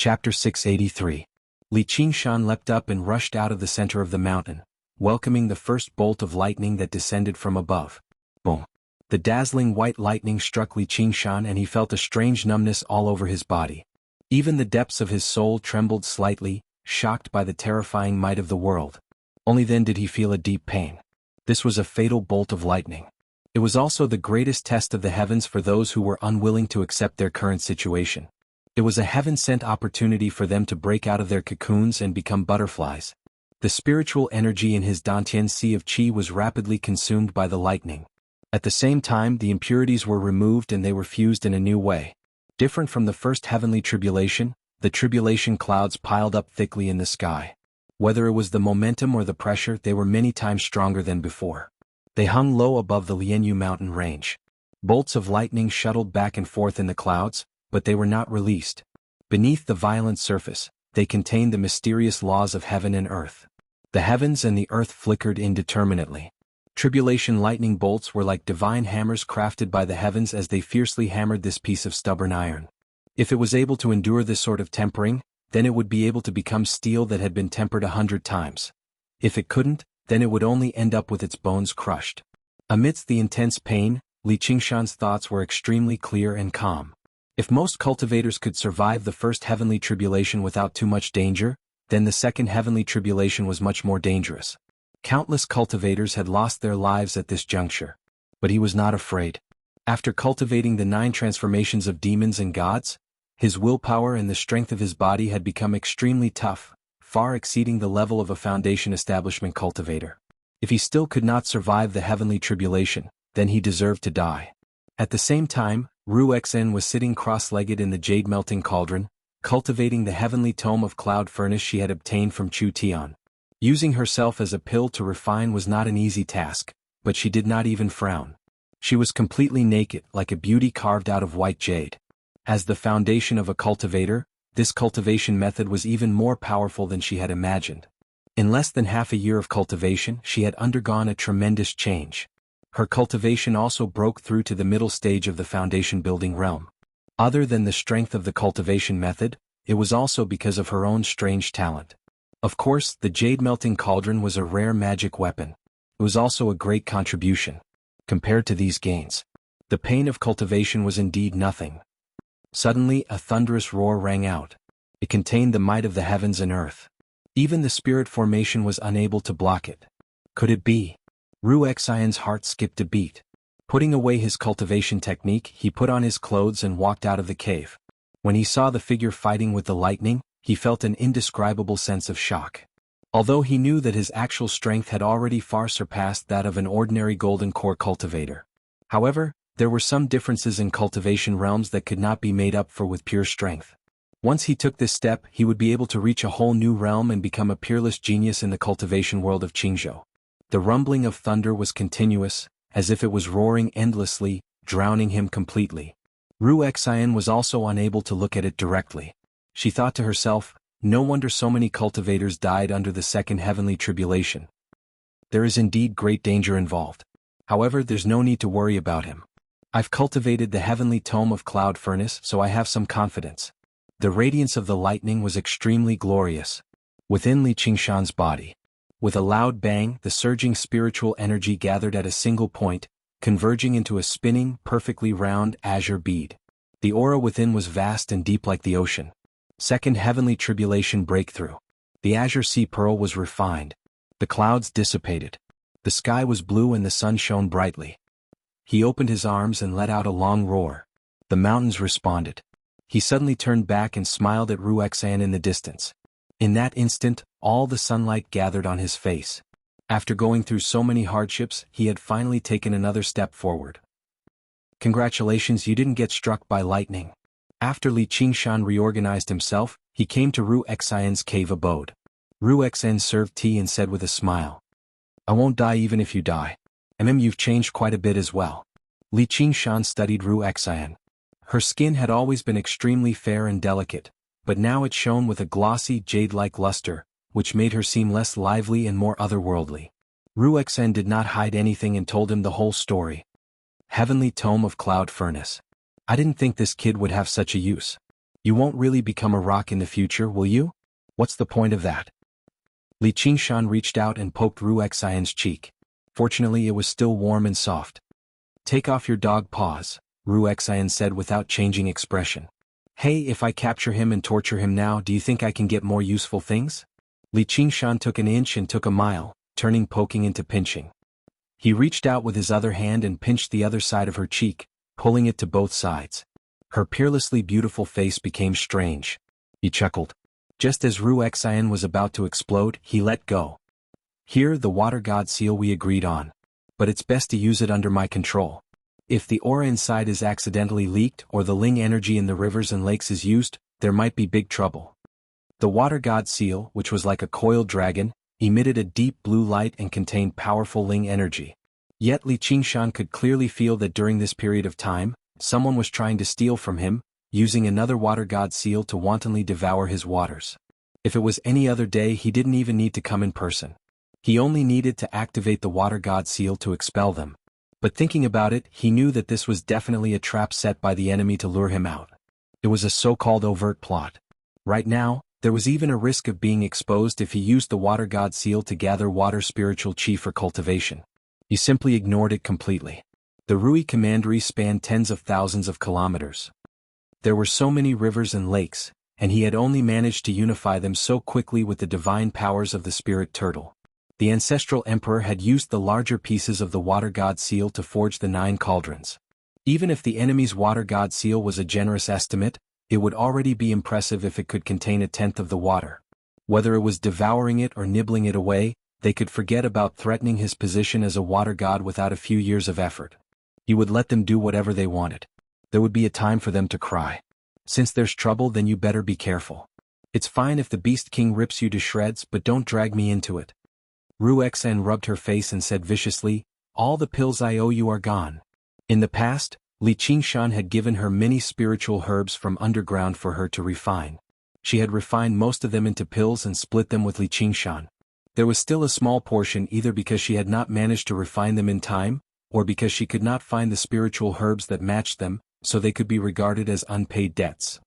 Chapter 683. Li Qingshan leapt up and rushed out of the center of the mountain, welcoming the first bolt of lightning that descended from above. Boom! The dazzling white lightning struck Li Qingshan and he felt a strange numbness all over his body. Even the depths of his soul trembled slightly, shocked by the terrifying might of the world. Only then did he feel a deep pain. This was a fatal bolt of lightning. It was also the greatest test of the heavens for those who were unwilling to accept their current situation. It was a heaven-sent opportunity for them to break out of their cocoons and become butterflies. The spiritual energy in his Dantian Sea of Qi was rapidly consumed by the lightning. At the same time, the impurities were removed and they were fused in a new way. Different from the first heavenly tribulation, the tribulation clouds piled up thickly in the sky. Whether it was the momentum or the pressure, they were many times stronger than before. They hung low above the Lianyu mountain range. Bolts of lightning shuttled back and forth in the clouds, but they were not released. Beneath the violent surface, they contained the mysterious laws of heaven and earth. The heavens and the earth flickered indeterminately. Tribulation lightning bolts were like divine hammers crafted by the heavens as they fiercely hammered this piece of stubborn iron. If it was able to endure this sort of tempering, then it would be able to become steel that had been tempered 100 times. If it couldn't, then it would only end up with its bones crushed. Amidst the intense pain, Li Qingshan's thoughts were extremely clear and calm. If most cultivators could survive the first heavenly tribulation without too much danger, then the second heavenly tribulation was much more dangerous. Countless cultivators had lost their lives at this juncture. But he was not afraid. After cultivating the 9 transformations of demons and gods, his willpower and the strength of his body had become extremely tough, far exceeding the level of a foundation establishment cultivator. If he still could not survive the heavenly tribulation, then he deserved to die. At the same time, Wuxia was sitting cross-legged in the jade-melting cauldron, cultivating the heavenly tome of cloud furnace she had obtained from Chu Tian. Using herself as a pill to refine was not an easy task, but she did not even frown. She was completely naked, like a beauty carved out of white jade. As the foundation of a cultivator, this cultivation method was even more powerful than she had imagined. In less than half a year of cultivation, she had undergone a tremendous change. Her cultivation also broke through to the middle stage of the foundation building realm. Other than the strength of the cultivation method, it was also because of her own strange talent. Of course, the jade-melting cauldron was a rare magic weapon. It was also a great contribution. Compared to these gains, the pain of cultivation was indeed nothing. Suddenly, a thunderous roar rang out. It contained the might of the heavens and earth. Even the spirit formation was unable to block it. Could it be? Wuxian's heart skipped a beat. Putting away his cultivation technique, he put on his clothes and walked out of the cave. When he saw the figure fighting with the lightning, he felt an indescribable sense of shock. Although he knew that his actual strength had already far surpassed that of an ordinary golden core cultivator. However, there were some differences in cultivation realms that could not be made up for with pure strength. Once he took this step, he would be able to reach a whole new realm and become a peerless genius in the cultivation world of Qingzhou. The rumbling of thunder was continuous, as if it was roaring endlessly, drowning him completely. Wuxian was also unable to look at it directly. She thought to herself, no wonder so many cultivators died under the second heavenly tribulation. There is indeed great danger involved. However, there's no need to worry about him. I've cultivated the heavenly tome of cloud furnace, so I have some confidence. The radiance of the lightning was extremely glorious. Within Li Qingshan's body, with a loud bang, the surging spiritual energy gathered at a single point, converging into a spinning, perfectly round azure bead. The aura within was vast and deep like the ocean. Second heavenly tribulation breakthrough. The azure sea pearl was refined. The clouds dissipated. The sky was blue and the sun shone brightly. He opened his arms and let out a long roar. The mountains responded. He suddenly turned back and smiled at Wuxian in the distance. In that instant, all the sunlight gathered on his face. After going through so many hardships, he had finally taken another step forward. Congratulations, you didn't get struck by lightning. After Li Qingshan reorganized himself, he came to Wuxian's cave abode. Wuxian served tea and said with a smile, I won't die even if you die. You've changed quite a bit as well. Li Qingshan studied Wuxian. Her skin had always been extremely fair and delicate, but now it shone with a glossy jade-like luster, which made her seem less lively and more otherworldly. Wuxian did not hide anything and told him the whole story. Heavenly tome of cloud furnace. I didn't think this kid would have such a use. You won't really become a rock in the future, will you? What's the point of that? Li Qingshan reached out and poked Ruexian's cheek. Fortunately, it was still warm and soft. Take off your dog paws, Ruexian said without changing expression. Hey, if I capture him and torture him now, do you think I can get more useful things? Li Qingshan took an inch and took a mile, turning poking into pinching. He reached out with his other hand and pinched the other side of her cheek, pulling it to both sides. Her peerlessly beautiful face became strange. He chuckled. Just as Ruexian was about to explode, he let go. Here, the water god seal we agreed on. But it's best to use it under my control. If the aura inside is accidentally leaked or the Ling energy in the rivers and lakes is used, there might be big trouble. The water god seal, which was like a coiled dragon, emitted a deep blue light and contained powerful Ling energy. Yet Li Qingshan could clearly feel that during this period of time, someone was trying to steal from him, using another water god seal to wantonly devour his waters. If it was any other day, he didn't even need to come in person. He only needed to activate the water god seal to expel them. But thinking about it, he knew that this was definitely a trap set by the enemy to lure him out. It was a so-called overt plot. Right now, there was even a risk of being exposed if he used the water god seal to gather water spiritual chi for cultivation. He simply ignored it completely. The Rui Commandery spanned tens of thousands of kilometers. There were so many rivers and lakes, and he had only managed to unify them so quickly with the divine powers of the spirit turtle. The ancestral emperor had used the larger pieces of the water god seal to forge the 9 cauldrons. Even if the enemy's water god seal was a generous estimate, it would already be impressive if it could contain 1/10 of the water. Whether it was devouring it or nibbling it away, they could forget about threatening his position as a water god without a few years of effort. He would let them do whatever they wanted. There would be a time for them to cry. Since there's trouble, then you better be careful. It's fine if the Beast King rips you to shreds, but don't drag me into it. Ruexian rubbed her face and said viciously, all the pills I owe you are gone. In the past, Li Qingshan had given her many spiritual herbs from underground for her to refine. She had refined most of them into pills and split them with Li Qingshan. There was still a small portion either because she had not managed to refine them in time, or because she could not find the spiritual herbs that matched them, so they could be regarded as unpaid debts.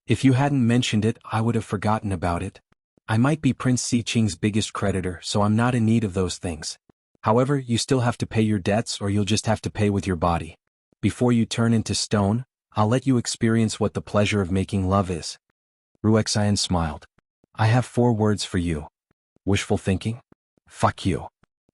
If you hadn't mentioned it, I would have forgotten about it. I might be Prince Siqing's biggest creditor, so I'm not in need of those things. However, you still have to pay your debts or you'll just have to pay with your body. Before you turn into stone, I'll let you experience what the pleasure of making love is. Ruexian smiled. I have 4 words for you. Wishful thinking? Fuck you.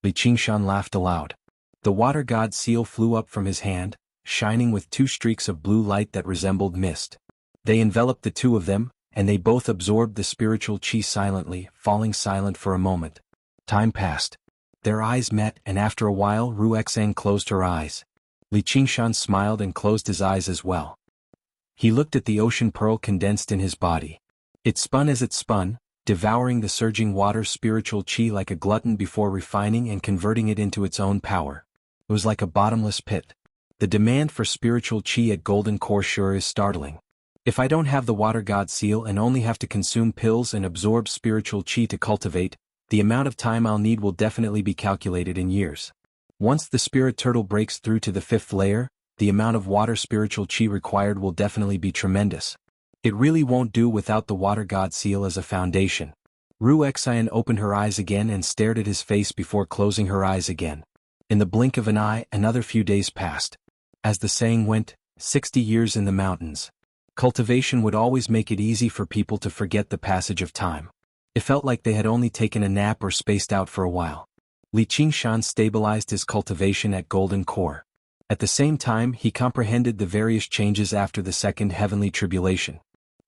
Li Qingshan laughed aloud. The water god seal flew up from his hand, shining with 2 streaks of blue light that resembled mist. They enveloped the 2 of them, and they both absorbed the spiritual chi silently, falling silent for a moment. Time passed. Their eyes met, and after a while Ruexian closed her eyes. Li Qingshan smiled and closed his eyes as well. He looked at the ocean pearl condensed in his body. It spun as it spun, devouring the surging water spiritual chi like a glutton before refining and converting it into its own power. It was like a bottomless pit. The demand for spiritual chi at Golden Core sure is startling. If I don't have the water god seal and only have to consume pills and absorb spiritual chi to cultivate, the amount of time I'll need will definitely be calculated in years. Once the spirit turtle breaks through to the 5th layer, the amount of water spiritual chi required will definitely be tremendous. It really won't do without the water god seal as a foundation. Ruexian opened her eyes again and stared at his face before closing her eyes again. In the blink of an eye, another few days passed. As the saying went, 60 years in the mountains. Cultivation would always make it easy for people to forget the passage of time. It felt like they had only taken a nap or spaced out for a while. Li Qingshan stabilized his cultivation at Golden Core. At the same time, he comprehended the various changes after the second heavenly tribulation.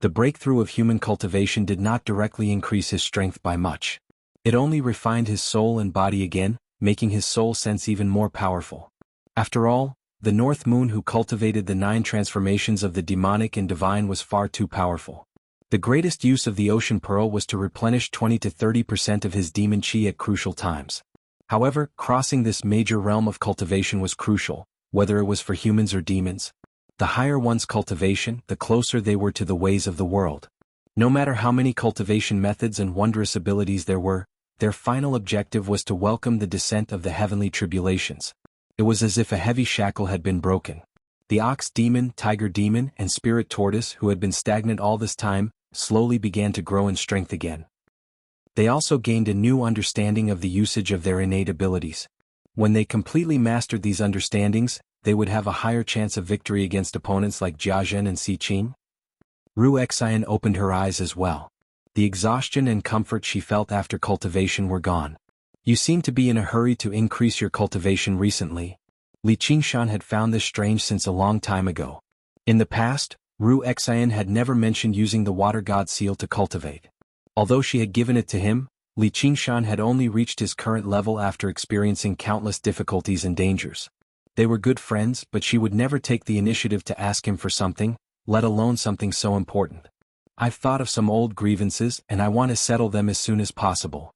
The breakthrough of human cultivation did not directly increase his strength by much. It only refined his soul and body again, making his soul sense even more powerful. After all, the North Moon who cultivated the 9 transformations of the demonic and divine was far too powerful. The greatest use of the ocean pearl was to replenish 20 to 30% of his demon chi at crucial times. However, crossing this major realm of cultivation was crucial, whether it was for humans or demons. The higher one's cultivation, the closer they were to the ways of the world. No matter how many cultivation methods and wondrous abilities there were, their final objective was to welcome the descent of the heavenly tribulations. It was as if a heavy shackle had been broken. The ox demon, tiger demon, and spirit tortoise, who had been stagnant all this time, slowly began to grow in strength again. They also gained a new understanding of the usage of their innate abilities. When they completely mastered these understandings, they would have a higher chance of victory against opponents like Jiazhen and Si Qing. Ru Xian opened her eyes as well. The exhaustion and comfort she felt after cultivation were gone. You seem to be in a hurry to increase your cultivation recently. Li Qingshan had found this strange since a long time ago. In the past, Ru Xian had never mentioned using the water god seal to cultivate. Although she had given it to him, Li Qingshan had only reached his current level after experiencing countless difficulties and dangers. They were good friends, but she would never take the initiative to ask him for something, let alone something so important. I've thought of some old grievances and I want to settle them as soon as possible.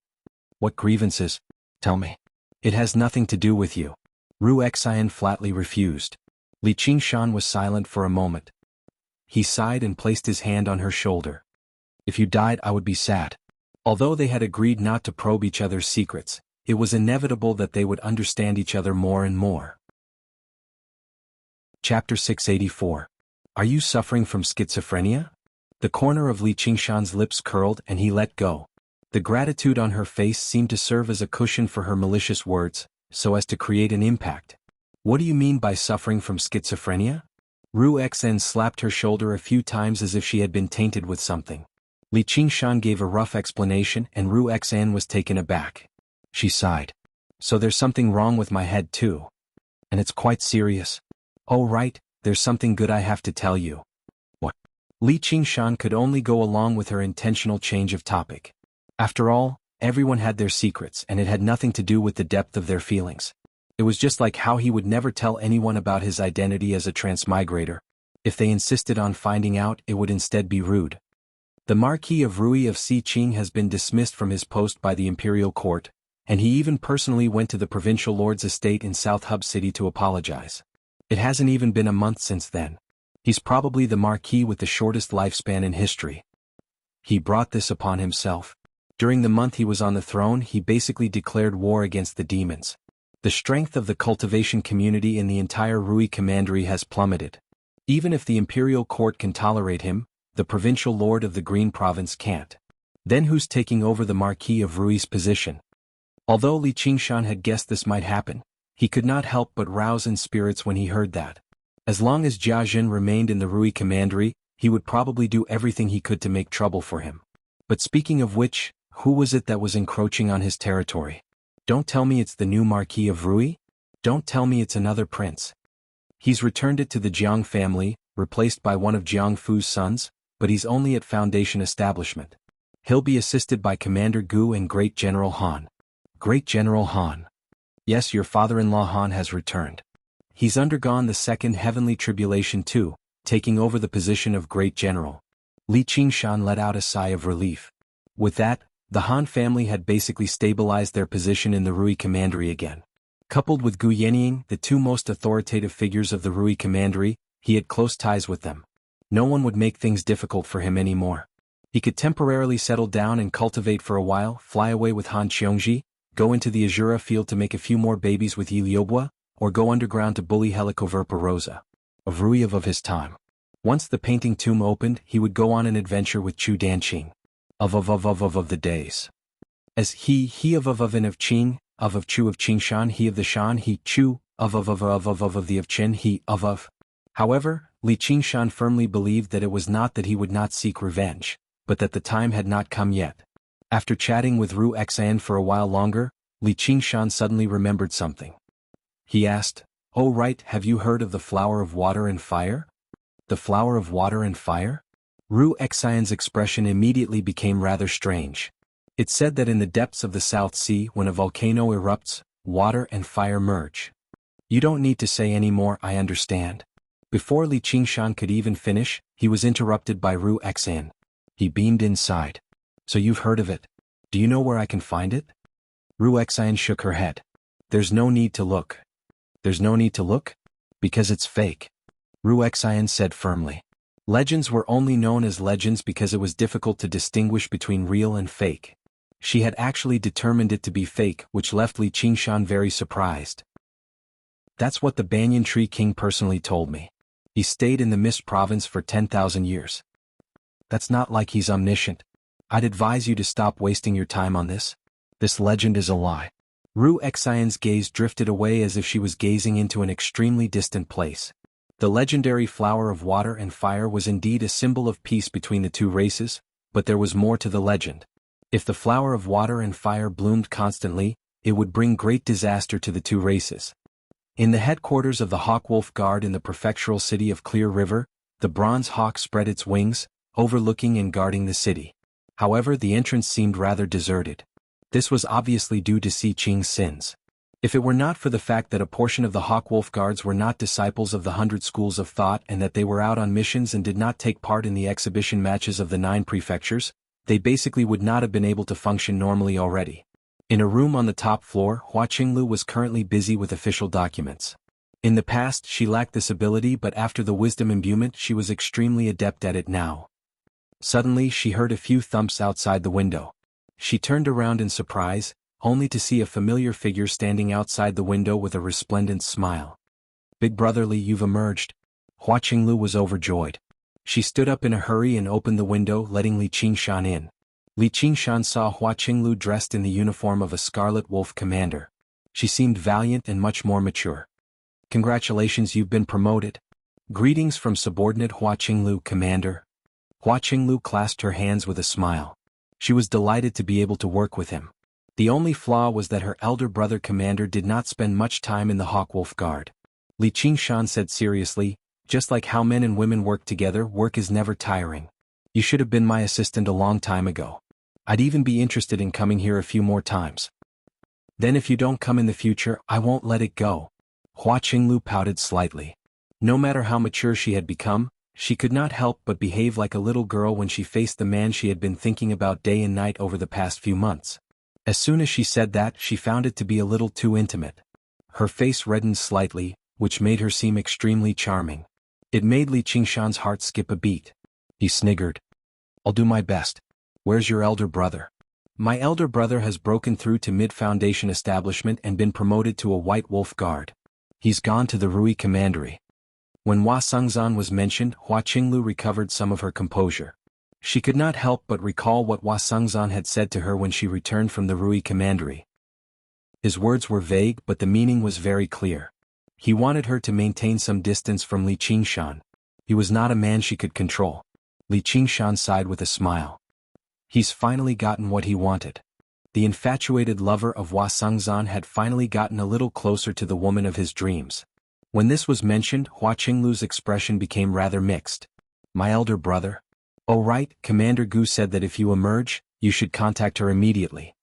What grievances? Tell me. It has nothing to do with you. Ru Xian flatly refused. Li Qingshan was silent for a moment. He sighed and placed his hand on her shoulder. If you died, I would be sad. Although they had agreed not to probe each other's secrets, it was inevitable that they would understand each other more and more. Chapter 684. Are you suffering from schizophrenia? The corner of Li Qingshan's lips curled and he let go. The gratitude on her face seemed to serve as a cushion for her malicious words, so as to create an impact. What do you mean by suffering from schizophrenia? Ru Xian slapped her shoulder a few times as if she had been tainted with something. Li Qingshan gave a rough explanation and Ru Xian was taken aback. She sighed. So there's something wrong with my head too. And it's quite serious. Oh right, there's something good I have to tell you. What? Li Qingshan could only go along with her intentional change of topic. After all, everyone had their secrets and it had nothing to do with the depth of their feelings. It was just like how he would never tell anyone about his identity as a transmigrator. If they insisted on finding out, it would instead be rude. The Marquis of Rui of Si Qing has been dismissed from his post by the imperial court, and he even personally went to the provincial lord's estate in South Hub City to apologize. It hasn't even been a month since then. He's probably the Marquis with the shortest lifespan in history. He brought this upon himself. During the month he was on the throne, he basically declared war against the demons. The strength of the cultivation community in the entire Rui commandery has plummeted. Even if the imperial court can tolerate him, the provincial lord of the Green Province can't. Then who's taking over the Marquis of Rui's position? Although Li Qingshan had guessed this might happen, he could not help but rouse in spirits when he heard that. As long as Jiazhen remained in the Rui commandery, he would probably do everything he could to make trouble for him. But speaking of which, who was it that was encroaching on his territory? Don't tell me it's the new Marquis of Rui? Don't tell me it's another prince. He's returned it to the Jiang family, replaced by one of Jiang Fu's sons, but he's only at Foundation establishment. He'll be assisted by Commander Gu and Great General Han. Great General Han. Yes, your father-in-law Han has returned. He's undergone the second heavenly tribulation too, taking over the position of Great General. Li Qingshan let out a sigh of relief. With that, the Han family had basically stabilized their position in the Rui commandery again. Coupled with Gu Yenying, the two most authoritative figures of the Rui commandery, he had close ties with them. No one would make things difficult for him anymore. He could temporarily settle down and cultivate for a while, fly away with Han Qiongji, go into the Azura field to make a few more babies with Yi Liuobua, or go underground to bully Helicoverpa Rosa, of Rui of his time. Once the painting tomb opened, he would go on an adventure with Chu Danqing. Of the days. As he of and of Qing, of Chu of Qingshan, he of the Shan, he Chu, of the of Qin, he of. However, Li Qingshan firmly believed that it was not that he would not seek revenge, but that the time had not come yet. After chatting with Ru Xian for a while longer, Li Qingshan suddenly remembered something. He asked, "Oh right, have you heard of the flower of water and fire?" The flower of water and fire? Ru Xian's expression immediately became rather strange. It said that in the depths of the South Sea, when a volcano erupts, water and fire merge. You don't need to say any more, I understand. Before Li Qingshan could even finish, he was interrupted by Ru Xian. He beamed inside. So you've heard of it? Do you know where I can find it? Ru Xian shook her head. There's no need to look. There's no need to look? Because it's fake. Ru Xian said firmly. Legends were only known as legends because it was difficult to distinguish between real and fake. She had actually determined it to be fake, which left Li Qingshan very surprised. That's what the Banyan Tree King personally told me. He stayed in the Mist Province for 10,000 years. That's not like he's omniscient. I'd advise you to stop wasting your time on this. This legend is a lie. Ru Xian's gaze drifted away as if she was gazing into an extremely distant place. The legendary flower of water and fire was indeed a symbol of peace between the two races, but there was more to the legend. If the flower of water and fire bloomed constantly, it would bring great disaster to the two races. In the headquarters of the Hawkwolf Guard in the prefectural city of Clear River, the bronze hawk spread its wings, overlooking and guarding the city. However, the entrance seemed rather deserted. This was obviously due to Si Qing's sins. If it were not for the fact that a portion of the Hawkwolf Guards were not disciples of the 100 schools of thought and that they were out on missions and did not take part in the exhibition matches of the 9 prefectures, they basically would not have been able to function normally already. In a room on the top floor, Hua Qinglu was currently busy with official documents. In the past she lacked this ability, but after the wisdom imbuement she was extremely adept at it now. Suddenly she heard a few thumps outside the window. She turned around in surprise, only to see a familiar figure standing outside the window with a resplendent smile. "Big brotherly, you've emerged." Hua Qinglu was overjoyed. She stood up in a hurry and opened the window, letting Li Qingshan in. Li Qingshan saw Hua Qinglu dressed in the uniform of a Scarlet Wolf commander. She seemed valiant and much more mature. "Congratulations, you've been promoted." "Greetings from subordinate Hua Qinglu, commander." Hua Qinglu clasped her hands with a smile. She was delighted to be able to work with him. The only flaw was that her elder brother commander did not spend much time in the Hawkwolf Guard. Li Qingshan said seriously, "Just like how men and women work together, work is never tiring. You should have been my assistant a long time ago. I'd even be interested in coming here a few more times. Then if you don't come in the future, I won't let it go." Hua Qinglu pouted slightly. No matter how mature she had become, she could not help but behave like a little girl when she faced the man she had been thinking about day and night over the past few months. As soon as she said that, she found it to be a little too intimate. Her face reddened slightly, which made her seem extremely charming. It made Li Qingshan's heart skip a beat. He sniggered. "I'll do my best. Where's your elder brother?" "My elder brother has broken through to mid-foundation establishment and been promoted to a White Wolf Guard. He's gone to the Rui Commandery." When Hua Sengzan was mentioned, Hua Qinglu recovered some of her composure. She could not help but recall what Hua Sengzan had said to her when she returned from the Rui Commandery. His words were vague, but the meaning was very clear. He wanted her to maintain some distance from Li Qingshan. He was not a man she could control. Li Qingshan sighed with a smile. He's finally gotten what he wanted. The infatuated lover of Hua Sengzan had finally gotten a little closer to the woman of his dreams. When this was mentioned, Hua Qinglu's expression became rather mixed. "My elder brother? Oh right, Commander Gu said that if you emerge, you should contact her immediately."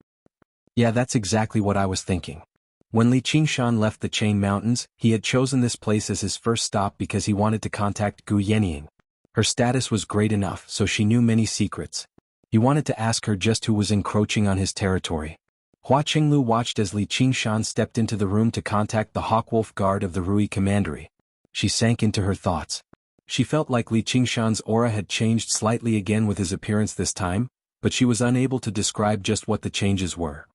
"Yeah, that's exactly what I was thinking." When Li Qingshan left the Chain Mountains, he had chosen this place as his first stop because he wanted to contact Gu Yenying. Her status was great enough, so she knew many secrets. He wanted to ask her just who was encroaching on his territory. Hua Qinglu watched as Li Qingshan stepped into the room to contact the Hawkwolf Guard of the Rui Commandery. She sank into her thoughts. She felt like Li Qingshan's aura had changed slightly again with his appearance this time, but she was unable to describe just what the changes were.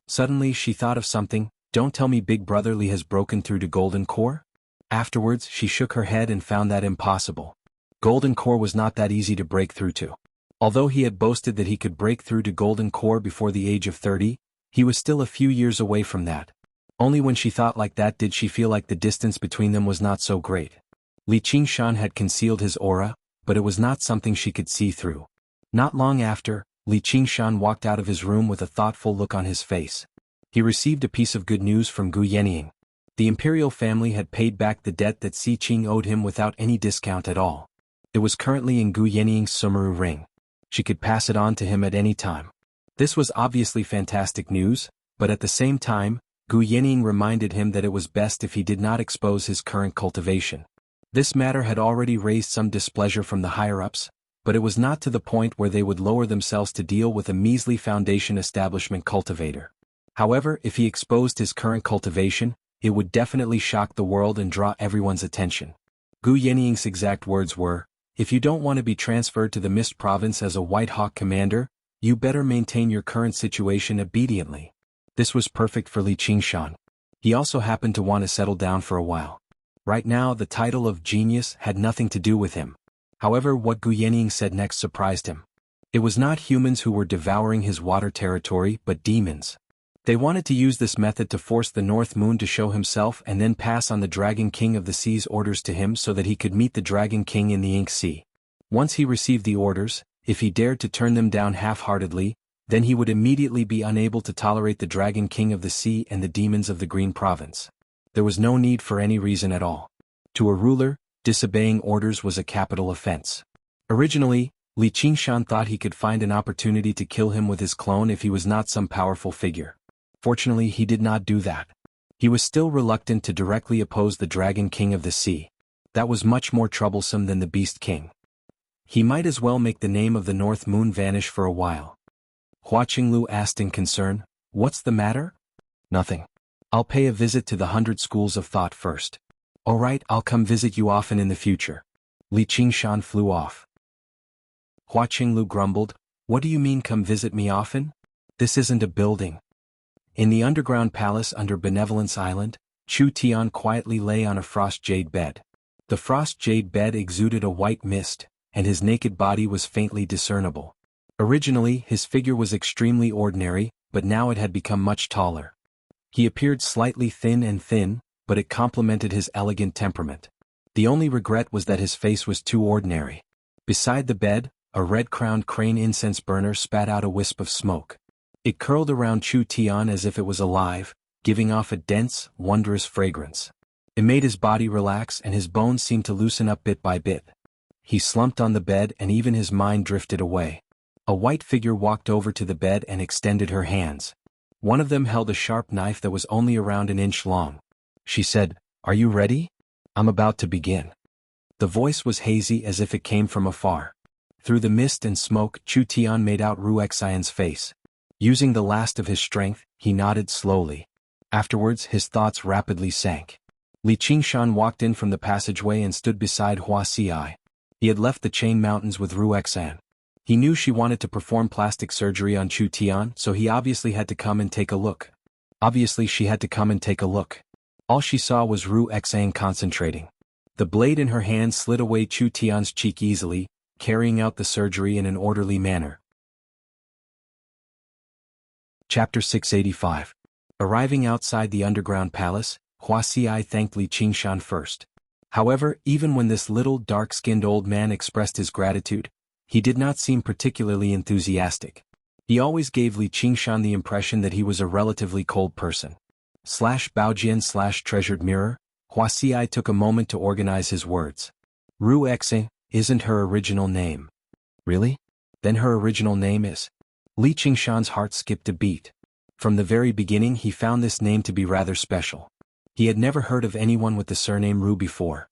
Suddenly she thought of something. "Don't tell me Big Brother Li has broken through to Golden Core?" Afterwards she shook her head and found that impossible. Golden Core was not that easy to break through to. Although he had boasted that he could break through to Golden Core before the age of 30, he was still a few years away from that. Only when she thought like that did she feel like the distance between them was not so great. Li Qingshan had concealed his aura, but it was not something she could see through. Not long after, Li Qingshan walked out of his room with a thoughtful look on his face. He received a piece of good news from Gu Yenying. The imperial family had paid back the debt that Si Qing owed him without any discount at all. It was currently in Gu Yenying's Sumeru ring. She could pass it on to him at any time. This was obviously fantastic news, but at the same time, Gu Yenying reminded him that it was best if he did not expose his current cultivation. This matter had already raised some displeasure from the higher-ups, but it was not to the point where they would lower themselves to deal with a measly foundation establishment cultivator. However, if he exposed his current cultivation, it would definitely shock the world and draw everyone's attention. Gu Yenying's exact words were, "If you don't want to be transferred to the Mist Province as a White Hawk commander, you better maintain your current situation obediently." This was perfect for Li Qingshan. He also happened to want to settle down for a while. Right now the title of genius had nothing to do with him. However, what Gu Yanning said next surprised him. It was not humans who were devouring his water territory but demons. They wanted to use this method to force the North Moon to show himself and then pass on the Dragon King of the Sea's orders to him so that he could meet the Dragon King in the Ink Sea. Once he received the orders, if he dared to turn them down half-heartedly, then he would immediately be unable to tolerate the Dragon King of the Sea and the demons of the Green Province. There was no need for any reason at all. To a ruler, disobeying orders was a capital offense. Originally, Li Qingshan thought he could find an opportunity to kill him with his clone if he was not some powerful figure. Fortunately, he did not do that. He was still reluctant to directly oppose the Dragon King of the Sea. That was much more troublesome than the Beast King. He might as well make the name of the North Moon vanish for a while. Hua Qinglu asked in concern, "What's the matter?" "Nothing. I'll pay a visit to the 100 schools of thought first." "All right, I'll come visit you often in the future." Li Qingshan flew off. Hua Qinglu grumbled, "What do you mean come visit me often? This isn't a building." In the underground palace under Benevolence Island, Chu Tian quietly lay on a frost jade bed. The frost jade bed exuded a white mist, and his naked body was faintly discernible. Originally, his figure was extremely ordinary, but now it had become much taller. He appeared slightly thin, but it complemented his elegant temperament. The only regret was that his face was too ordinary. Beside the bed, a red-crowned crane incense burner spat out a wisp of smoke. It curled around Chu Tian as if it was alive, giving off a dense, wondrous fragrance. It made his body relax and his bones seemed to loosen up bit by bit. He slumped on the bed and even his mind drifted away. A white figure walked over to the bed and extended her hands. One of them held a sharp knife that was only around an inch long. She said, "Are you ready? I'm about to begin." The voice was hazy as if it came from afar. Through the mist and smoke, Chu Tian made out Ru Xian's face. Using the last of his strength, he nodded slowly. Afterwards, his thoughts rapidly sank. Li Qingshan walked in from the passageway and stood beside Hua Xi. He had left the Chain Mountains with Ru Xian. He knew she wanted to perform plastic surgery on Chu Tian, so he obviously had to come and take a look. All she saw was Ru Xian concentrating. The blade in her hand slid away Chu Tian's cheek easily, carrying out the surgery in an orderly manner. Chapter 685. Arriving outside the underground palace, Hua Xi thanked Li Qingshan first. However, even when this little dark-skinned old man expressed his gratitude, he did not seem particularly enthusiastic. He always gave Li Qingshan the impression that he was a relatively cold person. Baojian/treasured mirror, Hua Xi took a moment to organize his words. Ru Xian isn't her original name. Really? Then her original name is? Li Qingshan's heart skipped a beat. From the very beginning he found this name to be rather special. He had never heard of anyone with the surname Ru before.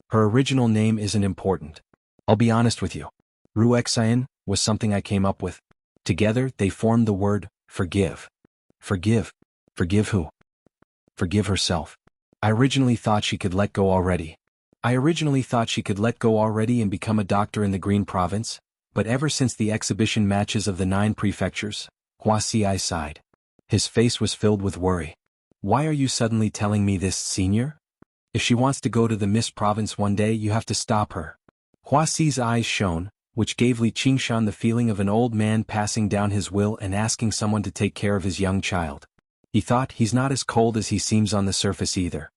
Her original name isn't important. I'll be honest with you. Ru Xian was something I came up with. Together they formed the word, forgive. Forgive? Forgive who? Forgive herself. I originally thought she could let go already and become a doctor in the Green Province, but ever since the exhibition matches of the 9 prefectures, Hua Xi sighed. His face was filled with worry. Why are you suddenly telling me this, senior? If she wants to go to the Miss Province one day, you have to stop her. Hua Xi's eyes shone, which gave Li Qingshan the feeling of an old man passing down his will and asking someone to take care of his young child. He thought, he's not as cold as he seems on the surface either.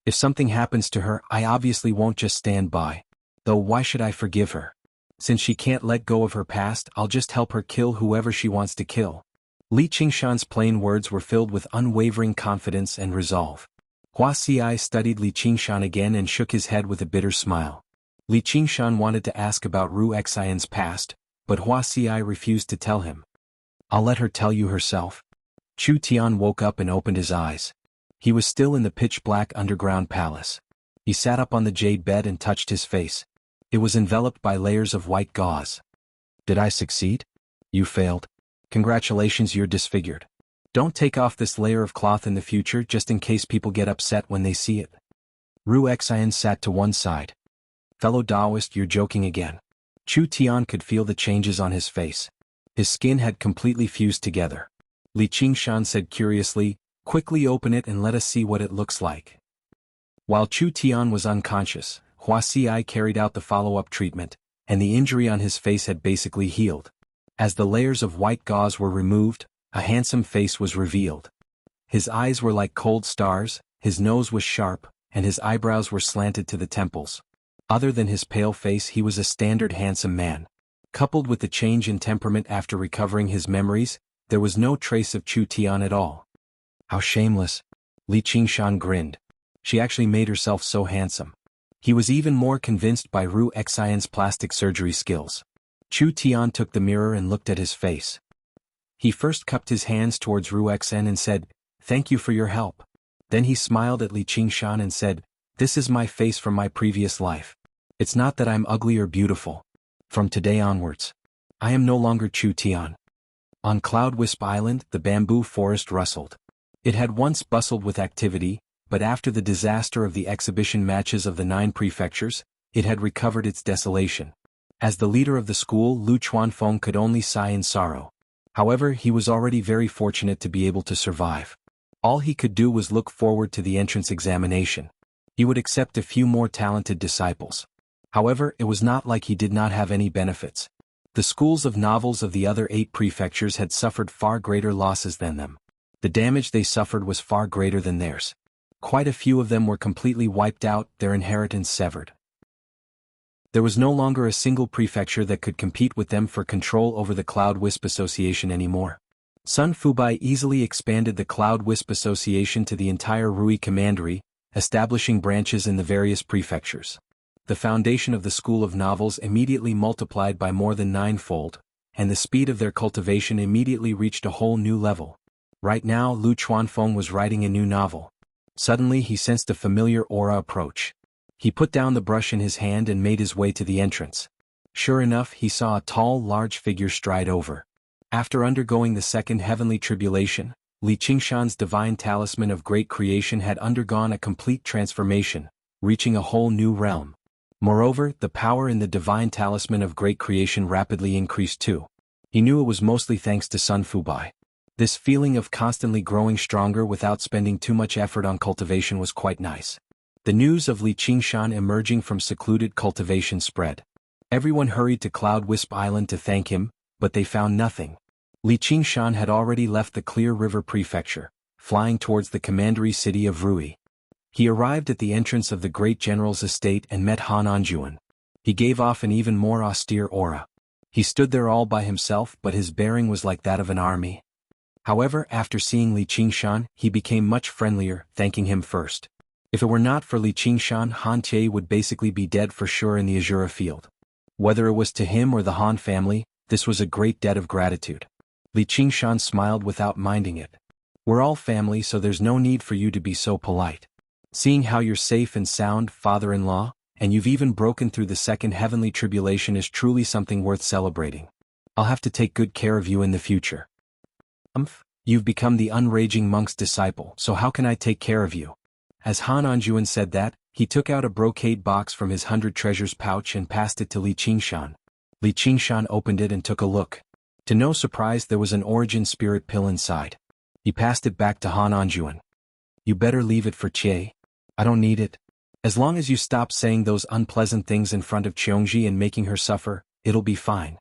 If something happens to her, I obviously won't just stand by. Though why should I forgive her? Since she can't let go of her past, I'll just help her kill whoever she wants to kill. Li Qingshan's plain words were filled with unwavering confidence and resolve. Hua Xi studied Li Qingshan again and shook his head with a bitter smile. Li Qingshan wanted to ask about Ru Xian's past, but Hua Xi refused to tell him. I'll let her tell you herself. Chu Tian woke up and opened his eyes. He was still in the pitch-black underground palace. He sat up on the jade bed and touched his face. It was enveloped by layers of white gauze. Did I succeed? You failed. Congratulations, you're disfigured. Don't take off this layer of cloth in the future just in case people get upset when they see it. Ru Xian sat to one side. Fellow Taoist, you're joking again. Chu Tian could feel the changes on his face. His skin had completely fused together. Li Qingshan said curiously, quickly open it and let us see what it looks like. While Chu Tian was unconscious, Wuxia carried out the follow-up treatment, and the injury on his face had basically healed. As the layers of white gauze were removed, a handsome face was revealed. His eyes were like cold stars, his nose was sharp, and his eyebrows were slanted to the temples. Other than his pale face, he was a standard handsome man. Coupled with the change in temperament after recovering his memories, there was no trace of Chu Tian at all. How shameless! Li Qingshan grinned. She actually made herself so handsome. He was even more convinced by Ru Xian's plastic surgery skills. Chu Tian took the mirror and looked at his face. He first cupped his hands towards Ru Xian and said, "Thank you for your help." Then he smiled at Li Qingshan and said, "This is my face from my previous life. It's not that I'm ugly or beautiful. From today onwards, I am no longer Chu Tian." On Cloud Wisp Island, the bamboo forest rustled. It had once bustled with activity, but after the disaster of the exhibition matches of the 9 prefectures, it had recovered its desolation. As the leader of the school, Lu Chuanfeng could only sigh in sorrow. However, he was already very fortunate to be able to survive. All he could do was look forward to the entrance examination. He would accept a few more talented disciples. However, it was not like he did not have any benefits. The schools of novels of the other 8 prefectures had suffered far greater losses than them. The damage they suffered was far greater than theirs. Quite a few of them were completely wiped out, their inheritance severed. There was no longer a single prefecture that could compete with them for control over the Cloud Wisp Association anymore. Sun Fubai easily expanded the Cloud Wisp Association to the entire Rui Commandery, establishing branches in the various prefectures. The foundation of the School of Novels immediately multiplied by more than 9-fold, and the speed of their cultivation immediately reached a whole new level. Right now, Lu Chuanfeng was writing a new novel. Suddenly he sensed a familiar aura approach. He put down the brush in his hand and made his way to the entrance. Sure enough, he saw a tall, large figure stride over. After undergoing the second heavenly tribulation, Li Qingshan's divine talisman of great creation had undergone a complete transformation, reaching a whole new realm. Moreover, the power in the divine talisman of great creation rapidly increased too. He knew it was mostly thanks to Sun Fubai. This feeling of constantly growing stronger without spending too much effort on cultivation was quite nice. The news of Li Qingshan emerging from secluded cultivation spread. Everyone hurried to Cloud Wisp Island to thank him, but they found nothing. Li Qingshan had already left the Clear River Prefecture, flying towards the commandery city of Rui. He arrived at the entrance of the great general's estate and met Han Anjuan. He gave off an even more austere aura. He stood there all by himself, but his bearing was like that of an army. However, after seeing Li Qingshan, he became much friendlier, thanking him first. If it were not for Li Qingshan, Han Tie would basically be dead for sure in the Azura field. Whether it was to him or the Han family, this was a great debt of gratitude. Li Qingshan smiled without minding it. "We're all family, so there's no need for you to be so polite. Seeing how you're safe and sound, father-in-law, and you've even broken through the second heavenly tribulation is truly something worth celebrating. I'll have to take good care of you in the future." You've become the unraging monk's disciple, so how can I take care of you?" As Han Anjuan said that, he took out a brocade box from his 100 treasures pouch and passed it to Li Qingshan. Li Qingshan opened it and took a look. To no surprise, there was an origin spirit pill inside. He passed it back to Han Anjuan. "You better leave it for Che. I don't need it. As long as you stop saying those unpleasant things in front of Cheongji and making her suffer, it'll be fine."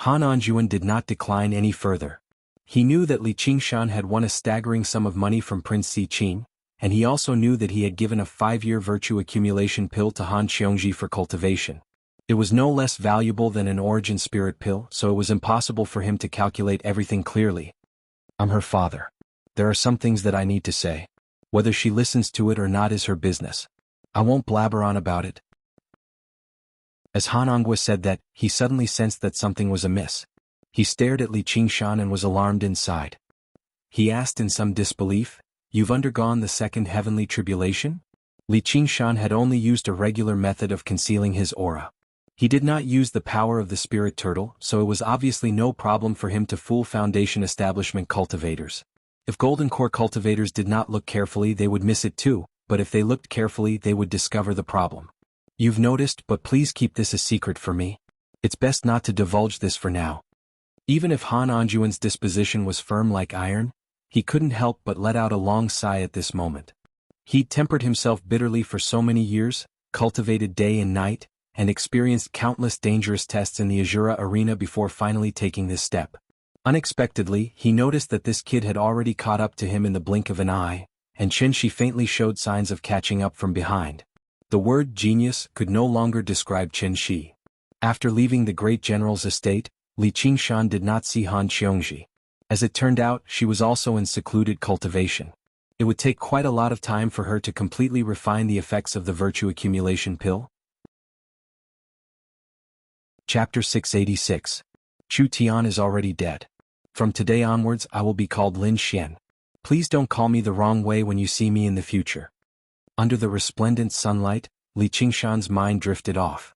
Han Anjuan did not decline any further. He knew that Li Qingshan had won a staggering sum of money from Prince Si Qing, and he also knew that he had given a 5-year virtue accumulation pill to Han Cheongji for cultivation. It was no less valuable than an origin spirit pill, so it was impossible for him to calculate everything clearly. "I'm her father. There are some things that I need to say. Whether she listens to it or not is her business. I won't blabber on about it." As Han Anguo said that, he suddenly sensed that something was amiss. He stared at Li Qingshan and was alarmed inside. He asked in some disbelief, "You've undergone the second heavenly tribulation?" Li Qingshan had only used a regular method of concealing his aura. He did not use the power of the spirit turtle, so it was obviously no problem for him to fool Foundation Establishment cultivators. If Golden Core cultivators did not look carefully, they would miss it too, but if they looked carefully, they would discover the problem. "You've noticed, but please keep this a secret for me. It's best not to divulge this for now." Even if Han Anjuan's disposition was firm like iron, he couldn't help but let out a long sigh at this moment. He'd tempered himself bitterly for so many years, cultivated day and night, and experienced countless dangerous tests in the Azura arena before finally taking this step. Unexpectedly, he noticed that this kid had already caught up to him in the blink of an eye, and Qin faintly showed signs of catching up from behind. The word genius could no longer describe Qin. After leaving the great general's estate, Li Qingshan did not see Han Qiongji. As it turned out, she was also in secluded cultivation. It would take quite a lot of time for her to completely refine the effects of the virtue accumulation pill. Chapter 686. Chu Tian is already dead. From today onwards I will be called Lin Xian. Please don't call me the wrong way when you see me in the future. Under the resplendent sunlight, Li Qingshan's mind drifted off.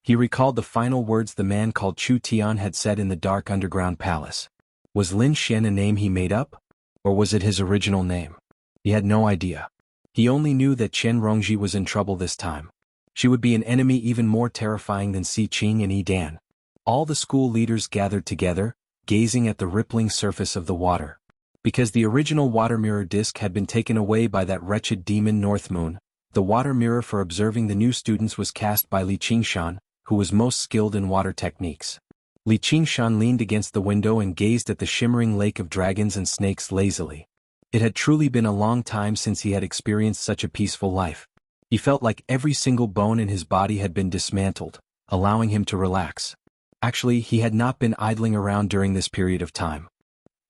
He recalled the final words the man called Chu Tian had said in the dark underground palace. Was Lin Xian a name he made up? Or was it his original name? He had no idea. He only knew that Chen Rongji was in trouble this time. She would be an enemy even more terrifying than Si Qing and Yi Dan. All the school leaders gathered together, gazing at the rippling surface of the water. Because the original water mirror disc had been taken away by that wretched demon North Moon, the water mirror for observing the new students was cast by Li Qingshan, who was most skilled in water techniques. Li Qingshan leaned against the window and gazed at the shimmering lake of dragons and snakes lazily. It had truly been a long time since he had experienced such a peaceful life. He felt like every single bone in his body had been dismantled, allowing him to relax. Actually, he had not been idling around during this period of time.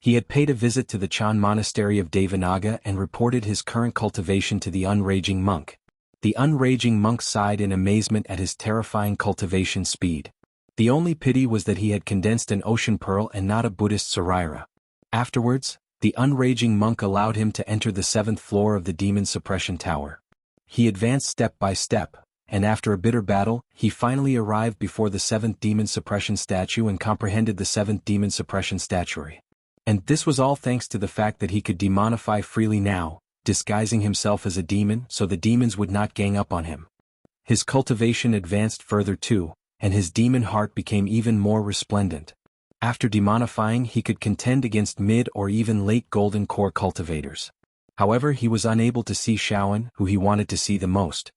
He had paid a visit to the Chan monastery of Devanaga and reported his current cultivation to the unraging monk. The unraging monk sighed in amazement at his terrifying cultivation speed. The only pity was that he had condensed an ocean pearl and not a Buddhist Saraira. Afterwards, the unraging monk allowed him to enter the 7th floor of the demon suppression tower. He advanced step by step, and after a bitter battle, he finally arrived before the 7th demon suppression statue and comprehended the 7th demon suppression statuary. And this was all thanks to the fact that he could demonify freely now, disguising himself as a demon so the demons would not gang up on him. His cultivation advanced further too, and his demon heart became even more resplendent. After demonifying, he could contend against mid or even late golden core cultivators. However, he was unable to see Shaoan, who he wanted to see the most.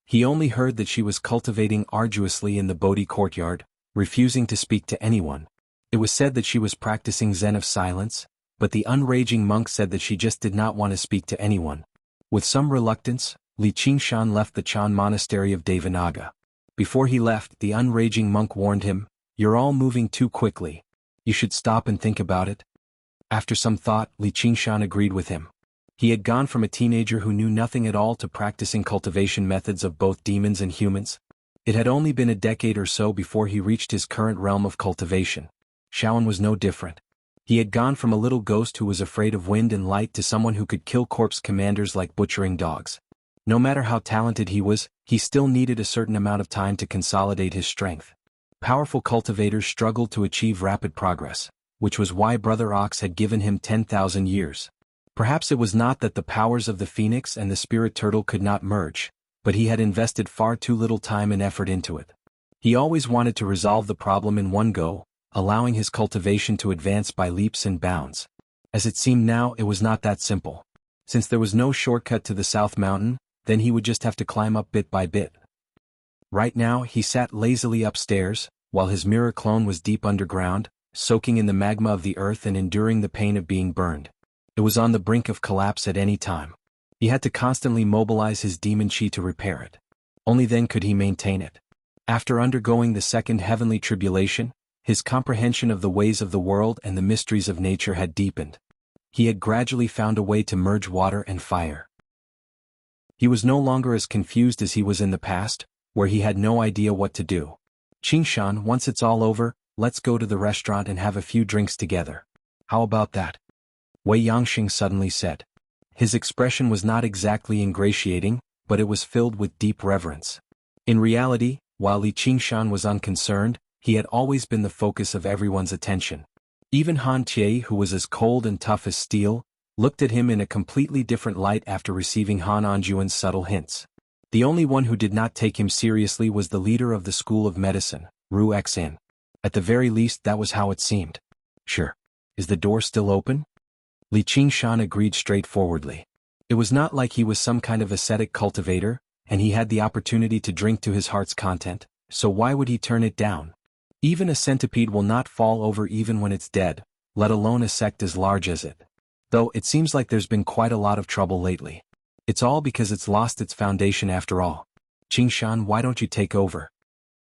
He only heard that she was cultivating arduously in the Bodhi courtyard, refusing to speak to anyone. It was said that she was practicing Zen of silence, but the unraging monk said that she just did not want to speak to anyone. With some reluctance, Li Qingshan left the Chan monastery of Devanaga. Before he left, the unraging monk warned him, "You're all moving too quickly. You should stop and think about it." After some thought, Li Qingshan agreed with him. He had gone from a teenager who knew nothing at all to practicing cultivation methods of both demons and humans. It had only been a decade or so before he reached his current realm of cultivation. Shaoan was no different. He had gone from a little ghost who was afraid of wind and light to someone who could kill corpse commanders like butchering dogs. No matter how talented he was, he still needed a certain amount of time to consolidate his strength. Powerful cultivators struggled to achieve rapid progress, which was why Brother Ox had given him 10,000 years. Perhaps it was not that the powers of the phoenix and the spirit turtle could not merge, but he had invested far too little time and effort into it. He always wanted to resolve the problem in one go, allowing his cultivation to advance by leaps and bounds. As it seemed now, it was not that simple. Since there was no shortcut to the South Mountain, then he would just have to climb up bit by bit. Right now, he sat lazily upstairs, while his mirror clone was deep underground, soaking in the magma of the earth and enduring the pain of being burned. It was on the brink of collapse at any time. He had to constantly mobilize his demon chi to repair it. Only then could he maintain it. After undergoing the second heavenly tribulation, his comprehension of the ways of the world and the mysteries of nature had deepened. He had gradually found a way to merge water and fire. He was no longer as confused as he was in the past, where he had no idea what to do. "Qingshan, once it's all over, let's go to the restaurant and have a few drinks together. How about that?" Wei Yangxing suddenly said. His expression was not exactly ingratiating, but it was filled with deep reverence. In reality, while Li Qingshan was unconcerned, he had always been the focus of everyone's attention. Even Han Tie, who was as cold and tough as steel, looked at him in a completely different light after receiving Han Anjuan's subtle hints. The only one who did not take him seriously was the leader of the School of Medicine, Ru Xin. At the very least, that was how it seemed. "Sure. Is the door still open?" Li Qingshan agreed straightforwardly. It was not like he was some kind of ascetic cultivator, and he had the opportunity to drink to his heart's content, so why would he turn it down? Even a centipede will not fall over even when it's dead, let alone a sect as large as it. Though it seems like there's been quite a lot of trouble lately. It's all because it's lost its foundation after all. Qingshan, why don't you take over?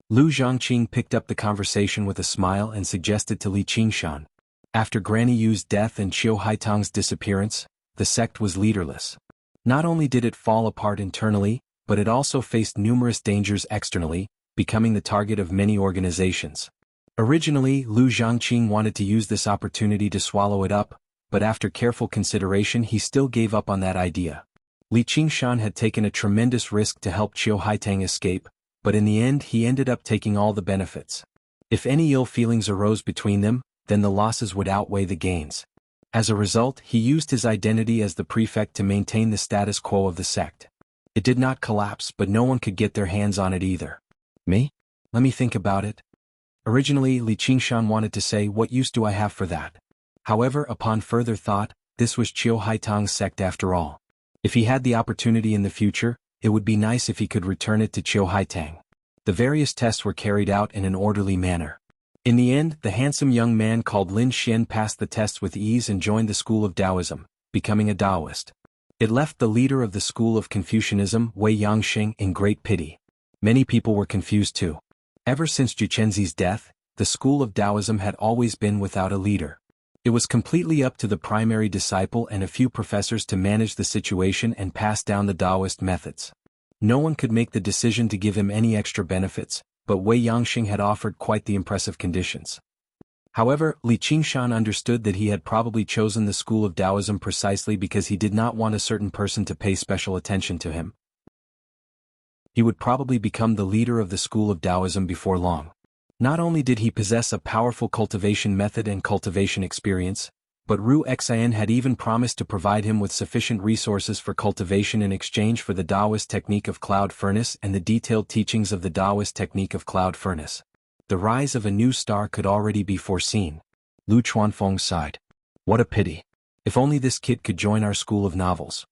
Lu Zhongqing picked up the conversation with a smile and suggested to Li Qingshan. After Granny Yu's death and Qiu Haitang's disappearance, the sect was leaderless. Not only did it fall apart internally, but it also faced numerous dangers externally, becoming the target of many organizations. Originally, Lu Zhongqing wanted to use this opportunity to swallow it up, but after careful consideration he still gave up on that idea. Li Qingshan had taken a tremendous risk to help Qiu Haitang escape, but in the end he ended up taking all the benefits. If any ill feelings arose between them, then the losses would outweigh the gains. As a result, he used his identity as the prefect to maintain the status quo of the sect. It did not collapse, but no one could get their hands on it either. Me? Let me think about it. Originally, Li Qingshan wanted to say, what use do I have for that? However, upon further thought, this was Qiu Haitang's sect after all. If he had the opportunity in the future, it would be nice if he could return it to Qiu Haitang. The various tests were carried out in an orderly manner. In the end, the handsome young man called Lin Xian passed the tests with ease and joined the school of Taoism, becoming a Taoist. It left the leader of the school of Confucianism, Wei Yangxing, in great pity. Many people were confused too. Ever since Juchenzi's death, the school of Taoism had always been without a leader. It was completely up to the primary disciple and a few professors to manage the situation and pass down the Taoist methods. No one could make the decision to give him any extra benefits, but Wei Yangxing had offered quite the impressive conditions. However, Li Qingshan understood that he had probably chosen the school of Taoism precisely because he did not want a certain person to pay special attention to him. He would probably become the leader of the school of Taoism before long. Not only did he possess a powerful cultivation method and cultivation experience, but Ru Xian had even promised to provide him with sufficient resources for cultivation in exchange for the Taoist technique of cloud furnace and the detailed teachings of the Taoist technique of cloud furnace. The rise of a new star could already be foreseen. Lu Chuanfeng sighed. What a pity. If only this kid could join our school of novels.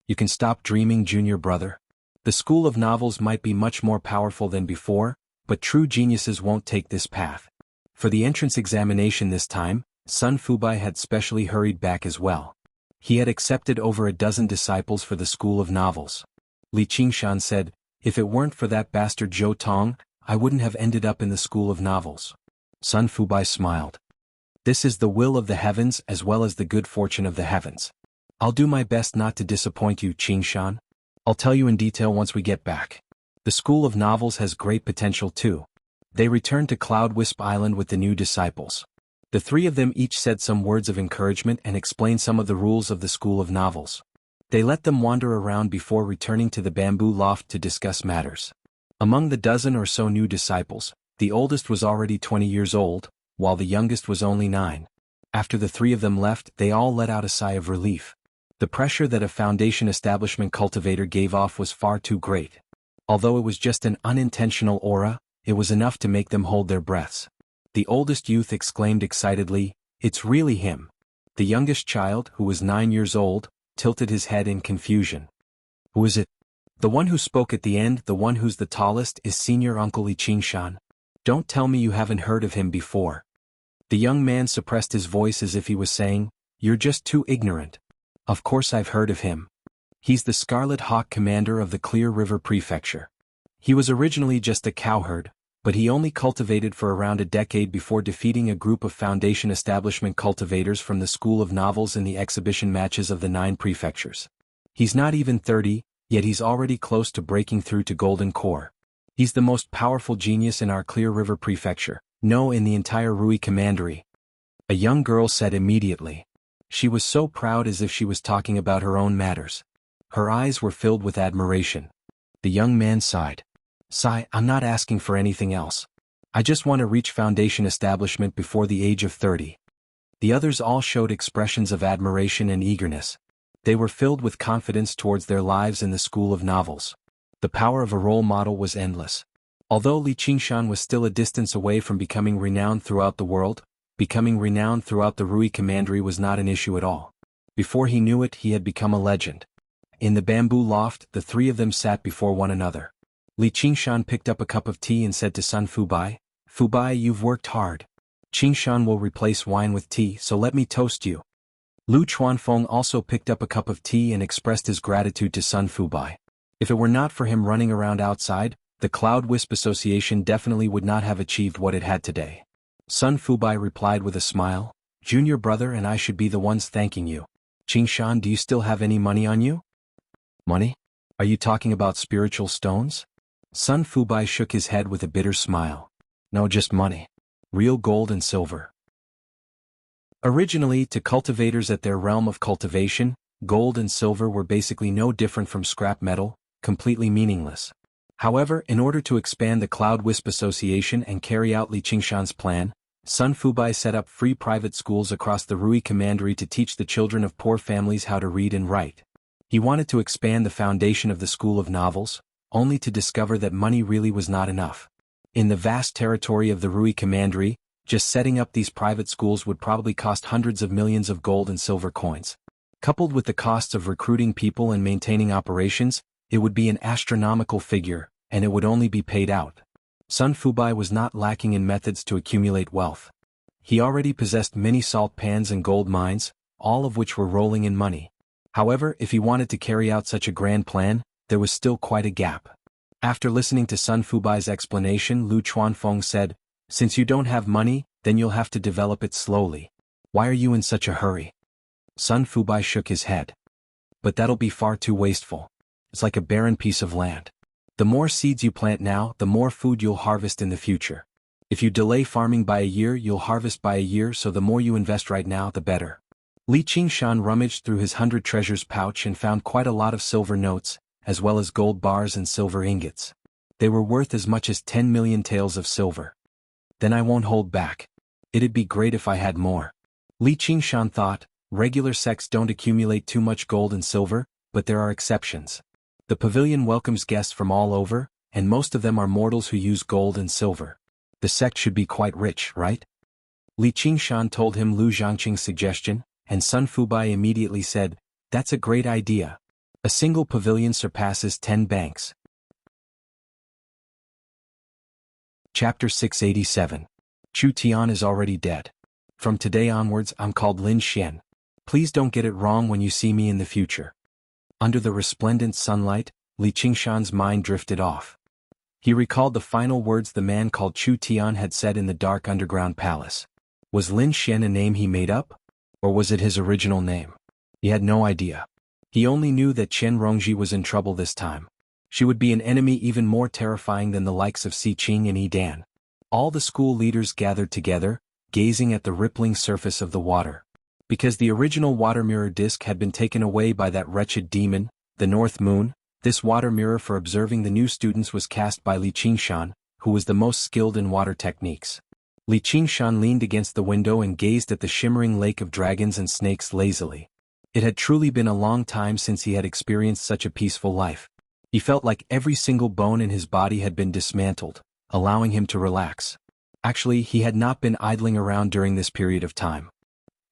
You can stop dreaming, junior brother. The school of novels might be much more powerful than before, but true geniuses won't take this path. For the entrance examination this time, Sun Fubai had specially hurried back as well. He had accepted over a dozen disciples for the school of novels. Li Qingshan said, if it weren't for that bastard Zhou Tong, I wouldn't have ended up in the school of novels. Sun Fubai smiled. This is the will of the heavens as well as the good fortune of the heavens. I'll do my best not to disappoint you, Qingshan. I'll tell you in detail once we get back. The School of Novels has great potential too. They returned to Cloud Wisp Island with the new disciples. The three of them each said some words of encouragement and explained some of the rules of the School of Novels. They let them wander around before returning to the bamboo loft to discuss matters. Among the dozen or so new disciples, the oldest was already 20 years old, while the youngest was only 9. After the three of them left, they all let out a sigh of relief. The pressure that a foundation establishment cultivator gave off was far too great. Although it was just an unintentional aura, it was enough to make them hold their breaths. The oldest youth exclaimed excitedly, "It's really him." The youngest child, who was 9 years old, tilted his head in confusion. "Who is it?" "The one who spoke at the end, the one who's the tallest, is Senior Uncle Li Qingshan. Don't tell me you haven't heard of him before." The young man suppressed his voice as if he was saying, "You're just too ignorant." "Of course I've heard of him. He's the Scarlet Hawk commander of the Clear River Prefecture. He was originally just a cowherd, but he only cultivated for around a decade before defeating a group of Foundation establishment cultivators from the School of Novels in the exhibition matches of the 9 prefectures. He's not even 30, yet he's already close to breaking through to Golden Core. He's the most powerful genius in our Clear River Prefecture, no, in the entire Rui Commandery." A young girl said immediately. She was so proud as if she was talking about her own matters. Her eyes were filled with admiration. The young man sighed. "Sigh, I'm not asking for anything else. I just want to reach Foundation establishment before the age of 30. The others all showed expressions of admiration and eagerness. They were filled with confidence towards their lives in the School of Novels. The power of a role model was endless. Although Li Qingshan was still a distance away from becoming renowned throughout the world, becoming renowned throughout the Rui Commandery was not an issue at all. Before he knew it, he had become a legend. In the bamboo loft, the three of them sat before one another. Li Qingshan picked up a cup of tea and said to Sun Fubai, "Fubai, you've worked hard. Qingshan will replace wine with tea, so let me toast you." Lu Chuanfeng also picked up a cup of tea and expressed his gratitude to Sun Fubai. If it were not for him running around outside, the Cloud Wisp Association definitely would not have achieved what it had today. Sun Fubai replied with a smile, "Junior brother and I should be the ones thanking you. Qingshan, do you still have any money on you?" "Money? Are you talking about spiritual stones?" Sun Fubai shook his head with a bitter smile. "No, just money. Real gold and silver." Originally, to cultivators at their realm of cultivation, gold and silver were basically no different from scrap metal, completely meaningless. However, in order to expand the Cloud Wisp Association and carry out Li Qingshan's plan, Sun Fubai set up free private schools across the Rui Commandery to teach the children of poor families how to read and write. He wanted to expand the foundation of the School of Novels, only to discover that money really was not enough. In the vast territory of the Rui Commandery, just setting up these private schools would probably cost hundreds of millions of gold and silver coins. Coupled with the costs of recruiting people and maintaining operations, it would be an astronomical figure, and it would only be paid out. Sun Fubai was not lacking in methods to accumulate wealth. He already possessed many salt pans and gold mines, all of which were rolling in money. However, if he wanted to carry out such a grand plan, there was still quite a gap. After listening to Sun Fubai's explanation, Lu Chuanfeng said, "Since you don't have money, then you'll have to develop it slowly. Why are you in such a hurry?" Sun Fubai shook his head. "But that'll be far too wasteful. It's like a barren piece of land. The more seeds you plant now, the more food you'll harvest in the future. If you delay farming by a year, you'll harvest by a year, so the more you invest right now, the better." Li Qingshan rummaged through his 100 treasures pouch and found quite a lot of silver notes, as well as gold bars and silver ingots. They were worth as much as 10 million taels of silver. "Then I won't hold back. It'd be great if I had more." Li Qingshan thought, regular sects don't accumulate too much gold and silver, but there are exceptions. The pavilion welcomes guests from all over, and most of them are mortals who use gold and silver. The sect should be quite rich, right? Li Qingshan told him Lu Zhangqing's suggestion, and Sun Fubai immediately said, "That's a great idea. A single pavilion surpasses 10 banks." Chapter 687. Chu Tian is already dead. From today onwards, I'm called Lin Xian. Please don't get it wrong when you see me in the future. Under the resplendent sunlight, Li Qingshan's mind drifted off. He recalled the final words the man called Chu Tian had said in the dark underground palace. Was Lin Xian a name he made up? Or was it his original name? He had no idea. He only knew that Chen Rongji was in trouble this time. She would be an enemy even more terrifying than the likes of Si Qing and Yi Dan. All the school leaders gathered together, gazing at the rippling surface of the water. Because the original water mirror disc had been taken away by that wretched demon, the North Moon, this water mirror for observing the new students was cast by Li Qingshan, who was the most skilled in water techniques. Li Qingshan leaned against the window and gazed at the shimmering lake of dragons and snakes lazily. It had truly been a long time since he had experienced such a peaceful life. He felt like every single bone in his body had been dismantled, allowing him to relax. Actually, he had not been idling around during this period of time.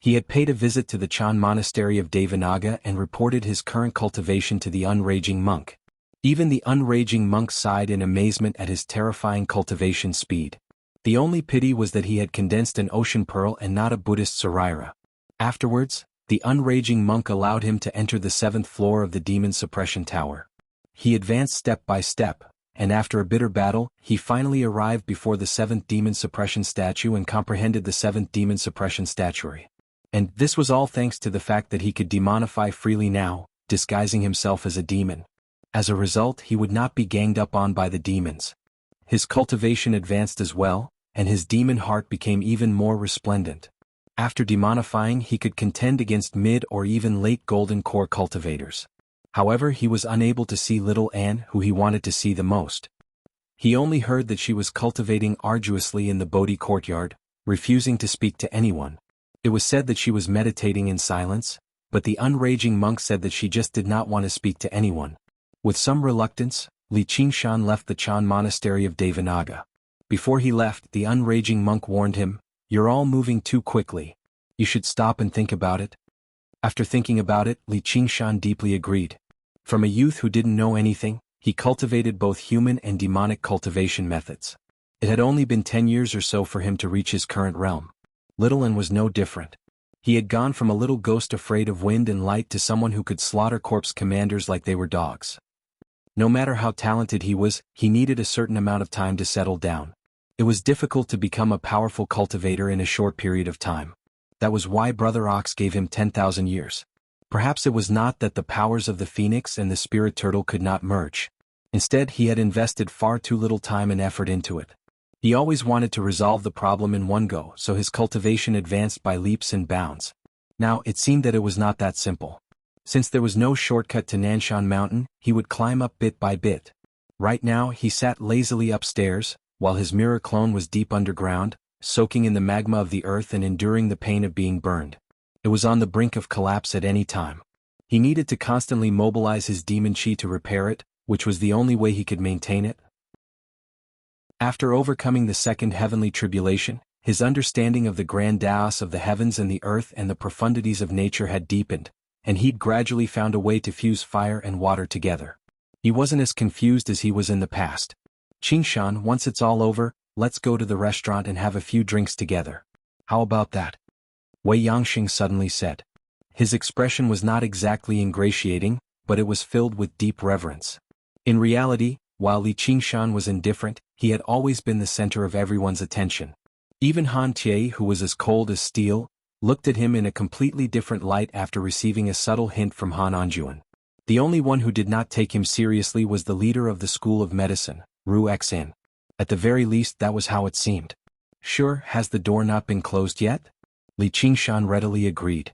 He had paid a visit to the Chan monastery of Devanaga and reported his current cultivation to the unraging monk. Even the unraging monk sighed in amazement at his terrifying cultivation speed. The only pity was that he had condensed an ocean pearl and not a Buddhist Saraira. Afterwards, the unraging monk allowed him to enter the 7th floor of the demon suppression tower. He advanced step by step, and after a bitter battle, he finally arrived before the 7th demon suppression statue and comprehended the 7th demon suppression statuary. And this was all thanks to the fact that he could demonify freely now, disguising himself as a demon. As a result, he would not be ganged up on by the demons. His cultivation advanced as well, and his demon heart became even more resplendent. After demonifying, he could contend against mid or even late golden core cultivators. However, he was unable to see little Anne, who he wanted to see the most. He only heard that she was cultivating arduously in the Bodhi courtyard, refusing to speak to anyone. It was said that she was meditating in silence, but the unraging monk said that she just did not want to speak to anyone. With some reluctance, Li Qingshan left the Chan monastery of Devanaga. Before he left, the unraging monk warned him, "You're all moving too quickly. You should stop and think about it." After thinking about it, Li Qingshan deeply agreed. From a youth who didn't know anything, he cultivated both human and demonic cultivation methods. It had only been 10 years or so for him to reach his current realm. Littleton was no different. He had gone from a little ghost afraid of wind and light to someone who could slaughter corpse commanders like they were dogs. No matter how talented he was, he needed a certain amount of time to settle down. It was difficult to become a powerful cultivator in a short period of time. That was why Brother Ox gave him 10,000 years. Perhaps it was not that the powers of the phoenix and the spirit turtle could not merge. Instead, he had invested far too little time and effort into it. He always wanted to resolve the problem in one go, so his cultivation advanced by leaps and bounds. Now, it seemed that it was not that simple. Since there was no shortcut to Nanshan Mountain, he would climb up bit by bit. Right now, he sat lazily upstairs, while his mirror clone was deep underground, soaking in the magma of the earth and enduring the pain of being burned. It was on the brink of collapse at any time. He needed to constantly mobilize his demon chi to repair it, which was the only way he could maintain it. After overcoming the second heavenly tribulation, his understanding of the grand chaos of the heavens and the earth and the profundities of nature had deepened, and he'd gradually found a way to fuse fire and water together. He wasn't as confused as he was in the past. Qingshan, once it's all over, let's go to the restaurant and have a few drinks together. How about that? Wei Yangxing suddenly said. His expression was not exactly ingratiating, but it was filled with deep reverence. In reality, while Li Qingshan was indifferent, he had always been the center of everyone's attention. Even Han Tie, who was as cold as steel, looked at him in a completely different light after receiving a subtle hint from Han Anjuan. The only one who did not take him seriously was the leader of the School of Medicine, Ru Xin. At the very least, that was how it seemed. Sure, has the door not been closed yet? Li Qingshan readily agreed.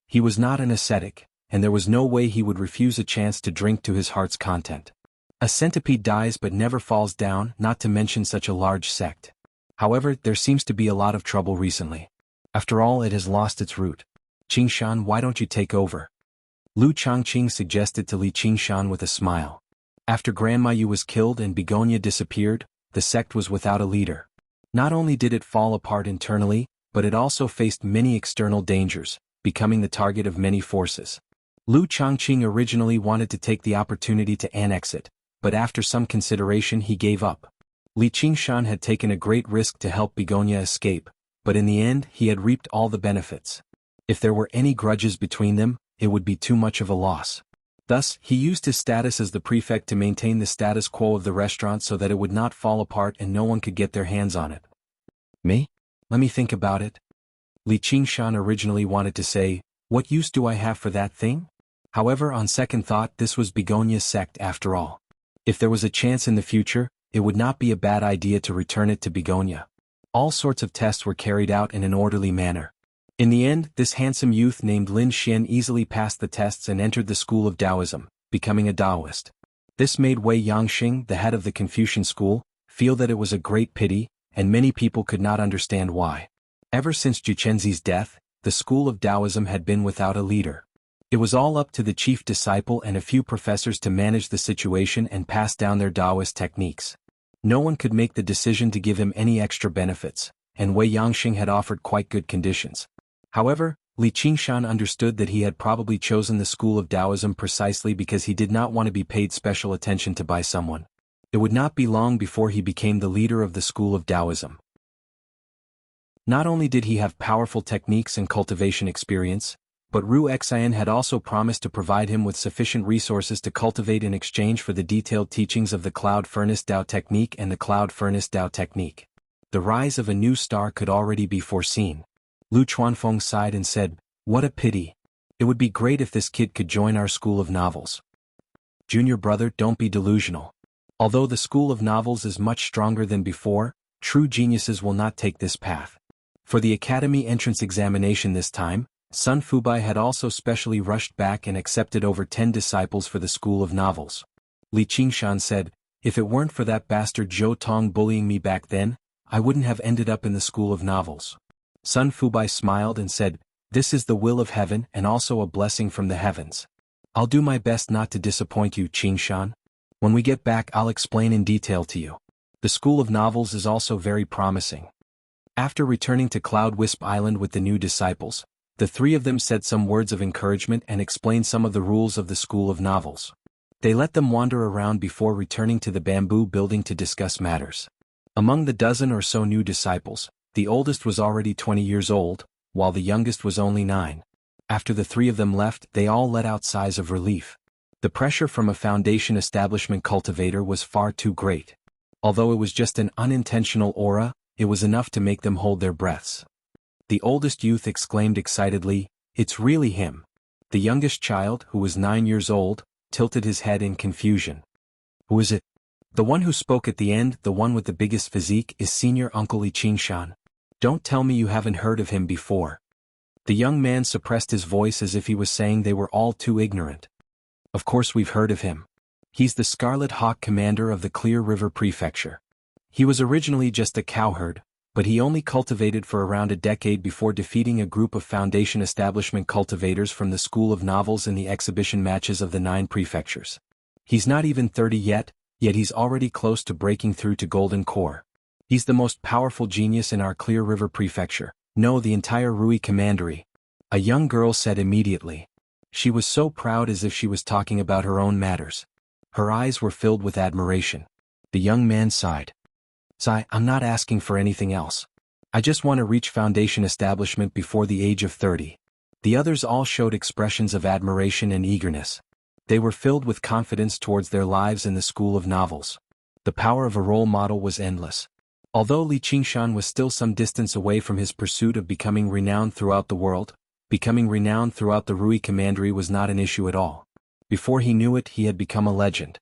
He was not an ascetic, and there was no way he would refuse a chance to drink to his heart's content. A centipede dies but never falls down, not to mention such a large sect. However, there seems to be a lot of trouble recently. After all, it has lost its root. Qingshan, why don't you take over? Lu Changqing suggested to Li Qingshan with a smile. After Grandma Yu was killed and Begonia disappeared, the sect was without a leader. Not only did it fall apart internally, but it also faced many external dangers, becoming the target of many forces. Lu Changqing originally wanted to take the opportunity to annex it, but after some consideration he gave up. Li Qingshan had taken a great risk to help Begonia escape, but in the end he had reaped all the benefits. If there were any grudges between them, it would be too much of a loss. Thus, he used his status as the prefect to maintain the status quo of the restaurant so that it would not fall apart and no one could get their hands on it. Me? Let me think about it. Li Qingshan originally wanted to say, what use do I have for that thing? However, on second thought, this was Begonia's sect after all. If there was a chance in the future, it would not be a bad idea to return it to Begonia. All sorts of tests were carried out in an orderly manner. In the end, this handsome youth named Lin Xian easily passed the tests and entered the school of Taoism, becoming a Taoist. This made Wei Yangxing, the head of the Confucian school, feel that it was a great pity, and many people could not understand why. Ever since Juchenzi's death, the school of Taoism had been without a leader. It was all up to the chief disciple and a few professors to manage the situation and pass down their Taoist techniques. No one could make the decision to give him any extra benefits, and Wei Yangxing had offered quite good conditions. However, Li Qingshan understood that he had probably chosen the school of Taoism precisely because he did not want to be paid special attention to by someone. It would not be long before he became the leader of the school of Taoism. Not only did he have powerful techniques and cultivation experience, but Ru Xian had also promised to provide him with sufficient resources to cultivate in exchange for the detailed teachings of the Cloud Furnace Dao technique and the Cloud Furnace Dao technique. The rise of a new star could already be foreseen. Lu Chuanfeng sighed and said, what a pity. It would be great if this kid could join our school of novels. Junior brother, don't be delusional. Although the school of novels is much stronger than before, true geniuses will not take this path. For the academy entrance examination this time, Sun Fubai had also specially rushed back and accepted over 10 disciples for the school of novels. Li Qingshan said, if it weren't for that bastard Zhou Tong bullying me back then, I wouldn't have ended up in the school of novels. Sun Fubai smiled and said, this is the will of heaven and also a blessing from the heavens. I'll do my best not to disappoint you, Qingshan. When we get back, I'll explain in detail to you. The school of novels is also very promising. After returning to Cloud Wisp Island with the new disciples, The three of them said some words of encouragement and explained some of the rules of the School of Novels. They let them wander around before returning to the bamboo building to discuss matters. Among the dozen or so new disciples, the oldest was already 20 years old, while the youngest was only 9. After the three of them left, they all let out sighs of relief. The pressure from a foundation establishment cultivator was far too great. Although it was just an unintentional aura, it was enough to make them hold their breaths. The oldest youth exclaimed excitedly, "It's really him." The youngest child, who was 9 years old, tilted his head in confusion. "Who is it?" "The one who spoke at the end, the one with the biggest physique, is Senior Uncle Li Qingshan. Don't tell me you haven't heard of him before." The young man suppressed his voice as if he was saying they were all too ignorant. "Of course we've heard of him. He's the Scarlet Hawk commander of the Clear River Prefecture. He was originally just a cowherd, but he only cultivated for around a decade before defeating a group of Foundation establishment cultivators from the School of Novels in the exhibition matches of the 9 prefectures. He's not even 30 yet he's already close to breaking through to Golden Core. He's the most powerful genius in our Clear River Prefecture, no, the entire Rui Commandery," a young girl said immediately. She was so proud as if she was talking about her own matters. Her eyes were filled with admiration. The young man sighed. "I'm not asking for anything else. I just want to reach Foundation establishment before the age of 30. The others all showed expressions of admiration and eagerness. They were filled with confidence towards their lives in the School of Novels. The power of a role model was endless. Although Li Qingshan was still some distance away from his pursuit of becoming renowned throughout the world, becoming renowned throughout the Rui Commandery was not an issue at all. Before he knew it, he had become a legend.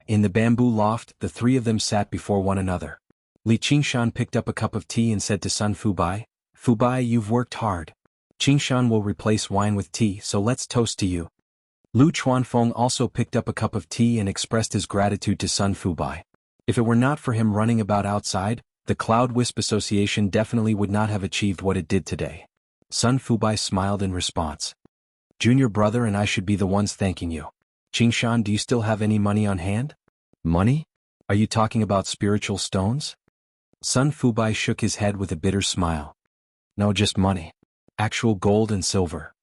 In the bamboo loft, the three of them sat before one another. Li Qingshan picked up a cup of tea and said to Sun Fubai, "Fubai, you've worked hard. Qingshan will replace wine with tea, so let's toast to you." Lu Chuanfeng also picked up a cup of tea and expressed his gratitude to Sun Fubai. If it were not for him running about outside, the Cloud Wisp Association definitely would not have achieved what it did today. Sun Fubai smiled in response. "Junior brother and I should be the ones thanking you. Qingshan, do you still have any money on hand?" "Money? Are you talking about spiritual stones?" Sun Fubai shook his head with a bitter smile. "No, just money. Actual gold and silver."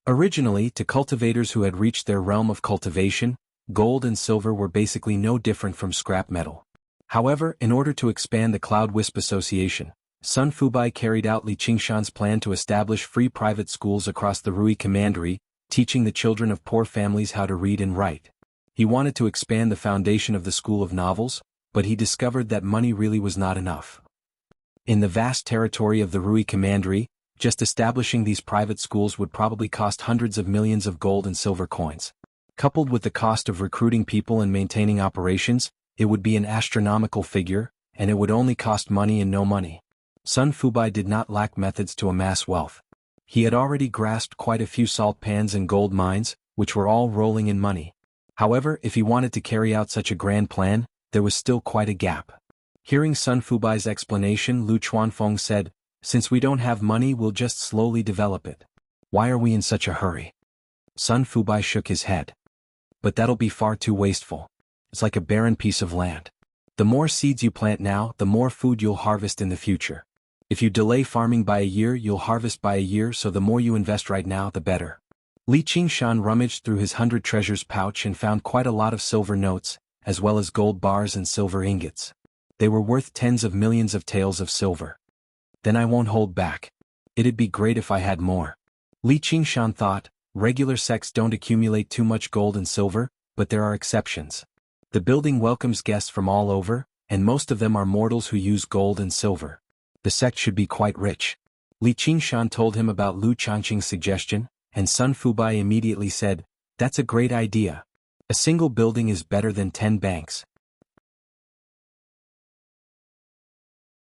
Originally, to cultivators who had reached their realm of cultivation, gold and silver were basically no different from scrap metal. However, in order to expand the Cloud Wisp Association, Sun Fubai carried out Li Qingshan's plan to establish free private schools across the Rui Commandery, teaching the children of poor families how to read and write. He wanted to expand the foundation of the School of Novels, but he discovered that money really was not enough. In the vast territory of the Rui Commandery, just establishing these private schools would probably cost hundreds of millions of gold and silver coins. Coupled with the cost of recruiting people and maintaining operations, it would be an astronomical figure, and it would only cost money and no money. Sun Fubai did not lack methods to amass wealth. He had already grasped quite a few salt pans and gold mines, which were all rolling in money. However, if he wanted to carry out such a grand plan, there was still quite a gap. Hearing Sun Fubai's explanation, Lu Chuanfeng said, "Since we don't have money, we'll just slowly develop it. Why are we in such a hurry?" Sun Fubai shook his head. "But that'll be far too wasteful. It's like a barren piece of land. The more seeds you plant now, the more food you'll harvest in the future. If you delay farming by a year, you'll harvest by a year, so the more you invest right now, the better." Li Qingshan rummaged through his 100 treasures pouch and found quite a lot of silver notes, as well as gold bars and silver ingots. They were worth tens of millions of taels of silver. "Then I won't hold back. It'd be great if I had more." Li Qingshan thought, regular sects don't accumulate too much gold and silver, but there are exceptions. The building welcomes guests from all over, and most of them are mortals who use gold and silver. The sect should be quite rich. Li Qingshan told him about Lu Changqing's suggestion, and Sun Fubai immediately said, "That's a great idea. A single building is better than 10 banks."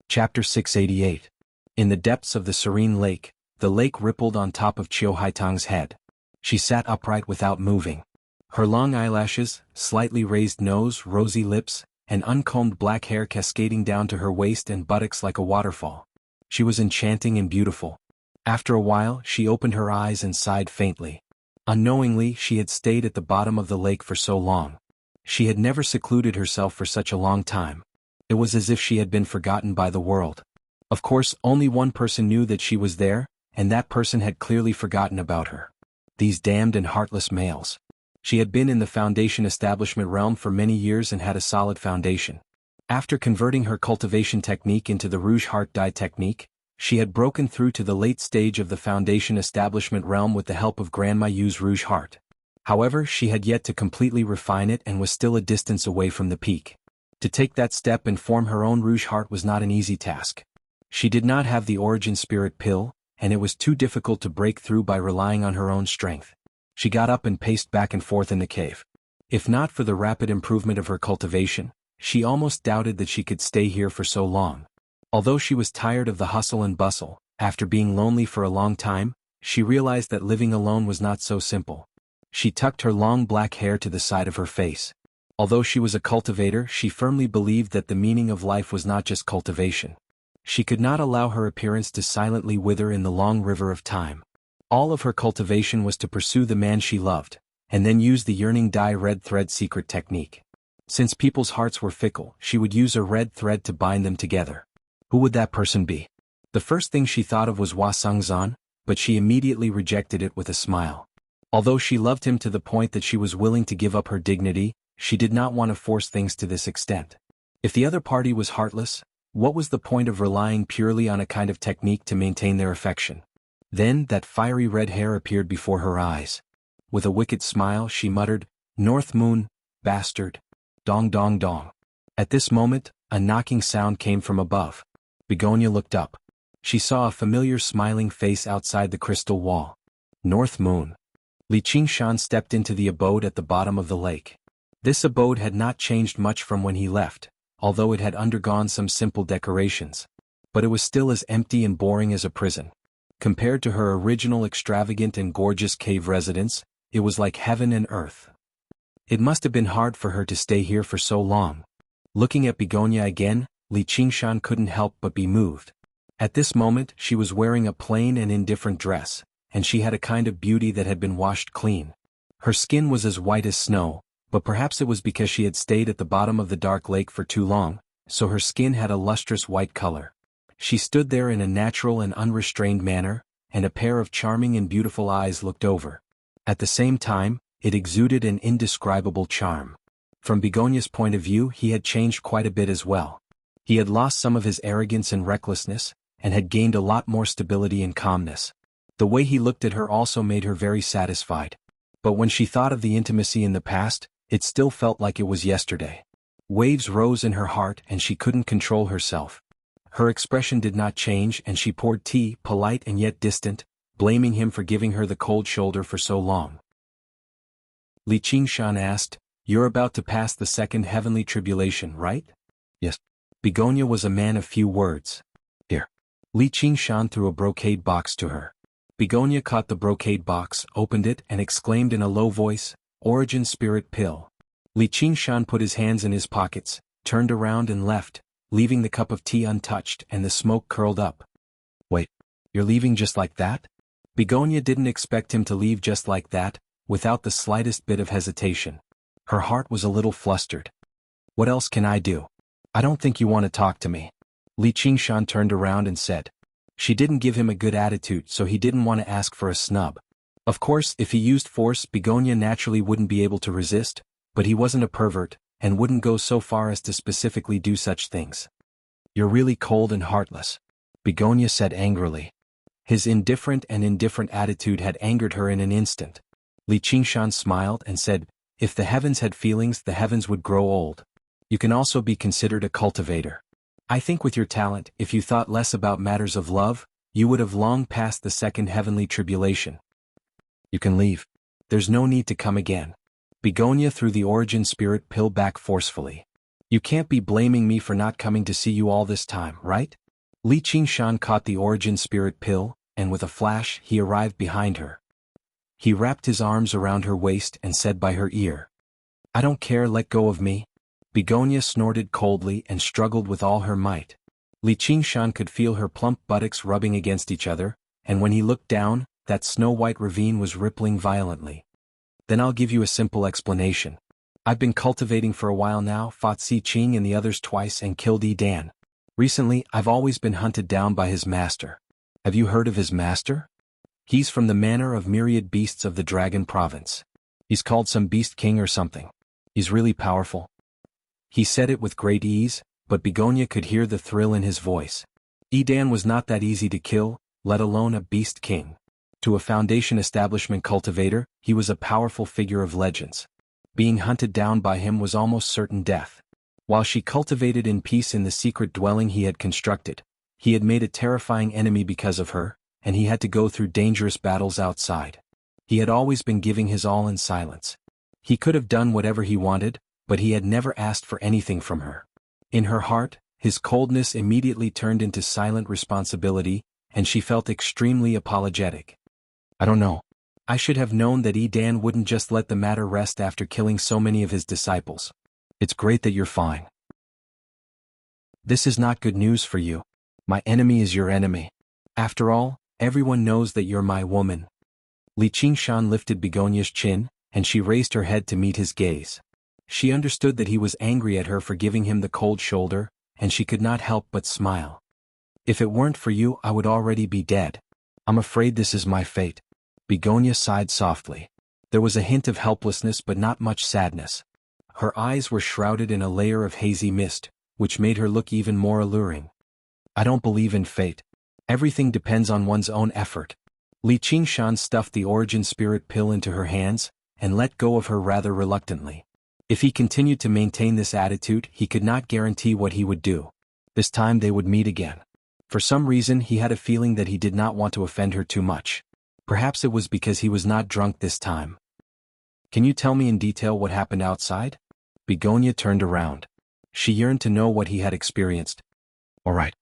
Chapter 688. In the depths of the serene lake, the lake rippled on top of Qiu Haitang's head. She sat upright without moving. Her long eyelashes, slightly raised nose, rosy lips, and uncombed black hair cascading down to her waist and buttocks like a waterfall. She was enchanting and beautiful. After a while, she opened her eyes and sighed faintly. Unknowingly, she had stayed at the bottom of the lake for so long. She had never secluded herself for such a long time. It was as if she had been forgotten by the world. Of course, only one person knew that she was there, and that person had clearly forgotten about her. These damned and heartless males. She had been in the foundation establishment realm for many years and had a solid foundation. After converting her cultivation technique into the Rouge Heart dye technique, she had broken through to the late stage of the foundation establishment realm with the help of Grandma Yu's Rouge Heart. However, she had yet to completely refine it and was still a distance away from the peak. To take that step and form her own Rouge Heart was not an easy task. She did not have the origin spirit pill, and it was too difficult to break through by relying on her own strength. She got up and paced back and forth in the cave. If not for the rapid improvement of her cultivation, she almost doubted that she could stay here for so long. Although she was tired of the hustle and bustle, after being lonely for a long time, she realized that living alone was not so simple. She tucked her long black hair to the side of her face. Although she was a cultivator, she firmly believed that the meaning of life was not just cultivation. She could not allow her appearance to silently wither in the long river of time. All of her cultivation was to pursue the man she loved, and then use the yearning dye red thread secret technique. Since people's hearts were fickle, she would use a red thread to bind them together. Who would that person be? The first thing she thought of was Hua Sungzan, but she immediately rejected it with a smile. Although she loved him to the point that she was willing to give up her dignity, she did not want to force things to this extent. If the other party was heartless, what was the point of relying purely on a kind of technique to maintain their affection? Then that fiery red hair appeared before her eyes. With a wicked smile she muttered, "North Moon, bastard. Dong dong dong." At this moment, a knocking sound came from above. Begonia looked up. She saw a familiar smiling face outside the crystal wall. North Moon. Li Qingshan stepped into the abode at the bottom of the lake. This abode had not changed much from when he left, although it had undergone some simple decorations. But it was still as empty and boring as a prison. Compared to her original extravagant and gorgeous cave residence, it was like heaven and earth. It must have been hard for her to stay here for so long. Looking at Begonia again, Li Qingshan couldn't help but be moved. At this moment, she was wearing a plain and indifferent dress, and she had a kind of beauty that had been washed clean. Her skin was as white as snow, but perhaps it was because she had stayed at the bottom of the dark lake for too long, so her skin had a lustrous white color. She stood there in a natural and unrestrained manner, and a pair of charming and beautiful eyes looked over. At the same time, it exuded an indescribable charm. From Begonia's point of view, he had changed quite a bit as well. He had lost some of his arrogance and recklessness, and had gained a lot more stability and calmness. The way he looked at her also made her very satisfied. But when she thought of the intimacy in the past, it still felt like it was yesterday. Waves rose in her heart and she couldn't control herself. Her expression did not change and she poured tea, polite and yet distant, blaming him for giving her the cold shoulder for so long. Li Qingshan asked, "You're about to pass the second heavenly tribulation, right?" "Yes." Begonia was a man of few words. "Here." Li Qingshan threw a brocade box to her. Begonia caught the brocade box, opened it and exclaimed in a low voice, "Origin Spirit Pill." Li Qingshan put his hands in his pockets, turned around and left, leaving the cup of tea untouched and the smoke curled up. "Wait, you're leaving just like that?" Begonia didn't expect him to leave just like that, without the slightest bit of hesitation. Her heart was a little flustered. "What else can I do? I don't think you want to talk to me." Li Qingshan turned around and said. She didn't give him a good attitude, so he didn't want to ask for a snub. Of course, if he used force, Begonia naturally wouldn't be able to resist, but he wasn't a pervert, and wouldn't go so far as to specifically do such things. "You're really cold and heartless," Begonia said angrily. His indifferent attitude had angered her in an instant. Li Qingshan smiled and said, "If the heavens had feelings, the heavens would grow old. You can also be considered a cultivator. I think with your talent, if you thought less about matters of love, you would have long passed the second heavenly tribulation. You can leave. There's no need to come again." Begonia threw the origin spirit pill back forcefully. "You can't be blaming me for not coming to see you all this time, right?" Li Qingshan caught the origin spirit pill, and with a flash he arrived behind her. He wrapped his arms around her waist and said by her ear, "I don't care, let go of me." Begonia snorted coldly and struggled with all her might. Li Qingshan could feel her plump buttocks rubbing against each other, and when he looked down, that snow-white ravine was rippling violently. "Then I'll give you a simple explanation. I've been cultivating for a while now, fought Si Qing and the others twice and killed Yi Dan. Recently, I've always been hunted down by his master. Have you heard of his master? He's from the manor of myriad beasts of the dragon province. He's called some beast king or something. He's really powerful. He said it with great ease, but Begonia could hear the thrill in his voice. Edan was not that easy to kill, let alone a beast king. To a Foundation establishment cultivator, he was a powerful figure of legends. Being hunted down by him was almost certain death. While she cultivated in peace in the secret dwelling he had constructed, he had made a terrifying enemy because of her, and he had to go through dangerous battles outside. He had always been giving his all in silence. He could have done whatever he wanted, but he had never asked for anything from her. In her heart, his coldness immediately turned into silent responsibility, and she felt extremely apologetic. I don't know. I should have known that Edan wouldn't just let the matter rest after killing so many of his disciples. It's great that you're fine. This is not good news for you. My enemy is your enemy. After all, everyone knows that you're my woman. Li Qingshan lifted Begonia's chin, and she raised her head to meet his gaze. She understood that he was angry at her for giving him the cold shoulder, and she could not help but smile. If it weren't for you, I would already be dead. I'm afraid this is my fate. Begonia sighed softly. There was a hint of helplessness but not much sadness. Her eyes were shrouded in a layer of hazy mist, which made her look even more alluring. I don't believe in fate. Everything depends on one's own effort. Li Qingshan stuffed the origin spirit pill into her hands, and let go of her rather reluctantly. If he continued to maintain this attitude, he could not guarantee what he would do. This time they would meet again. For some reason he had a feeling that he did not want to offend her too much. Perhaps it was because he was not drunk this time. Can you tell me in detail what happened outside? Begonia turned around. She yearned to know what he had experienced. All right.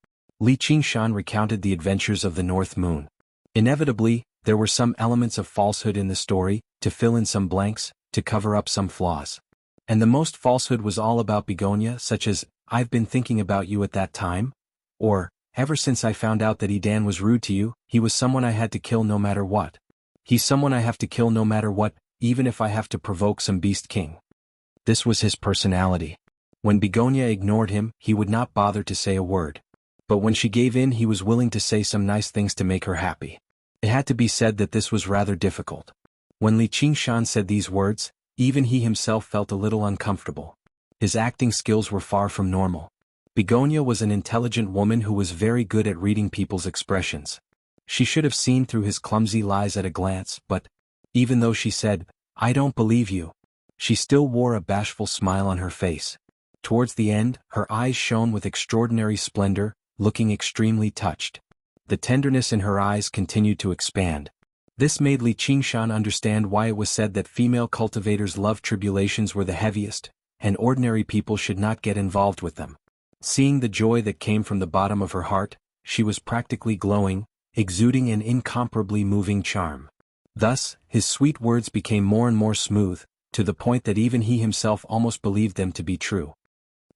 Li Qingshan recounted the adventures of the North Moon. Inevitably, there were some elements of falsehood in the story, to fill in some blanks, to cover up some flaws. And the most falsehood was all about Begonia, such as, I've been thinking about you at that time, or, ever since I found out that Edan was rude to you, he was someone I had to kill no matter what. He's someone I have to kill no matter what, even if I have to provoke some beast king. This was his personality. When Begonia ignored him, he would not bother to say a word. But when she gave in, he was willing to say some nice things to make her happy. It had to be said that this was rather difficult. When Li Qingshan said these words, even he himself felt a little uncomfortable. His acting skills were far from normal. Begonia was an intelligent woman who was very good at reading people's expressions. She should have seen through his clumsy lies at a glance, but, even though she said, I don't believe you, she still wore a bashful smile on her face. Towards the end, her eyes shone with extraordinary splendor, looking extremely touched. The tenderness in her eyes continued to expand. This made Li Qingshan understand why it was said that female cultivators' love tribulations were the heaviest, and ordinary people should not get involved with them. Seeing the joy that came from the bottom of her heart, she was practically glowing, exuding an incomparably moving charm. Thus, his sweet words became more and more smooth, to the point that even he himself almost believed them to be true.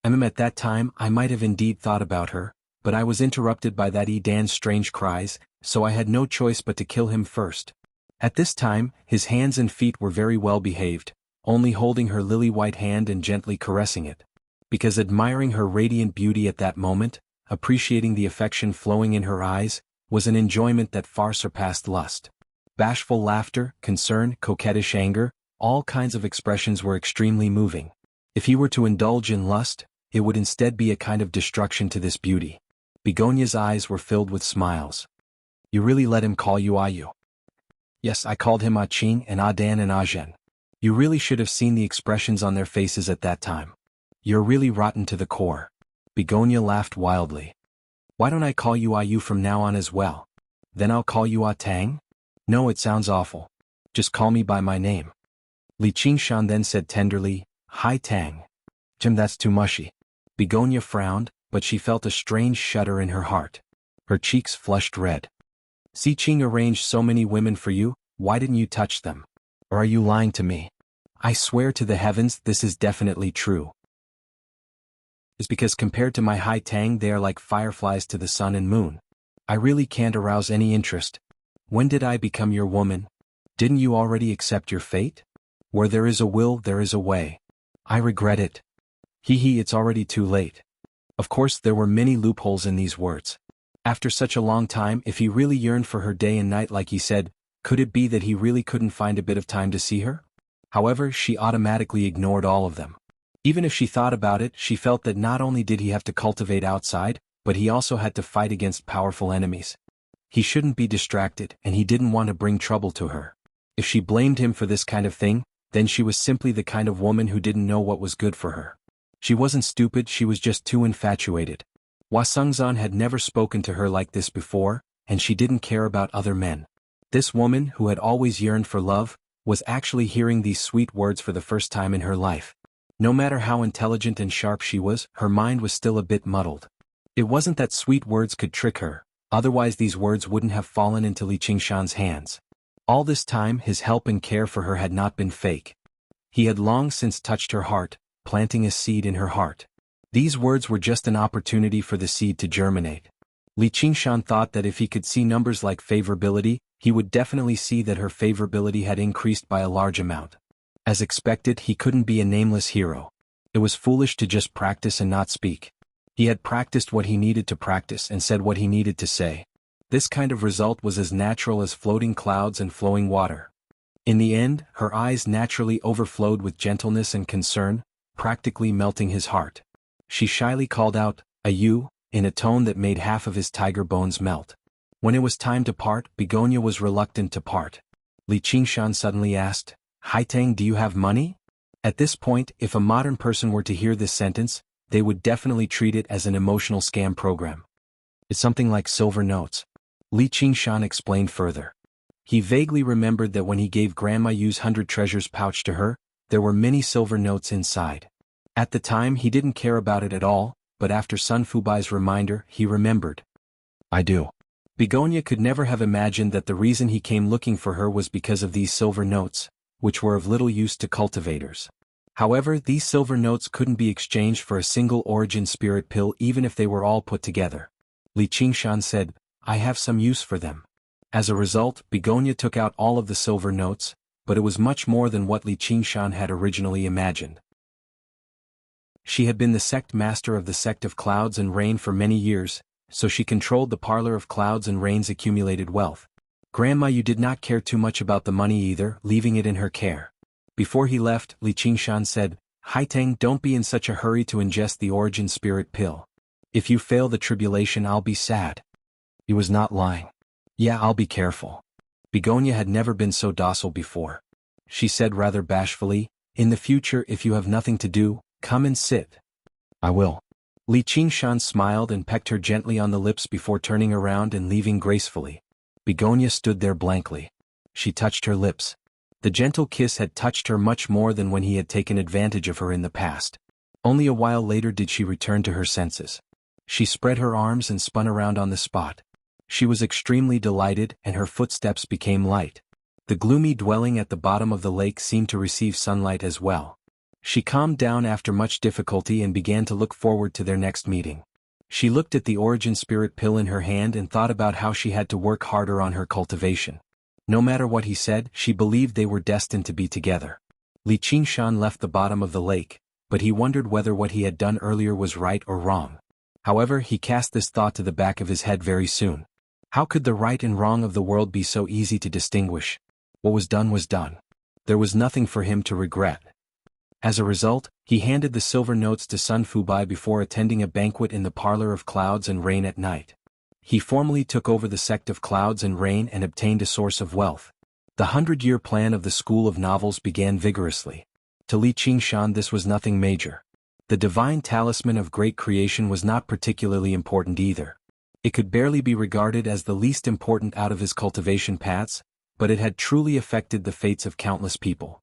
At that time I might have indeed thought about her, but I was interrupted by that Edan's strange cries, so I had no choice but to kill him first. At this time, his hands and feet were very well behaved, only holding her lily-white hand and gently caressing it. Because admiring her radiant beauty at that moment, appreciating the affection flowing in her eyes, was an enjoyment that far surpassed lust. Bashful laughter, concern, coquettish anger, all kinds of expressions were extremely moving. If he were to indulge in lust, it would instead be a kind of destruction to this beauty. Begonia's eyes were filled with smiles. You really let him call you Ayu? Yes, I called him Qing and Adan and Ajen. You really should have seen the expressions on their faces at that time. You're really rotten to the core. Begonia laughed wildly. Why don't I call you Ayu from now on as well? Then I'll call you Tang? No, it sounds awful. Just call me by my name. Li Qingshan then said tenderly, Hi Tang. Jim, that's too mushy. Begonia frowned, but she felt a strange shudder in her heart. Her cheeks flushed red. Si Qing arranged so many women for you, why didn't you touch them? Or are you lying to me? I swear to the heavens this is definitely true. It's because compared to my Hai Tang they are like fireflies to the sun and moon. I really can't arouse any interest. When did I become your woman? Didn't you already accept your fate? Where there is a will, there is a way. I regret it. It's already too late. Of course there were many loopholes in these words. After such a long time, if he really yearned for her day and night like he said, could it be that he really couldn't find a bit of time to see her? However, she automatically ignored all of them. Even if she thought about it, she felt that not only did he have to cultivate outside, but he also had to fight against powerful enemies. He shouldn't be distracted, and he didn't want to bring trouble to her. If she blamed him for this kind of thing, then she was simply the kind of woman who didn't know what was good for her. She wasn't stupid, she was just too infatuated. Hua Sengzan had never spoken to her like this before, and she didn't care about other men. This woman, who had always yearned for love, was actually hearing these sweet words for the first time in her life. No matter how intelligent and sharp she was, her mind was still a bit muddled. It wasn't that sweet words could trick her, otherwise these words wouldn't have fallen into Li Qingshan's hands. All this time his help and care for her had not been fake. He had long since touched her heart, planting a seed in her heart. These words were just an opportunity for the seed to germinate. Li Qingshan thought that if he could see numbers like favorability, he would definitely see that her favorability had increased by a large amount. As expected, he couldn't be a nameless hero. It was foolish to just practice and not speak. He had practiced what he needed to practice and said what he needed to say. This kind of result was as natural as floating clouds and flowing water. In the end, her eyes naturally overflowed with gentleness and concern, practically melting his heart. She shyly called out, "You," in a tone that made half of his tiger bones melt. When it was time to part, Begonia was reluctant to part. Li Qingshan suddenly asked, "Haitang, do you have money?" At this point, if a modern person were to hear this sentence, they would definitely treat it as an emotional scam program. It's something like silver notes. Li Qingshan explained further. He vaguely remembered that when he gave Grandma Yu's 100 treasures pouch to her, there were many silver notes inside. At the time he didn't care about it at all, but after Sun Fubai's reminder, he remembered. "I do." Begonia could never have imagined that the reason he came looking for her was because of these silver notes, which were of little use to cultivators. However, these silver notes couldn't be exchanged for a single origin spirit pill even if they were all put together. Li Qingshan said, "I have some use for them." As a result, Begonia took out all of the silver notes, but it was much more than what Li Qingshan had originally imagined. She had been the sect master of the sect of Clouds and Rain for many years, so she controlled the parlor of Clouds and Rain's accumulated wealth. Grandma Yu did not care too much about the money either, leaving it in her care. Before he left, Li Qingshan said, "Haitang, don't be in such a hurry to ingest the origin spirit pill. If you fail the tribulation, I'll be sad." He was not lying. "Yeah, I'll be careful." Begonia had never been so docile before. She said rather bashfully, "In the future, if you have nothing to do, come and sit." "I will." Li Qingshan smiled and pecked her gently on the lips before turning around and leaving gracefully. Begonia stood there blankly. She touched her lips. The gentle kiss had touched her much more than when he had taken advantage of her in the past. Only a while later did she return to her senses. She spread her arms and spun around on the spot. She was extremely delighted, and her footsteps became light. The gloomy dwelling at the bottom of the lake seemed to receive sunlight as well. She calmed down after much difficulty and began to look forward to their next meeting. She looked at the origin spirit pill in her hand and thought about how she had to work harder on her cultivation. No matter what he said, she believed they were destined to be together. Li Qingshan left the bottom of the lake, but he wondered whether what he had done earlier was right or wrong. However, he cast this thought to the back of his head very soon. How could the right and wrong of the world be so easy to distinguish? What was done was done. There was nothing for him to regret. As a result, he handed the silver notes to Sun Fubai before attending a banquet in the parlor of Clouds and Rain at night. He formally took over the sect of Clouds and Rain and obtained a source of wealth. The 100-year plan of the School of Novels began vigorously. To Li Qingshan this was nothing major. The divine talisman of great creation was not particularly important either. It could barely be regarded as the least important out of his cultivation paths, but it had truly affected the fates of countless people.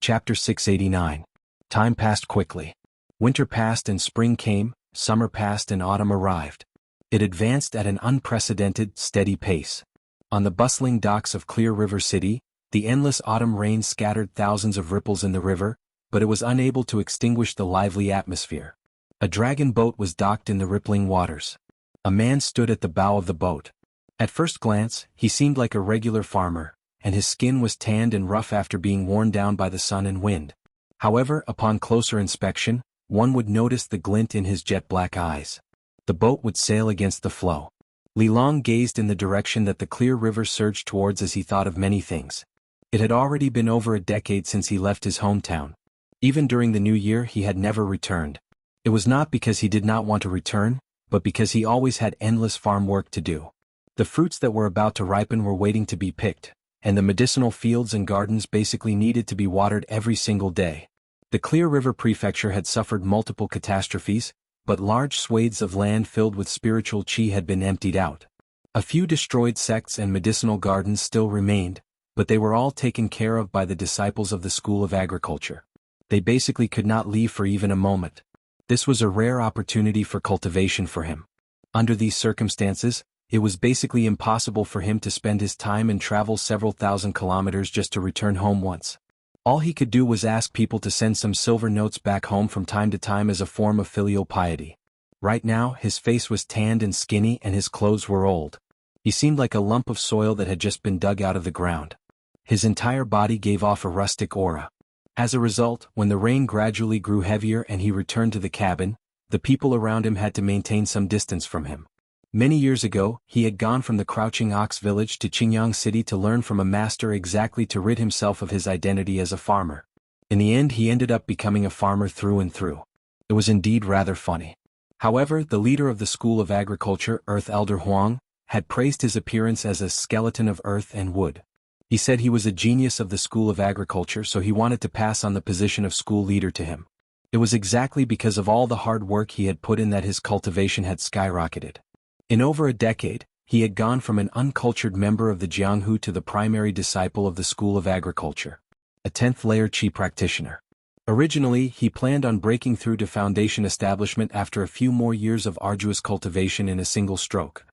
Chapter 689. Time passed quickly. Winter passed and spring came, summer passed and autumn arrived. It advanced at an unprecedented, steady pace. On the bustling docks of Clear River City, the endless autumn rain scattered thousands of ripples in the river, but it was unable to extinguish the lively atmosphere. A dragon boat was docked in the rippling waters. A man stood at the bow of the boat. At first glance, he seemed like a regular farmer, and his skin was tanned and rough after being worn down by the sun and wind. However, upon closer inspection, one would notice the glint in his jet-black eyes. The boat would sail against the flow. Li Long gazed in the direction that the clear river surged towards as he thought of many things. It had already been over a decade since he left his hometown. Even during the new year he had never returned. It was not because he did not want to return, but because he always had endless farm work to do. The fruits that were about to ripen were waiting to be picked, and the medicinal fields and gardens basically needed to be watered every single day. The Clear River Prefecture had suffered multiple catastrophes, but large swathes of land filled with spiritual qi had been emptied out. A few destroyed sects and medicinal gardens still remained, but they were all taken care of by the disciples of the School of Agriculture. They basically could not leave for even a moment. This was a rare opportunity for cultivation for him. Under these circumstances, it was basically impossible for him to spend his time and travel several thousand kilometers just to return home once. All he could do was ask people to send some silver notes back home from time to time as a form of filial piety. Right now, his face was tanned and skinny and his clothes were old. He seemed like a lump of soil that had just been dug out of the ground. His entire body gave off a rustic aura. As a result, when the rain gradually grew heavier and he returned to the cabin, the people around him had to maintain some distance from him. Many years ago, he had gone from the Crouching Ox village to Qingyang City to learn from a master exactly to rid himself of his identity as a farmer. In the end he ended up becoming a farmer through and through. It was indeed rather funny. However, the leader of the School of Agriculture, Earth Elder Huang, had praised his appearance as a skeleton of earth and wood. He said he was a genius of the School of Agriculture, so he wanted to pass on the position of school leader to him. It was exactly because of all the hard work he had put in that his cultivation had skyrocketed. In over a decade, he had gone from an uncultured member of the Jianghu to the primary disciple of the School of Agriculture, a 10th-layer Qi practitioner. Originally, he planned on breaking through to foundation establishment after a few more years of arduous cultivation in a single stroke.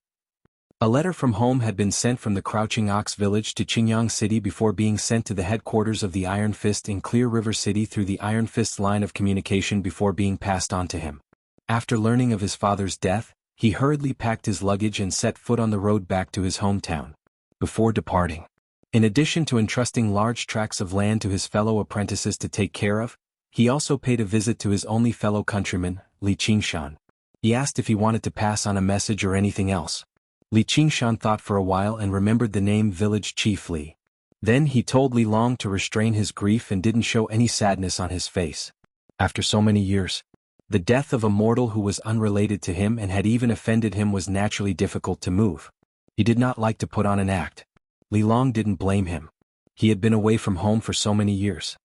A letter from home had been sent from the Crouching Ox village to Qingyang City before being sent to the headquarters of the Iron Fist in Clear River City through the Iron Fist's line of communication before being passed on to him. After learning of his father's death, he hurriedly packed his luggage and set foot on the road back to his hometown. Before departing, in addition to entrusting large tracts of land to his fellow apprentices to take care of, he also paid a visit to his only fellow countryman, Li Qingshan. He asked if he wanted to pass on a message or anything else. Li Qingshan thought for a while and remembered the name Village Chief Li. Then he told Li Long to restrain his grief and didn't show any sadness on his face. After so many years, the death of a mortal who was unrelated to him and had even offended him was naturally difficult to move. He did not like to put on an act. Li Long didn't blame him. He had been away from home for so many years.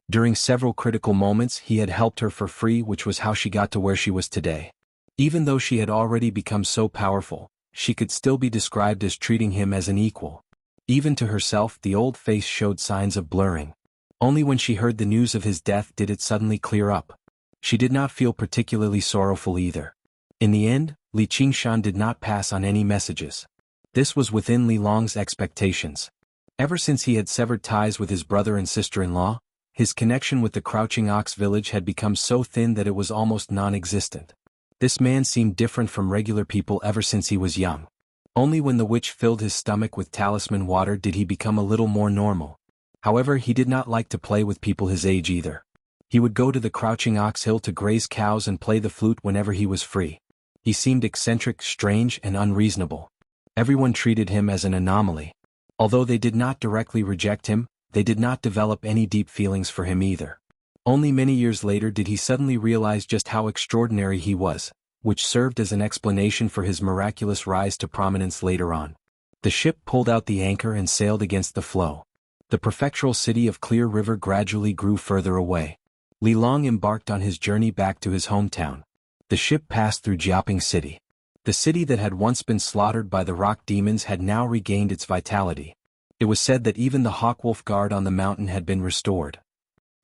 During several critical moments he had helped her for free, which was how she got to where she was today. Even though she had already become so powerful, she could still be described as treating him as an equal. Even to herself the old face showed signs of blurring. Only when she heard the news of his death did it suddenly clear up. She did not feel particularly sorrowful either. In the end, Li Qingshan did not pass on any messages. This was within Li Long's expectations. Ever since he had severed ties with his brother and sister-in-law, his connection with the Crouching Ox village had become so thin that it was almost non-existent. This man seemed different from regular people ever since he was young. Only when the witch filled his stomach with talisman water did he become a little more normal. However, he did not like to play with people his age either. He would go to the Crouching Ox Hill to graze cows and play the flute whenever he was free. He seemed eccentric, strange, and unreasonable. Everyone treated him as an anomaly. Although they did not directly reject him, they did not develop any deep feelings for him either. Only many years later did he suddenly realize just how extraordinary he was, which served as an explanation for his miraculous rise to prominence later on. The ship pulled out the anchor and sailed against the flow. The prefectural city of Clear River gradually grew further away. Li Long embarked on his journey back to his hometown. The ship passed through Jiaoping City. The city that had once been slaughtered by the rock demons had now regained its vitality. It was said that even the Hawkwolf Guard on the mountain had been restored.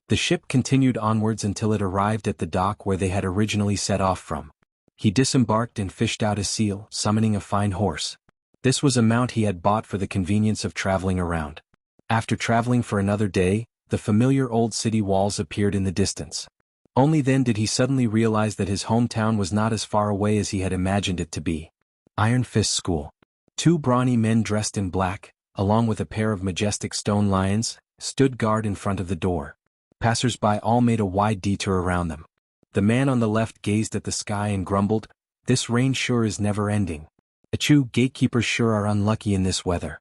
The ship continued onwards until it arrived at the dock where they had originally set off from. He disembarked and fished out a seal, summoning a fine horse. This was a mount he had bought for the convenience of traveling around. After traveling for another day, the familiar old city walls appeared in the distance. Only then did he suddenly realize that his hometown was not as far away as he had imagined it to be. Iron Fist School. Two brawny men dressed in black, along with a pair of majestic stone lions, stood guard in front of the door. Passers-by all made a wide detour around them. The man on the left gazed at the sky and grumbled, "This rain sure is never ending. Achoo, gatekeepers sure are unlucky in this weather."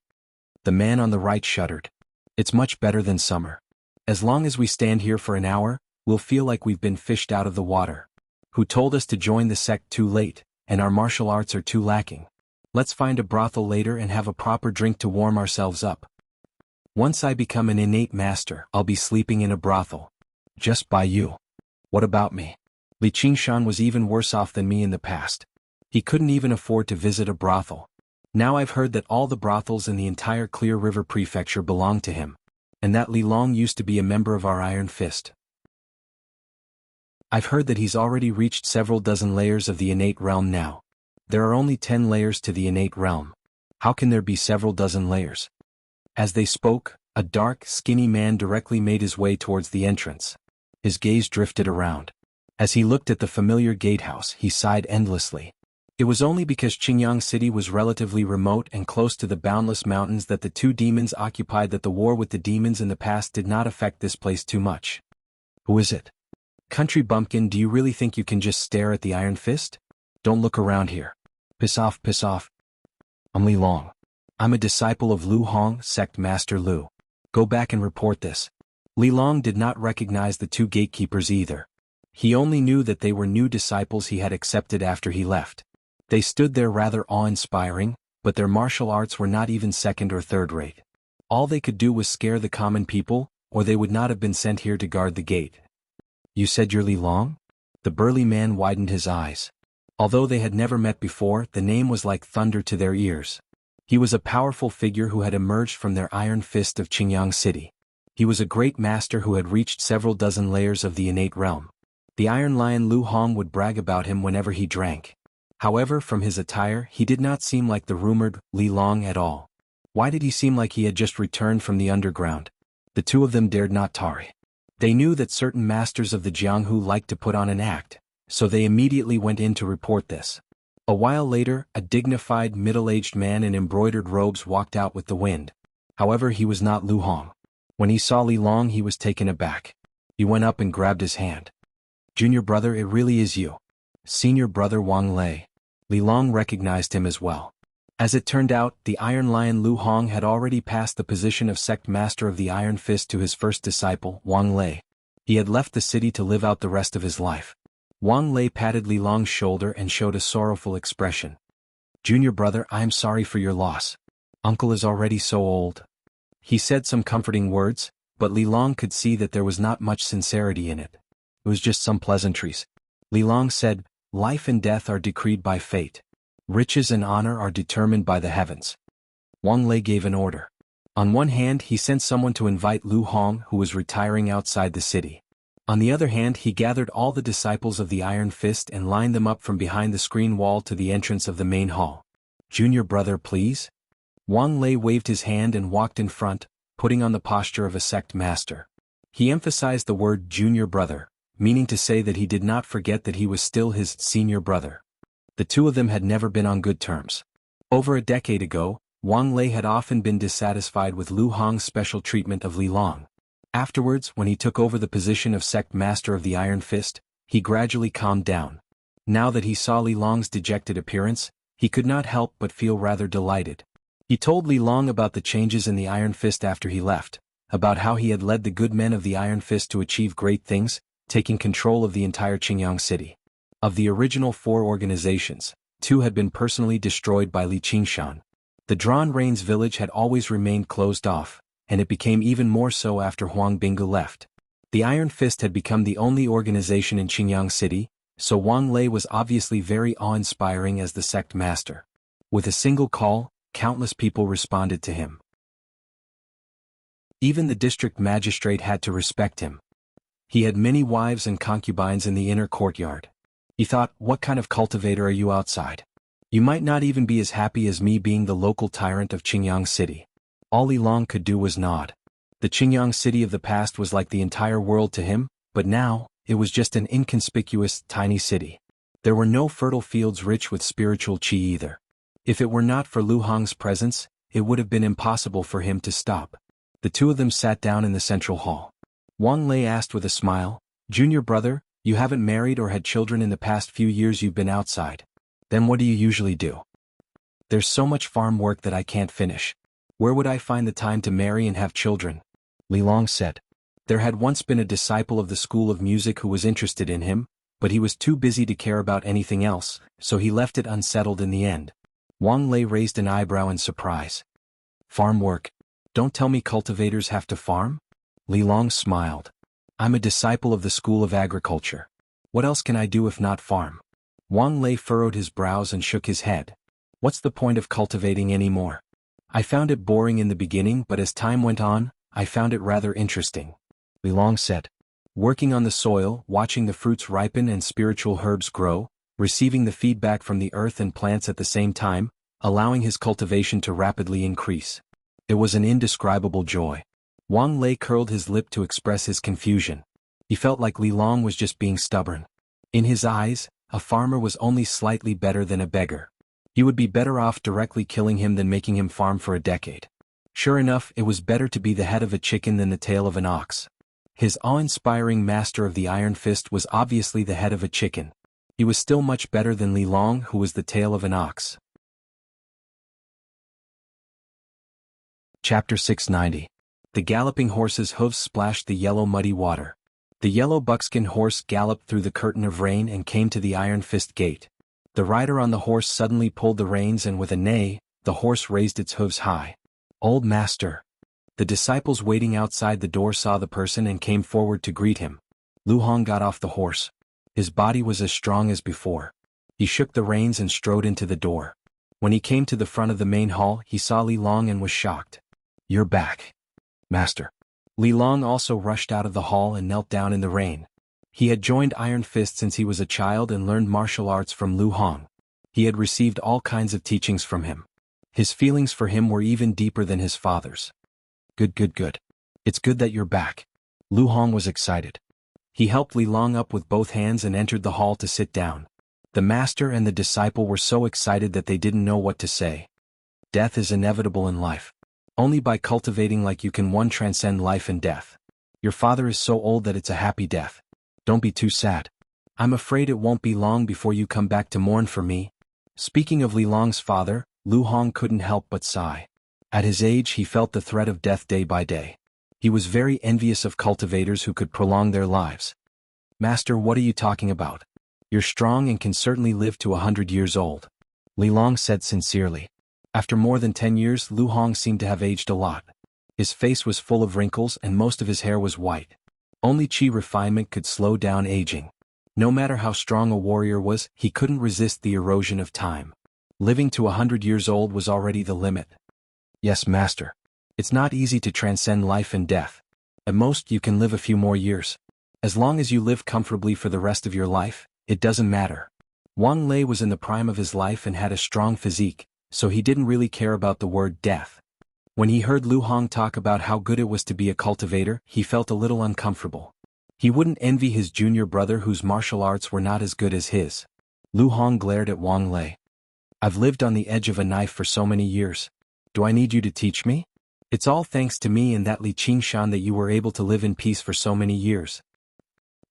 The man on the right shuddered. "It's much better than summer. As long as we stand here for an hour, we'll feel like we've been fished out of the water. Who told us to join the sect too late, and our martial arts are too lacking? Let's find a brothel later and have a proper drink to warm ourselves up. Once I become an innate master, I'll be sleeping in a brothel. Just by you. What about me? Li Qingshan was even worse off than me in the past. He couldn't even afford to visit a brothel. Now I've heard that all the brothels in the entire Clear River Prefecture belong to him, and that Li Long used to be a member of our Iron Fist. I've heard that he's already reached several dozen layers of the innate realm now. There are only 10 layers to the innate realm. How can there be several dozen layers?" As they spoke, a dark, skinny man directly made his way towards the entrance. His gaze drifted around. As he looked at the familiar gatehouse, he sighed endlessly. It was only because Qingyang City was relatively remote and close to the boundless mountains that the two demons occupied that the war with the demons in the past did not affect this place too much. "Who is it? Country bumpkin, do you really think you can just stare at the Iron Fist? Don't look around here. Piss off, piss off. I'm Li Long. I'm a disciple of Lu Hong, Sect Master Lu. Go back and report this." Li Long did not recognize the two gatekeepers either. He only knew that they were new disciples he had accepted after he left. They stood there rather awe-inspiring, but their martial arts were not even second or third rate. All they could do was scare the common people, or they would not have been sent here to guard the gate. "You said you're Li Long?" The burly man widened his eyes. Although they had never met before, the name was like thunder to their ears. He was a powerful figure who had emerged from their Iron Fist of Qingyang City. He was a great master who had reached several dozen layers of the innate realm. The Iron Lion Lu Hong would brag about him whenever he drank. However, from his attire, he did not seem like the rumored Li Long at all. Why did he seem like he had just returned from the underground? The two of them dared not tarry. They knew that certain masters of the Jianghu liked to put on an act, so they immediately went in to report this. A while later, a dignified, middle-aged man in embroidered robes walked out with the wind. However, he was not Lu Hong. When he saw Li Long, he was taken aback. He went up and grabbed his hand. "Junior brother, it really is you. Senior brother Wang Lei." Li Long recognized him as well. As it turned out, the Iron Lion Lu Hong had already passed the position of sect master of the Iron Fist to his first disciple, Wang Lei. He had left the city to live out the rest of his life. Wang Lei patted Li Long's shoulder and showed a sorrowful expression. "Junior brother, I am sorry for your loss. Uncle is already so old." He said some comforting words, but Li Long could see that there was not much sincerity in it. It was just some pleasantries. Li Long said, "Life and death are decreed by fate. Riches and honor are determined by the heavens." Wang Lei gave an order. On one hand, he sent someone to invite Lu Hong, who was retiring outside the city. On the other hand, he gathered all the disciples of the Iron Fist and lined them up from behind the screen wall to the entrance of the main hall. "Junior brother, please?" Wang Lei waved his hand and walked in front, putting on the posture of a sect master. He emphasized the word junior brother, meaning to say that he did not forget that he was still his senior brother. The two of them had never been on good terms. Over a decade ago, Wang Lei had often been dissatisfied with Lu Hong's special treatment of Li Long. Afterwards, when he took over the position of sect master of the Iron Fist, he gradually calmed down. Now that he saw Li Long's dejected appearance, he could not help but feel rather delighted. He told Li Long about the changes in the Iron Fist after he left, about how he had led the good men of the Iron Fist to achieve great things, taking control of the entire Qingyang City. Of the original 4 organizations, 2 had been personally destroyed by Li Qingshan. The Drawn Rains village had always remained closed off, and it became even more so after Huang Bingge left. The Iron Fist had become the only organization in Qingyang City, so Wang Lei was obviously very awe-inspiring as the sect master. With a single call, countless people responded to him. Even the district magistrate had to respect him. He had many wives and concubines in the inner courtyard. He thought, what kind of cultivator are you outside? You might not even be as happy as me being the local tyrant of Qingyang City. All Li Long could do was nod. The Qingyang City of the past was like the entire world to him, but now, it was just an inconspicuous, tiny city. There were no fertile fields rich with spiritual qi either. If it were not for Lu Hong's presence, it would have been impossible for him to stop. The two of them sat down in the central hall. Wang Lei asked with a smile. Junior brother, you haven't married or had children in the past few years you've been outside. Then what do you usually do? There's so much farm work that I can't finish. Where would I find the time to marry and have children? Li Long said. There had once been a disciple of the school of music who was interested in him, but he was too busy to care about anything else, so he left it unsettled in the end. Wang Lei raised an eyebrow in surprise. Farm work? Don't tell me cultivators have to farm? Li Long smiled. I'm a disciple of the school of agriculture. What else can I do if not farm? Wang Lei furrowed his brows and shook his head. What's the point of cultivating anymore? I found it boring in the beginning, but as time went on, I found it rather interesting. Li Long said. Working on the soil, watching the fruits ripen and spiritual herbs grow, receiving the feedback from the earth and plants at the same time, allowing his cultivation to rapidly increase. It was an indescribable joy. Wang Lei curled his lip to express his confusion. He felt like Li Long was just being stubborn. In his eyes, a farmer was only slightly better than a beggar. He would be better off directly killing him than making him farm for a decade. Sure enough, it was better to be the head of a chicken than the tail of an ox. His awe-inspiring master of the Iron Fist was obviously the head of a chicken. He was still much better than Li Long, who was the tail of an ox. Chapter 690. The galloping horse's hooves splashed the yellow muddy water. The yellow buckskin horse galloped through the curtain of rain and came to the Iron Fist gate. The rider on the horse suddenly pulled the reins and with a neigh, the horse raised its hooves high. Old master. The disciples waiting outside the door saw the person and came forward to greet him. Lu Hong got off the horse. His body was as strong as before. He shook the reins and strode into the door. When he came to the front of the main hall, he saw Li Long and was shocked. You're back, master. Li Long also rushed out of the hall and knelt down in the rain. He had joined Iron Fist since he was a child and learned martial arts from Lu Hong. He had received all kinds of teachings from him. His feelings for him were even deeper than his father's. Good. It's good that you're back. Lu Hong was excited. He helped Li Long up with both hands and entered the hall to sit down. The master and the disciple were so excited that they didn't know what to say. Death is inevitable in life. Only by cultivating like you can one transcend life and death. Your father is so old that it's a happy death. Don't be too sad. I'm afraid it won't be long before you come back to mourn for me. Speaking of Li Long's father, Lu Hong couldn't help but sigh. At his age he felt the threat of death day by day. He was very envious of cultivators who could prolong their lives. Master, what are you talking about? You're strong and can certainly live to 100 years old. Li Long said sincerely. After more than 10 years, Lu Hong seemed to have aged a lot. His face was full of wrinkles and most of his hair was white. Only qi refinement could slow down aging. No matter how strong a warrior was, he couldn't resist the erosion of time. Living to 100 years old was already the limit. Yes, master. It's not easy to transcend life and death. At most, you can live a few more years. As long as you live comfortably for the rest of your life, it doesn't matter. Wang Lei was in the prime of his life and had a strong physique, so he didn't really care about the word death. When he heard Lu Hong talk about how good it was to be a cultivator, he felt a little uncomfortable. He wouldn't envy his junior brother whose martial arts were not as good as his. Lu Hong glared at Wang Lei. I've lived on the edge of a knife for so many years. Do I need you to teach me? It's all thanks to me and that Li Qingshan that you were able to live in peace for so many years.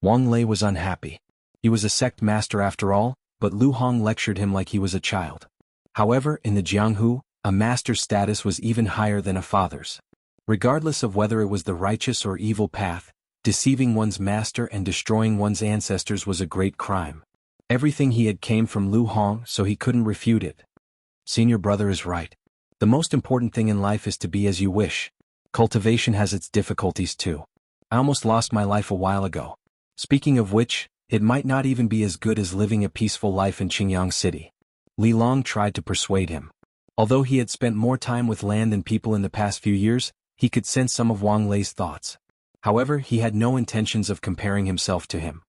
Wang Lei was unhappy. He was a sect master after all, but Lu Hong lectured him like he was a child. However, in the Jianghu, a master's status was even higher than a father's. Regardless of whether it was the righteous or evil path, deceiving one's master and destroying one's ancestors was a great crime. Everything he had came from Lu Hong, so he couldn't refute it. Senior brother is right. The most important thing in life is to be as you wish. Cultivation has its difficulties too. I almost lost my life a while ago. Speaking of which, it might not even be as good as living a peaceful life in Qingyang City. Li Long tried to persuade him. Although he had spent more time with land and people in the past few years, he could sense some of Wang Lei's thoughts. However, he had no intentions of comparing himself to him.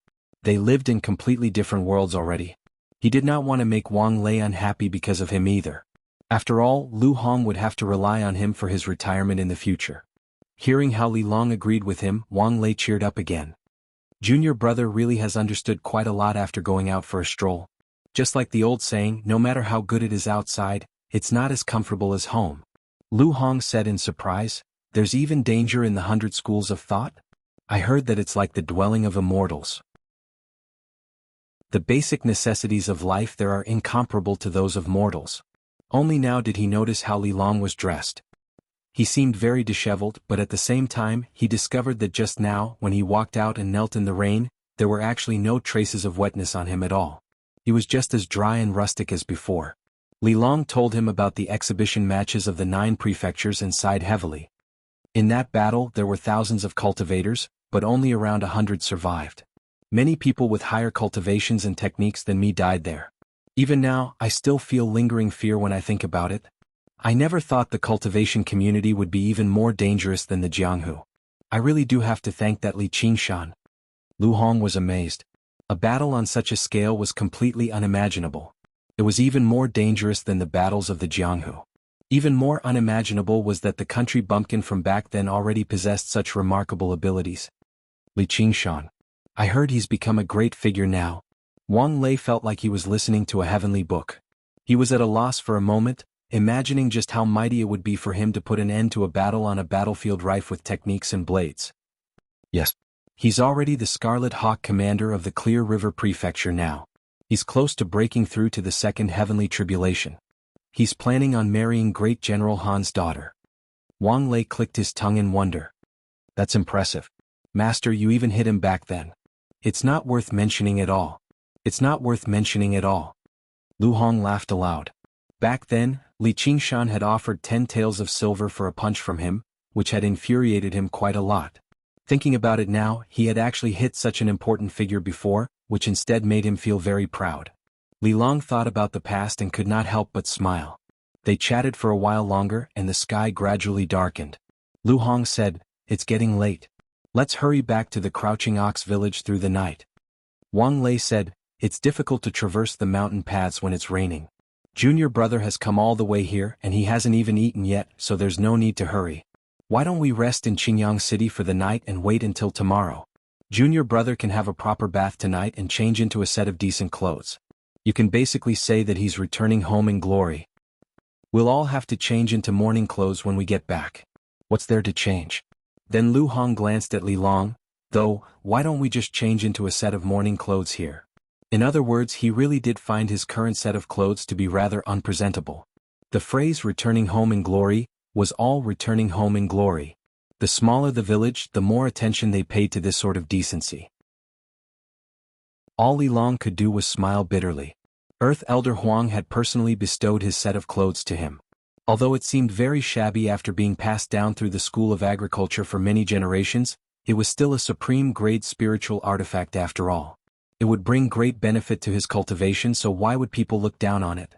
They lived in completely different worlds already. He did not want to make Wang Lei unhappy because of him either. After all, Lu Hong would have to rely on him for his retirement in the future. Hearing how Li Long agreed with him, Wang Lei cheered up again. Junior brother really has understood quite a lot after going out for a stroll. Just like the old saying, no matter how good it is outside, it's not as comfortable as home. Lu Hong said in surprise, there's even danger in the 100 schools of thought? I heard that it's like the dwelling of immortals. The basic necessities of life there are incomparable to those of mortals. Only now did he notice how Li Long was dressed. He seemed very disheveled, but at the same time, he discovered that just now, when he walked out and knelt in the rain, there were actually no traces of wetness on him at all. He was just as dry and rustic as before. Li Long told him about the exhibition matches of the 9 prefectures and sighed heavily. In that battle there were thousands of cultivators, but only around 100 survived. Many people with higher cultivations and techniques than me died there. Even now, I still feel lingering fear when I think about it. I never thought the cultivation community would be even more dangerous than the Jianghu. I really do have to thank that Li Qingshan. Lu Hong was amazed. A battle on such a scale was completely unimaginable. It was even more dangerous than the battles of the Jianghu. Even more unimaginable was that the country bumpkin from back then already possessed such remarkable abilities. Li Qingshan. I heard he's become a great figure now. Wang Lei felt like he was listening to a heavenly book. He was at a loss for a moment, imagining just how mighty it would be for him to put an end to a battle on a battlefield rife with techniques and blades. Yes. He's already the Scarlet Hawk commander of the Clear River Prefecture now. He's close to breaking through to the second heavenly tribulation. He's planning on marrying Great General Han's daughter. Wang Lei clicked his tongue in wonder. That's impressive. Master, you even hit him back then. It's not worth mentioning at all. It's not worth mentioning at all. Lu Hong laughed aloud. Back then, Li Qingshan had offered 10 taels of silver for a punch from him, which had infuriated him quite a lot. Thinking about it now, he had actually hit such an important figure before, which instead made him feel very proud. Li Long thought about the past and could not help but smile. They chatted for a while longer and the sky gradually darkened. Lu Hong said, "It's getting late. Let's hurry back to the Crouching Ox village through the night." Wang Lei said, "It's difficult to traverse the mountain paths when it's raining. Junior brother has come all the way here and he hasn't even eaten yet, so there's no need to hurry. Why don't we rest in Qingyang City for the night and wait until tomorrow? Junior brother can have a proper bath tonight and change into a set of decent clothes. You can basically say that he's returning home in glory. We'll all have to change into morning clothes when we get back. What's there to change?" Then Lu Hong glanced at Li Long, "Though, why don't we just change into a set of morning clothes here?" In other words, he really did find his current set of clothes to be rather unpresentable. The phrase returning home in glory was all returning home in glory. The smaller the village, the more attention they paid to this sort of decency. All Li Long could do was smile bitterly. Earth Elder Huang had personally bestowed his set of clothes to him. Although it seemed very shabby after being passed down through the School of Agriculture for many generations, it was still a supreme-grade spiritual artifact after all. It would bring great benefit to his cultivation, so why would people look down on it?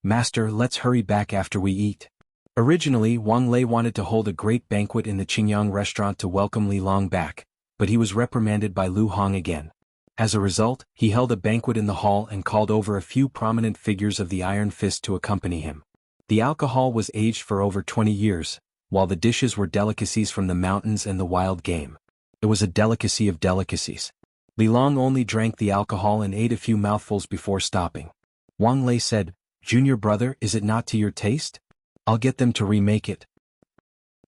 "Master, let's hurry back after we eat." Originally, Wang Lei wanted to hold a great banquet in the Qingyang restaurant to welcome Li Long back, but he was reprimanded by Lu Hong again. As a result, he held a banquet in the hall and called over a few prominent figures of the Iron Fist to accompany him. The alcohol was aged for over 20 years, while the dishes were delicacies from the mountains and the wild game. It was a delicacy of delicacies. Li Long only drank the alcohol and ate a few mouthfuls before stopping. Wang Lei said, "Junior brother, is it not to your taste? I'll get them to remake it.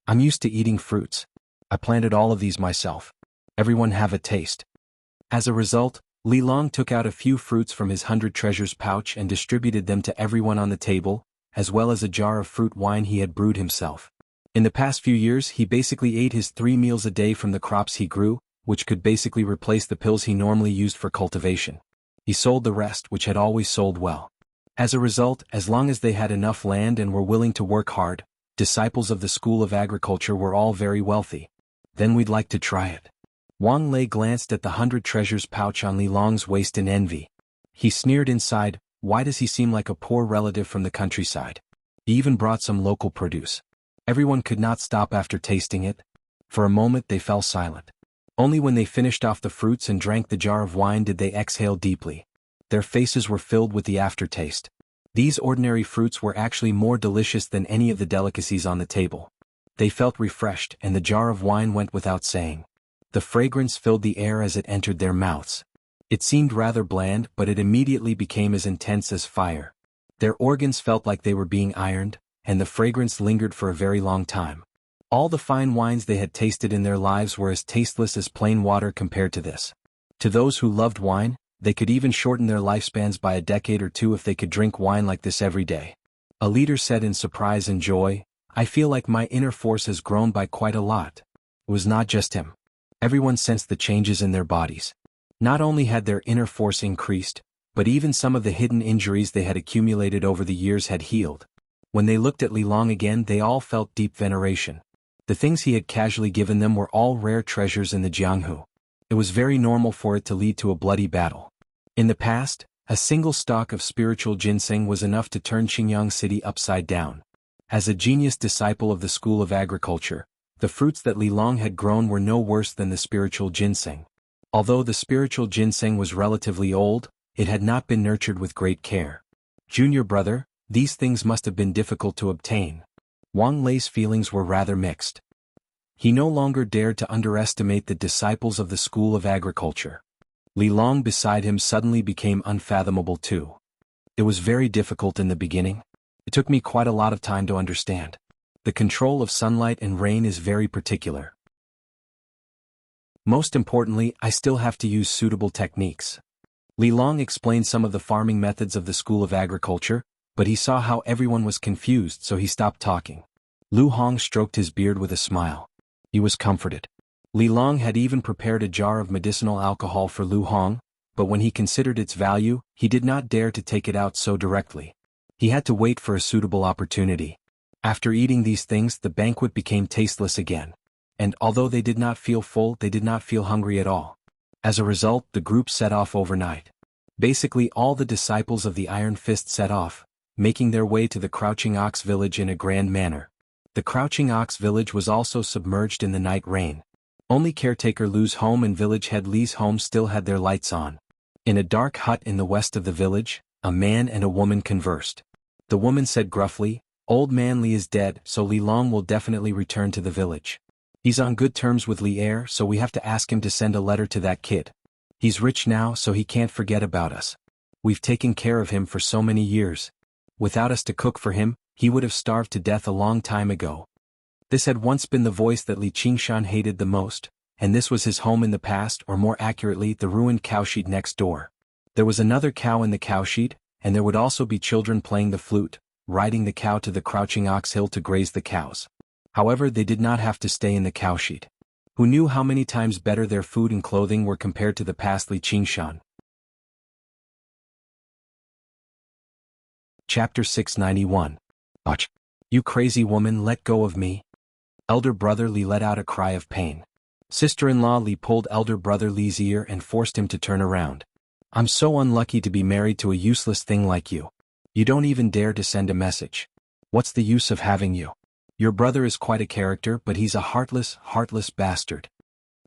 I'm used to eating fruits. I planted all of these myself. Everyone have a taste." As a result, Li Long took out a few fruits from his 100 treasures pouch and distributed them to everyone on the table, as well as a jar of fruit wine he had brewed himself. In the past few years he basically ate his 3 meals a day from the crops he grew, which could basically replace the pills he normally used for cultivation. He sold the rest, which had always sold well. As a result, as long as they had enough land and were willing to work hard, disciples of the School of Agriculture were all very wealthy. "Then we'd like to try it." Wang Lei glanced at the 100 treasures pouch on Li Long's waist in envy. He sneered inside, why does he seem like a poor relative from the countryside? He even brought some local produce. Everyone could not stop after tasting it. For a moment they fell silent. Only when they finished off the fruits and drank the jar of wine did they exhale deeply. Their faces were filled with the aftertaste. These ordinary fruits were actually more delicious than any of the delicacies on the table. They felt refreshed, and the jar of wine went without saying. The fragrance filled the air as it entered their mouths. It seemed rather bland, but it immediately became as intense as fire. Their organs felt like they were being ironed, and the fragrance lingered for a very long time. All the fine wines they had tasted in their lives were as tasteless as plain water compared to this. To those who loved wine, they could even shorten their lifespans by a decade or two if they could drink wine like this every day. A leader said in surprise and joy, "I feel like my inner force has grown by quite a lot." It was not just him. Everyone sensed the changes in their bodies. Not only had their inner force increased, but even some of the hidden injuries they had accumulated over the years had healed. When they looked at Li Long again, they all felt deep veneration. The things he had casually given them were all rare treasures in the Jianghu. It was very normal for it to lead to a bloody battle. In the past, a single stalk of spiritual ginseng was enough to turn Qingyang City upside down. As a genius disciple of the School of Agriculture, the fruits that Li Long had grown were no worse than the spiritual ginseng. Although the spiritual ginseng was relatively old, it had not been nurtured with great care. "Junior brother, these things must have been difficult to obtain." Wang Lei's feelings were rather mixed. He no longer dared to underestimate the disciples of the School of Agriculture. Li Long beside him suddenly became unfathomable too. It was very difficult in the beginning. It took me quite a lot of time to understand. The control of sunlight and rain is very particular. Most importantly, I still have to use suitable techniques. Li Long explained some of the farming methods of the School of Agriculture, but he saw how everyone was confused, so he stopped talking. Lu Hong stroked his beard with a smile. He was comforted. Li Long had even prepared a jar of medicinal alcohol for Lu Hong, but when he considered its value, he did not dare to take it out so directly. He had to wait for a suitable opportunity. After eating these things, the banquet became tasteless again. And although they did not feel full, they did not feel hungry at all. As a result, the group set off overnight. Basically, all the disciples of the Iron Fist set off, making their way to the Crouching Ox village in a grand manner. The Crouching Ox village was also submerged in the night rain. Only caretaker Lu's home and village head Li's home still had their lights on. In a dark hut in the west of the village, a man and a woman conversed. The woman said gruffly, "Old man Li is dead, so Li Long will definitely return to the village. He's on good terms with Li Er, so we have to ask him to send a letter to that kid. He's rich now, so he can't forget about us. We've taken care of him for so many years. Without us to cook for him, he would have starved to death a long time ago." This had once been the voice that Li Qingshan hated the most, and this was his home in the past, or more accurately, the ruined cowshed next door. There was another cow in the cowshed, and there would also be children playing the flute, riding the cow to the Crouching Ox Hill to graze the cows. However, they did not have to stay in the cowshed. Who knew how many times better their food and clothing were compared to the past Li Qingshan? Chapter 691. "Ach! You crazy woman, let go of me." Elder brother Li let out a cry of pain. Sister-in-law Li pulled elder brother Li's ear and forced him to turn around. "I'm so unlucky to be married to a useless thing like you. You don't even dare to send a message. What's the use of having you? Your brother is quite a character, but he's a heartless bastard."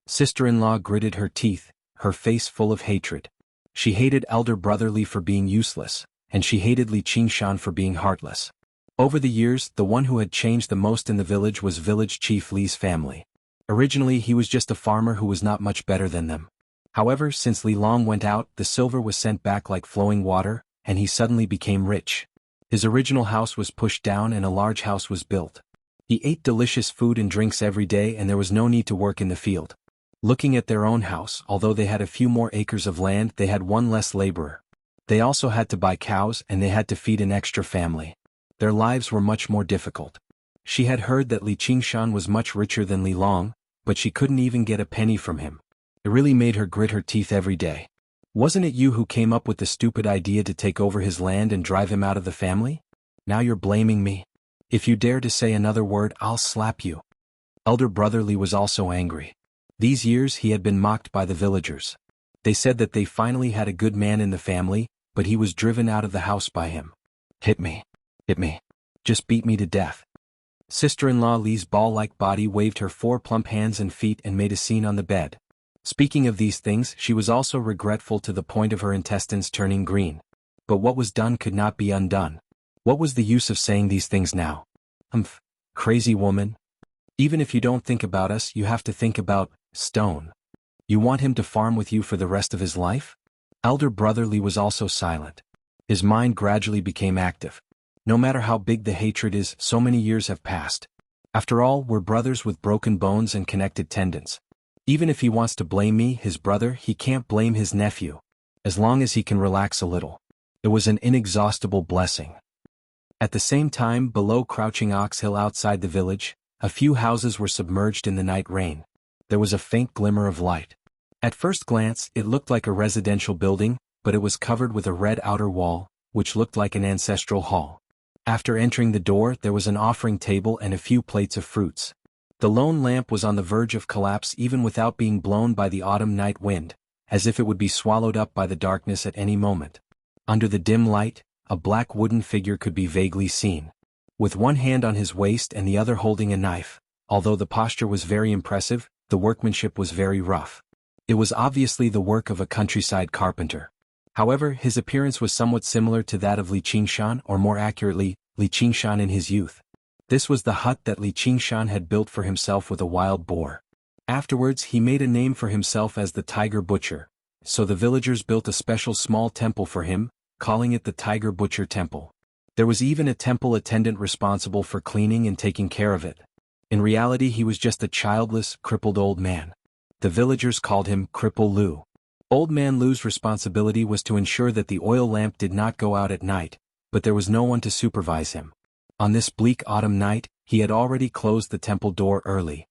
Sister-in-law gritted her teeth, her face full of hatred. She hated elder brother Li for being useless, and she hated Li Qingshan for being heartless. Over the years, the one who had changed the most in the village was village chief Li's family. Originally, he was just a farmer who was not much better than them. However, since Li Long went out, the silver was sent back like flowing water, and he suddenly became rich. His original house was pushed down and a large house was built. He ate delicious food and drinks every day, and there was no need to work in the field. Looking at their own house, although they had a few more acres of land, they had one less laborer. They also had to buy cows, and they had to feed an extra family. Their lives were much more difficult. She had heard that Li Qingshan was much richer than Li Long, but she couldn't even get a penny from him. It really made her grit her teeth every day. "Wasn't it you who came up with the stupid idea to take over his land and drive him out of the family? Now you're blaming me. If you dare to say another word, I'll slap you." Elder brother Li was also angry. These years he had been mocked by the villagers. They said that they finally had a good man in the family, but he was driven out of the house by him. "Hit me. Hit me. Just beat me to death." Sister-in-law Li's ball-like body waved her 4 plump hands and feet and made a scene on the bed. Speaking of these things, she was also regretful to the point of her intestines turning green. But what was done could not be undone. What was the use of saying these things now? Crazy woman. Even if you don't think about us, you have to think about Stone. You want him to farm with you for the rest of his life? Elder brother Li was also silent. His mind gradually became active. No matter how big the hatred is, so many years have passed. After all, we're brothers with broken bones and connected tendons. Even if he wants to blame me, his brother, he can't blame his nephew. As long as he can relax a little. It was an inexhaustible blessing. At the same time, below Crouching Ox Hill outside the village, a few houses were submerged in the night rain. There was a faint glimmer of light. At first glance, it looked like a residential building, but it was covered with a red outer wall, which looked like an ancestral hall. After entering the door, there was an offering table and a few plates of fruits. The lone lamp was on the verge of collapse even without being blown by the autumn night wind, as if it would be swallowed up by the darkness at any moment. Under the dim light, a black wooden figure could be vaguely seen. With one hand on his waist and the other holding a knife, although the posture was very impressive, the workmanship was very rough. It was obviously the work of a countryside carpenter. However, his appearance was somewhat similar to that of Li Qingshan, or more accurately, Li Qingshan in his youth. This was the hut that Li Qingshan had built for himself with a wild boar. Afterwards, he made a name for himself as the Tiger Butcher, so the villagers built a special small temple for him, calling it the Tiger Butcher Temple. There was even a temple attendant responsible for cleaning and taking care of it. In reality, he was just a childless, crippled old man. The villagers called him Cripple Lu. Old Man Lu's responsibility was to ensure that the oil lamp did not go out at night, but there was no one to supervise him. On this bleak autumn night, he had already closed the temple door early.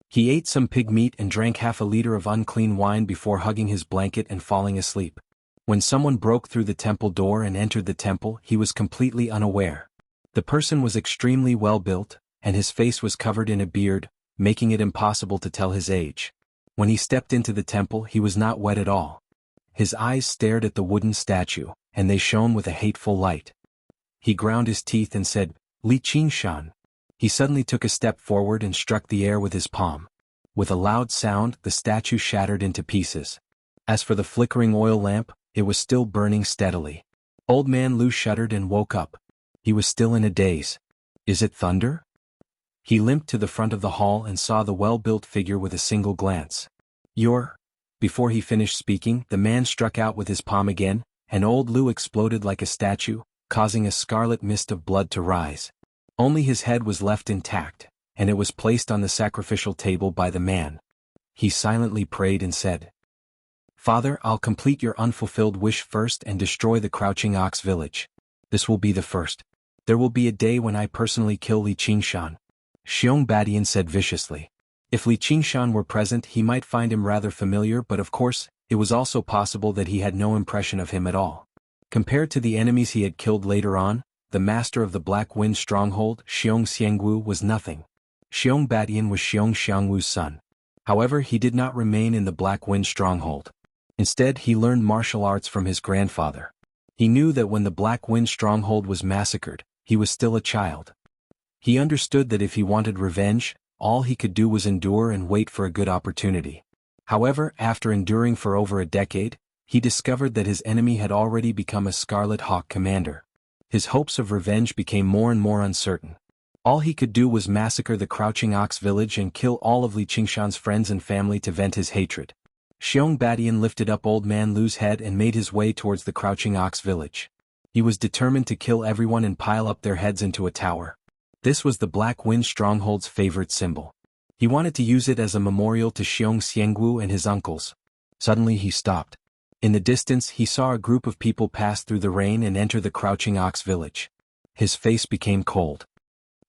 He ate some pig meat and drank half a liter of unclean wine before hugging his blanket and falling asleep. When someone broke through the temple door and entered the temple, he was completely unaware. The person was extremely well built, and his face was covered in a beard, making it impossible to tell his age. When he stepped into the temple, he was not wet at all. His eyes stared at the wooden statue, and they shone with a hateful light. He ground his teeth and said, "Li Qingshan." He suddenly took a step forward and struck the air with his palm. With a loud sound, the statue shattered into pieces. As for the flickering oil lamp, it was still burning steadily. Old Man Lu shuddered and woke up. He was still in a daze. Is it thunder? He limped to the front of the hall and saw the well-built figure with a single glance. You're... Before he finished speaking, the man struck out with his palm again, and old Lu exploded like a statue, causing a scarlet mist of blood to rise. Only his head was left intact, and it was placed on the sacrificial table by the man. He silently prayed and said, "Father, I'll complete your unfulfilled wish first and destroy the Crouching Ox village. This will be the first. There will be a day when I personally kill Li Qingshan." Xiong Badian said viciously. If Li Qingshan were present, he might find him rather familiar, but of course, it was also possible that he had no impression of him at all. Compared to the enemies he had killed later on, the master of the Black Wind stronghold, Xiong Xiangwu, was nothing. Xiong Badian was Xiong Xiangwu's son. However, he did not remain in the Black Wind stronghold. Instead, he learned martial arts from his grandfather. He knew that when the Black Wind stronghold was massacred, he was still a child. He understood that if he wanted revenge, all he could do was endure and wait for a good opportunity. However, after enduring for over a decade, he discovered that his enemy had already become a Scarlet Hawk commander. His hopes of revenge became more and more uncertain. All he could do was massacre the Crouching Ox village and kill all of Li Qingshan's friends and family to vent his hatred. Xiong Badian lifted up Old Man Lu's head and made his way towards the Crouching Ox village. He was determined to kill everyone and pile up their heads into a tower. This was the Black Wind stronghold's favorite symbol. He wanted to use it as a memorial to Xiong Xiangwu and his uncles. Suddenly he stopped. In the distance, he saw a group of people pass through the rain and enter the Crouching Ox village. His face became cold.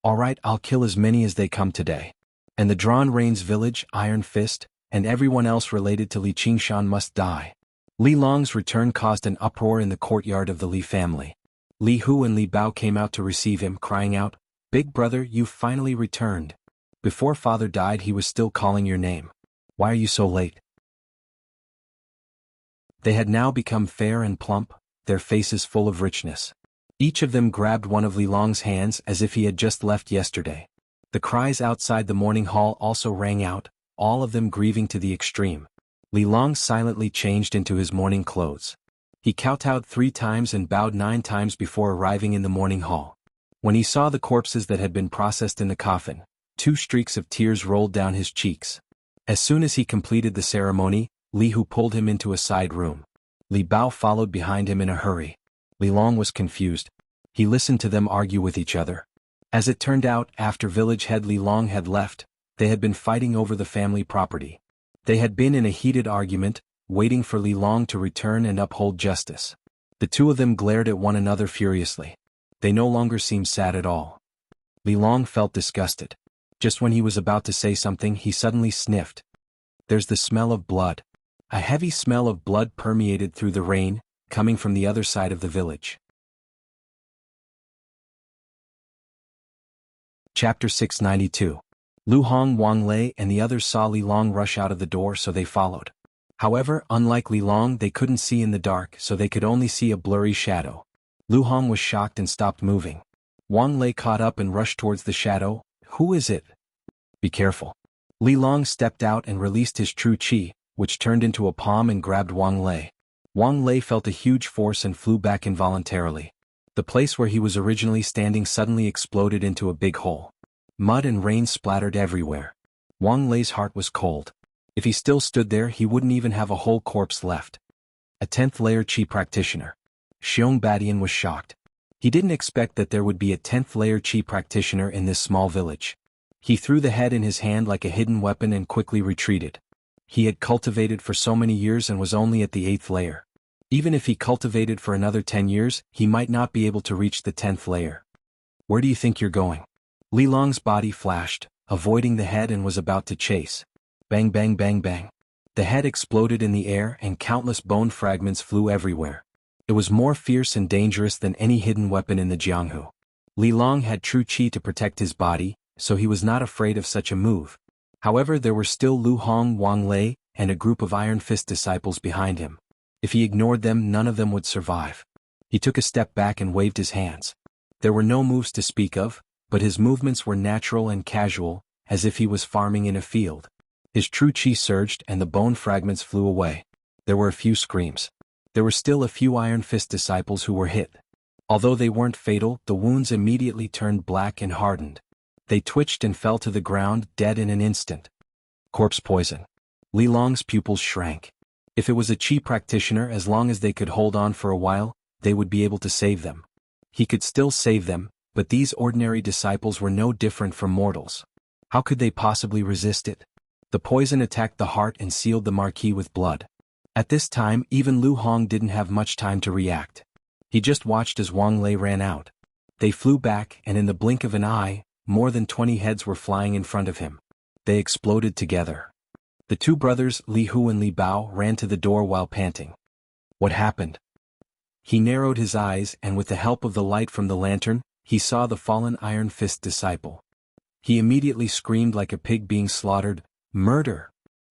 "All right, I'll kill as many as they come today. And the Drawn Rains village, Iron Fist, and everyone else related to Li Qingshan must die." Li Long's return caused an uproar in the courtyard of the Li family. Li Hu and Li Bao came out to receive him, crying out, "Big brother, you've finally returned. Before father died, he was still calling your name. Why are you so late?" They had now become fair and plump, their faces full of richness. Each of them grabbed one of Li Long's hands as if he had just left yesterday. The cries outside the morning hall also rang out, all of them grieving to the extreme. Li Long silently changed into his mourning clothes. He kowtowed 3 times and bowed 9 times before arriving in the morning hall. When he saw the corpses that had been processed in the coffin, 2 streaks of tears rolled down his cheeks. As soon as he completed the ceremony, Li Hu pulled him into a side room. Li Bao followed behind him in a hurry. Li Long was confused. He listened to them argue with each other. As it turned out, after village head Li Long had left, they had been fighting over the family property. They had been in a heated argument, waiting for Li Long to return and uphold justice. The two of them glared at one another furiously. They no longer seemed sad at all. Li Long felt disgusted. Just when he was about to say something, he suddenly sniffed. There's the smell of blood. A heavy smell of blood permeated through the rain, coming from the other side of the village. Chapter 692. Lu Hong, Wang Lei and the others saw Li Long rush out of the door, so they followed. However, unlike Li Long, they couldn't see in the dark, so they could only see a blurry shadow. Lu Hong was shocked and stopped moving. Wang Lei caught up and rushed towards the shadow. Who is it? Be careful. Li Long stepped out and released his true qi, which turned into a palm and grabbed Wang Lei. Wang Lei felt a huge force and flew back involuntarily. The place where he was originally standing suddenly exploded into a big hole. Mud and rain splattered everywhere. Wang Lei's heart was cold. If he still stood there, he wouldn't even have a whole corpse left. A 10th layer qi practitioner. Xiong Badian was shocked. He didn't expect that there would be a 10th layer qi practitioner in this small village. He threw the head in his hand like a hidden weapon and quickly retreated. He had cultivated for so many years and was only at the 8th layer. Even if he cultivated for another 10 years, he might not be able to reach the 10th layer. Where do you think you're going? Li Long's body flashed, avoiding the head, and was about to chase. Bang bang bang bang. The head exploded in the air and countless bone fragments flew everywhere. It was more fierce and dangerous than any hidden weapon in the Jianghu. Li Long had true qi to protect his body, so he was not afraid of such a move. However, there were still Lu Hong, Wang Lei, and a group of Iron Fist disciples behind him. If he ignored them, none of them would survive. He took a step back and waved his hands. There were no moves to speak of, but his movements were natural and casual, as if he was farming in a field. His true qi surged and the bone fragments flew away. There were a few screams. There were still a few Iron Fist disciples who were hit. Although they weren't fatal, the wounds immediately turned black and hardened. They twitched and fell to the ground, dead in an instant. Corpse poison. Li Long's pupils shrank. If it was a qi practitioner, as long as they could hold on for a while, they would be able to save them. He could still save them, but these ordinary disciples were no different from mortals. How could they possibly resist it? The poison attacked the heart and sealed the marquee with blood. At this time, even Lu Hong didn't have much time to react. He just watched as Wang Lei ran out. They flew back, and in the blink of an eye, more than 20 heads were flying in front of him. They exploded together. The two brothers, Li Hu and Li Bao, ran to the door while panting. What happened? He narrowed his eyes, and with the help of the light from the lantern, he saw the fallen Iron Fist disciple. He immediately screamed like a pig being slaughtered, "Murder!"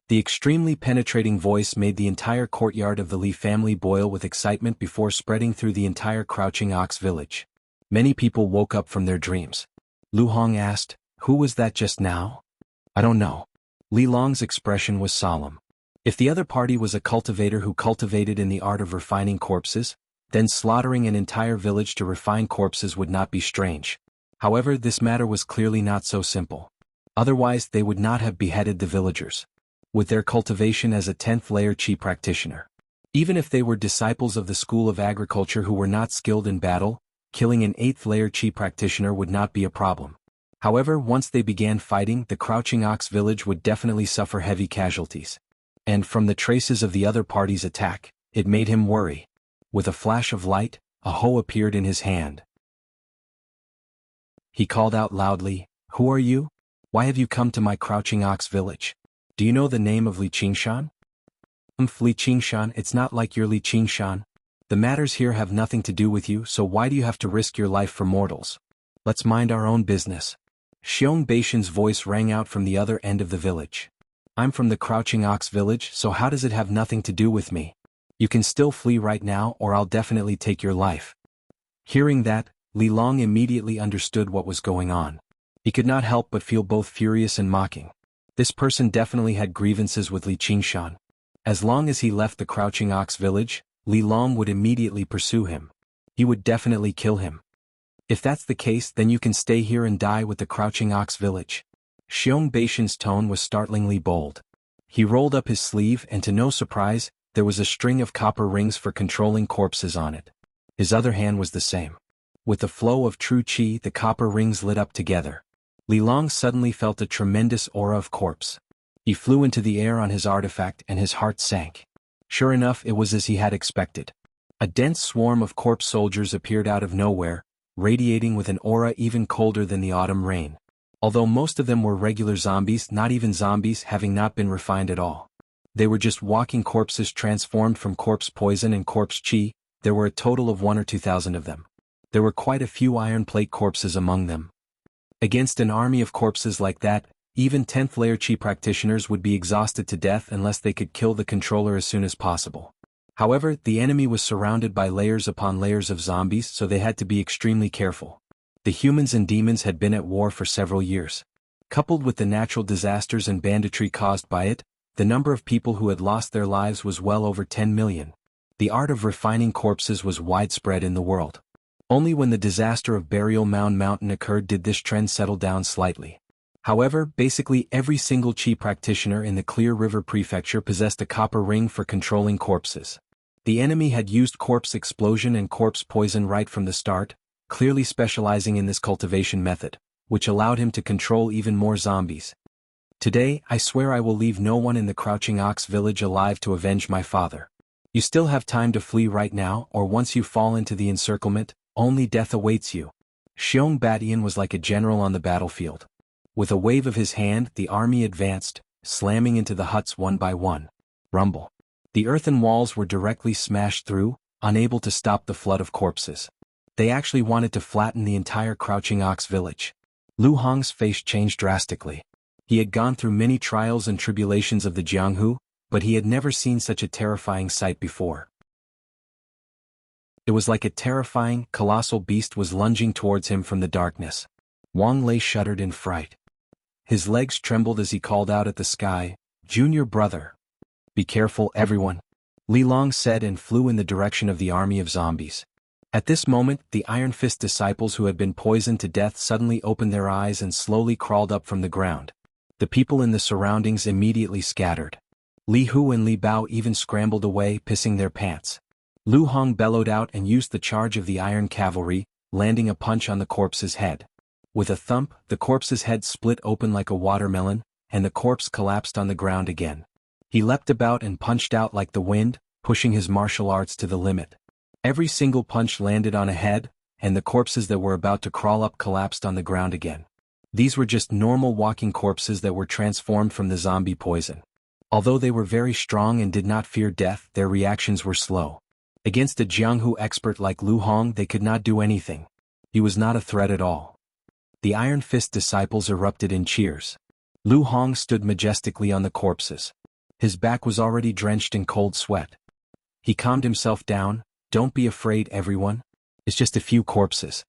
The extremely penetrating voice made the entire courtyard of the Li family boil with excitement before spreading through the entire Crouching Ox village. Many people woke up from their dreams. Lu Hong asked, "Who was that just now?" "I don't know." Li Long's expression was solemn. If the other party was a cultivator who cultivated in the art of refining corpses, then slaughtering an entire village to refine corpses would not be strange. However, this matter was clearly not so simple. Otherwise, they would not have beheaded the villagers. With their cultivation as a 10th layer qi practitioner. Even if they were disciples of the school of agriculture who were not skilled in battle, killing an 8th layer qi practitioner would not be a problem. However, once they began fighting, the Crouching Ox village would definitely suffer heavy casualties. And from the traces of the other party's attack, it made him worry. With a flash of light, a hoe appeared in his hand. He called out loudly, "Who are you? Why have you come to my Crouching Ox village? Do you know the name of Li Qingshan?" Li Qingshan, it's not like you're Li Qingshan. The matters here have nothing to do with you, so why do you have to risk your life for mortals? Let's mind our own business. Xiong Beishan's voice rang out from the other end of the village. I'm from the Crouching Ox village, so how does it have nothing to do with me? You can still flee right now, or I'll definitely take your life. Hearing that, Li Long immediately understood what was going on. He could not help but feel both furious and mocking. This person definitely had grievances with Li Qingshan. As long as he left the Crouching Ox village, Li Long would immediately pursue him. He would definitely kill him. If that's the case, then you can stay here and die with the Crouching Ox village. Xiong Beishan's tone was startlingly bold. He rolled up his sleeve and to no surprise, there was a string of copper rings for controlling corpses on it. His other hand was the same. With the flow of true qi, the copper rings lit up together. Li Long suddenly felt a tremendous aura of corpse. He flew into the air on his artifact and his heart sank. Sure enough, it was as he had expected. A dense swarm of corpse soldiers appeared out of nowhere, radiating with an aura even colder than the autumn rain. Although most of them were regular zombies, not even zombies, having not been refined at all. They were just walking corpses transformed from corpse poison and corpse qi. There were a total of 1,000 or 2,000 of them. There were quite a few iron plate corpses among them. Against an army of corpses like that, even 10th layer qi practitioners would be exhausted to death unless they could kill the controller as soon as possible. However, the enemy was surrounded by layers upon layers of zombies, so they had to be extremely careful. The humans and demons had been at war for several years. Coupled with the natural disasters and banditry caused by it, the number of people who had lost their lives was well over 10 million. The art of refining corpses was widespread in the world. Only when the disaster of Burial Mound Mountain occurred did this trend settle down slightly. However, basically every single qi practitioner in the Clear River Prefecture possessed a copper ring for controlling corpses. The enemy had used corpse explosion and corpse poison right from the start, clearly specializing in this cultivation method, which allowed him to control even more zombies. Today, I swear I will leave no one in the Crouching Ox village alive to avenge my father. You still have time to flee right now, or once you fall into the encirclement, only death awaits you. Xiong Batian was like a general on the battlefield. With a wave of his hand, the army advanced, slamming into the huts one by one. Rumble. The earthen walls were directly smashed through, unable to stop the flood of corpses. They actually wanted to flatten the entire Crouching Ox village. Lu Hong's face changed drastically. He had gone through many trials and tribulations of the Jianghu, but he had never seen such a terrifying sight before. It was like a terrifying, colossal beast was lunging towards him from the darkness. Wang Lei shuddered in fright. His legs trembled as he called out at the sky, "Junior brother." "Be careful, everyone," Li Long said and flew in the direction of the army of zombies. At this moment, the Iron Fist disciples who had been poisoned to death suddenly opened their eyes and slowly crawled up from the ground. The people in the surroundings immediately scattered. Li Hu and Li Bao even scrambled away, pissing their pants. Lu Hong bellowed out and used the charge of the Iron Cavalry, landing a punch on the corpse's head. With a thump, the corpse's head split open like a watermelon, and the corpse collapsed on the ground again. He leapt about and punched out like the wind, pushing his martial arts to the limit. Every single punch landed on a head, and the corpses that were about to crawl up collapsed on the ground again. These were just normal walking corpses that were transformed from the zombie poison. Although they were very strong and did not fear death, their reactions were slow. Against a Jianghu expert like Lu Hong, they could not do anything. He was not a threat at all. The Iron Fist disciples erupted in cheers. Lu Hong stood majestically on the corpses. His back was already drenched in cold sweat. He calmed himself down. "Don't be afraid, everyone. It's just a few corpses."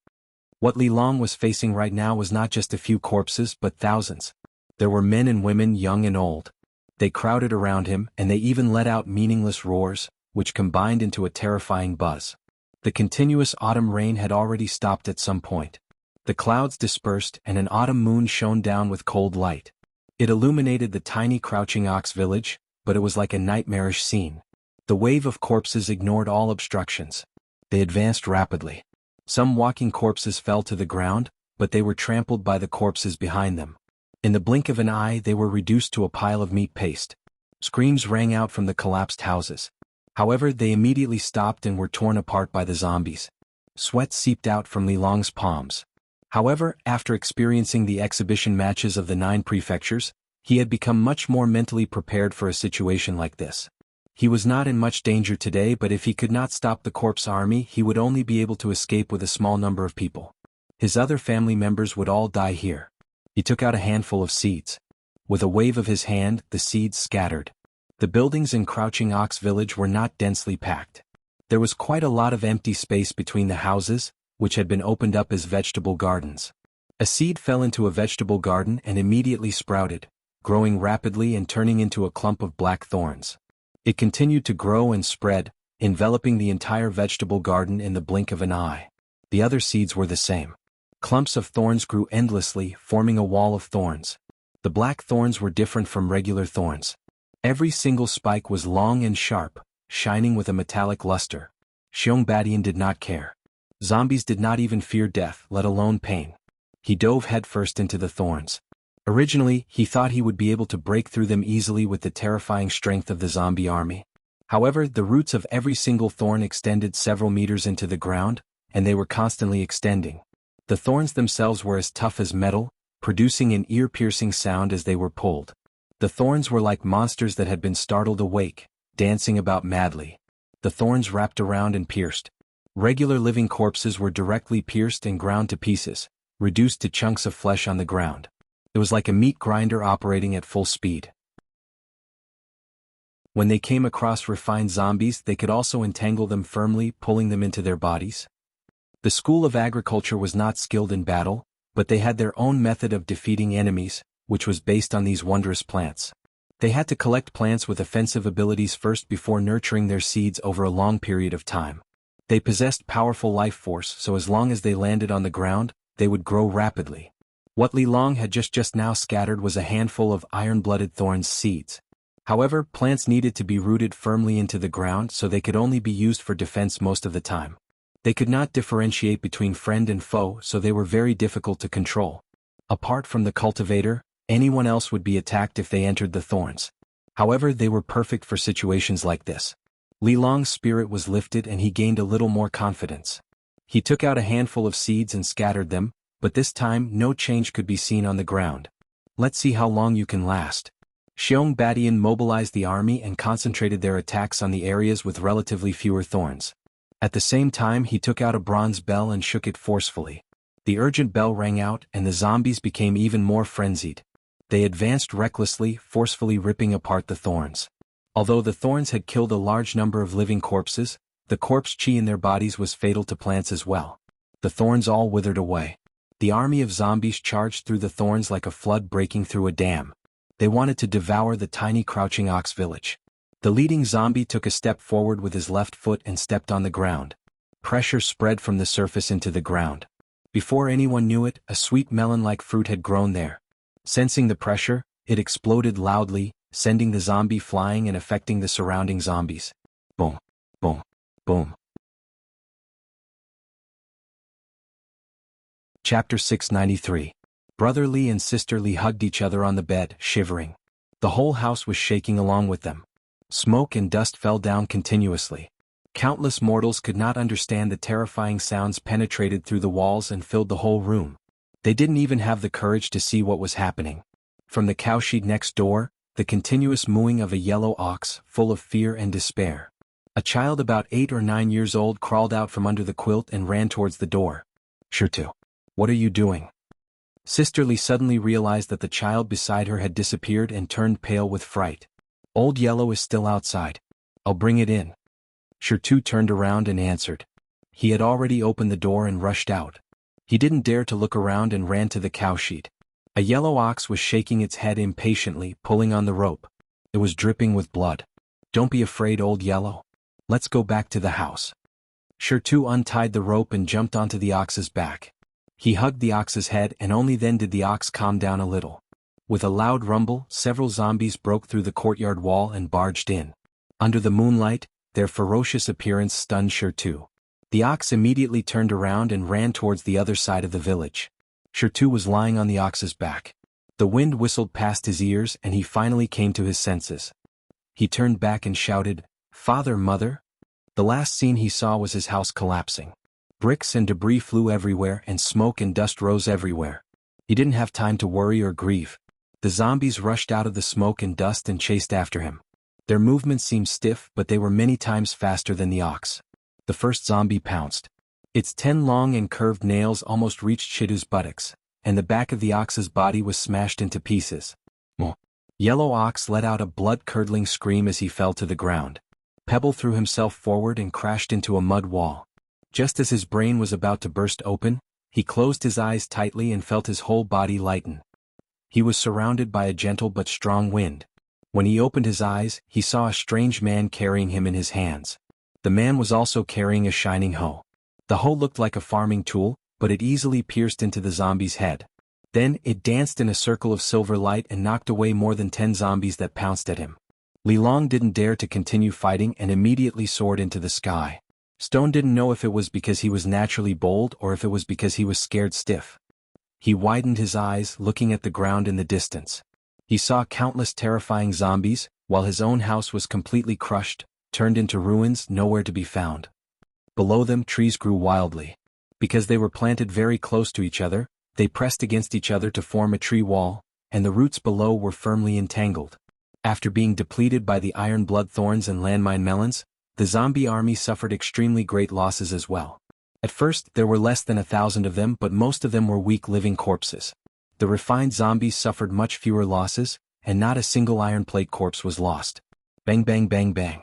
What Li Long was facing right now was not just a few corpses but thousands. There were men and women, young and old. They crowded around him, and they even let out meaningless roars, which combined into a terrifying buzz. The continuous autumn rain had already stopped at some point. The clouds dispersed and an autumn moon shone down with cold light. It illuminated the tiny Crouching Ox village, but it was like a nightmarish scene. The wave of corpses ignored all obstructions. They advanced rapidly. Some walking corpses fell to the ground, but they were trampled by the corpses behind them. In the blink of an eye, they were reduced to a pile of meat paste. Screams rang out from the collapsed houses. However, they immediately stopped and were torn apart by the zombies. Sweat seeped out from Li Long's palms. However, after experiencing the exhibition matches of the 9 prefectures, he had become much more mentally prepared for a situation like this. He was not in much danger today, but if he could not stop the corpse army, he would only be able to escape with a small number of people. His other family members would all die here. He took out a handful of seeds. With a wave of his hand, the seeds scattered. The buildings in Crouching Ox village were not densely packed. There was quite a lot of empty space between the houses, which had been opened up as vegetable gardens. A seed fell into a vegetable garden and immediately sprouted, growing rapidly and turning into a clump of black thorns. It continued to grow and spread, enveloping the entire vegetable garden in the blink of an eye. The other seeds were the same. Clumps of thorns grew endlessly, forming a wall of thorns. The black thorns were different from regular thorns. Every single spike was long and sharp, shining with a metallic luster. Xiong Batian did not care. Zombies did not even fear death, let alone pain. He dove headfirst into the thorns. Originally, he thought he would be able to break through them easily with the terrifying strength of the zombie army. However, the roots of every single thorn extended several meters into the ground, and they were constantly extending. The thorns themselves were as tough as metal, producing an ear-piercing sound as they were pulled. The thorns were like monsters that had been startled awake, dancing about madly. The thorns wrapped around and pierced. Regular living corpses were directly pierced and ground to pieces, reduced to chunks of flesh on the ground. It was like a meat grinder operating at full speed. When they came across refined zombies, they could also entangle them firmly, pulling them into their bodies. The School of Agriculture was not skilled in battle, but they had their own method of defeating enemies, which was based on these wondrous plants. They had to collect plants with offensive abilities first before nurturing their seeds over a long period of time. They possessed powerful life force, so as long as they landed on the ground, they would grow rapidly. What Li Long had just now scattered was a handful of iron-blooded thorns seeds. However, plants needed to be rooted firmly into the ground, so they could only be used for defense most of the time. They could not differentiate between friend and foe, so they were very difficult to control. Apart from the cultivator, anyone else would be attacked if they entered the thorns. However, they were perfect for situations like this. Li Long's spirit was lifted and he gained a little more confidence. He took out a handful of seeds and scattered them, but this time no change could be seen on the ground. Let's see how long you can last. Xiong Badian mobilized the army and concentrated their attacks on the areas with relatively fewer thorns. At the same time, he took out a bronze bell and shook it forcefully. The urgent bell rang out and the zombies became even more frenzied. They advanced recklessly, forcefully ripping apart the thorns. Although the thorns had killed a large number of living corpses, the corpse chi in their bodies was fatal to plants as well. The thorns all withered away. The army of zombies charged through the thorns like a flood breaking through a dam. They wanted to devour the tiny crouching ox village. The leading zombie took a step forward with his left foot and stepped on the ground. Pressure spread from the surface into the ground. Before anyone knew it, a sweet melon-like fruit had grown there. Sensing the pressure, it exploded loudly, sending the zombie flying and affecting the surrounding zombies. Boom, boom, boom. Chapter 693. Brother Li and Sister Li hugged each other on the bed, shivering. The whole house was shaking along with them. Smoke and dust fell down continuously. Countless mortals could not understand the terrifying sounds penetrated through the walls and filled the whole room. They didn't even have the courage to see what was happening. From the cowshed next door, the continuous mooing of a yellow ox, full of fear and despair. A child about 8 or 9 years old crawled out from under the quilt and ran towards the door. Shirtu, what are you doing? Sister Li suddenly realized that the child beside her had disappeared and turned pale with fright. Old Yellow is still outside. I'll bring it in. Shirtu turned around and answered. He had already opened the door and rushed out. He didn't dare to look around and ran to the cowshed. A yellow ox was shaking its head impatiently, pulling on the rope. It was dripping with blood. Don't be afraid, Old Yellow. Let's go back to the house. Shirtu untied the rope and jumped onto the ox's back. He hugged the ox's head and only then did the ox calm down a little. With a loud rumble, several zombies broke through the courtyard wall and barged in. Under the moonlight, their ferocious appearance stunned Shirtu. The ox immediately turned around and ran towards the other side of the village. Shirtu was lying on the ox's back. The wind whistled past his ears and he finally came to his senses. He turned back and shouted, "Father, Mother?" The last scene he saw was his house collapsing. Bricks and debris flew everywhere and smoke and dust rose everywhere. He didn't have time to worry or grieve. The zombies rushed out of the smoke and dust and chased after him. Their movements seemed stiff, but they were many times faster than the ox. The first zombie pounced. Its 10 long and curved nails almost reached Shitu's buttocks, and the back of the ox's body was smashed into pieces. Yellow Ox let out a blood-curdling scream as he fell to the ground. Pebble threw himself forward and crashed into a mud wall. Just as his brain was about to burst open, he closed his eyes tightly and felt his whole body lighten. He was surrounded by a gentle but strong wind. When he opened his eyes, he saw a strange man carrying him in his hands. The man was also carrying a shining hoe. The hoe looked like a farming tool, but it easily pierced into the zombie's head. Then, it danced in a circle of silver light and knocked away more than 10 zombies that pounced at him. Li Long didn't dare to continue fighting and immediately soared into the sky. Stone didn't know if it was because he was naturally bold or if it was because he was scared stiff. He widened his eyes, looking at the ground in the distance. He saw countless terrifying zombies, while his own house was completely crushed, turned into ruins, nowhere to be found. Below them, trees grew wildly. Because they were planted very close to each other, they pressed against each other to form a tree wall, and the roots below were firmly entangled. After being depleted by the iron blood thorns and landmine melons, the zombie army suffered extremely great losses as well. At first, there were less than 1,000 of them, but most of them were weak living corpses. The refined zombies suffered much fewer losses, and not a single iron plate corpse was lost. Bang bang bang bang.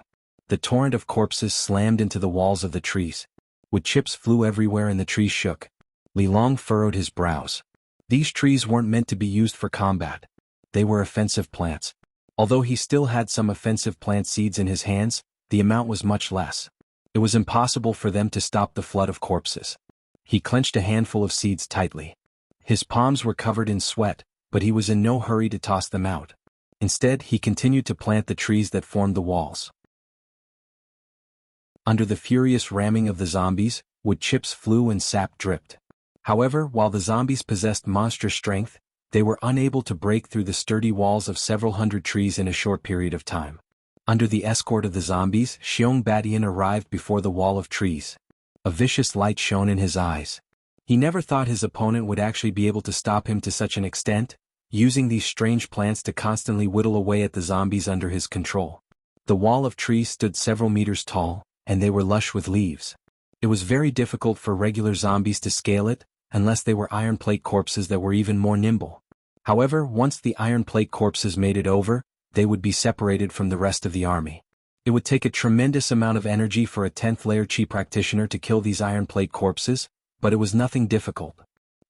The torrent of corpses slammed into the walls of the trees. Wood chips flew everywhere and the trees shook. Li Long furrowed his brows. These trees weren't meant to be used for combat. They were offensive plants. Although he still had some offensive plant seeds in his hands, the amount was much less. It was impossible for them to stop the flood of corpses. He clenched a handful of seeds tightly. His palms were covered in sweat, but he was in no hurry to toss them out. Instead, he continued to plant the trees that formed the walls. Under the furious ramming of the zombies, wood chips flew and sap dripped. However, while the zombies possessed monstrous strength, they were unable to break through the sturdy walls of several hundred trees in a short period of time. Under the escort of the zombies, Xiong Badian arrived before the wall of trees. A vicious light shone in his eyes. He never thought his opponent would actually be able to stop him to such an extent, using these strange plants to constantly whittle away at the zombies under his control. The wall of trees stood several meters tall, and they were lush with leaves. It was very difficult for regular zombies to scale it, unless they were iron plate corpses that were even more nimble. However, once the iron plate corpses made it over, they would be separated from the rest of the army. It would take a tremendous amount of energy for a 10th layer Qi practitioner to kill these iron plate corpses, but it was nothing difficult.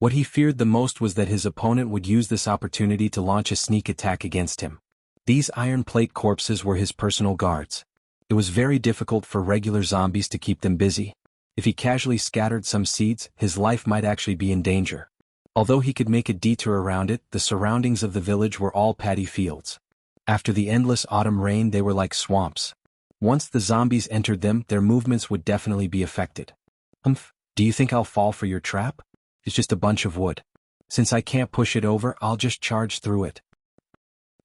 What he feared the most was that his opponent would use this opportunity to launch a sneak attack against him. These iron plate corpses were his personal guards. It was very difficult for regular zombies to keep them busy. If he casually scattered some seeds, his life might actually be in danger. Although he could make a detour around it, the surroundings of the village were all paddy fields. After the endless autumn rain, they were like swamps. Once the zombies entered them, their movements would definitely be affected. Do you think I'll fall for your trap? It's just a bunch of wood. Since I can't push it over, I'll just charge through it.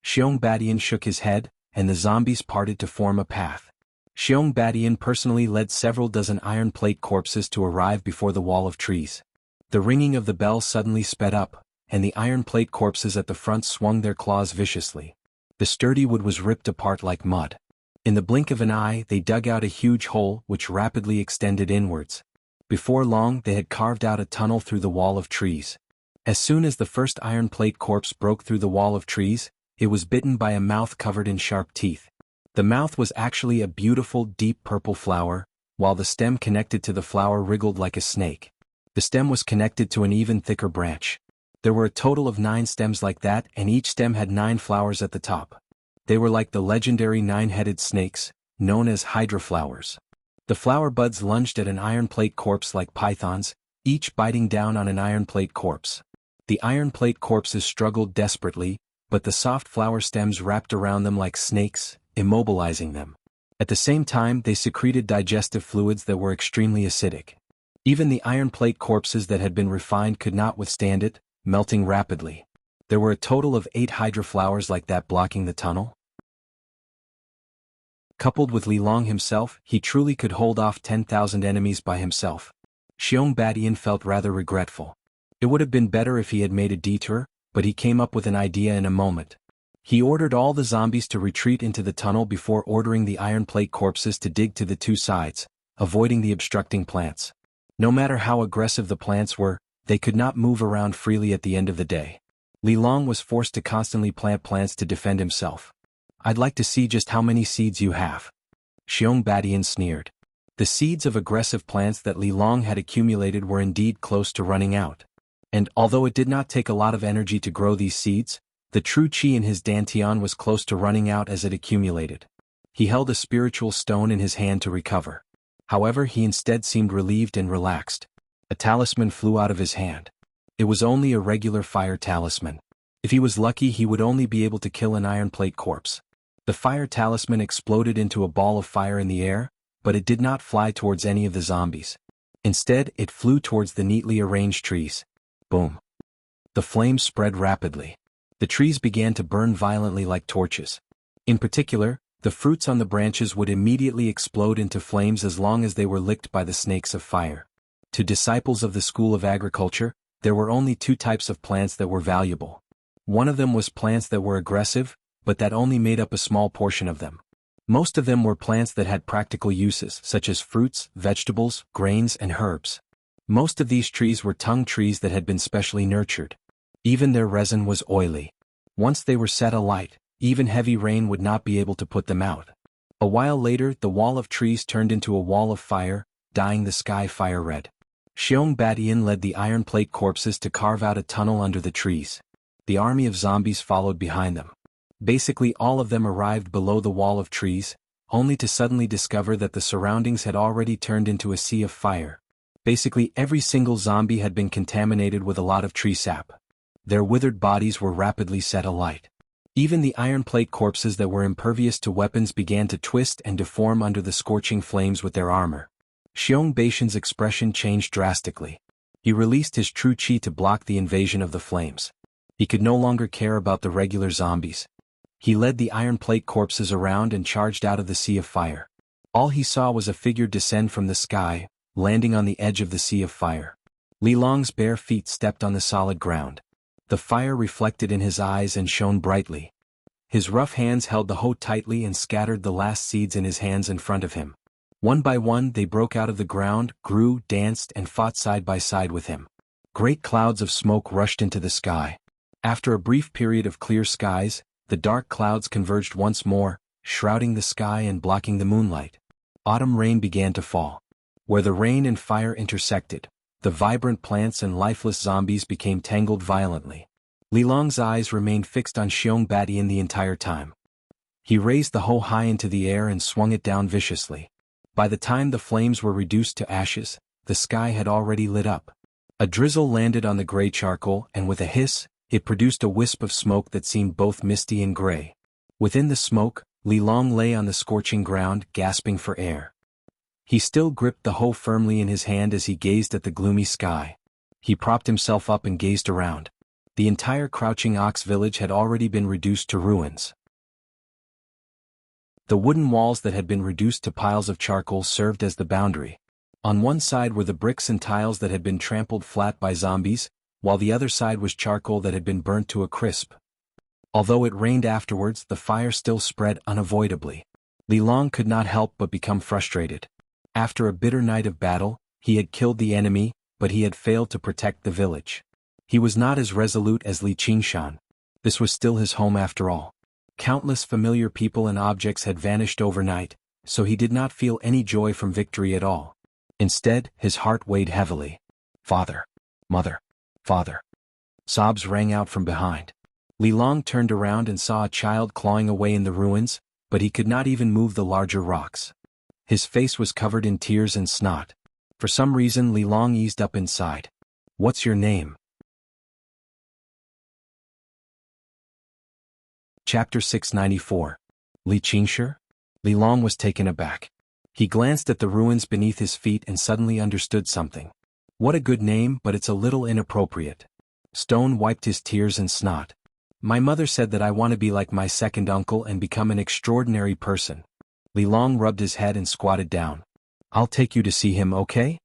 Xiong Badian shook his head, and the zombies parted to form a path. Xiong Badian personally led several dozen iron plate corpses to arrive before the wall of trees. The ringing of the bell suddenly sped up, and the iron plate corpses at the front swung their claws viciously. The sturdy wood was ripped apart like mud. In the blink of an eye, they dug out a huge hole which rapidly extended inwards. Before long, they had carved out a tunnel through the wall of trees. As soon as the first iron plate corpse broke through the wall of trees, it was bitten by a mouth covered in sharp teeth. The mouth was actually a beautiful deep purple flower, while the stem connected to the flower wriggled like a snake. The stem was connected to an even thicker branch. There were a total of 9 stems like that, and each stem had 9 flowers at the top. They were like the legendary 9-headed snakes, known as hydra flowers. The flower buds lunged at an iron plate corpse like pythons, each biting down on an iron plate corpse. The iron plate corpses struggled desperately, but the soft flower stems wrapped around them like snakes, immobilizing them. At the same time, they secreted digestive fluids that were extremely acidic. Even the iron plate corpses that had been refined could not withstand it, melting rapidly. There were a total of 8 hydra flowers like that blocking the tunnel. Coupled with Li Long himself, he truly could hold off 10,000 enemies by himself. Xiong Badian felt rather regretful. It would have been better if he had made a detour, but he came up with an idea in a moment. He ordered all the zombies to retreat into the tunnel before ordering the iron plate corpses to dig to the 2 sides, avoiding the obstructing plants. No matter how aggressive the plants were, they could not move around freely at the end of the day. Li Long was forced to constantly plant plants to defend himself. I'd like to see just how many seeds you have. Xiong Badian sneered. The seeds of aggressive plants that Li Long had accumulated were indeed close to running out. And although it did not take a lot of energy to grow these seeds, the true qi in his dantian was close to running out as it accumulated. He held a spiritual stone in his hand to recover. However, he instead seemed relieved and relaxed. A talisman flew out of his hand. It was only a regular fire talisman. If he was lucky, he would only be able to kill an iron plate corpse. The fire talisman exploded into a ball of fire in the air, but it did not fly towards any of the zombies. Instead, it flew towards the neatly arranged trees. Boom. The flames spread rapidly. The trees began to burn violently like torches. In particular, the fruits on the branches would immediately explode into flames as long as they were licked by the snakes of fire. To disciples of the School of Agriculture, there were only two types of plants that were valuable. One of them was plants that were aggressive, but that only made up a small portion of them. Most of them were plants that had practical uses, such as fruits, vegetables, grains, and herbs. Most of these trees were tongue trees that had been specially nurtured. Even their resin was oily. Once they were set alight, even heavy rain would not be able to put them out. A while later, the wall of trees turned into a wall of fire, dyeing the sky fire red. Xiong Batian led the iron plate corpses to carve out a tunnel under the trees. The army of zombies followed behind them. Basically all of them arrived below the wall of trees, only to suddenly discover that the surroundings had already turned into a sea of fire. Basically every single zombie had been contaminated with a lot of tree sap. Their withered bodies were rapidly set alight. Even the iron plate corpses that were impervious to weapons began to twist and deform under the scorching flames with their armor. Xiong Batian's expression changed drastically. He released his true qi to block the invasion of the flames. He could no longer care about the regular zombies. He led the iron plate corpses around and charged out of the sea of fire. All he saw was a figure descend from the sky, landing on the edge of the sea of fire. Li Long's bare feet stepped on the solid ground. The fire reflected in his eyes and shone brightly. His rough hands held the hoe tightly and scattered the last seeds in his hands in front of him. One by one they broke out of the ground, grew, danced, and fought side by side with him. Great clouds of smoke rushed into the sky. After a brief period of clear skies, the dark clouds converged once more, shrouding the sky and blocking the moonlight. Autumn rain began to fall. Where the rain and fire intersected, the vibrant plants and lifeless zombies became tangled violently. Li Long's eyes remained fixed on Xiong Batian the entire time. He raised the hoe high into the air and swung it down viciously. By the time the flames were reduced to ashes, the sky had already lit up. A drizzle landed on the gray charcoal and with a hiss, it produced a wisp of smoke that seemed both misty and gray. Within the smoke, Li Long lay on the scorching ground, gasping for air. He still gripped the hoe firmly in his hand as he gazed at the gloomy sky. He propped himself up and gazed around. The entire Crouching Ox village had already been reduced to ruins. The wooden walls that had been reduced to piles of charcoal served as the boundary. On one side were the bricks and tiles that had been trampled flat by zombies, while the other side was charcoal that had been burnt to a crisp. Although it rained afterwards, the fire still spread unavoidably. Li Long could not help but become frustrated. After a bitter night of battle, he had killed the enemy, but he had failed to protect the village. He was not as resolute as Li Qingshan. This was still his home after all. Countless familiar people and objects had vanished overnight, so he did not feel any joy from victory at all. Instead, his heart weighed heavily. Father. Mother. Father. Sobs rang out from behind. Li Long turned around and saw a child clawing away in the ruins, but he could not even move the larger rocks. His face was covered in tears and snot. For some reason Li Long eased up inside. What's your name? Chapter 694. Li Qingshan? Li Long was taken aback. He glanced at the ruins beneath his feet and suddenly understood something. What a good name, but it's a little inappropriate. Stone wiped his tears and snot. My mother said that I want to be like my second uncle and become an extraordinary person. Li Long rubbed his head and squatted down. I'll take you to see him, okay?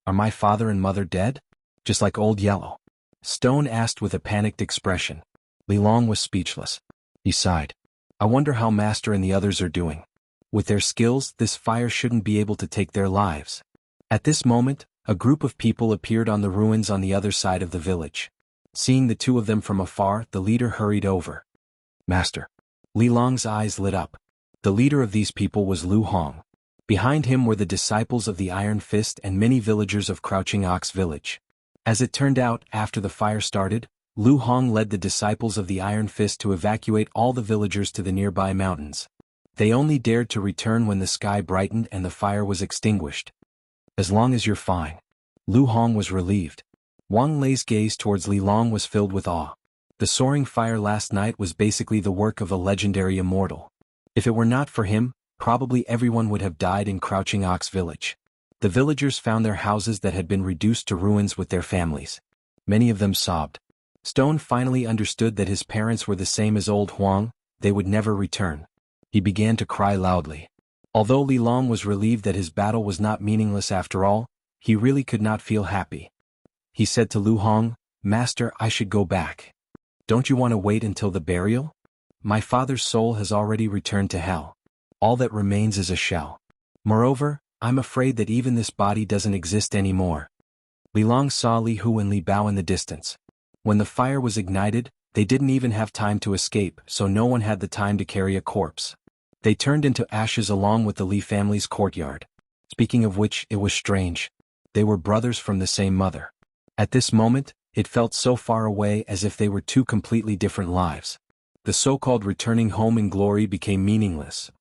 Are my father and mother dead? Just like Old Yellow? Stone asked with a panicked expression. Li Long was speechless. He sighed. I wonder how Master and the others are doing. With their skills, this fire shouldn't be able to take their lives. At this moment, a group of people appeared on the ruins on the other side of the village. Seeing the two of them from afar, the leader hurried over. Master. Li Long's eyes lit up. The leader of these people was Lu Hong. Behind him were the disciples of the Iron Fist and many villagers of Crouching Ox Village. As it turned out, after the fire started, Lu Hong led the disciples of the Iron Fist to evacuate all the villagers to the nearby mountains. They only dared to return when the sky brightened and the fire was extinguished. As long as you're fine. Lu Hong was relieved. Wang Lei's gaze towards Li Long was filled with awe. The soaring fire last night was basically the work of a legendary immortal. If it were not for him, probably everyone would have died in Crouching Ox Village. The villagers found their houses that had been reduced to ruins with their families. Many of them sobbed. Stone finally understood that his parents were the same as old Huang, they would never return. He began to cry loudly. Although Li Long was relieved that his battle was not meaningless after all, he really could not feel happy. He said to Lu Hong, "Master, I should go back. Don't you want to wait until the burial? My father's soul has already returned to hell. All that remains is a shell. Moreover, I'm afraid that even this body doesn't exist anymore." Li Long saw Li Hu and Li Bao in the distance. When the fire was ignited, they didn't even have time to escape, so no one had the time to carry a corpse. They turned into ashes along with the Li family's courtyard. Speaking of which, it was strange. They were brothers from the same mother. At this moment, it felt so far away as if they were two completely different lives. The so-called returning home in glory became meaningless.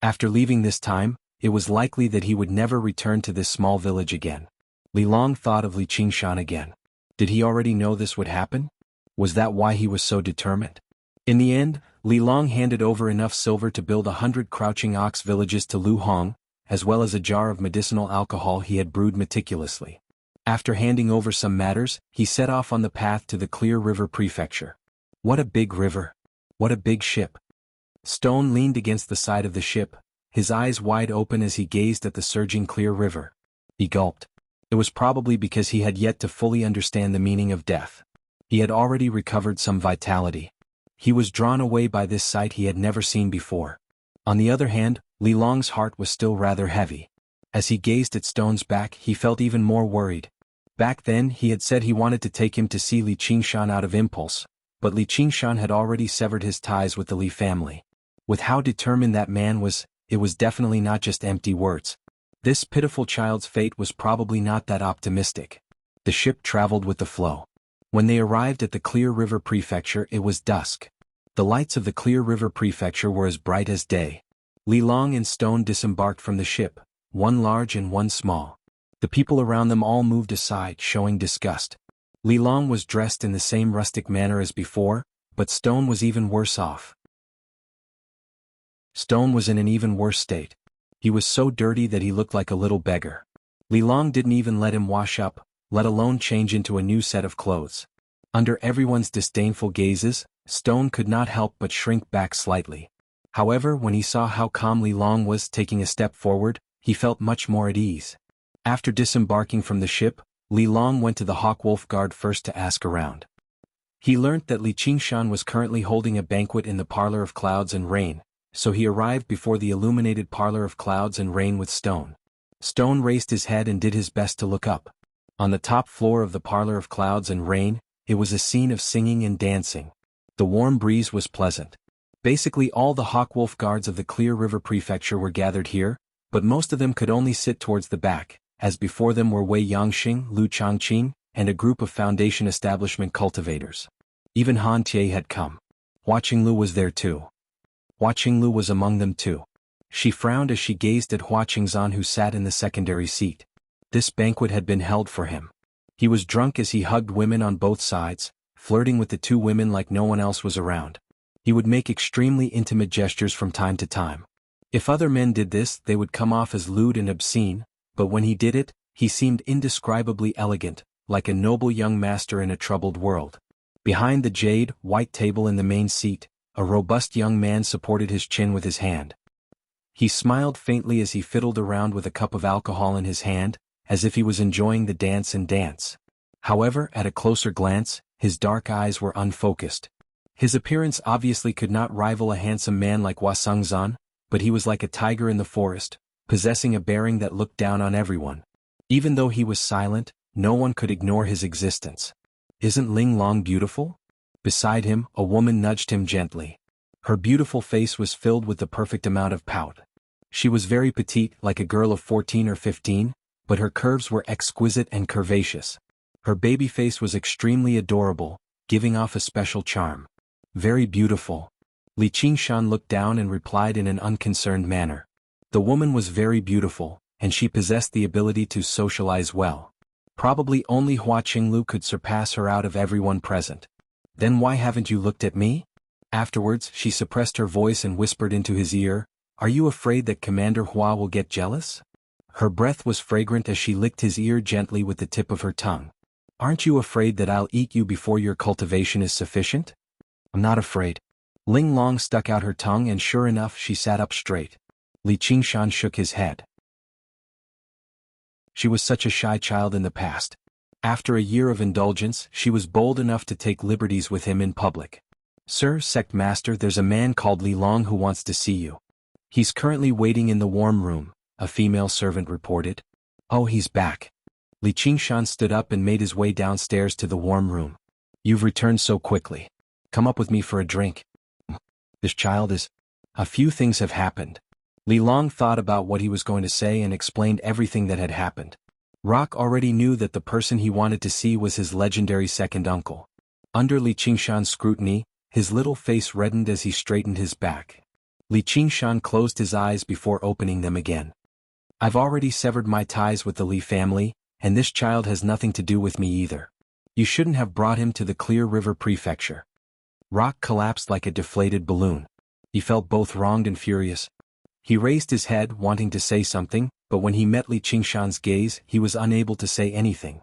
After leaving this time, it was likely that he would never return to this small village again. Li Long thought of Li Qingshan again. Did he already know this would happen? Was that why he was so determined? In the end, Li Long handed over enough silver to build 100 Crouching Ox villages to Lu Hong, as well as a jar of medicinal alcohol he had brewed meticulously. After handing over some matters, he set off on the path to the Clear River Prefecture. What a big river! What a big ship! Stone leaned against the side of the ship, his eyes wide open as he gazed at the surging Clear River. He gulped. It was probably because he had yet to fully understand the meaning of death. He had already recovered some vitality. He was drawn away by this sight he had never seen before. On the other hand, Li Long's heart was still rather heavy. As he gazed at Stone's back, he felt even more worried. Back then he had said he wanted to take him to see Li Qingshan out of impulse, but Li Qingshan had already severed his ties with the Li family. With how determined that man was, it was definitely not just empty words. This pitiful child's fate was probably not that optimistic. The ship traveled with the flow. When they arrived at the Clear River Prefecture, it was dusk. The lights of the Clear River Prefecture were as bright as day. Li Long and Stone disembarked from the ship, one large and one small. The people around them all moved aside, showing disgust. Li Long was dressed in the same rustic manner as before, but Stone was even worse off. Stone was in an even worse state. He was so dirty that he looked like a little beggar. Li Long didn't even let him wash up, let alone change into a new set of clothes. Under everyone's disdainful gazes, Stone could not help but shrink back slightly. However, when he saw how calm Li Long was taking a step forward, he felt much more at ease. After disembarking from the ship, Li Long went to the Hawkwolf Guard first to ask around. He learnt that Li Qingshan was currently holding a banquet in the Parlor of Clouds and Rain, so he arrived before the illuminated Parlor of Clouds and Rain with Stone. Stone raised his head and did his best to look up. On the top floor of the Parlor of Clouds and Rain, it was a scene of singing and dancing. The warm breeze was pleasant. Basically all the Hawkwolf Guards of the Clear River Prefecture were gathered here, but most of them could only sit towards the back, as before them were Wei Yangxing, Lu Changqing, and a group of Foundation Establishment cultivators. Even Han Tie had come. Hua Qinglu was there too. Hua Qinglu was among them too. She frowned as she gazed at Hua Qingzan, who sat in the secondary seat. This banquet had been held for him. He was drunk as he hugged women on both sides, flirting with the two women like no one else was around. He would make extremely intimate gestures from time to time. If other men did this, they would come off as lewd and obscene, but when he did it, he seemed indescribably elegant, like a noble young master in a troubled world. Behind the jade, white table in the main seat, a robust young man supported his chin with his hand. He smiled faintly as he fiddled around with a cup of alcohol in his hand, as if he was enjoying the dance. However, at a closer glance, his dark eyes were unfocused. His appearance obviously could not rival a handsome man like Hua Sengzan, but he was like a tiger in the forest, possessing a bearing that looked down on everyone. Even though he was silent, no one could ignore his existence. Isn't Ling Long beautiful? Beside him, a woman nudged him gently. Her beautiful face was filled with the perfect amount of pout. She was very petite, like a girl of 14 or 15, but her curves were exquisite and curvaceous. Her baby face was extremely adorable, giving off a special charm. Very beautiful. Li Qingshan looked down and replied in an unconcerned manner. The woman was very beautiful, and she possessed the ability to socialize well. Probably only Hua Qinglu could surpass her out of everyone present. Then why haven't you looked at me? Afterwards, she suppressed her voice and whispered into his ear, Are you afraid that Commander Hua will get jealous? Her breath was fragrant as she licked his ear gently with the tip of her tongue. Aren't you afraid that I'll eat you before your cultivation is sufficient? I'm not afraid. Ling Long stuck out her tongue and sure enough she sat up straight. Li Qingshan shook his head. She was such a shy child in the past. After a year of indulgence, she was bold enough to take liberties with him in public. Sir, Sect Master, there's a man called Li Long who wants to see you. He's currently waiting in the warm room, a female servant reported. Oh, he's back. Li Qingshan stood up and made his way downstairs to the warm room. You've returned so quickly. Come up with me for a drink. This child is... A few things have happened. Li Long thought about what he was going to say and explained everything that had happened. Rock already knew that the person he wanted to see was his legendary second uncle. Under Li Qingshan's scrutiny, his little face reddened as he straightened his back. Li Qingshan closed his eyes before opening them again. I've already severed my ties with the Li family, and this child has nothing to do with me either. You shouldn't have brought him to the Clear River Prefecture. Rock collapsed like a deflated balloon. He felt both wronged and furious. He raised his head, wanting to say something, but when he met Li Qingshan's gaze, he was unable to say anything.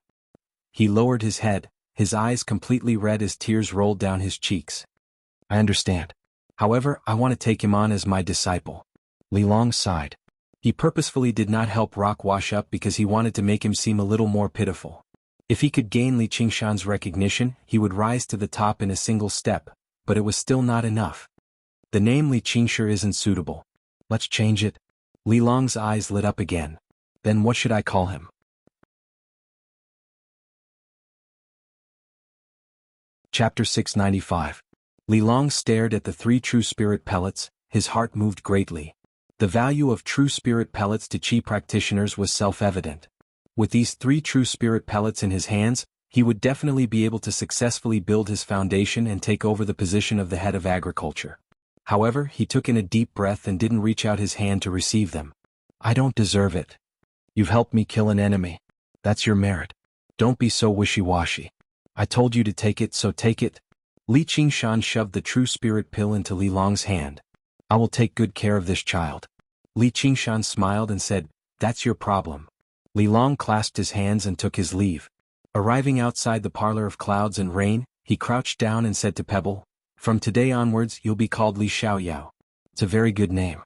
He lowered his head, his eyes completely red as tears rolled down his cheeks. I understand. However, I want to take him on as my disciple. Li Long sighed. He purposefully did not help Rock wash up because he wanted to make him seem a little more pitiful. If he could gain Li Qingshan's recognition, he would rise to the top in a single step, but it was still not enough. The name Li Qingshan isn't suitable. Let's change it. Li Long's eyes lit up again. Then what should I call him? Chapter 695. Li Long stared at the 3 true spirit pellets, his heart moved greatly. The value of true spirit pellets to Qi practitioners was self-evident. With these 3 true spirit pellets in his hands, he would definitely be able to successfully build his foundation and take over the position of the head of agriculture. However, he took in a deep breath and didn't reach out his hand to receive them. I don't deserve it. You've helped me kill an enemy. That's your merit. Don't be so wishy-washy. I told you to take it, so take it. Li Qingshan shoved the true spirit pill into Li Long's hand. I will take good care of this child. Li Qingshan smiled and said, that's your problem. Li Long clasped his hands and took his leave. Arriving outside the parlor of clouds and rain, he crouched down and said to Pebble, from today onwards you'll be called Li Xiaoyao. It's a very good name.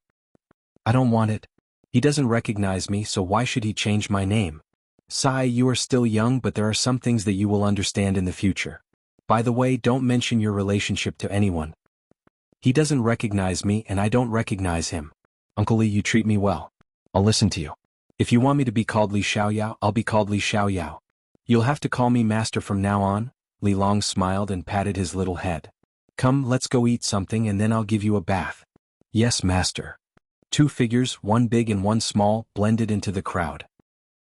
I don't want it. He doesn't recognize me, so why should he change my name? Sai, you are still young, but there are some things that you will understand in the future. By the way, don't mention your relationship to anyone. He doesn't recognize me and I don't recognize him. Uncle Li, you treat me well. I'll listen to you. If you want me to be called Li Xiaoyao, I'll be called Li Xiaoyao. You'll have to call me master from now on. Li Long smiled and patted his little head. Come, let's go eat something and then I'll give you a bath. Yes, master. 2 figures, one big and one small, blended into the crowd.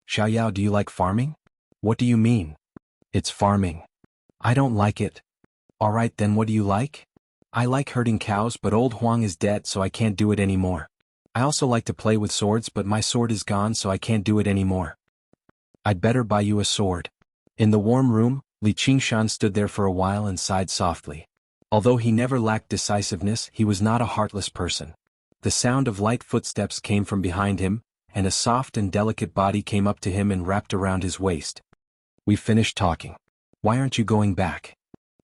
Xiaoyao, do you like farming? What do you mean? It's farming. I don't like it. Alright, then what do you like? I like herding cows, but old Huang is dead, so I can't do it anymore. I also like to play with swords, but my sword is gone, so I can't do it anymore. I'd better buy you a sword. In the warm room, Li Qingshan stood there for a while and sighed softly. Although he never lacked decisiveness, he was not a heartless person. The sound of light footsteps came from behind him, and a soft and delicate body came up to him and wrapped around his waist. We've finished talking. Why aren't you going back?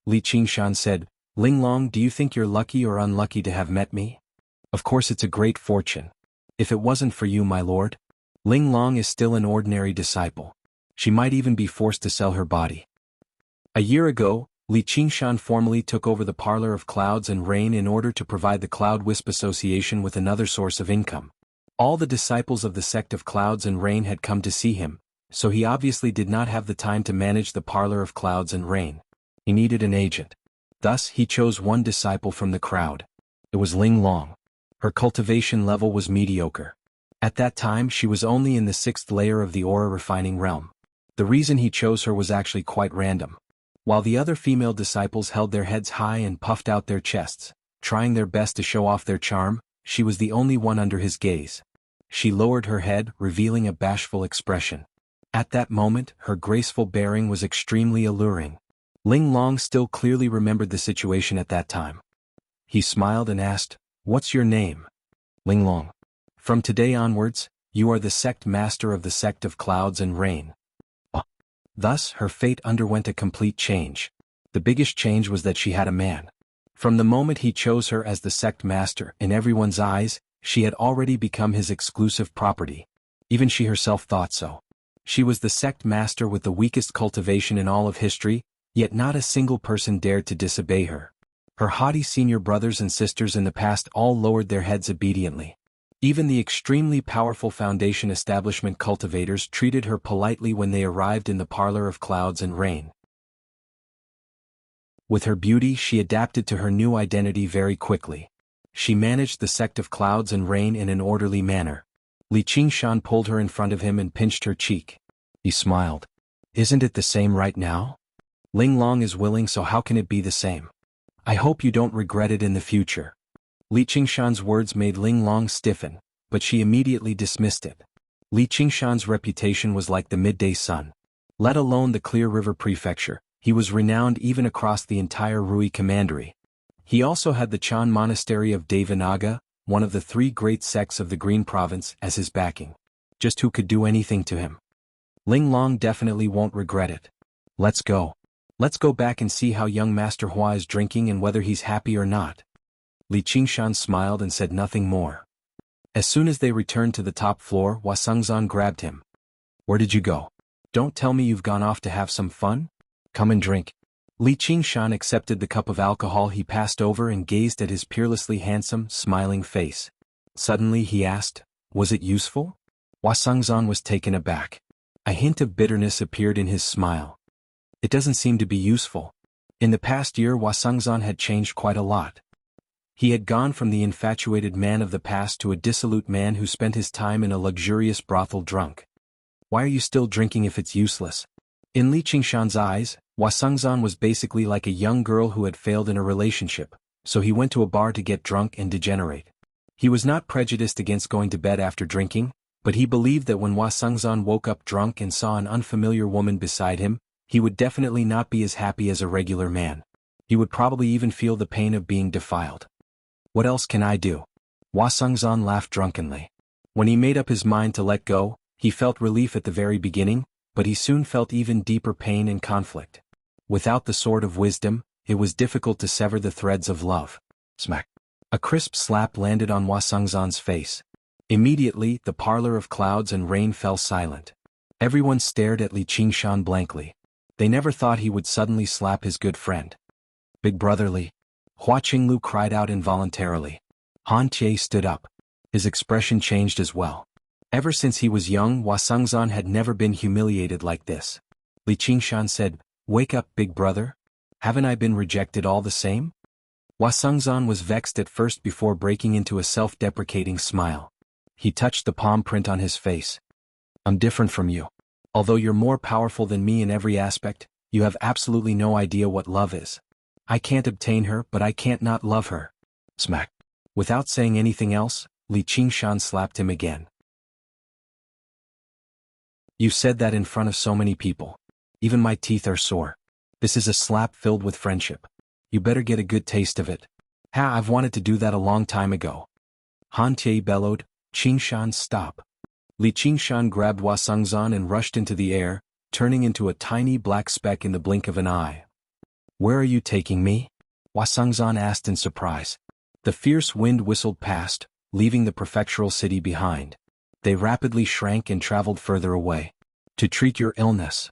Li Qingshan said, Ling Long, do you think you're lucky or unlucky to have met me? Of course it's a great fortune. If it wasn't for you, my lord, Ling Long is still an ordinary disciple. She might even be forced to sell her body. A year ago, Li Qingshan formally took over the Parlor of Clouds and Rain in order to provide the Cloud Wisp Association with another source of income. All the disciples of the sect of Clouds and Rain had come to see him, so he obviously did not have the time to manage the Parlor of Clouds and Rain. He needed an agent. Thus, he chose one disciple from the crowd. It was Ling Long. Her cultivation level was mediocre. At that time, she was only in the 6th layer of the aura refining realm. The reason he chose her was actually quite random. While the other female disciples held their heads high and puffed out their chests, trying their best to show off their charm, she was the only one under his gaze. She lowered her head, revealing a bashful expression. At that moment, her graceful bearing was extremely alluring. Ling Long still clearly remembered the situation at that time. He smiled and asked, "What's your name?" Linglong. From today onwards, you are the sect master of the sect of clouds and rain. Thus, her fate underwent a complete change. The biggest change was that she had a man. From the moment he chose her as the sect master, in everyone's eyes, she had already become his exclusive property. Even she herself thought so. She was the sect master with the weakest cultivation in all of history, yet not a single person dared to disobey her. Her haughty senior brothers and sisters in the past all lowered their heads obediently. Even the extremely powerful Foundation establishment cultivators treated her politely when they arrived in the parlor of clouds and rain. With her beauty, she adapted to her new identity very quickly. She managed the sect of clouds and rain in an orderly manner. Li Qingshan pulled her in front of him and pinched her cheek. He smiled. Isn't it the same right now? Linglong is willing, so how can it be the same? I hope you don't regret it in the future. Li Qingshan's words made Linglong stiffen, but she immediately dismissed it. Li Qingshan's reputation was like the midday sun. Let alone the Clear River Prefecture, he was renowned even across the entire Rui Commandery. He also had the Chan Monastery of Devanaga, one of the 3 great sects of the Green Province, as his backing. Just who could do anything to him? Linglong definitely won't regret it. Let's go. Let's go back and see how young Master Hua is drinking and whether he's happy or not. Li Qingshan smiled and said nothing more. As soon as they returned to the top floor, Hua Sengzan grabbed him. Where did you go? Don't tell me you've gone off to have some fun? Come and drink. Li Qingshan accepted the cup of alcohol he passed over and gazed at his peerlessly handsome, smiling face. Suddenly he asked, was it useful? Hua Sengzan was taken aback. A hint of bitterness appeared in his smile. It doesn't seem to be useful. In the past year, Hua Sengzan had changed quite a lot. He had gone from the infatuated man of the past to a dissolute man who spent his time in a luxurious brothel drunk. Why are you still drinking if it's useless? In Li Qingshan's eyes, Hua Sengzan was basically like a young girl who had failed in a relationship, so he went to a bar to get drunk and degenerate. He was not prejudiced against going to bed after drinking, but he believed that when Hua Sengzan woke up drunk and saw an unfamiliar woman beside him, he would definitely not be as happy as a regular man. He would probably even feel the pain of being defiled. What else can I do? Hua Sengzan laughed drunkenly. When he made up his mind to let go, he felt relief at the very beginning, but he soon felt even deeper pain and conflict. Without the sword of wisdom, it was difficult to sever the threads of love. Smack. A crisp slap landed on Hua Sengzan's face. Immediately, the parlor of clouds and rain fell silent. Everyone stared at Li Qingshan blankly. They never thought he would suddenly slap his good friend. Big brother Li. Hua Qinglu cried out involuntarily. Han Tie stood up. His expression changed as well. Ever since he was young, Hua Sengzan had never been humiliated like this. Li Qingshan said, wake up, big brother. Haven't I been rejected all the same? Hua Sengzan was vexed at first before breaking into a self-deprecating smile. He touched the palm print on his face. I'm different from you. Although you're more powerful than me in every aspect, you have absolutely no idea what love is. I can't obtain her, but I can't not love her. Smack. Without saying anything else, Li Qingshan slapped him again. You said that in front of so many people. Even my teeth are sore. This is a slap filled with friendship. You better get a good taste of it. Ha, I've wanted to do that a long time ago. Han Tie bellowed, Qingshan, stop. Li Qingshan grabbed Hua Sengzan and rushed into the air, turning into a tiny black speck in the blink of an eye. Where are you taking me? Hua Sengzan asked in surprise. The fierce wind whistled past, leaving the prefectural city behind. They rapidly shrank and traveled further away. To treat your illness.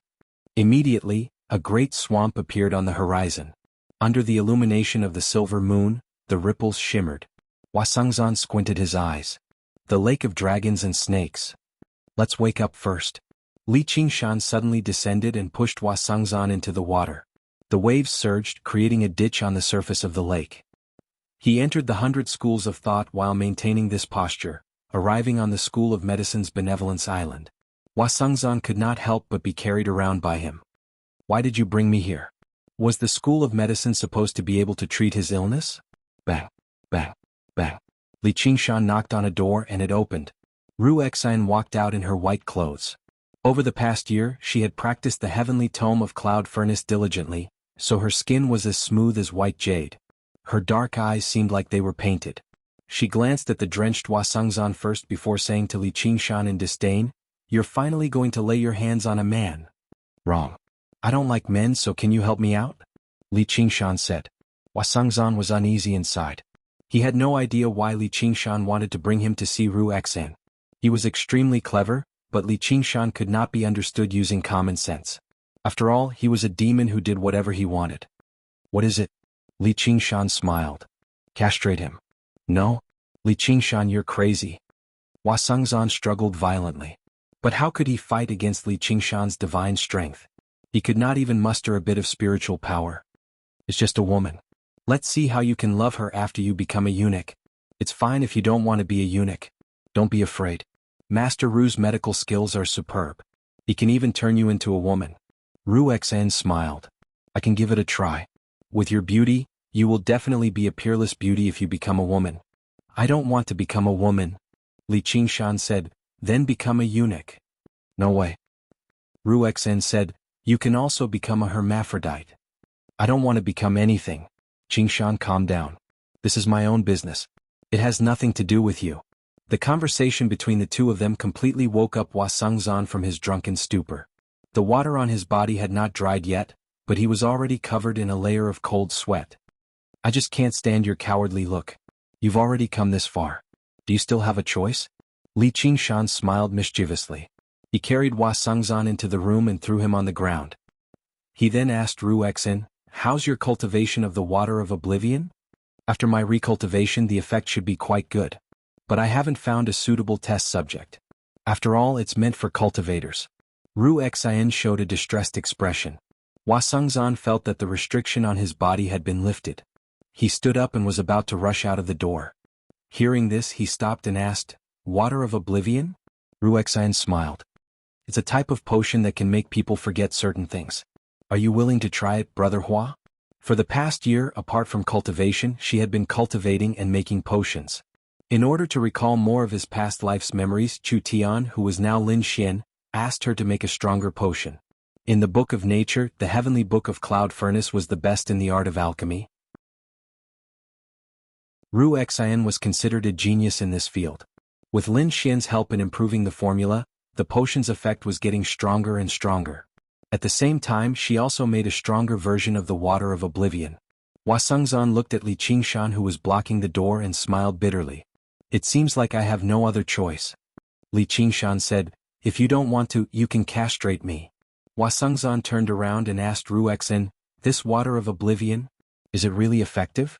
Immediately, a great swamp appeared on the horizon. Under the illumination of the silver moon, the ripples shimmered. Hua Sengzan squinted his eyes. The lake of dragons and snakes. Let's wake up first. Li Qingshan suddenly descended and pushed Hua Sengzan into the water. The waves surged, creating a ditch on the surface of the lake. He entered the 100 schools of thought while maintaining this posture, arriving on the School of Medicine's Benevolence Island. Hua Sengzan could not help but be carried around by him. Why did you bring me here? Was the School of Medicine supposed to be able to treat his illness? Bang, bang, bang. Li Qingshan knocked on a door and it opened. Ru Exine walked out in her white clothes. Over the past year, she had practiced the heavenly tome of Cloud Furnace diligently, so her skin was as smooth as white jade. Her dark eyes seemed like they were painted. She glanced at the drenched Hua Sengzan first before saying to Li Qingshan in disdain, "You're finally going to lay your hands on a man." "Wrong. I don't like men, so can you help me out?" Li Qingshan said. Hua Sengzan was uneasy inside. He had no idea why Li Qingshan wanted to bring him to see Ru Xen. He was extremely clever, but Li Qingshan could not be understood using common sense. After all, he was a demon who did whatever he wanted. "What is it?" Li Qingshan smiled. "Castrate him." "No. Li Qingshan, you're crazy." Hua Sengzan struggled violently. But how could he fight against Li Qingshan's divine strength? He could not even muster a bit of spiritual power. "It's just a woman. Let's see how you can love her after you become a eunuch. It's fine if you don't want to be a eunuch. Don't be afraid. Master Ru's medical skills are superb. He can even turn you into a woman." Ru Xen smiled. "I can give it a try. With your beauty, you will definitely be a peerless beauty if you become a woman." "I don't want to become a woman," Li Qingshan said. "Then become a eunuch." "No way." Ru Xen said. "You can also become a hermaphrodite." "I don't want to become anything." Qingshan, calm down. "This is my own business. It has nothing to do with you." The conversation between the two of them completely woke up Hua Sengzan from his drunken stupor. The water on his body had not dried yet, but he was already covered in a layer of cold sweat. "I just can't stand your cowardly look. You've already come this far. Do you still have a choice?" Li Qingshan smiled mischievously. He carried Hua Sengzan into the room and threw him on the ground. He then asked Ru Xen, "How's your cultivation of the water of oblivion?" "After my recultivation, the effect should be quite good. But I haven't found a suitable test subject. After all, it's meant for cultivators." Ru Xen showed a distressed expression. Hua Sengzan felt that the restriction on his body had been lifted. He stood up and was about to rush out of the door. Hearing this, he stopped and asked, "Water of oblivion?" Ru Xen smiled. "It's a type of potion that can make people forget certain things. Are you willing to try it, Brother Hua?" For the past year, apart from cultivation, she had been cultivating and making potions. In order to recall more of his past life's memories, Chu Tian, who was now Lin Xian, asked her to make a stronger potion. In the Book of Nature, the heavenly book of Cloud Furnace was the best in the art of alchemy. Ru Xen was considered a genius in this field. With Lin Xian's help in improving the formula, the potion's effect was getting stronger and stronger. At the same time, she also made a stronger version of the water of oblivion. Hua Sengzan looked at Li Qingshan, who was blocking the door, and smiled bitterly. "It seems like I have no other choice." Li Qingshan said, "If you don't want to, you can castrate me." Hua Sengzan turned around and asked Ru Xen, "This water of oblivion, is it really effective?"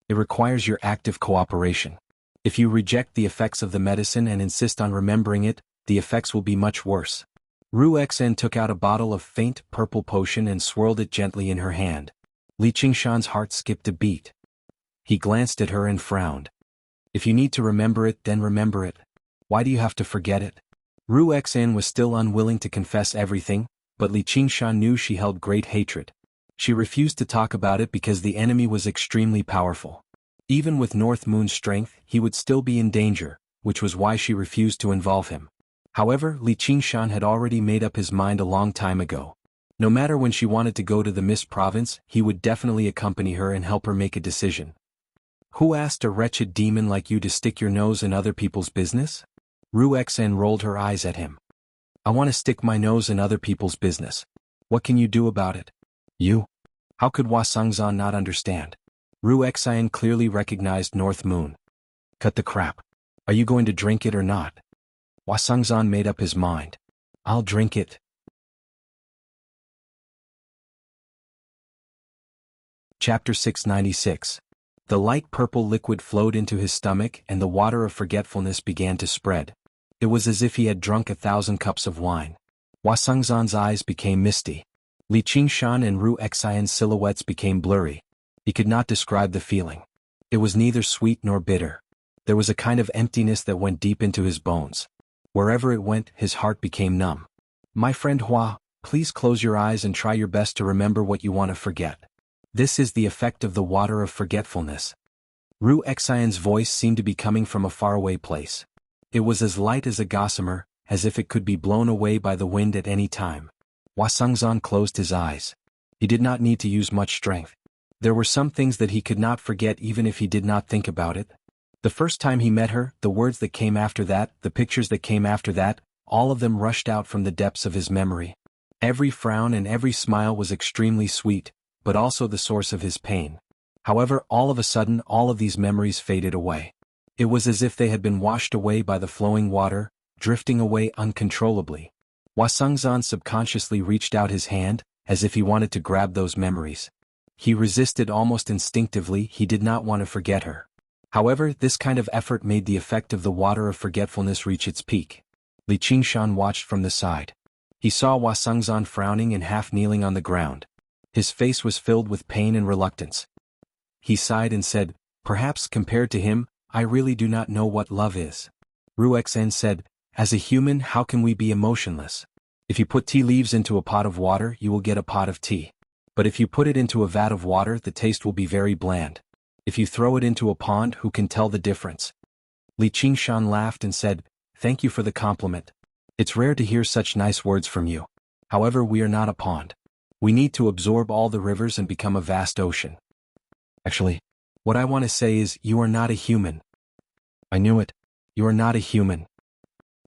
"It requires your active cooperation. If you reject the effects of the medicine and insist on remembering it, the effects will be much worse." Ru Xen took out a bottle of faint purple potion and swirled it gently in her hand. Li Qingshan's heart skipped a beat. He glanced at her and frowned. "If you need to remember it, then remember it. Why do you have to forget it?" Ru Xen was still unwilling to confess everything, but Li Qingshan knew she held great hatred. She refused to talk about it because the enemy was extremely powerful. Even with North Moon's strength, he would still be in danger, which was why she refused to involve him. However, Li Qingshan had already made up his mind a long time ago. No matter when she wanted to go to the Mist Province, he would definitely accompany her and help her make a decision. "Who asked a wretched demon like you to stick your nose in other people's business?" Ru Xen rolled her eyes at him. "I want to stick my nose in other people's business. What can you do about it?" "You?" How could Hua Sengzan not understand? Ru Xen clearly recognized North Moon. "Cut the crap. Are you going to drink it or not?" Hua Sengzan made up his mind. "I'll drink it." Chapter 696. The light purple liquid flowed into his stomach and the water of forgetfulness began to spread. It was as if he had drunk 1,000 cups of wine. Hua Sengzan's eyes became misty. Li Qingshan and Ru Xen's silhouettes became blurry. He could not describe the feeling. It was neither sweet nor bitter. There was a kind of emptiness that went deep into his bones. Wherever it went, his heart became numb. "My friend Hua, please close your eyes and try your best to remember what you want to forget. This is the effect of the water of forgetfulness." Ru Xen's voice seemed to be coming from a faraway place. It was as light as a gossamer, as if it could be blown away by the wind at any time. Hua Sengzan closed his eyes. He did not need to use much strength. There were some things that he could not forget even if he did not think about it. The first time he met her, the words that came after that, the pictures that came after that, all of them rushed out from the depths of his memory. Every frown and every smile was extremely sweet, but also the source of his pain. However, all of a sudden all of these memories faded away. It was as if they had been washed away by the flowing water, drifting away uncontrollably. Wasungzan subconsciously reached out his hand, as if he wanted to grab those memories. He resisted almost instinctively. He did not want to forget her. However, this kind of effort made the effect of the water of forgetfulness reach its peak. Li Qingshan watched from the side. He saw Wasungzan frowning and half-kneeling on the ground. His face was filled with pain and reluctance. He sighed and said, "Perhaps compared to him, I really do not know what love is." Ruexen said, "As a human, how can we be emotionless? If you put tea leaves into a pot of water, you will get a pot of tea. But if you put it into a vat of water, the taste will be very bland. If you throw it into a pond, who can tell the difference?" Li Qingshan laughed and said, "Thank you for the compliment. It's rare to hear such nice words from you. However, we are not a pond. We need to absorb all the rivers and become a vast ocean. Actually, what I want to say is, you are not a human." "I knew it. You are not a human.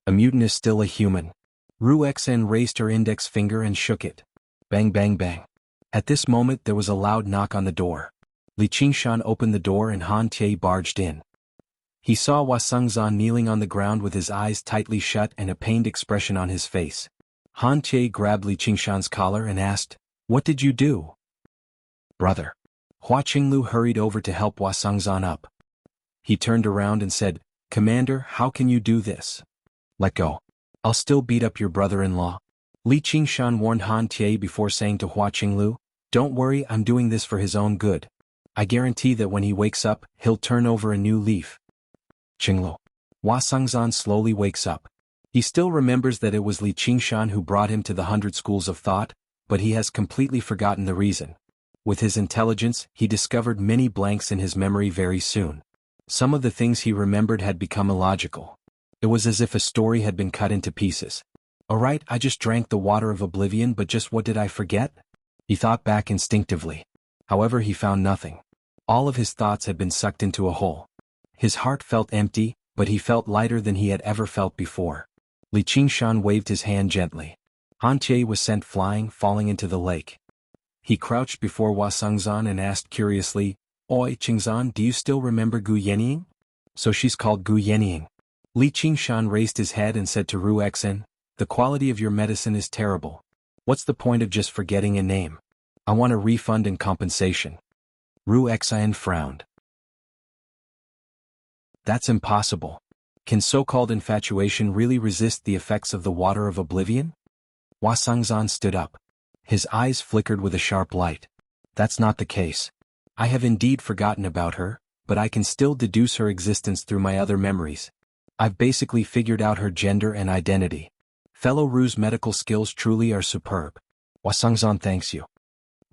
A mutant is still a human." Ruexen raised her index finger and shook it. Bang bang bang. At this moment there was a loud knock on the door. Li Qingshan opened the door and Han Tie barged in. He saw Wasungzan kneeling on the ground with his eyes tightly shut and a pained expression on his face. Han Tie grabbed Li Qingshan's collar and asked, "What did you do?" "Brother." Hua Qinglu hurried over to help Wasungzan up. He turned around and said, "Commander, how can you do this? Let go. I'll still beat up your brother-in-law." Li Qingshan warned Han Tie before saying to Hua Qinglu, "Don't worry, I'm doing this for his own good. I guarantee that when he wakes up, he'll turn over a new leaf." Qinglu. Wasungzan slowly wakes up. He still remembers that it was Li Qingshan who brought him to the 100 schools of thought, but he has completely forgotten the reason. With his intelligence, he discovered many blanks in his memory very soon. Some of the things he remembered had become illogical. It was as if a story had been cut into pieces. "Alright, I just drank the water of oblivion, but just what did I forget?" He thought back instinctively. However, he found nothing. All of his thoughts had been sucked into a hole. His heart felt empty, but he felt lighter than he had ever felt before. Li Qingshan waved his hand gently. Han Tie was sent flying, falling into the lake. He crouched before Wasungzan and asked curiously, "Oi, Qingzan, do you still remember Gu Yenying?" "So she's called Gu Yenying." Li Qingshan raised his head and said to Ruexen, "The quality of your medicine is terrible. What's the point of just forgetting a name? I want a refund and compensation." Ruexen frowned. "That's impossible. Can so-called infatuation really resist the effects of the water of oblivion?" Wasungzan stood up. His eyes flickered with a sharp light. "That's not the case. I have indeed forgotten about her, but I can still deduce her existence through my other memories. I've basically figured out her gender and identity. Fellow Ru's medical skills truly are superb. Wasungzan thanks you."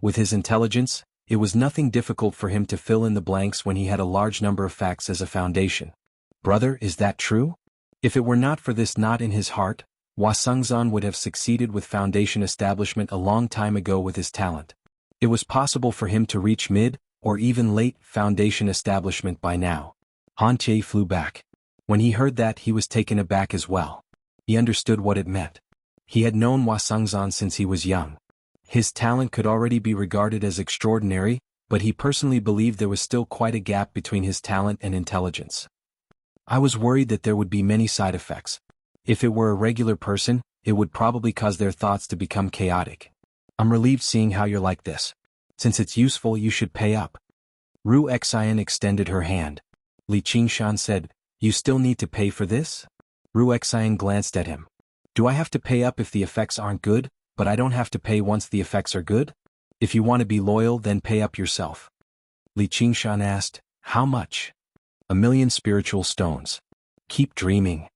With his intelligence, it was nothing difficult for him to fill in the blanks when he had a large number of facts as a foundation. "Brother, is that true?" If it were not for this knot in his heart, Wasungzan would have succeeded with foundation establishment a long time ago with his talent. It was possible for him to reach mid, or even late, foundation establishment by now. Han Tie flew back. When he heard that, he was taken aback as well. He understood what it meant. He had known Wasungzan since he was young. His talent could already be regarded as extraordinary, but he personally believed there was still quite a gap between his talent and intelligence. "I was worried that there would be many side effects. If it were a regular person, it would probably cause their thoughts to become chaotic. I'm relieved seeing how you're like this. Since it's useful, you should pay up." Ruexen extended her hand. Li Qingshan said, "You still need to pay for this?" Ruexen glanced at him. "Do I have to pay up if the effects aren't good, but I don't have to pay once the effects are good? If you want to be loyal, then pay up yourself." Li Qingshan asked, "How much?" "1,000,000 spiritual stones." "Keep dreaming.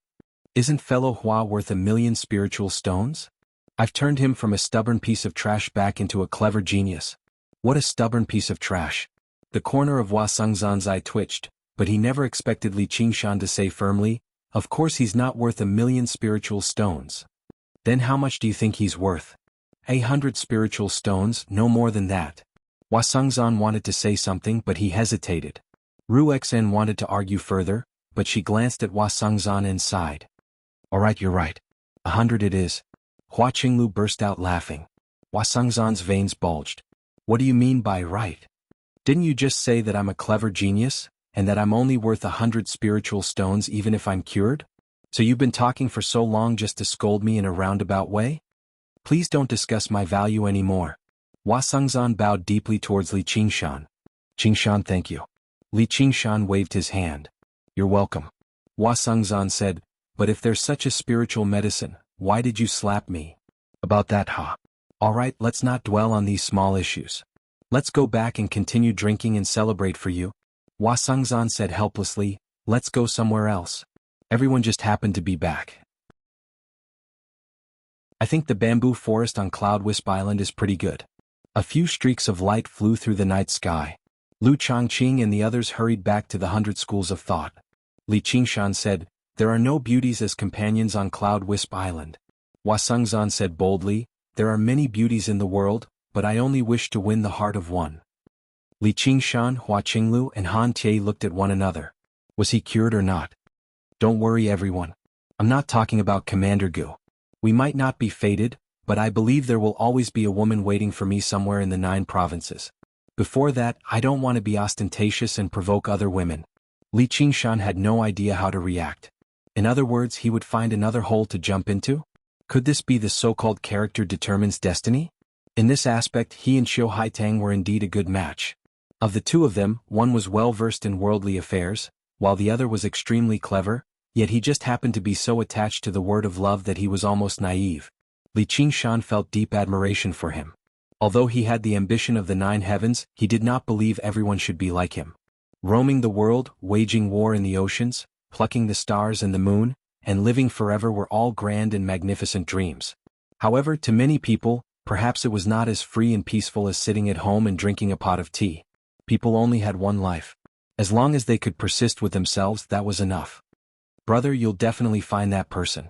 Isn't fellow Hua worth 1,000,000 spiritual stones? I've turned him from a stubborn piece of trash back into a clever genius." "What a stubborn piece of trash." The corner of Wasungzan's eye twitched, but he never expected Li Qingshan to say firmly, "Of course he's not worth 1,000,000 spiritual stones." "Then how much do you think he's worth?" 100 spiritual stones, no more than that." Wasungzan wanted to say something but he hesitated. Ruexen wanted to argue further, but she glanced at Hua Sungzan and sighed. Alright, you're right. 100 it is. Hua Qinglu burst out laughing. Hua Sungzan's veins bulged. What do you mean by right? Didn't you just say that I'm a clever genius, and that I'm only worth 100 spiritual stones even if I'm cured? So you've been talking for so long just to scold me in a roundabout way? Please don't discuss my value anymore. Hua Sungzan bowed deeply towards Li Qingshan. Qingshan, thank you. Li Qingshan waved his hand. You're welcome. Hua Sungzan said, but if there's such a spiritual medicine, why did you slap me? About that, huh? Alright, let's not dwell on these small issues. Let's go back and continue drinking and celebrate for you. Hua Sungzan said helplessly, let's go somewhere else. Everyone just happened to be back. I think the bamboo forest on Cloud Wisp Island is pretty good. A few streaks of light flew through the night sky. Lu Chongqing and the others hurried back to the 100 schools of thought. Li Qingshan said, there are no beauties as companions on Cloud Wisp Island. Hua Sungzan said boldly, there are many beauties in the world, but I only wish to win the heart of one. Li Qingshan, Hua Qinglu and Han Tie looked at one another. Was he cured or not? Don't worry everyone. I'm not talking about Commander Gu. We might not be fated, but I believe there will always be a woman waiting for me somewhere in the 9 provinces. Before that, I don't want to be ostentatious and provoke other women. Li Qingshan had no idea how to react. In other words, he would find another hole to jump into? Could this be the so-called character determines destiny? In this aspect, he and Xiu Haitang were indeed a good match. Of the two of them, one was well-versed in worldly affairs, while the other was extremely clever, yet he just happened to be so attached to the word of love that he was almost naive. Li Qingshan felt deep admiration for him. Although he had the ambition of the 9 heavens, he did not believe everyone should be like him. Roaming the world, waging war in the oceans, plucking the stars and the moon, and living forever were all grand and magnificent dreams. However, to many people, perhaps it was not as free and peaceful as sitting at home and drinking a pot of tea. People only had one life. As long as they could persist with themselves, that was enough. Brother, you'll definitely find that person.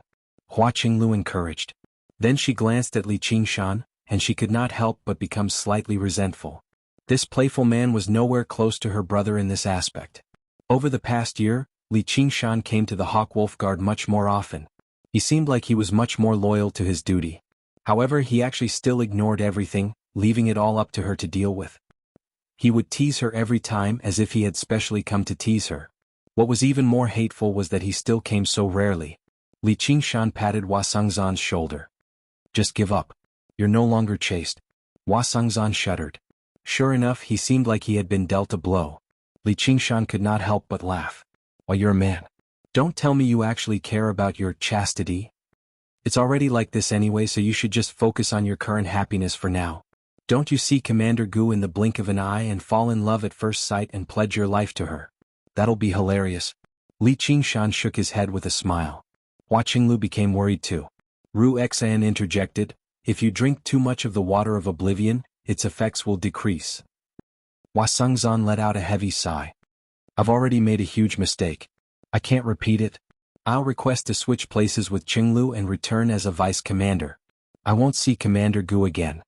Hua Qinglu encouraged. Then she glanced at Li Qingshan, and she could not help but become slightly resentful. This playful man was nowhere close to her brother in this aspect. Over the past year, Li Qingshan came to the Hawkwolf Guard much more often. He seemed like he was much more loyal to his duty. However, he actually still ignored everything, leaving it all up to her to deal with. He would tease her every time as if he had specially come to tease her. What was even more hateful was that he still came so rarely. Li Qingshan patted Hua Sungzan's shoulder. Just give up. You're no longer chaste. Hua Sungzan shuddered. Sure enough, he seemed like he had been dealt a blow. Li Qingshan could not help but laugh. Why, you're a man. Don't tell me you actually care about your chastity. It's already like this anyway, so you should just focus on your current happiness for now. Don't you see Commander Gu in the blink of an eye and fall in love at first sight and pledge your life to her? That'll be hilarious. Li Qingshan shook his head with a smile. Hua Qinglu became worried too. Ru Xan interjected, if you drink too much of the water of oblivion, its effects will decrease. Hua Sungzan let out a heavy sigh. I've already made a huge mistake. I can't repeat it. I'll request to switch places with Qinglu and return as a vice commander. I won't see Commander Gu again.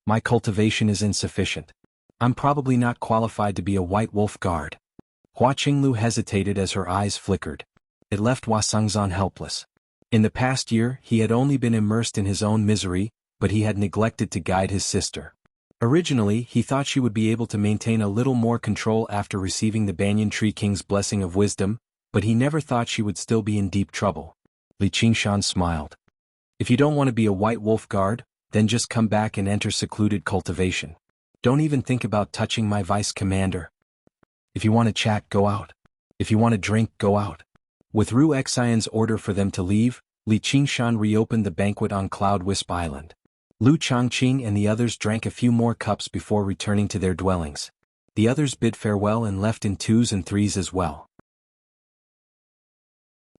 My cultivation is insufficient. I'm probably not qualified to be a White Wolf Guard. Hua Qinglu hesitated as her eyes flickered. It left Hua Sungzan helpless. In the past year, he had only been immersed in his own misery, but he had neglected to guide his sister. Originally, he thought she would be able to maintain a little more control after receiving the Banyan Tree King's blessing of wisdom, but he never thought she would still be in deep trouble. Li Qingshan smiled. If you don't want to be a White Wolf Guard, then just come back and enter secluded cultivation. Don't even think about touching my vice commander. If you want to chat, go out. If you want to drink, go out. With Ru Xian's order for them to leave, Li Qingshan reopened the banquet on Cloud Wisp Island. Lu Chongqing and the others drank a few more cups before returning to their dwellings. The others bid farewell and left in 2s and 3s as well.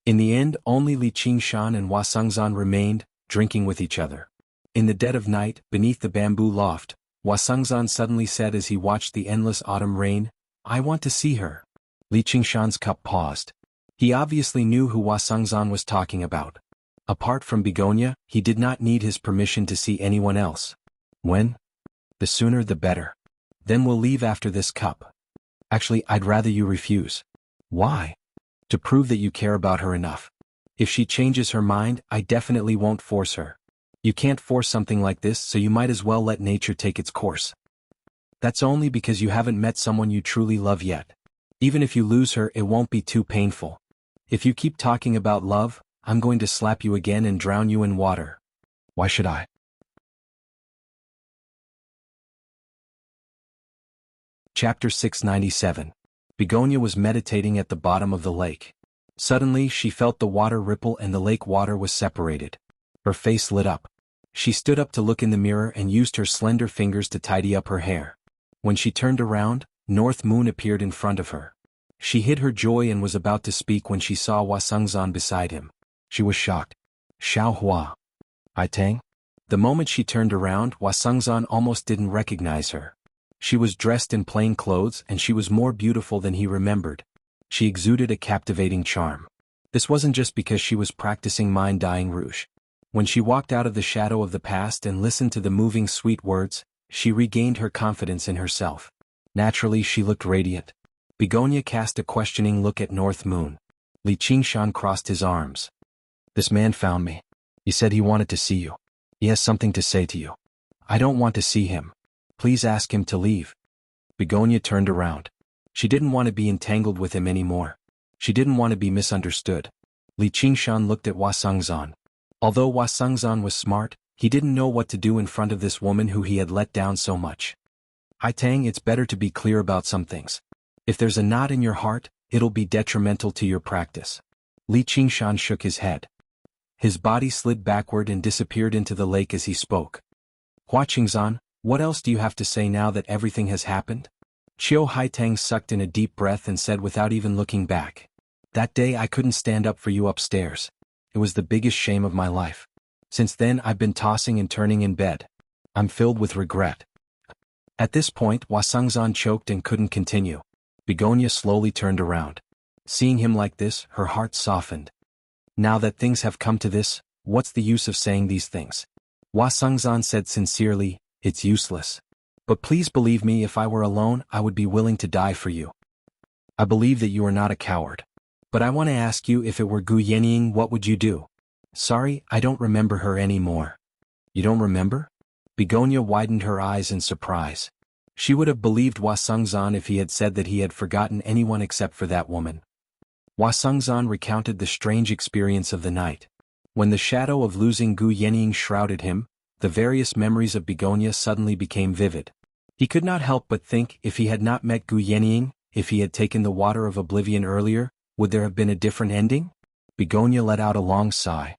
In the end, only Li Qingshan and Hua Sungzan remained, drinking with each other. In the dead of night, beneath the bamboo loft, Hua Sungzan suddenly said as he watched the endless autumn rain, I want to see her. Li Qingshan's cup paused. He obviously knew who Hua Sungzan was talking about. Apart from Begonia, he did not need his permission to see anyone else. When? The sooner the better. Then we'll leave after this cup. Actually, I'd rather you refuse. Why? To prove that you care about her enough. If she changes her mind, I definitely won't force her. You can't force something like this, so you might as well let nature take its course. That's only because you haven't met someone you truly love yet. Even if you lose her, it won't be too painful. If you keep talking about love, I'm going to slap you again and drown you in water. Why should I? Chapter 697. Begonia was meditating at the bottom of the lake. Suddenly, she felt the water ripple and the lake water was separated. Her face lit up. She stood up to look in the mirror and used her slender fingers to tidy up her hair. When she turned around, North Moon appeared in front of her. She hid her joy and was about to speak when she saw Wasungzan beside him. She was shocked. Xiao Hua. Ai Tang? The moment she turned around, Wasungzan almost didn't recognize her. She was dressed in plain clothes and she was more beautiful than he remembered. She exuded a captivating charm. This wasn't just because she was practicing mind-dyeing rouge. When she walked out of the shadow of the past and listened to the moving sweet words, she regained her confidence in herself. Naturally, she looked radiant. Begonia cast a questioning look at North Moon. Li Qingshan crossed his arms. This man found me. He said he wanted to see you. He has something to say to you. I don't want to see him. Please ask him to leave. Begonia turned around. She didn't want to be entangled with him anymore. She didn't want to be misunderstood. Li Qingshan looked at Wasungzan. Although Wasungzan was smart, he didn't know what to do in front of this woman who he had let down so much. Ai Tang, it's better to be clear about some things. If there's a knot in your heart, it'll be detrimental to your practice. Li Qingshan shook his head. His body slid backward and disappeared into the lake as he spoke. Hua Qingzan, what else do you have to say now that everything has happened? Qiu Haitang sucked in a deep breath and said without even looking back. That day I couldn't stand up for you upstairs. It was the biggest shame of my life. Since then I've been tossing and turning in bed. I'm filled with regret. At this point Wasungzan choked and couldn't continue. Begonia slowly turned around. Seeing him like this, her heart softened. Now that things have come to this, what's the use of saying these things? Wasungzan said sincerely, it's useless. But please believe me, if I were alone, I would be willing to die for you. I believe that you are not a coward. But I want to ask you, if it were Gu Yenying, what would you do? Sorry, I don't remember her anymore. You don't remember? Begonia widened her eyes in surprise. She would have believed Wasungzan if he had said that he had forgotten anyone except for that woman. Wasungzan recounted the strange experience of the night. When the shadow of losing Gu Yenying shrouded him, the various memories of Begonia suddenly became vivid. He could not help but think, if he had not met Gu Yenying, if he had taken the water of oblivion earlier, would there have been a different ending? Begonia let out a long sigh.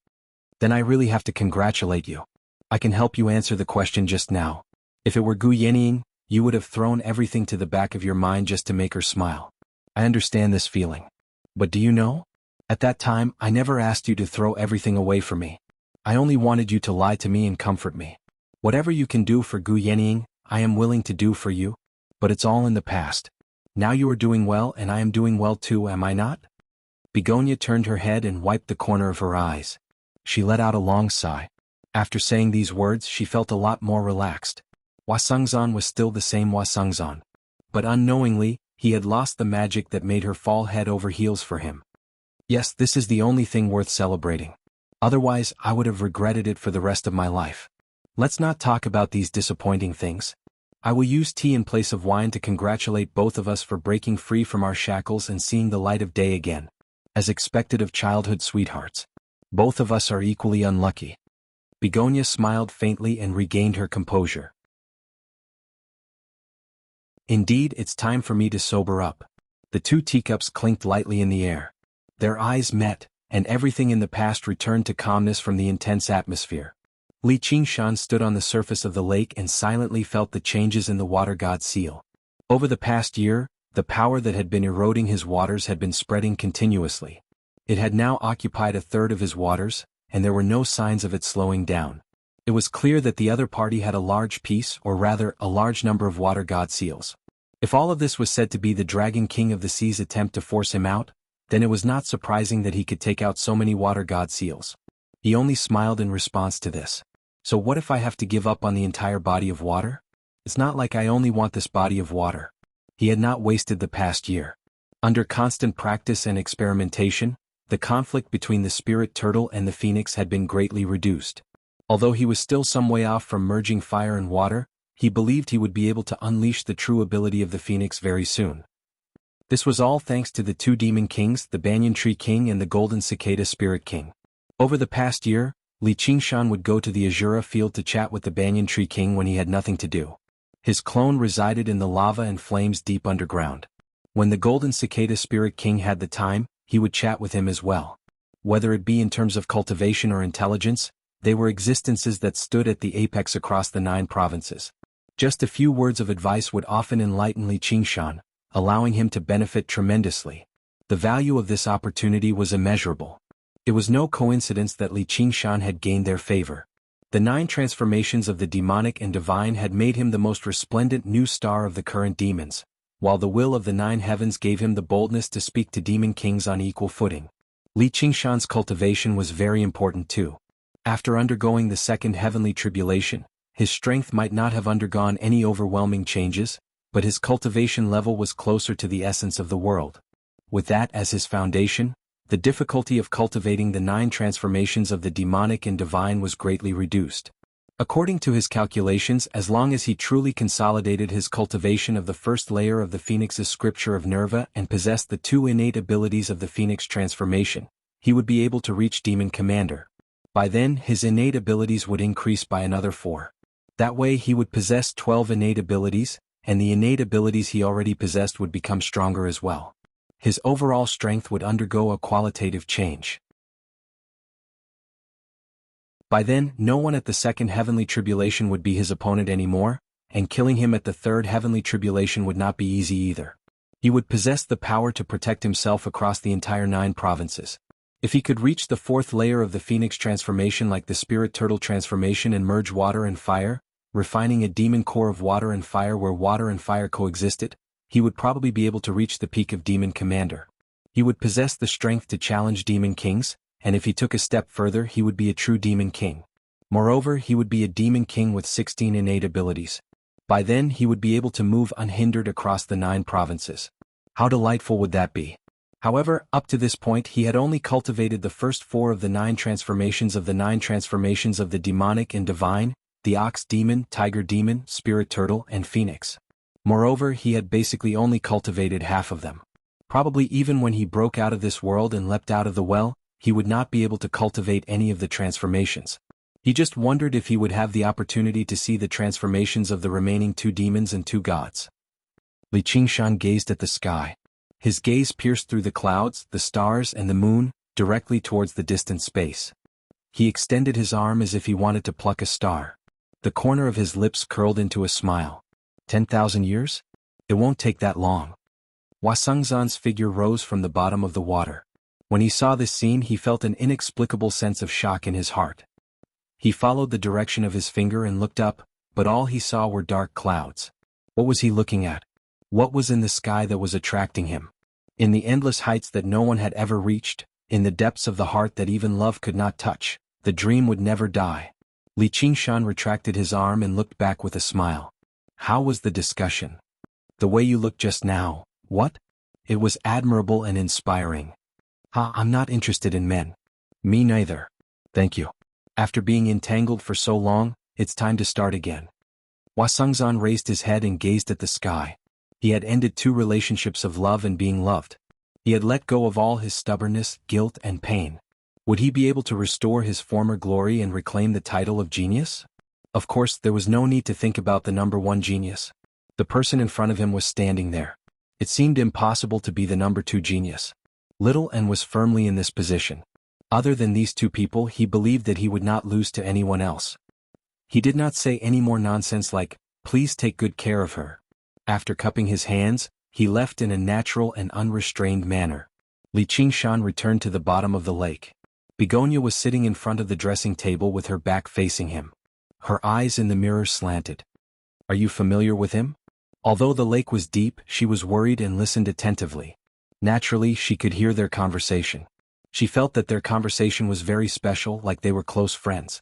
Then I really have to congratulate you. I can help you answer the question just now. If it were Gu Yenying, you would have thrown everything to the back of your mind just to make her smile. I understand this feeling. But do you know? At that time, I never asked you to throw everything away for me. I only wanted you to lie to me and comfort me. Whatever you can do for Gu Yenying, I am willing to do for you. But it's all in the past. Now you are doing well and I am doing well too, am I not? Begonia turned her head and wiped the corner of her eyes. She let out a long sigh. After saying these words, she felt a lot more relaxed. Wasungzan was still the same Wasungzan. But unknowingly, he had lost the magic that made her fall head over heels for him. Yes, this is the only thing worth celebrating. Otherwise, I would have regretted it for the rest of my life. Let's not talk about these disappointing things. I will use tea in place of wine to congratulate both of us for breaking free from our shackles and seeing the light of day again. As expected of childhood sweethearts. Both of us are equally unlucky. Begonia smiled faintly and regained her composure. Indeed, it's time for me to sober up. The two teacups clinked lightly in the air. Their eyes met, and everything in the past returned to calmness from the intense atmosphere. Li Qingshan stood on the surface of the lake and silently felt the changes in the water god seal. Over the past year, the power that had been eroding his waters had been spreading continuously. It had now occupied a third of his waters, and there were no signs of it slowing down. It was clear that the other party had a large piece, or rather, a large number of water god seals. If all of this was said to be the Dragon King of the Sea's attempt to force him out, then it was not surprising that he could take out so many water god seals. He only smiled in response to this. So what if I have to give up on the entire body of water? It's not like I only want this body of water. He had not wasted the past year. Under constant practice and experimentation, the conflict between the spirit turtle and the phoenix had been greatly reduced. Although he was still some way off from merging fire and water, he believed he would be able to unleash the true ability of the phoenix very soon. This was all thanks to the two demon kings, the banyan tree king and the golden cicada spirit king. Over the past year, Li Qingshan would go to the Azura field to chat with the banyan tree king when he had nothing to do. His clone resided in the lava and flames deep underground. When the golden cicada spirit king had the time, he would chat with him as well. Whether it be in terms of cultivation or intelligence, they were existences that stood at the apex across the 9 provinces. Just a few words of advice would often enlighten Li Qingshan, allowing him to benefit tremendously. The value of this opportunity was immeasurable. It was no coincidence that Li Qingshan had gained their favor. The 9 transformations of the demonic and divine had made him the most resplendent new star of the current demons, while the will of the 9 heavens gave him the boldness to speak to demon kings on equal footing. Li Qingshan's cultivation was very important too. After undergoing the second heavenly tribulation, his strength might not have undergone any overwhelming changes, but his cultivation level was closer to the essence of the world. With that as his foundation, the difficulty of cultivating the 9 transformations of the demonic and divine was greatly reduced. According to his calculations, as long as he truly consolidated his cultivation of the first layer of the Phoenix's scripture of Nerva and possessed the 2 innate abilities of the Phoenix transformation, he would be able to reach Demon Commander. By then, his innate abilities would increase by another 4. That way he would possess 12 innate abilities, and the innate abilities he already possessed would become stronger as well. His overall strength would undergo a qualitative change. By then, no one at the second heavenly tribulation would be his opponent anymore, and killing him at the third heavenly tribulation would not be easy either. He would possess the power to protect himself across the entire 9 provinces. If he could reach the 4th layer of the Phoenix transformation like the Spirit Turtle transformation and merge water and fire, refining a demon core of water and fire where water and fire coexisted, he would probably be able to reach the peak of Demon Commander. He would possess the strength to challenge demon kings, and if he took a step further he would be a true demon king. Moreover, he would be a demon king with 16 innate abilities. By then he would be able to move unhindered across the 9 provinces. How delightful would that be? However, up to this point he had only cultivated the first 4 of the 9 transformations of the 9 transformations of the demonic and divine, the ox demon, tiger demon, spirit turtle, and phoenix. Moreover, he had basically only cultivated half of them. Probably even when he broke out of this world and leapt out of the well, he would not be able to cultivate any of the transformations. He just wondered if he would have the opportunity to see the transformations of the remaining 2 demons and 2 gods. Li Qingshan gazed at the sky. His gaze pierced through the clouds, the stars and the moon, directly towards the distant space. He extended his arm as if he wanted to pluck a star. The corner of his lips curled into a smile. 10,000 years? It won't take that long. Wasungzan's figure rose from the bottom of the water. When he saw this scene he felt an inexplicable sense of shock in his heart. He followed the direction of his finger and looked up, but all he saw were dark clouds. What was he looking at? What was in the sky that was attracting him? In the endless heights that no one had ever reached, in the depths of the heart that even love could not touch, the dream would never die. Li Qingshan retracted his arm and looked back with a smile. How was the discussion? The way you looked just now, what? It was admirable and inspiring. I'm not interested in men. Me neither. Thank you. After being entangled for so long, it's time to start again. Wasungzan raised his head and gazed at the sky. He had ended 2 relationships of love and being loved. He had let go of all his stubbornness, guilt, and pain. Would he be able to restore his former glory and reclaim the title of genius? Of course, there was no need to think about the number 1 genius. The person in front of him was standing there. It seemed impossible to be the number 2 genius. Little and was firmly in this position. Other than these 2 people, he believed that he would not lose to anyone else. He did not say any more nonsense like, "Please take good care of her." After cupping his hands, he left in a natural and unrestrained manner. Li Qingshan returned to the bottom of the lake. Begonia was sitting in front of the dressing table with her back facing him. Her eyes in the mirror slanted. Are you familiar with him? Although the lake was deep, she was worried and listened attentively. Naturally, she could hear their conversation. She felt that their conversation was very special, like they were close friends.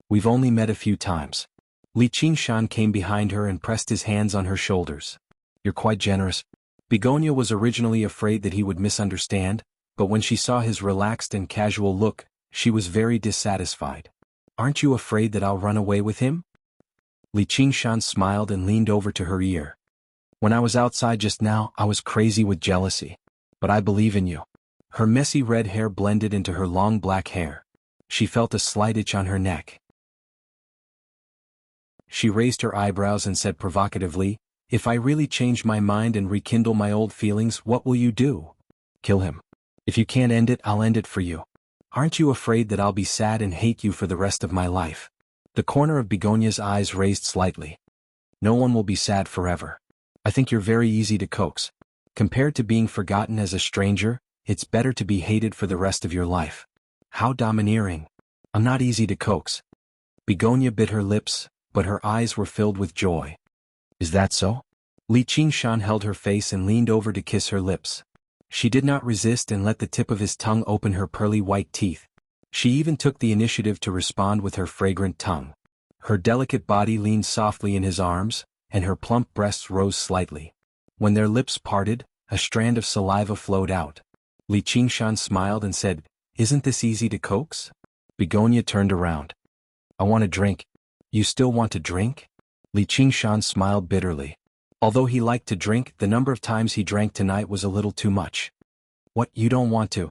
We've only met a few times. Li Qingshan came behind her and pressed his hands on her shoulders. You're quite generous. Begonia was originally afraid that he would misunderstand, but when she saw his relaxed and casual look, she was very dissatisfied. Aren't you afraid that I'll run away with him? Li Qingshan smiled and leaned over to her ear. When I was outside just now, I was crazy with jealousy. But I believe in you. Her messy red hair blended into her long black hair. She felt a slight itch on her neck. She raised her eyebrows and said provocatively, "If I really change my mind and rekindle my old feelings, what will you do? Kill him. If you can't end it, I'll end it for you. Aren't you afraid that I'll be sad and hate you for the rest of my life?" The corner of Begonia's eyes raised slightly. "No one will be sad forever. I think you're very easy to coax. Compared to being forgotten as a stranger, it's better to be hated for the rest of your life." How domineering. I'm not easy to coax. Begonia bit her lips, but her eyes were filled with joy. Is that so? Li Qingshan held her face and leaned over to kiss her lips. She did not resist and let the tip of his tongue open her pearly white teeth. She even took the initiative to respond with her fragrant tongue. Her delicate body leaned softly in his arms, and her plump breasts rose slightly. When their lips parted, a strand of saliva flowed out. Li Qingshan smiled and said, "Isn't this easy to coax?" Begonia turned around. "I want a drink." "You still want to drink?" Li Qingshan smiled bitterly. Although he liked to drink, the number of times he drank tonight was a little too much. "What, you don't want to?"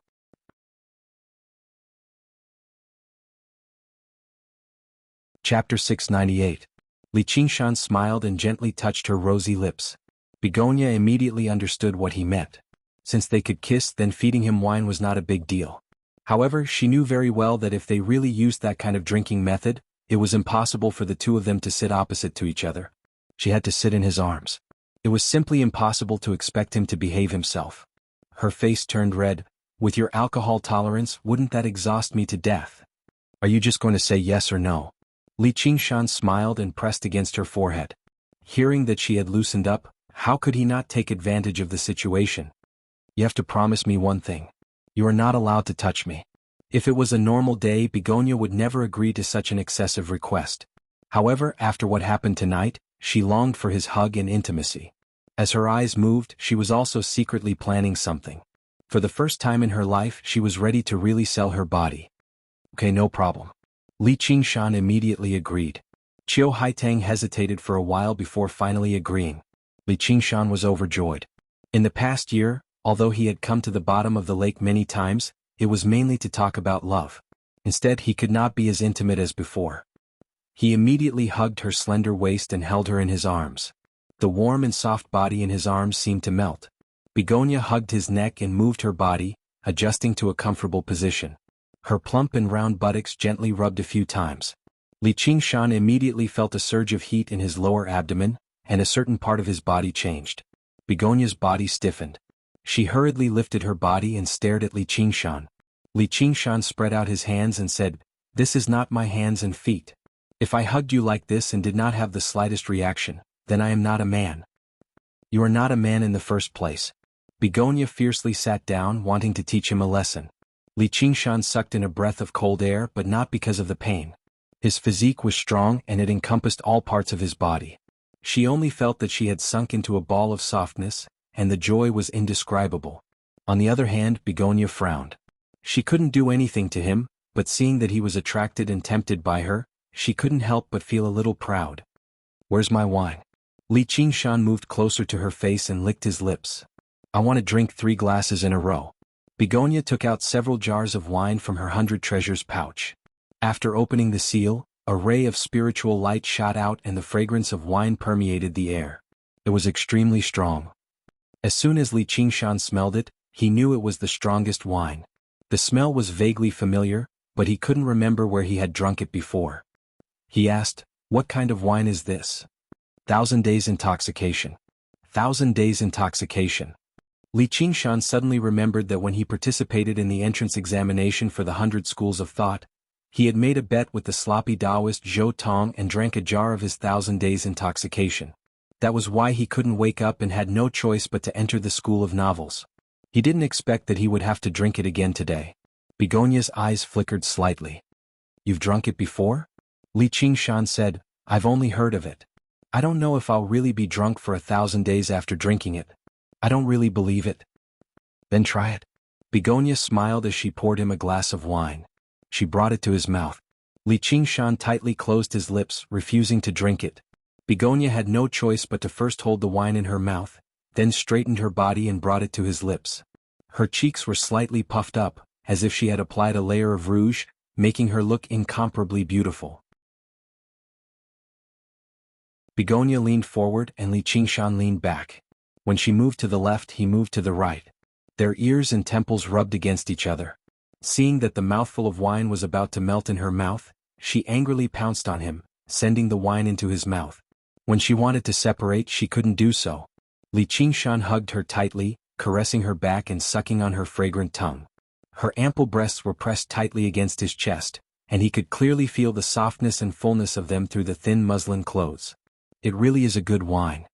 Chapter 698. Li Qingshan smiled and gently touched her rosy lips. Begonia immediately understood what he meant. Since they could kiss, then feeding him wine was not a big deal. However, she knew very well that if they really used that kind of drinking method, it was impossible for the two of them to sit opposite to each other. She had to sit in his arms. It was simply impossible to expect him to behave himself. Her face turned red. "With your alcohol tolerance, wouldn't that exhaust me to death? Are you just going to say yes or no?" Li Qingshan smiled and pressed against her forehead. Hearing that she had loosened up, how could he not take advantage of the situation? "You have to promise me one thing. You are not allowed to touch me." If it was a normal day, Begonia would never agree to such an excessive request. However, after what happened tonight, she longed for his hug and intimacy. As her eyes moved, she was also secretly planning something. For the first time in her life, she was ready to really sell her body. "Okay, no problem." Li Qingshan immediately agreed. Qiu Haitang hesitated for a while before finally agreeing. Li Qingshan was overjoyed. In the past year, although he had come to the bottom of the lake many times, it was mainly to talk about love. Instead, he could not be as intimate as before. He immediately hugged her slender waist and held her in his arms. The warm and soft body in his arms seemed to melt. Begonia hugged his neck and moved her body, adjusting to a comfortable position. Her plump and round buttocks gently rubbed a few times. Li Qingshan immediately felt a surge of heat in his lower abdomen, and a certain part of his body changed. Begonia's body stiffened. She hurriedly lifted her body and stared at Li Qingshan. Li Qingshan spread out his hands and said, "This is not my hands and feet. If I hugged you like this and did not have the slightest reaction, then I am not a man. You are not a man in the first place." Begonia fiercely sat down, wanting to teach him a lesson. Li Qingshan sucked in a breath of cold air, but not because of the pain. His physique was strong and it encompassed all parts of his body. She only felt that she had sunk into a ball of softness, and the joy was indescribable. On the other hand, Begonia frowned. She couldn't do anything to him, but seeing that he was attracted and tempted by her, she couldn't help but feel a little proud. "Where's my wine?" Li Qingshan moved closer to her face and licked his lips. "I want to drink 3 glasses in a row." Begonia took out several jars of wine from her 100 treasures pouch. After opening the seal, a ray of spiritual light shot out and the fragrance of wine permeated the air. It was extremely strong. As soon as Li Qingshan smelled it, he knew it was the strongest wine. The smell was vaguely familiar, but he couldn't remember where he had drunk it before. He asked, "What kind of wine is this?" 1,000 days intoxication. 1,000 days intoxication. Li Qingshan suddenly remembered that when he participated in the entrance examination for the 100 schools of thought, he had made a bet with the sloppy Taoist Zhou Tong and drank a jar of his 1,000 days intoxication. That was why he couldn't wake up and had no choice but to enter the school of novels. He didn't expect that he would have to drink it again today. Begonia's eyes flickered slightly. "You've drunk it before?" Li Qingshan said, "I've only heard of it." I don't know if I'll really be drunk for 1,000 days after drinking it. I don't really believe it. Then try it. Begonia smiled as she poured him a glass of wine. She brought it to his mouth. Li Qingshan tightly closed his lips, refusing to drink it. Begonia had no choice but to first hold the wine in her mouth, then straightened her body and brought it to his lips. Her cheeks were slightly puffed up, as if she had applied a layer of rouge, making her look incomparably beautiful. Begonia leaned forward and Li Qingshan leaned back. When she moved to the left, he moved to the right. Their ears and temples rubbed against each other. Seeing that the mouthful of wine was about to melt in her mouth, she angrily pounced on him, sending the wine into his mouth. When she wanted to separate, she couldn't do so. Li Qingshan hugged her tightly, caressing her back and sucking on her fragrant tongue. Her ample breasts were pressed tightly against his chest, and he could clearly feel the softness and fullness of them through the thin muslin clothes. It really is a good wine.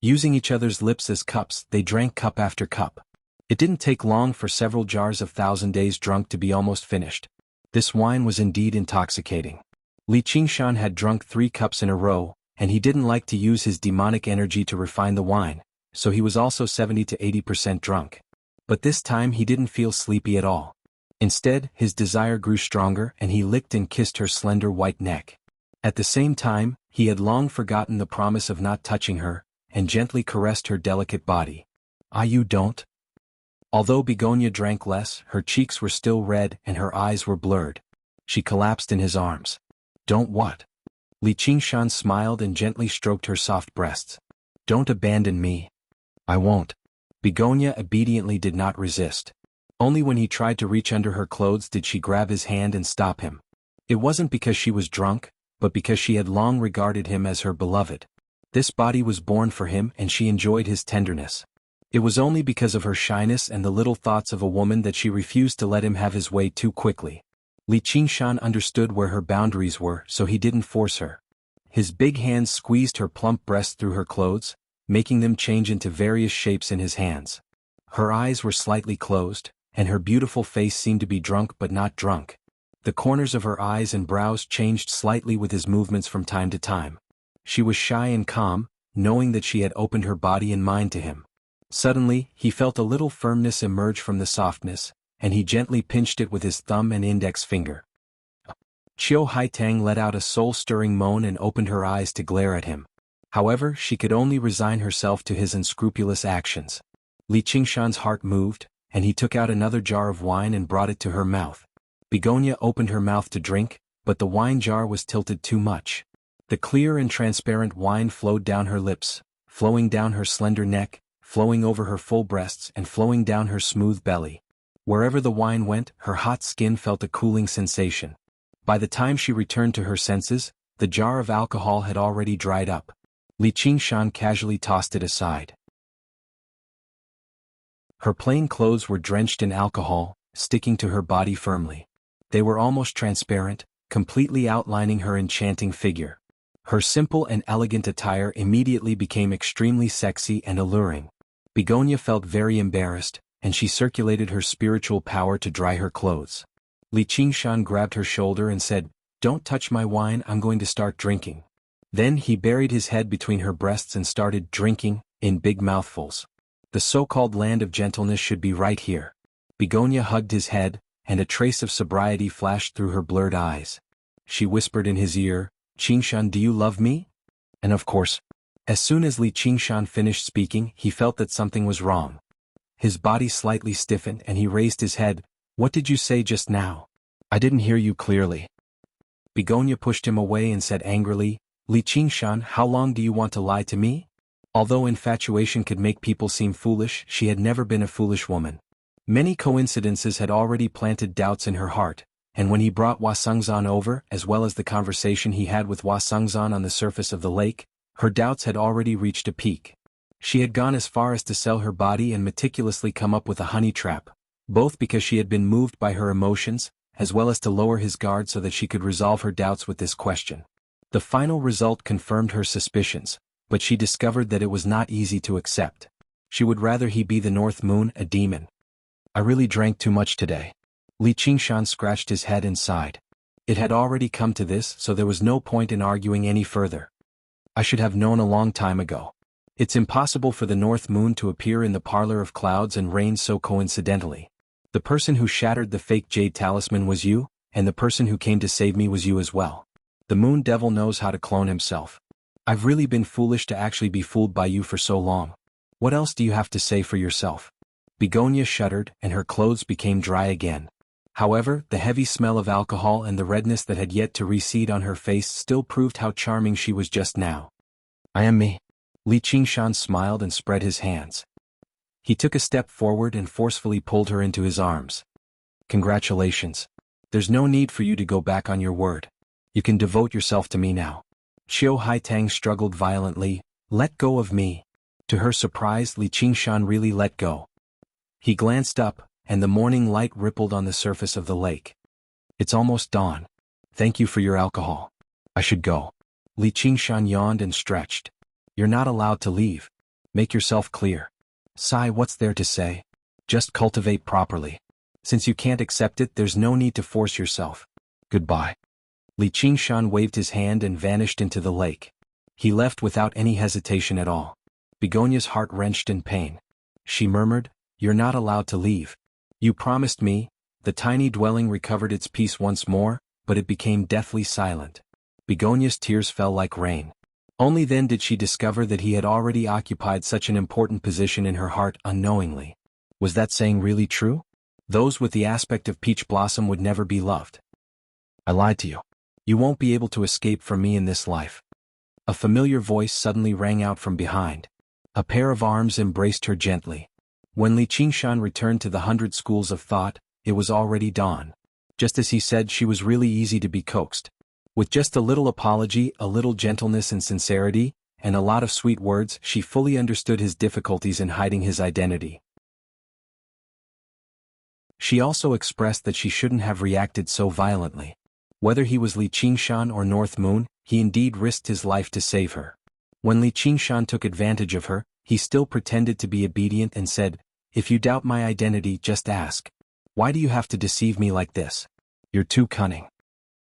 Using each other's lips as cups, they drank cup after cup. It didn't take long for several jars of 1,000 Days Drunk to be almost finished. This wine was indeed intoxicating. Li Qingshan had drunk 3 cups in a row, and he didn't like to use his demonic energy to refine the wine, so he was also 70 to 80% drunk. But this time he didn't feel sleepy at all. Instead, his desire grew stronger and he licked and kissed her slender white neck. At the same time, he had long forgotten the promise of not touching her, and gently caressed her delicate body. "Ah, you don't?" Although Begonia drank less, her cheeks were still red and her eyes were blurred. She collapsed in his arms. "Don't what?" Li Qingshan smiled and gently stroked her soft breasts. "Don't abandon me." "I won't." Begonia obediently did not resist. Only when he tried to reach under her clothes did she grab his hand and stop him. It wasn't because she was drunk, but because she had long regarded him as her beloved. This body was born for him and she enjoyed his tenderness. It was only because of her shyness and the little thoughts of a woman that she refused to let him have his way too quickly. Li Qingshan understood where her boundaries were, so he didn't force her. His big hands squeezed her plump breasts through her clothes, making them change into various shapes in his hands. Her eyes were slightly closed, and her beautiful face seemed to be drunk but not drunk. The corners of her eyes and brows changed slightly with his movements from time to time. She was shy and calm, knowing that she had opened her body and mind to him. Suddenly, he felt a little firmness emerge from the softness, and he gently pinched it with his thumb and index finger. Qiu Haitang let out a soul-stirring moan and opened her eyes to glare at him. However, she could only resign herself to his unscrupulous actions. Li Qingshan's heart moved, and he took out another jar of wine and brought it to her mouth. Begonia opened her mouth to drink, but the wine jar was tilted too much. The clear and transparent wine flowed down her lips, flowing down her slender neck, flowing over her full breasts and flowing down her smooth belly. Wherever the wine went, her hot skin felt a cooling sensation. By the time she returned to her senses, the jar of alcohol had already dried up. Li Qingshan casually tossed it aside. Her plain clothes were drenched in alcohol, sticking to her body firmly. They were almost transparent, completely outlining her enchanting figure. Her simple and elegant attire immediately became extremely sexy and alluring. Begonia felt very embarrassed, and she circulated her spiritual power to dry her clothes. Li Qingshan grabbed her shoulder and said, "Don't touch my wine, I'm going to start drinking." Then he buried his head between her breasts and started drinking, in big mouthfuls. The so-called land of gentleness should be right here. Begonia hugged his head, and a trace of sobriety flashed through her blurred eyes. She whispered in his ear, "Qingshan, do you love me?" And of course. As soon as Li Qingshan finished speaking, he felt that something was wrong. His body slightly stiffened and he raised his head. "What did you say just now? I didn't hear you clearly." Begonia pushed him away and said angrily, "Li Qingshan, how long do you want to lie to me?" Although infatuation could make people seem foolish, she had never been a foolish woman. Many coincidences had already planted doubts in her heart, and when he brought Hua Sengzan over, as well as the conversation he had with Hua Sengzan on the surface of the lake, her doubts had already reached a peak. She had gone as far as to sell her body and meticulously come up with a honey trap, both because she had been moved by her emotions, as well as to lower his guard so that she could resolve her doubts with this question. The final result confirmed her suspicions, but she discovered that it was not easy to accept. She would rather he be the North Moon, a demon. "I really drank too much today." Li Qingshan scratched his head and sighed. It had already come to this, so there was no point in arguing any further. I should have known a long time ago. It's impossible for the North Moon to appear in the parlor of clouds and rain so coincidentally. The person who shattered the fake jade talisman was you, and the person who came to save me was you as well. The Moon Devil knows how to clone himself. I've really been foolish to actually be fooled by you for so long. What else do you have to say for yourself? Begonia shuddered, and her clothes became dry again. However, the heavy smell of alcohol and the redness that had yet to recede on her face still proved how charming she was just now. I am me. Li Qingshan smiled and spread his hands. He took a step forward and forcefully pulled her into his arms. Congratulations. There's no need for you to go back on your word. You can devote yourself to me now. Xiao Haitang struggled violently. Let go of me. To her surprise, Li Qingshan really let go. He glanced up, and the morning light rippled on the surface of the lake. It's almost dawn. Thank you for your alcohol. I should go. Li Qingshan yawned and stretched. You're not allowed to leave. Make yourself clear. Sigh, what's there to say? Just cultivate properly. Since you can't accept it, there's no need to force yourself. Goodbye. Li Qingshan waved his hand and vanished into the lake. He left without any hesitation at all. Begonia's heart wrenched in pain. She murmured, You're not allowed to leave. You promised me. The tiny dwelling recovered its peace once more, but it became deathly silent. Begonia's tears fell like rain. Only then did she discover that he had already occupied such an important position in her heart unknowingly. Was that saying really true? Those with the aspect of peach blossom would never be loved. I lied to you. You won't be able to escape from me in this life. A familiar voice suddenly rang out from behind. A pair of arms embraced her gently. When Li Qingshan returned to the 100 schools of thought, it was already dawn. Just as he said, she was really easy to be coaxed. With just a little apology, a little gentleness and sincerity, and a lot of sweet words, she fully understood his difficulties in hiding his identity. She also expressed that she shouldn't have reacted so violently. Whether he was Li Qingshan or North Moon, he indeed risked his life to save her. When Li Qingshan took advantage of her, he still pretended to be obedient and said, If you doubt my identity, just ask. Why do you have to deceive me like this? You're too cunning.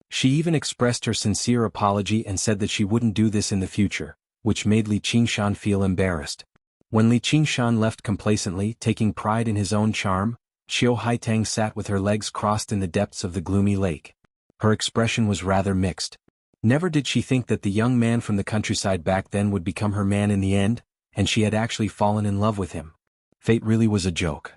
She even expressed her sincere apology and said that she wouldn't do this in the future, which made Li Qingshan feel embarrassed. When Li Qingshan left complacently, taking pride in his own charm, Xiao Haitang sat with her legs crossed in the depths of the gloomy lake. Her expression was rather mixed. Never did she think that the young man from the countryside back then would become her man in the end, and she had actually fallen in love with him. Fate really was a joke.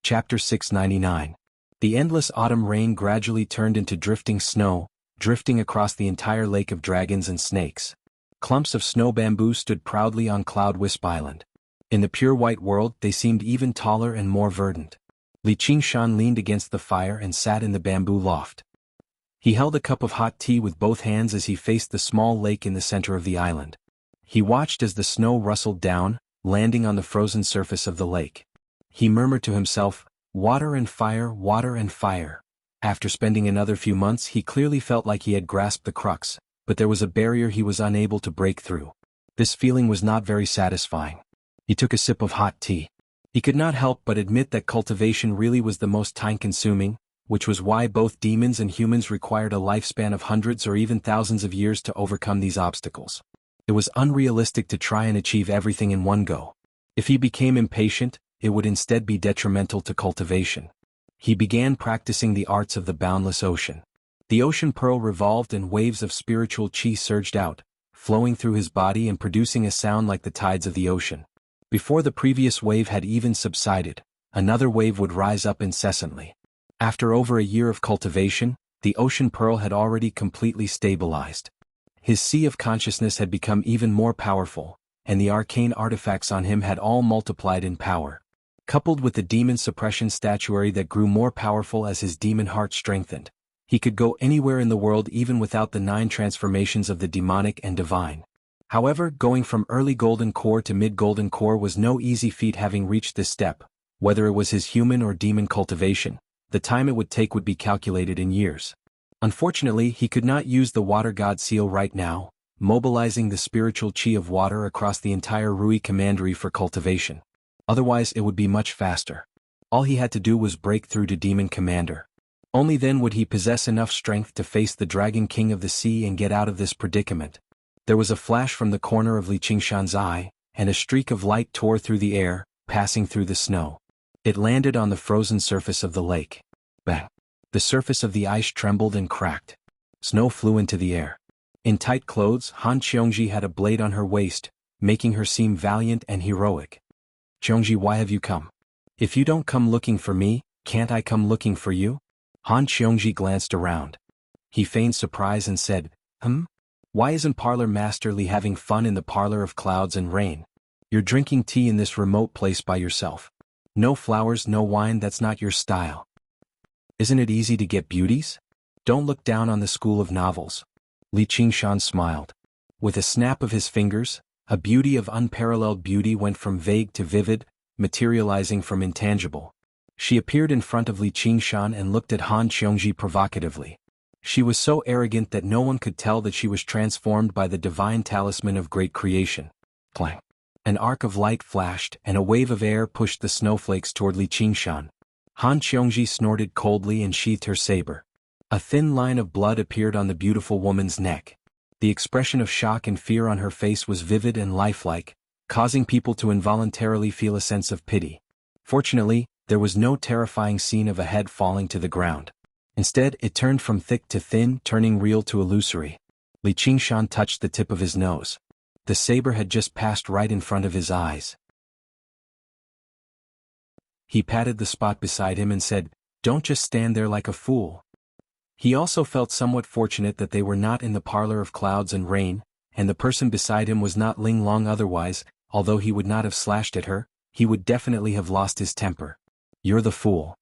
Chapter 699. The endless autumn rain gradually turned into drifting snow, drifting across the entire lake of dragons and snakes. Clumps of snow bamboo stood proudly on Cloud Wisp Island. In the pure white world, they seemed even taller and more verdant. Li Qingshan leaned against the fire and sat in the bamboo loft. He held a cup of hot tea with both hands as he faced the small lake in the center of the island. He watched as the snow rustled down, landing on the frozen surface of the lake. He murmured to himself, water and fire, water and fire. After spending another few months, he clearly felt like he had grasped the crux, but there was a barrier he was unable to break through. This feeling was not very satisfying. He took a sip of hot tea. He could not help but admit that cultivation really was the most time-consuming, which was why both demons and humans required a lifespan of hundreds or even thousands of years to overcome these obstacles. It was unrealistic to try and achieve everything in one go. If he became impatient, it would instead be detrimental to cultivation. He began practicing the arts of the boundless ocean. The ocean pearl revolved and waves of spiritual chi surged out, flowing through his body and producing a sound like the tides of the ocean. Before the previous wave had even subsided, another wave would rise up incessantly. After over a year of cultivation, the ocean pearl had already completely stabilized. His sea of consciousness had become even more powerful, and the arcane artifacts on him had all multiplied in power. Coupled with the demon suppression statuary that grew more powerful as his demon heart strengthened, he could go anywhere in the world even without the 9 transformations of the demonic and divine. However, going from early golden core to mid-golden core was no easy feat. Having reached this step, whether it was his human or demon cultivation, the time it would take would be calculated in years. Unfortunately, he could not use the water god seal right now, mobilizing the spiritual chi of water across the entire Rui commandery for cultivation. Otherwise it would be much faster. All he had to do was break through to Demon Commander. Only then would he possess enough strength to face the Dragon King of the Sea and get out of this predicament. There was a flash from the corner of Li Qingshan's eye, and a streak of light tore through the air, passing through the snow. It landed on the frozen surface of the lake. Bang! The surface of the ice trembled and cracked. Snow flew into the air. In tight clothes, Han Qiongji had a blade on her waist, making her seem valiant and heroic. "Qiongji, why have you come? If you don't come looking for me, can't I come looking for you?" Han Qiongji glanced around. He feigned surprise and said, Why isn't Parlor Master Li having fun in the Parlor of Clouds and Rain? You're drinking tea in this remote place by yourself. No flowers, no wine, that's not your style. Isn't it easy to get beauties? Don't look down on the school of novels. Li Qingshan smiled. With a snap of his fingers, a beauty of unparalleled beauty went from vague to vivid, materializing from intangible. She appeared in front of Li Qingshan and looked at Han Qiongji provocatively. She was so arrogant that no one could tell that she was transformed by the divine talisman of great creation. Clang! An arc of light flashed, and a wave of air pushed the snowflakes toward Li Qingshan. Han Qiongji snorted coldly and sheathed her saber. A thin line of blood appeared on the beautiful woman's neck. The expression of shock and fear on her face was vivid and lifelike, causing people to involuntarily feel a sense of pity. Fortunately, there was no terrifying scene of a head falling to the ground. Instead, it turned from thick to thin, turning real to illusory. Li Qingshan touched the tip of his nose. The saber had just passed right in front of his eyes. He patted the spot beside him and said, "Don't just stand there like a fool." He also felt somewhat fortunate that they were not in the Parlor of Clouds and Rain, and the person beside him was not Ling Long. Otherwise, although he would not have slashed at her, he would definitely have lost his temper. "You're the fool."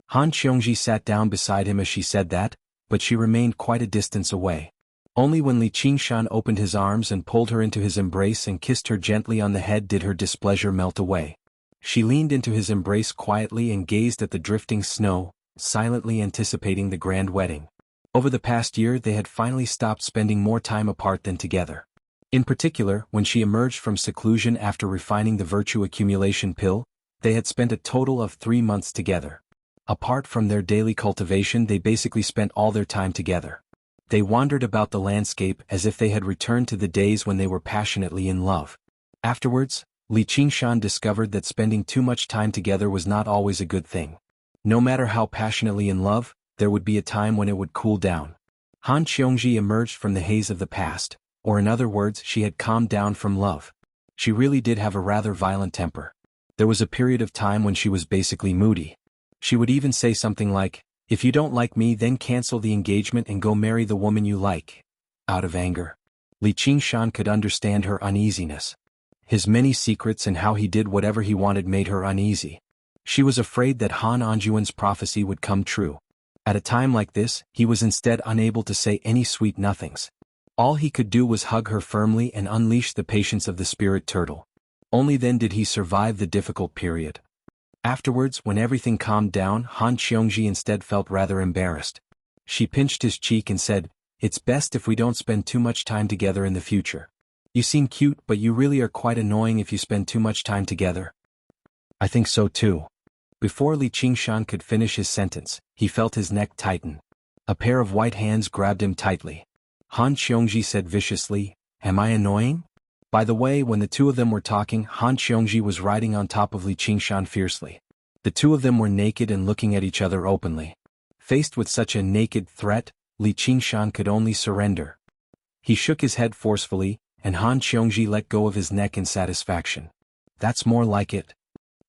Han Qiongji sat down beside him as she said that, but she remained quite a distance away. Only when Li Qingshan opened his arms and pulled her into his embrace and kissed her gently on the head did her displeasure melt away. She leaned into his embrace quietly and gazed at the drifting snow, silently anticipating the grand wedding. Over the past year they had finally stopped spending more time apart than together. In particular, when she emerged from seclusion after refining the virtue accumulation pill, they had spent a total of 3 months together. Apart from their daily cultivation, they basically spent all their time together. They wandered about the landscape as if they had returned to the days when they were passionately in love. Afterwards, Li Qingshan discovered that spending too much time together was not always a good thing. No matter how passionately in love, there would be a time when it would cool down. Han Qiongji emerged from the haze of the past, or in other words, she had calmed down from love. She really did have a rather violent temper. There was a period of time when she was basically moody. She would even say something like, "If you don't like me, then cancel the engagement and go marry the woman you like." Out of anger. Li Qingshan could understand her uneasiness. His many secrets and how he did whatever he wanted made her uneasy. She was afraid that Han Anjuan's prophecy would come true. At a time like this, he was instead unable to say any sweet nothings. All he could do was hug her firmly and unleash the patience of the spirit turtle. Only then did he survive the difficult period. Afterwards, when everything calmed down, Han Qiongji instead felt rather embarrassed. She pinched his cheek and said, "It's best if we don't spend too much time together in the future. You seem cute, but you really are quite annoying if you spend too much time together." "I think so too." Before Li Qingshan could finish his sentence, he felt his neck tighten. A pair of white hands grabbed him tightly. Han Qiongji said viciously, "Am I annoying?" By the way, when the two of them were talking, Han Qiongji was riding on top of Li Qingshan fiercely. The two of them were naked and looking at each other openly. Faced with such a naked threat, Li Qingshan could only surrender. He shook his head forcefully, and Han Qiongji let go of his neck in satisfaction. "That's more like it."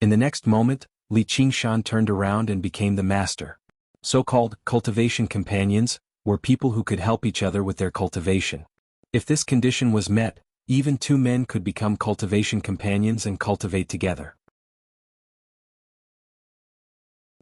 In the next moment, Li Qingshan turned around and became the master. So-called cultivation companions were people who could help each other with their cultivation. If this condition was met, even two men could become cultivation companions and cultivate together.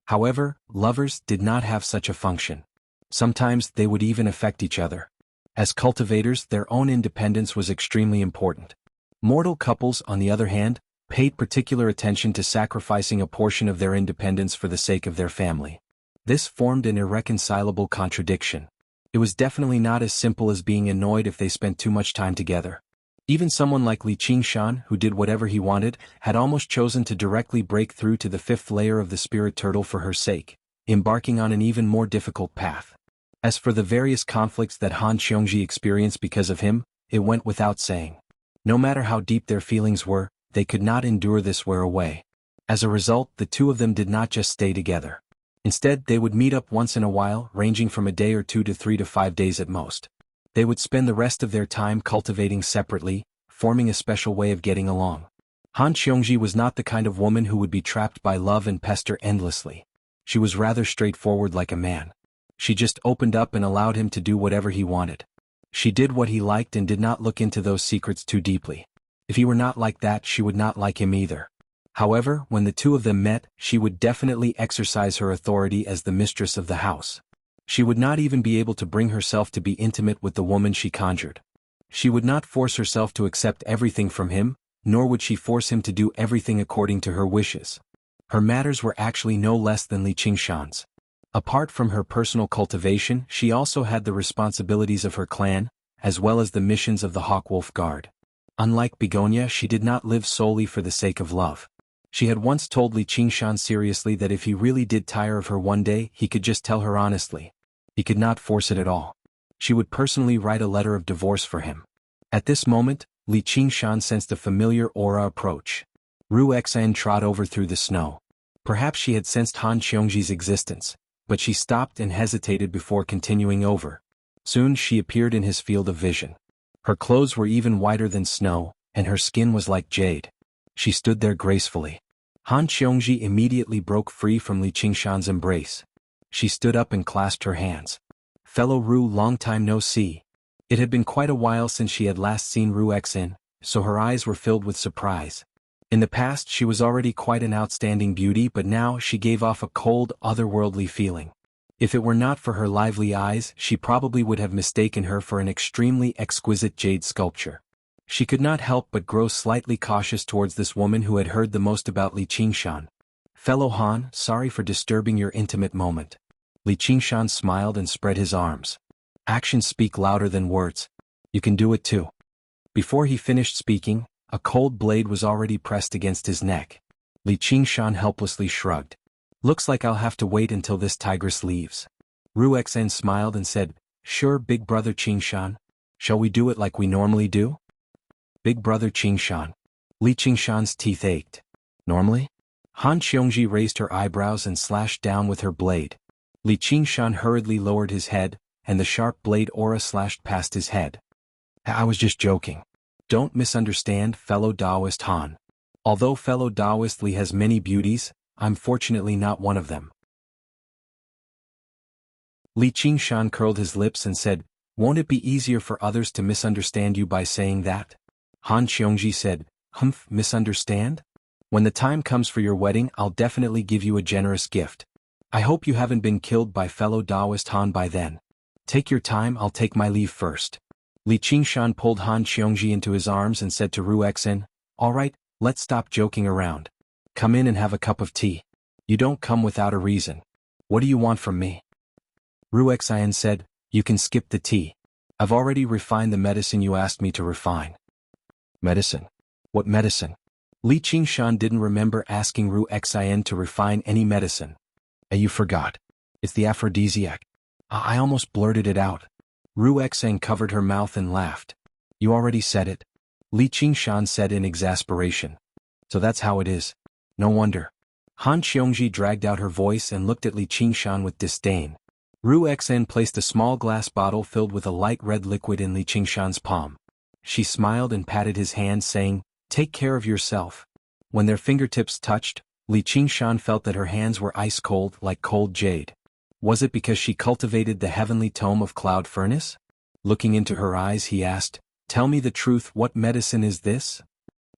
However, lovers did not have such a function. Sometimes they would even affect each other. As cultivators, their own independence was extremely important. Mortal couples, on the other hand, paid particular attention to sacrificing a portion of their independence for the sake of their family. This formed an irreconcilable contradiction. It was definitely not as simple as being annoyed if they spent too much time together. Even someone like Li Qingshan, who did whatever he wanted, had almost chosen to directly break through to the 5th layer of the spirit turtle for her sake. embarking on an even more difficult path. As for the various conflicts that Han Xiongji experienced because of him, it went without saying. No matter how deep their feelings were, they could not endure this wear away. As a result, the two of them did not just stay together. Instead, they would meet up once in a while, ranging from a day or two to 3 to 5 days at most. They would spend the rest of their time cultivating separately, forming a special way of getting along. Han Xiongji was not the kind of woman who would be trapped by love and pester endlessly. She was rather straightforward like a man. She just opened up and allowed him to do whatever he wanted. She did what he liked and did not look into those secrets too deeply. If he were not like that, she would not like him either. However, when the two of them met, she would definitely exercise her authority as the mistress of the house. She would not even be able to bring herself to be intimate with the woman she conjured. She would not force herself to accept everything from him, nor would she force him to do everything according to her wishes. Her matters were actually no less than Li Qingshan's. Apart from her personal cultivation, she also had the responsibilities of her clan, as well as the missions of the Hawkwolf Guard. Unlike Begonia, she did not live solely for the sake of love. She had once told Li Qingshan seriously that if he really did tire of her one day, he could just tell her honestly. He could not force it at all. She would personally write a letter of divorce for him. At this moment, Li Qingshan sensed a familiar aura approach. Ru Xan trod over through the snow. Perhaps she had sensed Han Xiongji's existence, but she stopped and hesitated before continuing over. Soon she appeared in his field of vision. Her clothes were even whiter than snow, and her skin was like jade. She stood there gracefully. Han Xiongji immediately broke free from Li Qingshan's embrace. She stood up and clasped her hands. "Fellow Ru, long time no see." It had been quite a while since she had last seen Ru Xan, so her eyes were filled with surprise. In the past she was already quite an outstanding beauty, but now she gave off a cold, otherworldly feeling. If it were not for her lively eyes, she probably would have mistaken her for an extremely exquisite jade sculpture. She could not help but grow slightly cautious towards this woman who had heard the most about Li Qingshan. "Fellow Han, sorry for disturbing your intimate moment." Li Qingshan smiled and spread his arms. "Actions speak louder than words. You can do it too." Before he finished speaking, a cold blade was already pressed against his neck. Li Qingshan helplessly shrugged. "Looks like I'll have to wait until this tigress leaves." Ru Xan smiled and said, "Sure, big brother Qingshan. Shall we do it like we normally do?" Big brother Qingshan. Li Qingshan's teeth ached. "Normally?" Han Xiongji raised her eyebrows and slashed down with her blade. Li Qingshan hurriedly lowered his head, and the sharp blade aura slashed past his head. "I was just joking. Don't misunderstand, fellow Taoist Han. Although fellow Taoist Li has many beauties, I'm fortunately not one of them." Li Qingshan curled his lips and said, "Won't it be easier for others to misunderstand you by saying that?" Han Xiongji said, "Misunderstand? When the time comes for your wedding, I'll definitely give you a generous gift. I hope you haven't been killed by fellow Taoist Han by then. Take your time, I'll take my leave first." Li Qingshan pulled Han Xiongji into his arms and said to Ru Xan, "All right, let's stop joking around. Come in and have a cup of tea. You don't come without a reason. What do you want from me?" Ru Xan said, "You can skip the tea. I've already refined the medicine you asked me to refine." "Medicine? What medicine?" Li Qingshan didn't remember asking Ru Xan to refine any medicine. "You forgot. It's the aphrodisiac." I almost blurted it out. Ru Xan covered her mouth and laughed. "You already said it," Li Qingshan said in exasperation. "So that's how it is. No wonder." Han Xiongji dragged out her voice and looked at Li Qingshan with disdain. Ru Xan placed a small glass bottle filled with a light red liquid in Li Qingshan's palm. She smiled and patted his hand, saying, "Take care of yourself." When their fingertips touched, Li Qingshan felt that her hands were ice cold like cold jade. Was it because she cultivated the heavenly tome of cloud furnace? Looking into her eyes, he asked, "Tell me the truth, what medicine is this?"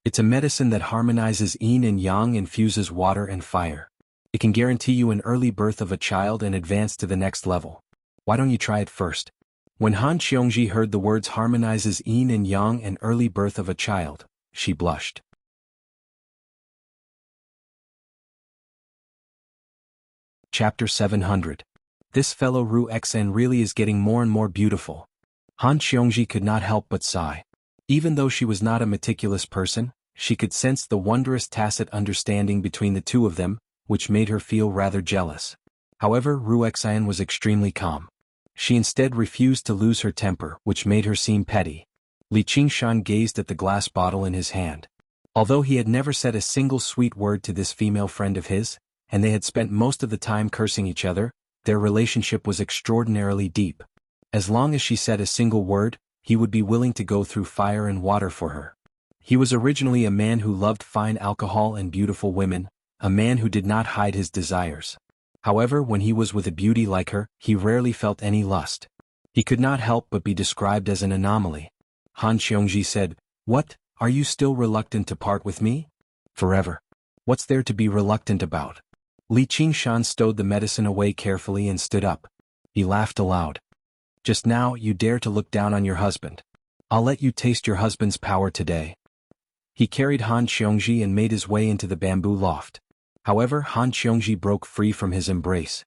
"It's a medicine that harmonizes yin and yang and fuses water and fire. It can guarantee you an early birth of a child and advance to the next level. Why don't you try it first?" When Han Xiongji heard the words harmonizes yin and yang and early birth of a child, she blushed. Chapter 700. This fellow Ru Xan really is getting more and more beautiful. Han Xiongji could not help but sigh. Even though she was not a meticulous person, she could sense the wondrous tacit understanding between the two of them, which made her feel rather jealous. However, Wuxian was extremely calm. She instead refused to lose her temper, which made her seem petty. Li Qingshan gazed at the glass bottle in his hand. Although he had never said a single sweet word to this female friend of his, and they had spent most of the time cursing each other, their relationship was extraordinarily deep. As long as she said a single word, he would be willing to go through fire and water for her. He was originally a man who loved fine alcohol and beautiful women, a man who did not hide his desires. However, when he was with a beauty like her, he rarely felt any lust. He could not help but be described as an anomaly. Han Xiongji said, "What, are you still reluctant to part with me? Forever. What's there to be reluctant about?" Li Qingshan stowed the medicine away carefully and stood up. He laughed aloud. "Just now you dare to look down on your husband. I'll let you taste your husband's power today." He carried Han Xiongji and made his way into the bamboo loft. However, Han Xiongji broke free from his embrace.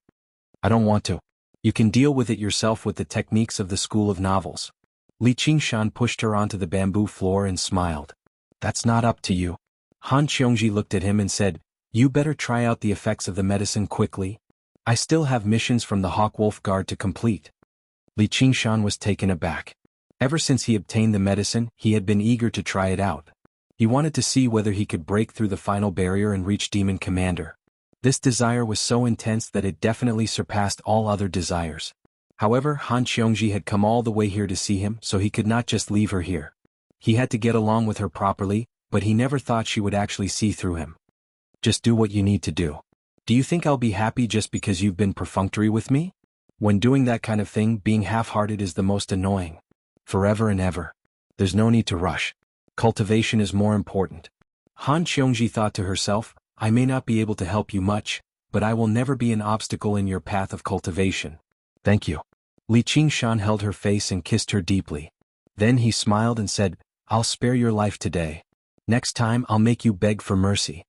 "I don't want to. You can deal with it yourself with the techniques of the School of Novels." Li Qingshan pushed her onto the bamboo floor and smiled. "That's not up to you." Han Xiongji looked at him and said, "You better try out the effects of the medicine quickly. I still have missions from the Hawkwolf Guard to complete." Li Qingshan was taken aback. Ever since he obtained the medicine, he had been eager to try it out. He wanted to see whether he could break through the final barrier and reach Demon Commander. This desire was so intense that it definitely surpassed all other desires. However, Han Xiongji had come all the way here to see him, so he could not just leave her here. He had to get along with her properly, but he never thought she would actually see through him. "Just do what you need to do. Do you think I'll be happy just because you've been perfunctory with me? When doing that kind of thing, being half-hearted is the most annoying. Forever and ever. There's no need to rush. Cultivation is more important." Han Xiongji thought to herself, "I may not be able to help you much, but I will never be an obstacle in your path of cultivation. Thank you." Li Qingshan held her face and kissed her deeply. Then he smiled and said, "I'll spare your life today. Next time I'll make you beg for mercy."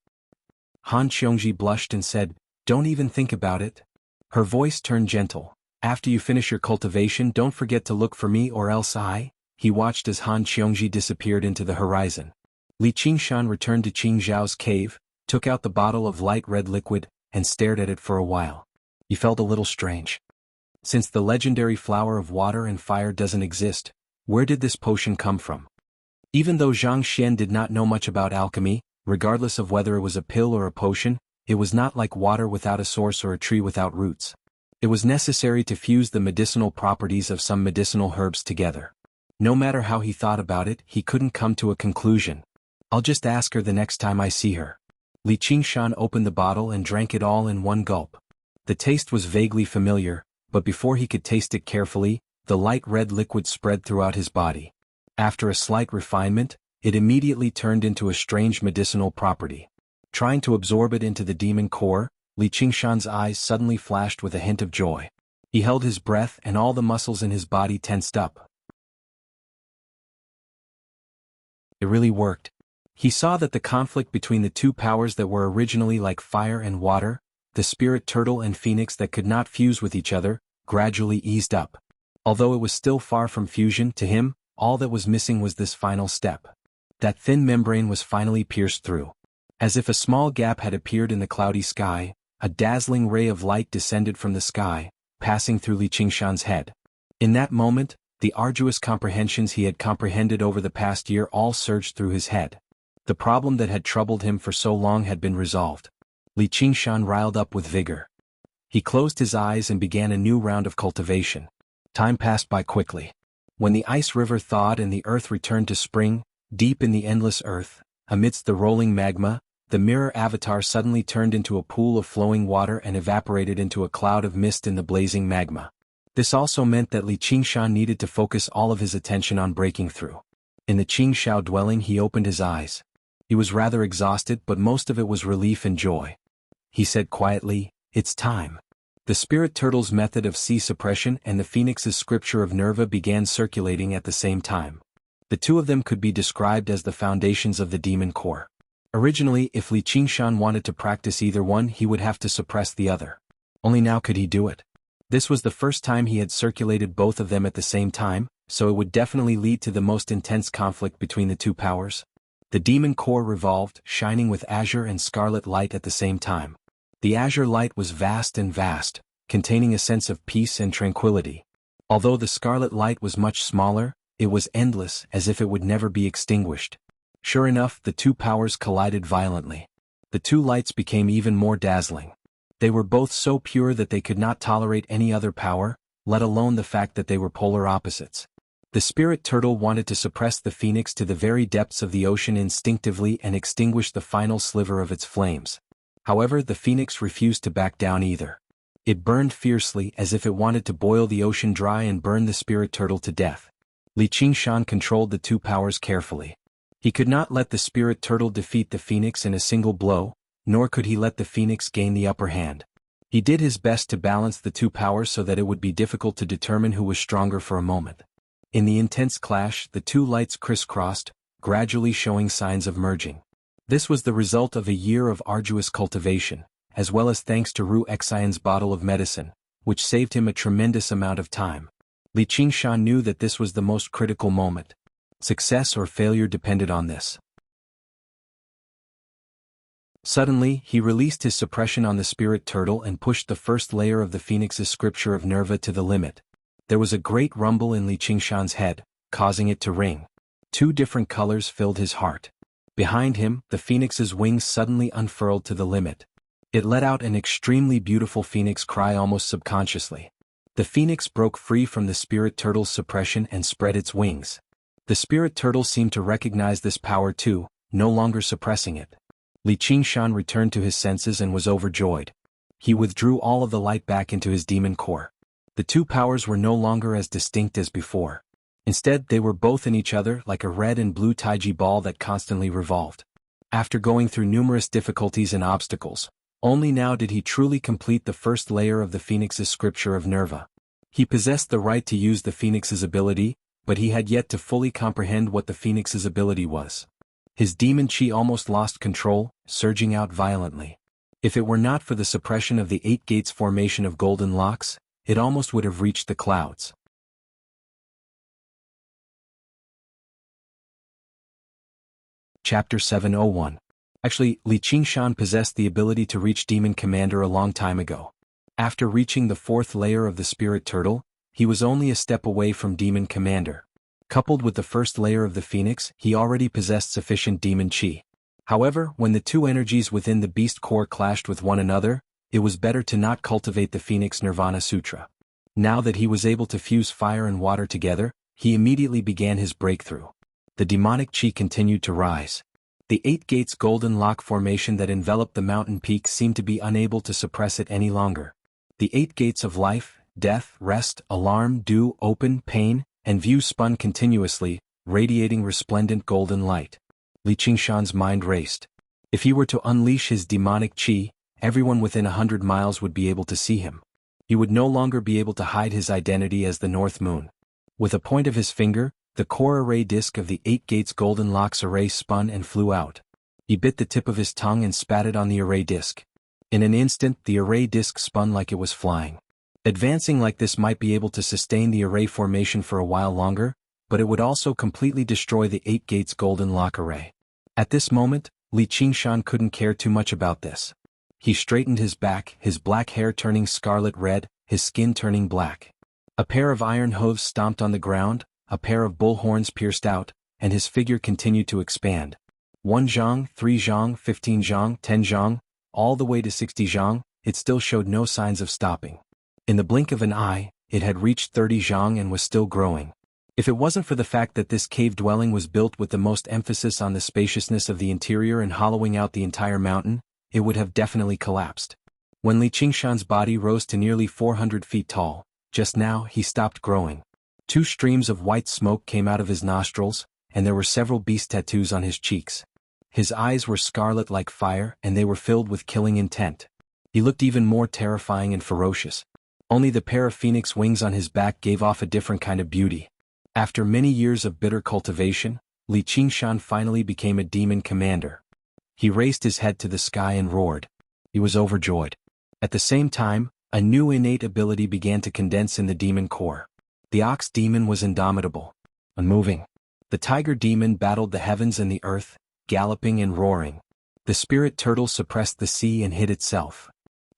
Han Xiongji blushed and said, "Don't even think about it." Her voice turned gentle. "After you finish your cultivation, don't forget to look for me or else I—" He watched as Han Xiongji disappeared into the horizon. Li Qingshan returned to Qing Zhao's cave, took out the bottle of light red liquid, and stared at it for a while. He felt a little strange. Since the legendary flower of water and fire doesn't exist, where did this potion come from? Even though Zhang Xian did not know much about alchemy, regardless of whether it was a pill or a potion, it was not like water without a source or a tree without roots. It was necessary to fuse the medicinal properties of some medicinal herbs together. No matter how he thought about it, he couldn't come to a conclusion. "I'll just ask her the next time I see her." Li Qingshan opened the bottle and drank it all in one gulp. The taste was vaguely familiar, but before he could taste it carefully, the light red liquid spread throughout his body. After a slight refinement, it immediately turned into a strange medicinal property. Trying to absorb it into the demon core, Li Qingshan's eyes suddenly flashed with a hint of joy. He held his breath and all the muscles in his body tensed up. It really worked. He saw that the conflict between the two powers that were originally like fire and water, the spirit turtle and phoenix that could not fuse with each other, gradually eased up. Although it was still far from fusion, to him, all that was missing was this final step. That thin membrane was finally pierced through. As if a small gap had appeared in the cloudy sky, a dazzling ray of light descended from the sky, passing through Li Qingshan's head. In that moment, the arduous comprehensions he had comprehended over the past year all surged through his head. The problem that had troubled him for so long had been resolved. Li Qingshan riled up with vigor. He closed his eyes and began a new round of cultivation. Time passed by quickly. When the ice river thawed and the earth returned to spring, deep in the endless earth, amidst the rolling magma, the mirror avatar suddenly turned into a pool of flowing water and evaporated into a cloud of mist in the blazing magma. This also meant that Li Qingshan needed to focus all of his attention on breaking through. In the Qingshao dwelling, he opened his eyes. He was rather exhausted, but most of it was relief and joy. He said quietly, "It's time." The spirit turtle's method of sea suppression and the phoenix's scripture of Nerva began circulating at the same time. The two of them could be described as the foundations of the demon core. Originally, if Li Qingshan wanted to practice either one, he would have to suppress the other. Only now could he do it. This was the first time he had circulated both of them at the same time, so it would definitely lead to the most intense conflict between the two powers. The demon core revolved, shining with azure and scarlet light at the same time. The azure light was vast, containing a sense of peace and tranquility. Although the scarlet light was much smaller, it was endless, as if it would never be extinguished. Sure enough, the two powers collided violently. The two lights became even more dazzling. They were both so pure that they could not tolerate any other power, let alone the fact that they were polar opposites. The spirit turtle wanted to suppress the phoenix to the very depths of the ocean instinctively and extinguish the final sliver of its flames. However, the phoenix refused to back down either. It burned fiercely, as if it wanted to boil the ocean dry and burn the spirit turtle to death. Li Qingshan controlled the two powers carefully. He could not let the spirit turtle defeat the phoenix in a single blow, nor could he let the phoenix gain the upper hand. He did his best to balance the two powers so that it would be difficult to determine who was stronger for a moment. In the intense clash, the two lights crisscrossed, gradually showing signs of merging. This was the result of a year of arduous cultivation, as well as thanks to Ru Xian's bottle of medicine, which saved him a tremendous amount of time. Li Qingshan knew that this was the most critical moment. Success or failure depended on this. Suddenly, he released his suppression on the spirit turtle and pushed the first layer of the phoenix's scripture of Nerva to the limit. There was a great rumble in Li Qingshan's head, causing it to ring. Two different colors filled his heart. Behind him, the phoenix's wings suddenly unfurled to the limit. It let out an extremely beautiful phoenix cry almost subconsciously. The phoenix broke free from the spirit turtle's suppression and spread its wings. The spirit turtle seemed to recognize this power too, no longer suppressing it. Li Qingshan returned to his senses and was overjoyed. He withdrew all of the light back into his demon core. The two powers were no longer as distinct as before. Instead, they were both in each other like a red and blue taiji ball that constantly revolved. After going through numerous difficulties and obstacles, only now did he truly complete the first layer of the phoenix's scripture of Nerva. He possessed the right to use the phoenix's ability, but he had yet to fully comprehend what the phoenix's ability was. His demon chi almost lost control, surging out violently. If it were not for the suppression of the Eight Gates formation of golden locks, it almost would have reached the clouds. Chapter 701. Actually, Li Qingshan possessed the ability to reach Demon Commander a long time ago. After reaching the fourth layer of the Spirit Turtle, he was only a step away from Demon Commander. Coupled with the first layer of the Phoenix, he already possessed sufficient Demon Chi. However, when the two energies within the Beast Core clashed with one another, it was better to not cultivate the Phoenix Nirvana Sutra. Now that he was able to fuse fire and water together, he immediately began his breakthrough. The demonic chi continued to rise. The Eight Gates golden lock formation that enveloped the mountain peak seemed to be unable to suppress it any longer. The Eight Gates of life, death, rest, alarm, do, open, pain, and view spun continuously, radiating resplendent golden light. Li Qingshan's mind raced. If he were to unleash his demonic chi, everyone within 100 miles would be able to see him. He would no longer be able to hide his identity as the North Moon. With a point of his finger, the core array disk of the Eight Gates golden locks array spun and flew out. He bit the tip of his tongue and spat it on the array disk. In an instant, the array disk spun like it was flying. Advancing like this might be able to sustain the array formation for a while longer, but it would also completely destroy the Eight Gates golden lock array. At this moment, Li Qingshan couldn't care too much about this. He straightened his back, his black hair turning scarlet red, his skin turning black. A pair of iron hooves stomped on the ground, a pair of bull horns pierced out, and his figure continued to expand. 1 zhang, 3 zhang, 15 zhang, 10 zhang, all the way to 60 zhang, it still showed no signs of stopping. In the blink of an eye, it had reached 30 zhang and was still growing. If it wasn't for the fact that this cave dwelling was built with the most emphasis on the spaciousness of the interior and hollowing out the entire mountain, it would have definitely collapsed. When Li Qingshan's body rose to nearly 400 feet tall, just now he stopped growing. 2 streams of white smoke came out of his nostrils, and there were several beast tattoos on his cheeks. His eyes were scarlet like fire, and they were filled with killing intent. He looked even more terrifying and ferocious. Only the pair of phoenix wings on his back gave off a different kind of beauty. After many years of bitter cultivation, Li Qingshan finally became a demon commander. He raised his head to the sky and roared. He was overjoyed. At the same time, a new innate ability began to condense in the demon core. The ox demon was indomitable, unmoving. The tiger demon battled the heavens and the earth, galloping and roaring. The spirit turtle suppressed the sea and hid itself.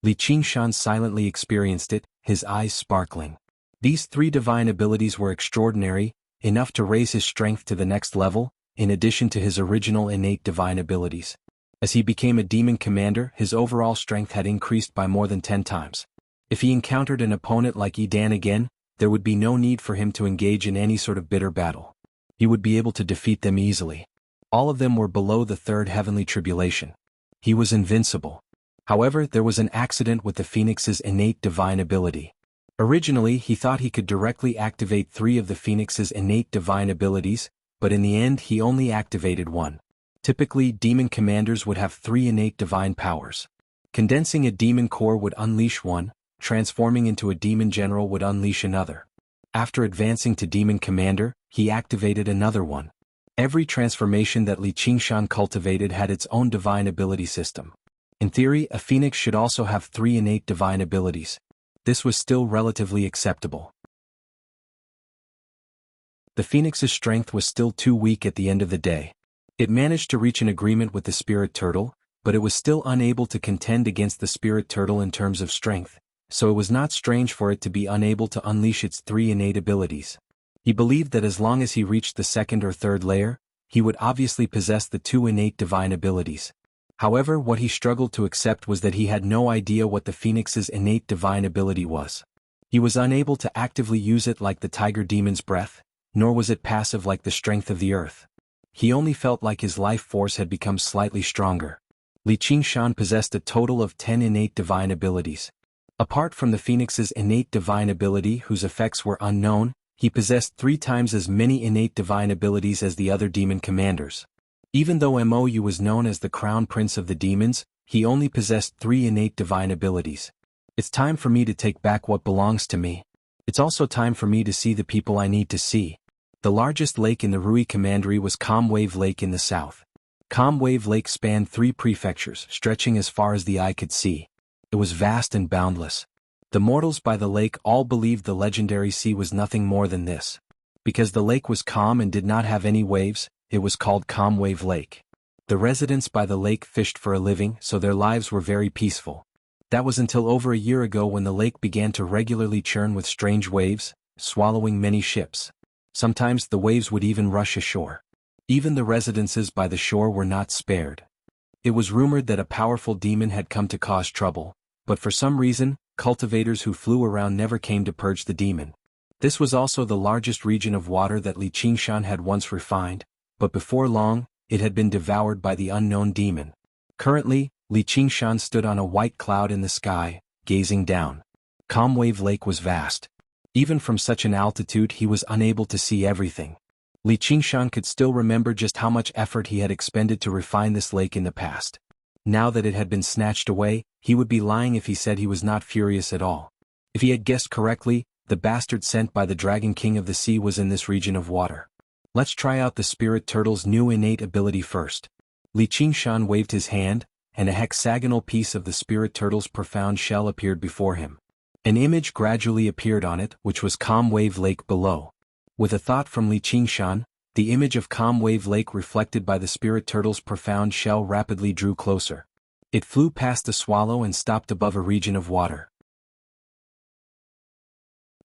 Li Qingshan silently experienced it, his eyes sparkling. These 3 divine abilities were extraordinary, enough to raise his strength to the next level, in addition to his original innate divine abilities. As he became a demon commander, his overall strength had increased by more than 10 times. If he encountered an opponent like Edan again, there would be no need for him to engage in any sort of bitter battle. He would be able to defeat them easily. All of them were below the 3rd heavenly tribulation. He was invincible. However, there was an accident with the Phoenix's innate divine ability. Originally, he thought he could directly activate 3 of the Phoenix's innate divine abilities, but in the end he only activated 1. Typically, demon commanders would have 3 innate divine powers. Condensing a demon core would unleash one, transforming into a demon general would unleash another. After advancing to demon commander, he activated another one. Every transformation that Li Qingshan cultivated had its own divine ability system. In theory, a phoenix should also have 3 innate divine abilities. This was still relatively acceptable. The phoenix's strength was still too weak at the end of the day. It managed to reach an agreement with the spirit turtle, but it was still unable to contend against the spirit turtle in terms of strength, so it was not strange for it to be unable to unleash its 3 innate abilities. He believed that as long as he reached the 2nd or 3rd layer, he would obviously possess the 2 innate divine abilities. However, what he struggled to accept was that he had no idea what the phoenix's innate divine ability was. He was unable to actively use it like the tiger demon's breath, nor was it passive like the strength of the earth. He only felt like his life force had become slightly stronger. Li Qingshan possessed a total of 10 innate divine abilities. Apart from the phoenix's innate divine ability whose effects were unknown, he possessed 3 times as many innate divine abilities as the other demon commanders. Even though Mou was known as the crown prince of the demons, he only possessed 3 innate divine abilities. It's time for me to take back what belongs to me. It's also time for me to see the people I need to see. The largest lake in the Rui Commandery was Calm Wave Lake in the south. Calm Wave Lake spanned 3 prefectures, stretching as far as the eye could see. It was vast and boundless. The mortals by the lake all believed the legendary sea was nothing more than this. Because the lake was calm and did not have any waves, it was called Calm Wave Lake. The residents by the lake fished for a living, so their lives were very peaceful. That was until over a year ago when the lake began to regularly churn with strange waves, swallowing many ships. Sometimes the waves would even rush ashore. Even the residences by the shore were not spared. It was rumored that a powerful demon had come to cause trouble, but for some reason, cultivators who flew around never came to purge the demon. This was also the largest region of water that Li Qingshan had once refined, but before long, it had been devoured by the unknown demon. Currently, Li Qingshan stood on a white cloud in the sky, gazing down. Calm Wave Lake was vast. Even from such an altitude he was unable to see everything. Li Qingshan could still remember just how much effort he had expended to refine this lake in the past. Now that it had been snatched away, he would be lying if he said he was not furious at all. If he had guessed correctly, the bastard sent by the Dragon King of the Sea was in this region of water. Let's try out the spirit turtle's new innate ability first. Li Qingshan waved his hand, and a hexagonal piece of the spirit turtle's profound shell appeared before him. An image gradually appeared on it, which was Calm Wave Lake below. With a thought from Li Qingshan, the image of Calm Wave Lake reflected by the spirit turtle's profound shell rapidly drew closer. It flew past the swallow and stopped above a region of water.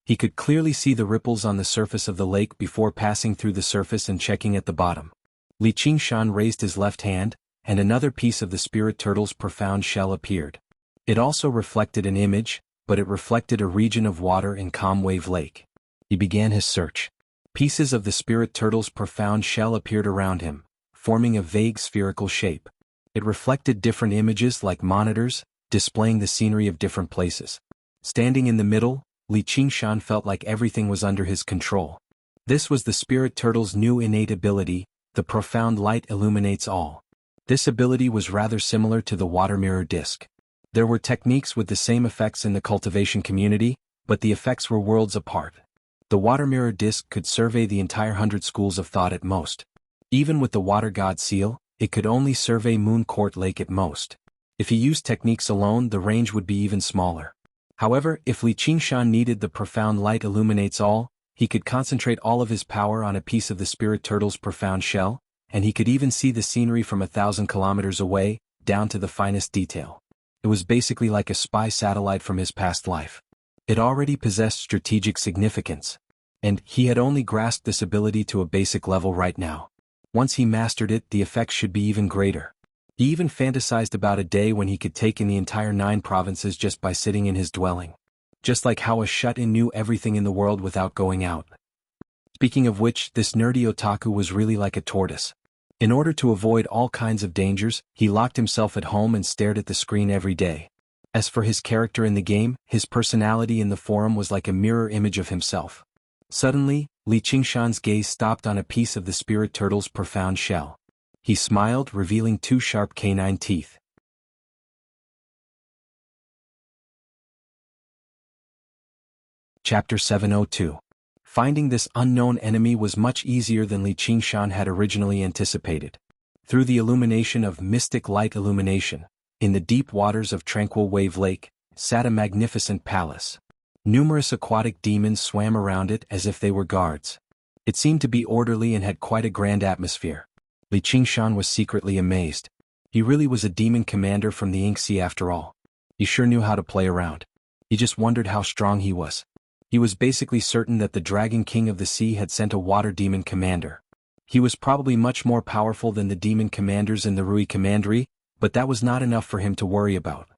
He could clearly see the ripples on the surface of the lake before passing through the surface and checking at the bottom. Li Qingshan raised his left hand, and another piece of the spirit turtle's profound shell appeared. It also reflected an image, but it reflected a region of water in Calm Wave Lake. He began his search. Pieces of the spirit turtle's profound shell appeared around him, forming a vague spherical shape. It reflected different images like monitors, displaying the scenery of different places. Standing in the middle, Li Qingshan felt like everything was under his control. This was the spirit turtle's new innate ability, the profound light illuminates all. This ability was rather similar to the water mirror disc. There were techniques with the same effects in the cultivation community, but the effects were worlds apart. The water mirror disc could survey the entire 100 schools of thought at most. Even with the water god seal, it could only survey Moon Court Lake at most. If he used techniques alone, the range would be even smaller. However, if Li Qingshan needed the profound light illuminates all, he could concentrate all of his power on a piece of the spirit turtle's profound shell, and he could even see the scenery from 1,000 kilometers away, down to the finest detail. It was basically like a spy satellite from his past life. It already possessed strategic significance. And he had only grasped this ability to a basic level right now. Once he mastered it, the effects should be even greater. He even fantasized about a day when he could take in the entire 9 provinces just by sitting in his dwelling. Just like how a shut-in knew everything in the world without going out. Speaking of which, this nerdy otaku was really like a tortoise. In order to avoid all kinds of dangers, he locked himself at home and stared at the screen every day. As for his character in the game, his personality in the forum was like a mirror image of himself. Suddenly, Li Qingshan's gaze stopped on a piece of the spirit turtle's profound shell. He smiled, revealing 2 sharp canine teeth. Chapter 702. Finding this unknown enemy was much easier than Li Qingshan had originally anticipated. Through the illumination of mystic light illumination, in the deep waters of Tranquil Wave Lake, sat a magnificent palace. Numerous aquatic demons swam around it as if they were guards. It seemed to be orderly and had quite a grand atmosphere. Li Qingshan was secretly amazed. He really was a demon commander from the Ink Sea after all. He sure knew how to play around. He just wondered how strong he was. He was basically certain that the Dragon King of the Sea had sent a water demon commander. He was probably much more powerful than the demon commanders in the Rui Commandery, but that was not enough for him to worry about.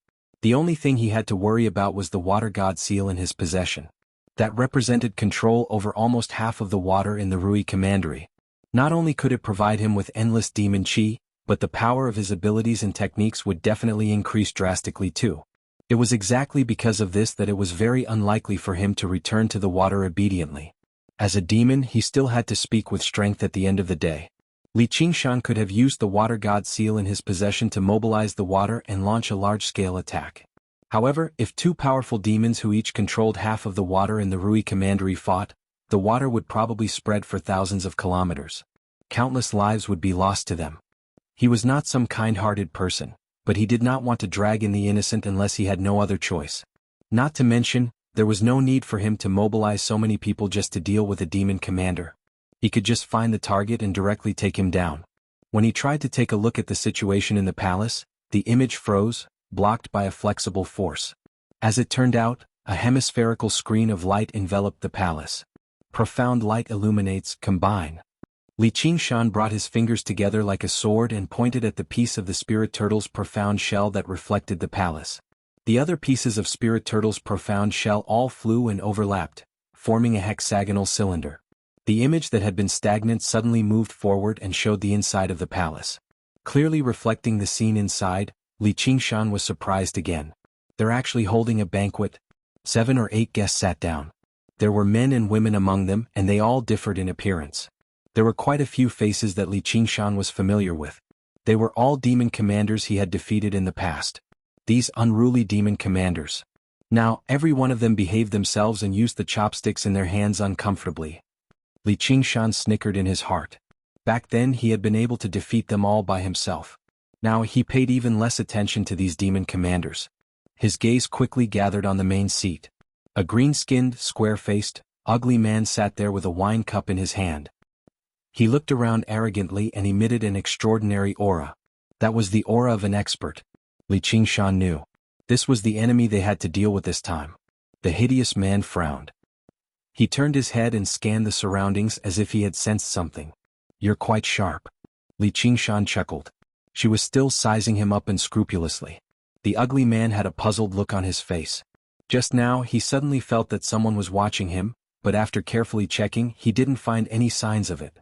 The only thing he had to worry about was the water god seal in his possession. That represented control over almost half of the water in the Rui Commandery. Not only could it provide him with endless demon chi, but the power of his abilities and techniques would definitely increase drastically too. It was exactly because of this that it was very unlikely for him to return to the water obediently. As a demon, he still had to speak with strength at the end of the day. Li Qingshan could have used the water god seal in his possession to mobilize the water and launch a large-scale attack. However, if 2 powerful demons who each controlled half of the water in the Rui Commandery fought, the water would probably spread for thousands of kilometers. Countless lives would be lost to them. He was not some kind-hearted person, but he did not want to drag in the innocent unless he had no other choice. Not to mention, there was no need for him to mobilize so many people just to deal with a demon commander. He could just find the target and directly take him down. When he tried to take a look at the situation in the palace, the image froze, blocked by a flexible force. As it turned out, a hemispherical screen of light enveloped the palace. Profound light illuminates, combine. Li Qingshan brought his fingers together like a sword and pointed at the piece of the spirit turtle's profound shell that reflected the palace. The other pieces of spirit turtle's profound shell all flew and overlapped, forming a hexagonal cylinder. The image that had been stagnant suddenly moved forward and showed the inside of the palace. Clearly reflecting the scene inside, Li Qingshan was surprised again. They're actually holding a banquet. 7 or 8 guests sat down. There were men and women among them, and they all differed in appearance. There were quite a few faces that Li Qingshan was familiar with. They were all demon commanders he had defeated in the past. These unruly demon commanders. Now, every one of them behaved themselves and used the chopsticks in their hands uncomfortably. Li Qingshan snickered in his heart. Back then he had been able to defeat them all by himself. Now he paid even less attention to these demon commanders. His gaze quickly gathered on the main seat. A green-skinned, square-faced, ugly man sat there with a wine cup in his hand. He looked around arrogantly and emitted an extraordinary aura. That was the aura of an expert. Li Qingshan knew. This was the enemy they had to deal with this time. The hideous man frowned. He turned his head and scanned the surroundings as if he had sensed something. "You're quite sharp." Li Qingshan chuckled. She was still sizing him up unscrupulously. The ugly man had a puzzled look on his face. Just now he suddenly felt that someone was watching him, but after carefully checking he didn't find any signs of it.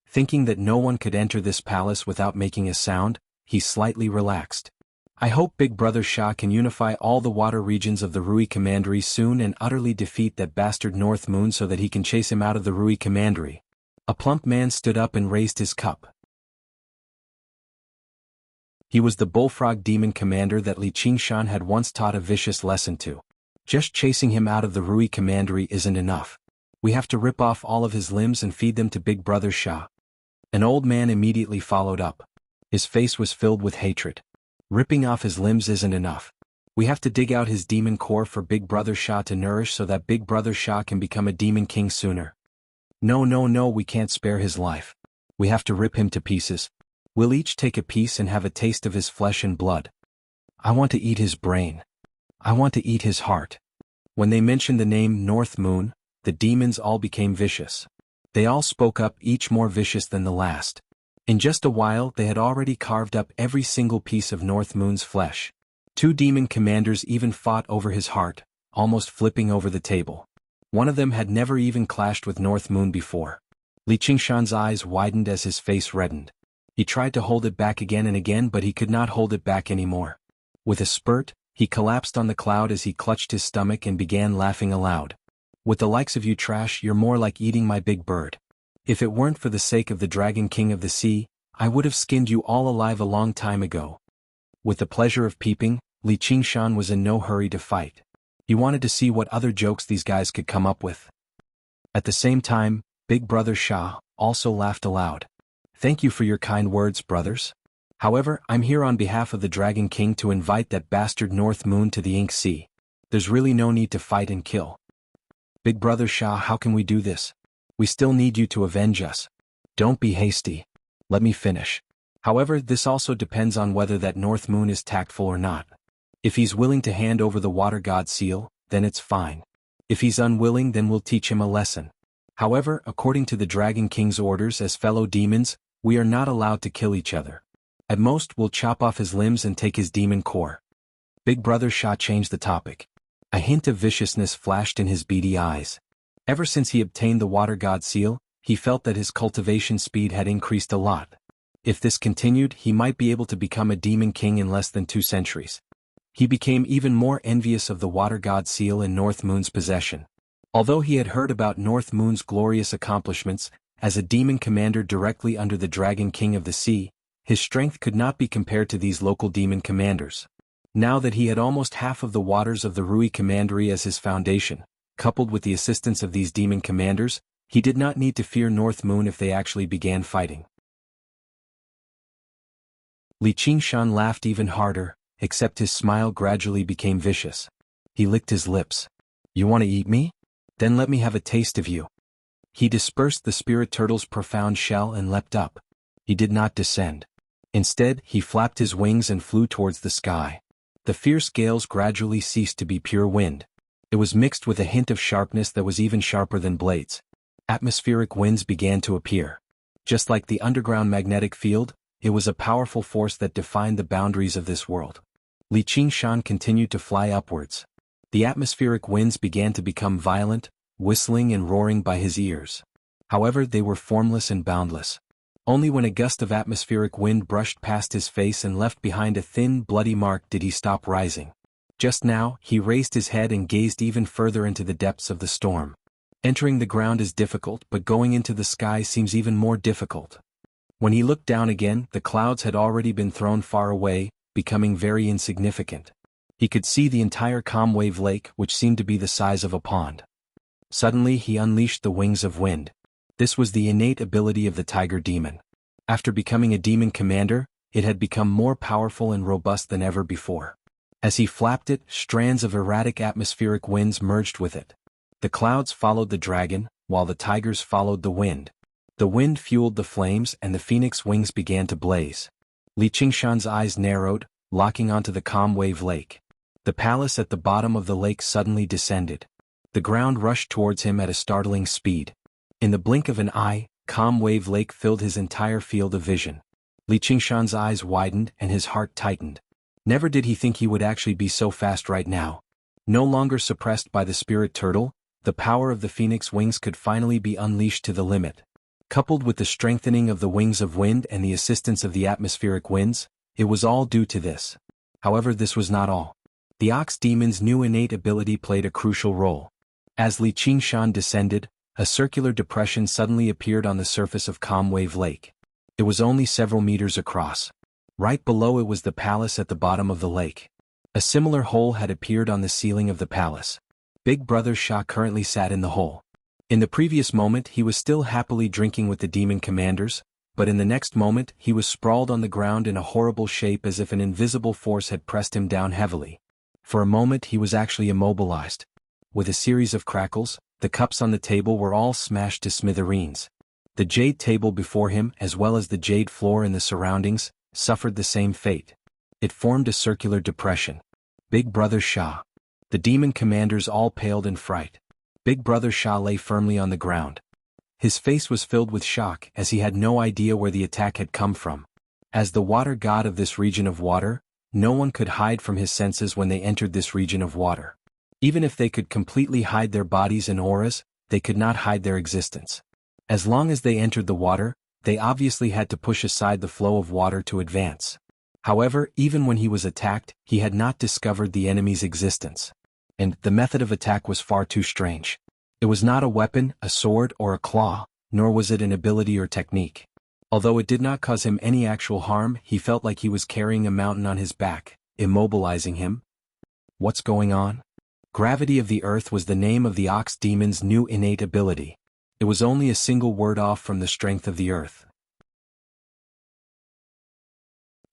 Thinking that no one could enter this palace without making a sound, he slightly relaxed. "I hope Big Brother Sha can unify all the water regions of the Rui Commandery soon and utterly defeat that bastard North Moon so that he can chase him out of the Rui Commandery." A plump man stood up and raised his cup. He was the bullfrog demon commander that Li Qingshan had once taught a vicious lesson to. Just chasing him out of the Rui Commandery isn't enough. We have to rip off all of his limbs and feed them to Big Brother Sha. An old man immediately followed up. His face was filled with hatred. Ripping off his limbs isn't enough. We have to dig out his demon core for Big Brother Sha to nourish so that Big Brother Sha can become a demon king sooner. No, we can't spare his life. We have to rip him to pieces. We'll each take a piece and have a taste of his flesh and blood. I want to eat his brain. I want to eat his heart. When they mentioned the name North Moon, the demons all became vicious. They all spoke up, each more vicious than the last. In just a while they had already carved up every single piece of North Moon's flesh. 2 demon commanders even fought over his heart, almost flipping over the table. One of them had never even clashed with North Moon before. Li Qingshan's eyes widened as his face reddened. He tried to hold it back again and again, but he could not hold it back anymore. With a spurt, he collapsed on the cloud as he clutched his stomach and began laughing aloud. With the likes of you trash, you're more like eating my big bird. If it weren't for the sake of the Dragon King of the Sea, I would have skinned you all alive a long time ago. With the pleasure of peeping, Li Qingshan was in no hurry to fight. He wanted to see what other jokes these guys could come up with. At the same time, Big Brother Sha also laughed aloud. Thank you for your kind words, brothers. However, I'm here on behalf of the Dragon King to invite that bastard North Moon to the Ink Sea. There's really no need to fight and kill. Big Brother Sha, how can we do this? We still need you to avenge us. Don't be hasty. Let me finish. However, this also depends on whether that North Moon is tactful or not. If he's willing to hand over the Water God Seal, then it's fine. If he's unwilling, then we'll teach him a lesson. However, according to the Dragon King's orders as fellow demons, we are not allowed to kill each other. At most, we'll chop off his limbs and take his demon core. Big Brother Sha changed the topic. A hint of viciousness flashed in his beady eyes. Ever since he obtained the Water God Seal, he felt that his cultivation speed had increased a lot. If this continued, he might be able to become a demon king in less than 2 centuries. He became even more envious of the Water God Seal in North Moon's possession. Although he had heard about North Moon's glorious accomplishments, as a demon commander directly under the Dragon King of the Sea, his strength could not be compared to these local demon commanders. Now that he had almost half of the waters of the Rui Commandery as his foundation, coupled with the assistance of these demon commanders, he did not need to fear North Moon if they actually began fighting. Li Qingshan laughed even harder, except his smile gradually became vicious. He licked his lips. You want to eat me? Then let me have a taste of you. He dispersed the spirit turtle's profound shell and leapt up. He did not descend. Instead, he flapped his wings and flew towards the sky. The fierce gales gradually ceased to be pure wind. It was mixed with a hint of sharpness that was even sharper than blades. Atmospheric winds began to appear. Just like the underground magnetic field, it was a powerful force that defined the boundaries of this world. Li Qingshan continued to fly upwards. The atmospheric winds began to become violent, whistling and roaring by his ears. However, they were formless and boundless. Only when a gust of atmospheric wind brushed past his face and left behind a thin, bloody mark did he stop rising. Just now, he raised his head and gazed even further into the depths of the storm. Entering the ground is difficult, but going into the sky seems even more difficult. When he looked down again, the clouds had already been thrown far away, becoming very insignificant. He could see the entire Calmwave Lake, which seemed to be the size of a pond. Suddenly he unleashed the wings of wind. This was the innate ability of the tiger demon. After becoming a demon commander, it had become more powerful and robust than ever before. As he flapped it, strands of erratic atmospheric winds merged with it. The clouds followed the dragon, while the tigers followed the wind. The wind fueled the flames and the phoenix wings began to blaze. Li Qingshan's eyes narrowed, locking onto the Calmwave Lake. The palace at the bottom of the lake suddenly descended. The ground rushed towards him at a startling speed. In the blink of an eye, Calmwave Lake filled his entire field of vision. Li Qingshan's eyes widened and his heart tightened. Never did he think he would actually be so fast right now. No longer suppressed by the spirit turtle, the power of the phoenix wings could finally be unleashed to the limit. Coupled with the strengthening of the wings of wind and the assistance of the atmospheric winds, it was all due to this. However, this was not all. The ox demon's new innate ability played a crucial role. As Li Qingshan descended, a circular depression suddenly appeared on the surface of Calmwave Lake. It was only several meters across. Right below it was the palace at the bottom of the lake. A similar hole had appeared on the ceiling of the palace. Big Brother Sha currently sat in the hole. In the previous moment he was still happily drinking with the demon commanders, but in the next moment he was sprawled on the ground in a horrible shape as if an invisible force had pressed him down heavily. For a moment he was actually immobilized. With a series of crackles, the cups on the table were all smashed to smithereens. The jade table before him, as well as the jade floor and the surroundings, suffered the same fate. It formed a circular depression. Big Brother Sha. The demon commanders all paled in fright. Big Brother Sha lay firmly on the ground. His face was filled with shock as he had no idea where the attack had come from. As the water god of this region of water, no one could hide from his senses when they entered this region of water. Even if they could completely hide their bodies and auras, they could not hide their existence. As long as they entered the water, they obviously had to push aside the flow of water to advance. However, even when he was attacked, he had not discovered the enemy's existence. And the method of attack was far too strange. It was not a weapon, a sword, or a claw, nor was it an ability or technique. Although it did not cause him any actual harm, he felt like he was carrying a mountain on his back, immobilizing him. What's going on? Gravity of the Earth was the name of the ox demon's new innate ability. It was only a single word off from the strength of the Earth.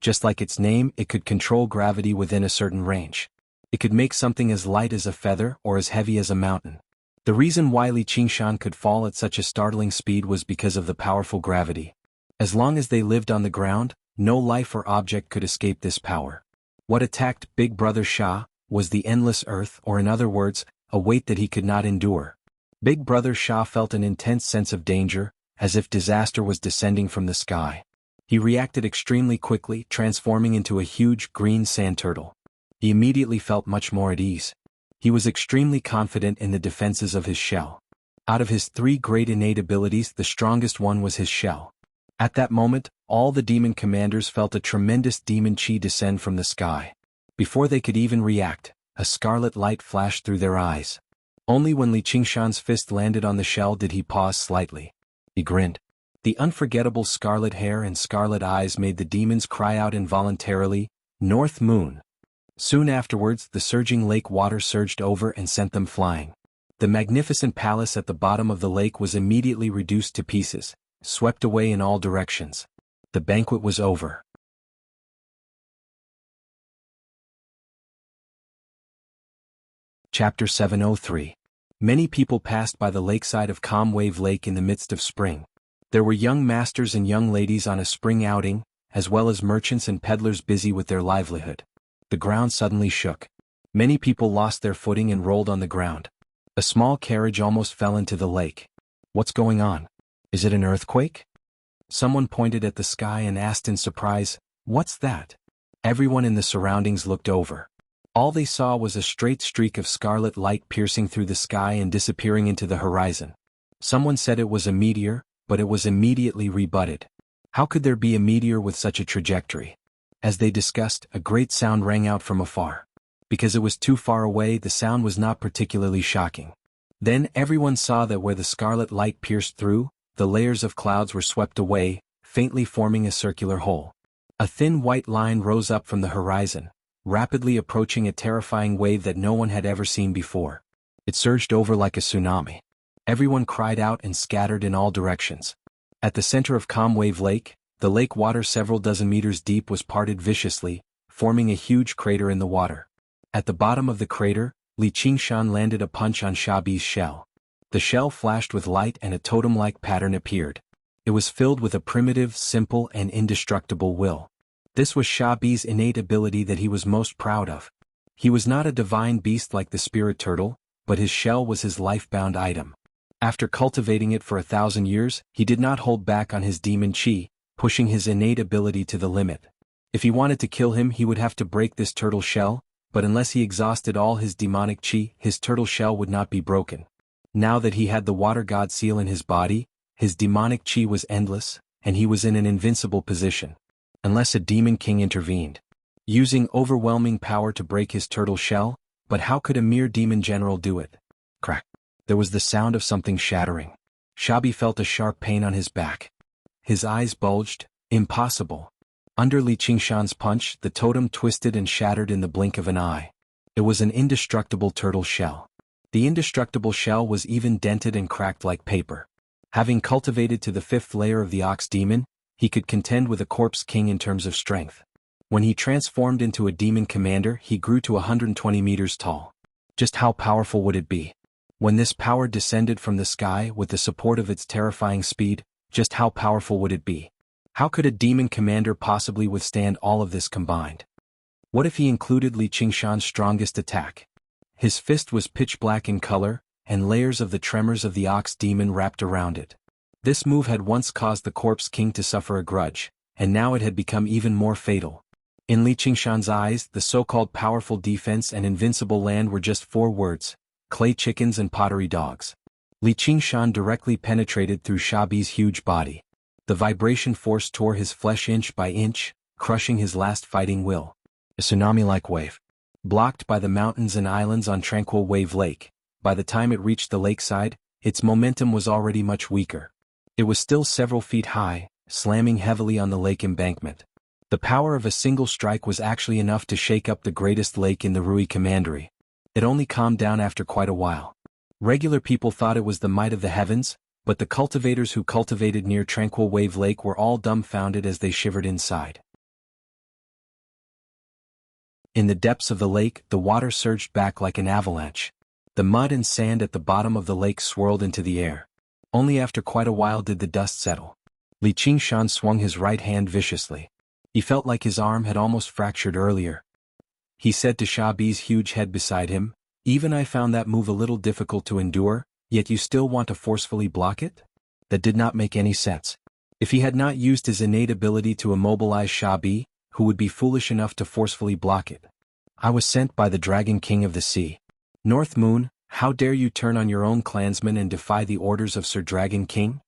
Just like its name, it could control gravity within a certain range. It could make something as light as a feather or as heavy as a mountain. The reason why Li Qingshan could fall at such a startling speed was because of the powerful gravity. As long as they lived on the ground, no life or object could escape this power. What attacked Big Brother Sha was the endless earth, or in other words, a weight that he could not endure. Big Brother Sha felt an intense sense of danger, as if disaster was descending from the sky. He reacted extremely quickly, transforming into a huge green sand turtle. He immediately felt much more at ease. He was extremely confident in the defenses of his shell. Out of his 3 great innate abilities, the strongest one was his shell. At that moment, all the demon commanders felt a tremendous demon chi descend from the sky. Before they could even react, a scarlet light flashed through their eyes. Only when Li Qingshan's fist landed on the shell did he pause slightly. He grinned. The unforgettable scarlet hair and scarlet eyes made the demons cry out involuntarily, "North Moon!" Soon afterwards, the surging lake water surged over and sent them flying. The magnificent palace at the bottom of the lake was immediately reduced to pieces, swept away in all directions. The banquet was over. Chapter 703. Many people passed by the lakeside of Calm Wave Lake in the midst of spring. There were young masters and young ladies on a spring outing, as well as merchants and peddlers busy with their livelihood. The ground suddenly shook. Many people lost their footing and rolled on the ground. A small carriage almost fell into the lake. What's going on? Is it an earthquake? Someone pointed at the sky and asked in surprise, "What's that?" Everyone in the surroundings looked over. All they saw was a straight streak of scarlet light piercing through the sky and disappearing into the horizon. Someone said it was a meteor, but it was immediately rebutted. How could there be a meteor with such a trajectory? As they discussed, a great sound rang out from afar. Because it was too far away, the sound was not particularly shocking. Then everyone saw that where the scarlet light pierced through, the layers of clouds were swept away, faintly forming a circular hole. A thin white line rose up from the horizon, rapidly approaching a terrifying wave that no one had ever seen before. It surged over like a tsunami. Everyone cried out and scattered in all directions. At the center of Calm Wave Lake, the lake water several dozen meters deep was parted viciously, forming a huge crater in the water. At the bottom of the crater, Li Qingshan landed a punch on Shabi's shell. The shell flashed with light and a totem-like pattern appeared. It was filled with a primitive, simple, and indestructible will. This was Shabi's innate ability that he was most proud of. He was not a divine beast like the spirit turtle, but his shell was his life-bound item. After cultivating it for 1,000 years, he did not hold back on his demon chi, pushing his innate ability to the limit. If he wanted to kill him, he would have to break this turtle shell, but unless he exhausted all his demonic chi, his turtle shell would not be broken. Now that he had the water god seal in his body, his demonic chi was endless, and he was in an invincible position. Unless a demon king intervened, using overwhelming power to break his turtle shell, but how could a mere demon general do it? Crack. There was the sound of something shattering. Shabi felt a sharp pain on his back. His eyes bulged. Impossible. Under Li Qingshan's punch, the totem twisted and shattered in the blink of an eye. It was an indestructible turtle shell. The indestructible shell was even dented and cracked like paper. Having cultivated to the 5th layer of the ox demon, he could contend with a corpse king in terms of strength. When he transformed into a demon commander, he grew to 120 meters tall. Just how powerful would it be? When this power descended from the sky with the support of its terrifying speed, just how powerful would it be? How could a demon commander possibly withstand all of this combined? What if he included Li Qingshan's strongest attack? His fist was pitch black in color, and layers of the tremors of the ox demon wrapped around it. This move had once caused the Corpse King to suffer a grudge, and now it had become even more fatal. In Li Qingshan's eyes, the so-called powerful defense and invincible land were just 4 words: clay chickens and pottery dogs. Li Qingshan directly penetrated through Shabi's huge body. The vibration force tore his flesh inch by inch, crushing his last fighting will. A tsunami-like wave. Blocked by the mountains and islands on Tranquil Wave Lake, by the time it reached the lakeside, its momentum was already much weaker. It was still several feet high, slamming heavily on the lake embankment. The power of a single strike was actually enough to shake up the greatest lake in the Rui Commandery. It only calmed down after quite a while. Regular people thought it was the might of the heavens, but the cultivators who cultivated near Tranquil Wave Lake were all dumbfounded as they shivered inside. In the depths of the lake, the water surged back like an avalanche. The mud and sand at the bottom of the lake swirled into the air. Only after quite a while did the dust settle. Li Qingshan swung his right hand viciously. He felt like his arm had almost fractured earlier. He said to Shabi's huge head beside him, "Even I found that move a little difficult to endure, yet you still want to forcefully block it?" That did not make any sense. If he had not used his innate ability to immobilize Shabi, who would be foolish enough to forcefully block it? "I was sent by the Dragon King of the Sea. North Moon, how dare you turn on your own clansmen and defy the orders of Sir Dragon King?"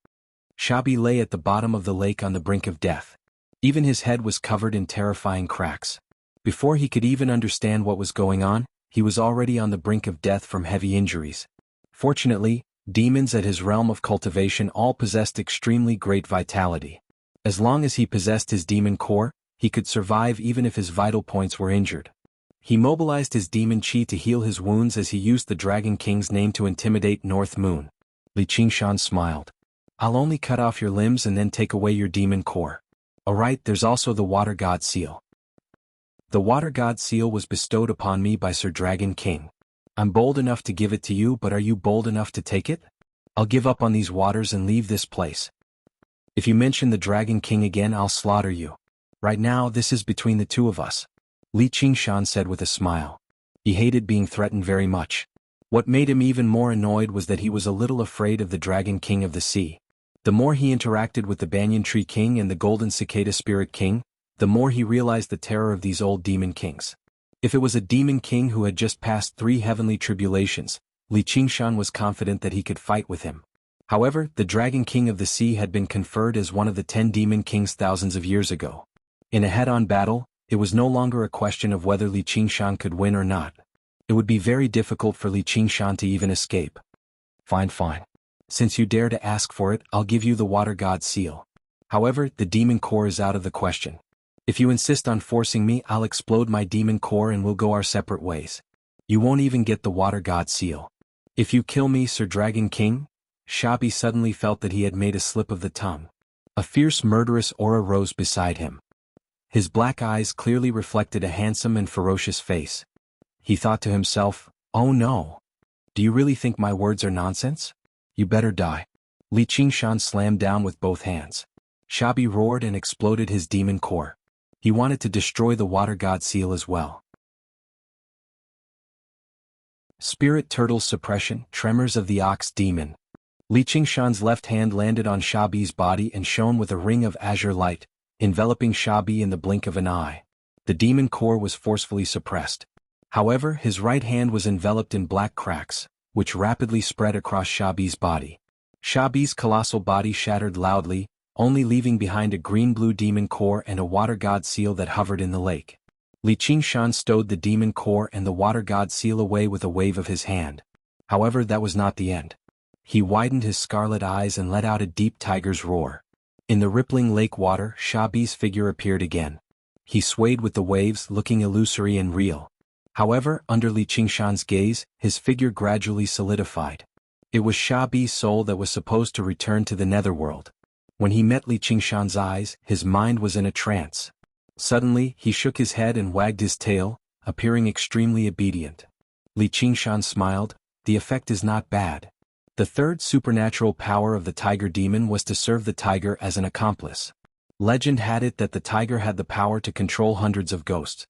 Shabi lay at the bottom of the lake on the brink of death. Even his head was covered in terrifying cracks. Before he could even understand what was going on, he was already on the brink of death from heavy injuries. Fortunately, demons at his realm of cultivation all possessed extremely great vitality. As long as he possessed his demon core, he could survive even if his vital points were injured. He mobilized his demon chi to heal his wounds as he used the Dragon King's name to intimidate North Moon. Li Qingshan smiled. "I'll only cut off your limbs and then take away your demon core. Alright, there's also the Water God Seal. The Water God Seal was bestowed upon me by Sir Dragon King. I'm bold enough to give it to you, but are you bold enough to take it? I'll give up on these waters and leave this place. If you mention the Dragon King again, I'll slaughter you. Right now, this is between the two of us," Li Qingshan said with a smile. He hated being threatened very much. What made him even more annoyed was that he was a little afraid of the Dragon King of the Sea. The more he interacted with the Banyan Tree King and the Golden Cicada Spirit King, the more he realized the terror of these old demon kings. If it was a demon king who had just passed 3 heavenly tribulations, Li Qingshan was confident that he could fight with him. However, the Dragon King of the Sea had been conferred as one of the 10 demon kings thousands of years ago. In a head-on battle, it was no longer a question of whether Li Qingshan could win or not. It would be very difficult for Li Qingshan to even escape. Fine. Since you dare to ask for it, I'll give you the Water God Seal. However, the demon core is out of the question. If you insist on forcing me, I'll explode my demon core and we'll go our separate ways. You won't even get the Water God Seal. If you kill me, Sir Dragon King?" Shabi suddenly felt that he had made a slip of the tongue. A fierce murderous aura rose beside him. His black eyes clearly reflected a handsome and ferocious face. He thought to himself, "Oh no. Do you really think my words are nonsense? You better die." Li Qingshan slammed down with both hands. Shabi roared and exploded his demon core. He wanted to destroy the Water God Seal as well. Spirit Turtle Suppression, Tremors of the Ox Demon. Li Qingshan's left hand landed on Shabi's body and shone with a ring of azure light, enveloping Shabi in the blink of an eye. The demon core was forcefully suppressed. However, his right hand was enveloped in black cracks, which rapidly spread across Shabi's body. Shabi's colossal body shattered loudly, only leaving behind a green-blue demon core and a Water God Seal that hovered in the lake. Li Qingshan stowed the demon core and the Water God Seal away with a wave of his hand. However, that was not the end. He widened his scarlet eyes and let out a deep tiger's roar. In the rippling lake water, Shabi's figure appeared again. He swayed with the waves, looking illusory and real. However, under Li Qingshan's gaze, his figure gradually solidified. It was Shabi's soul that was supposed to return to the netherworld. When he met Li Qingshan's eyes, his mind was in a trance. Suddenly, he shook his head and wagged his tail, appearing extremely obedient. Li Qingshan smiled. The effect is not bad. The third supernatural power of the tiger demon was to serve the tiger as an accomplice. Legend had it that the tiger had the power to control hundreds of ghosts.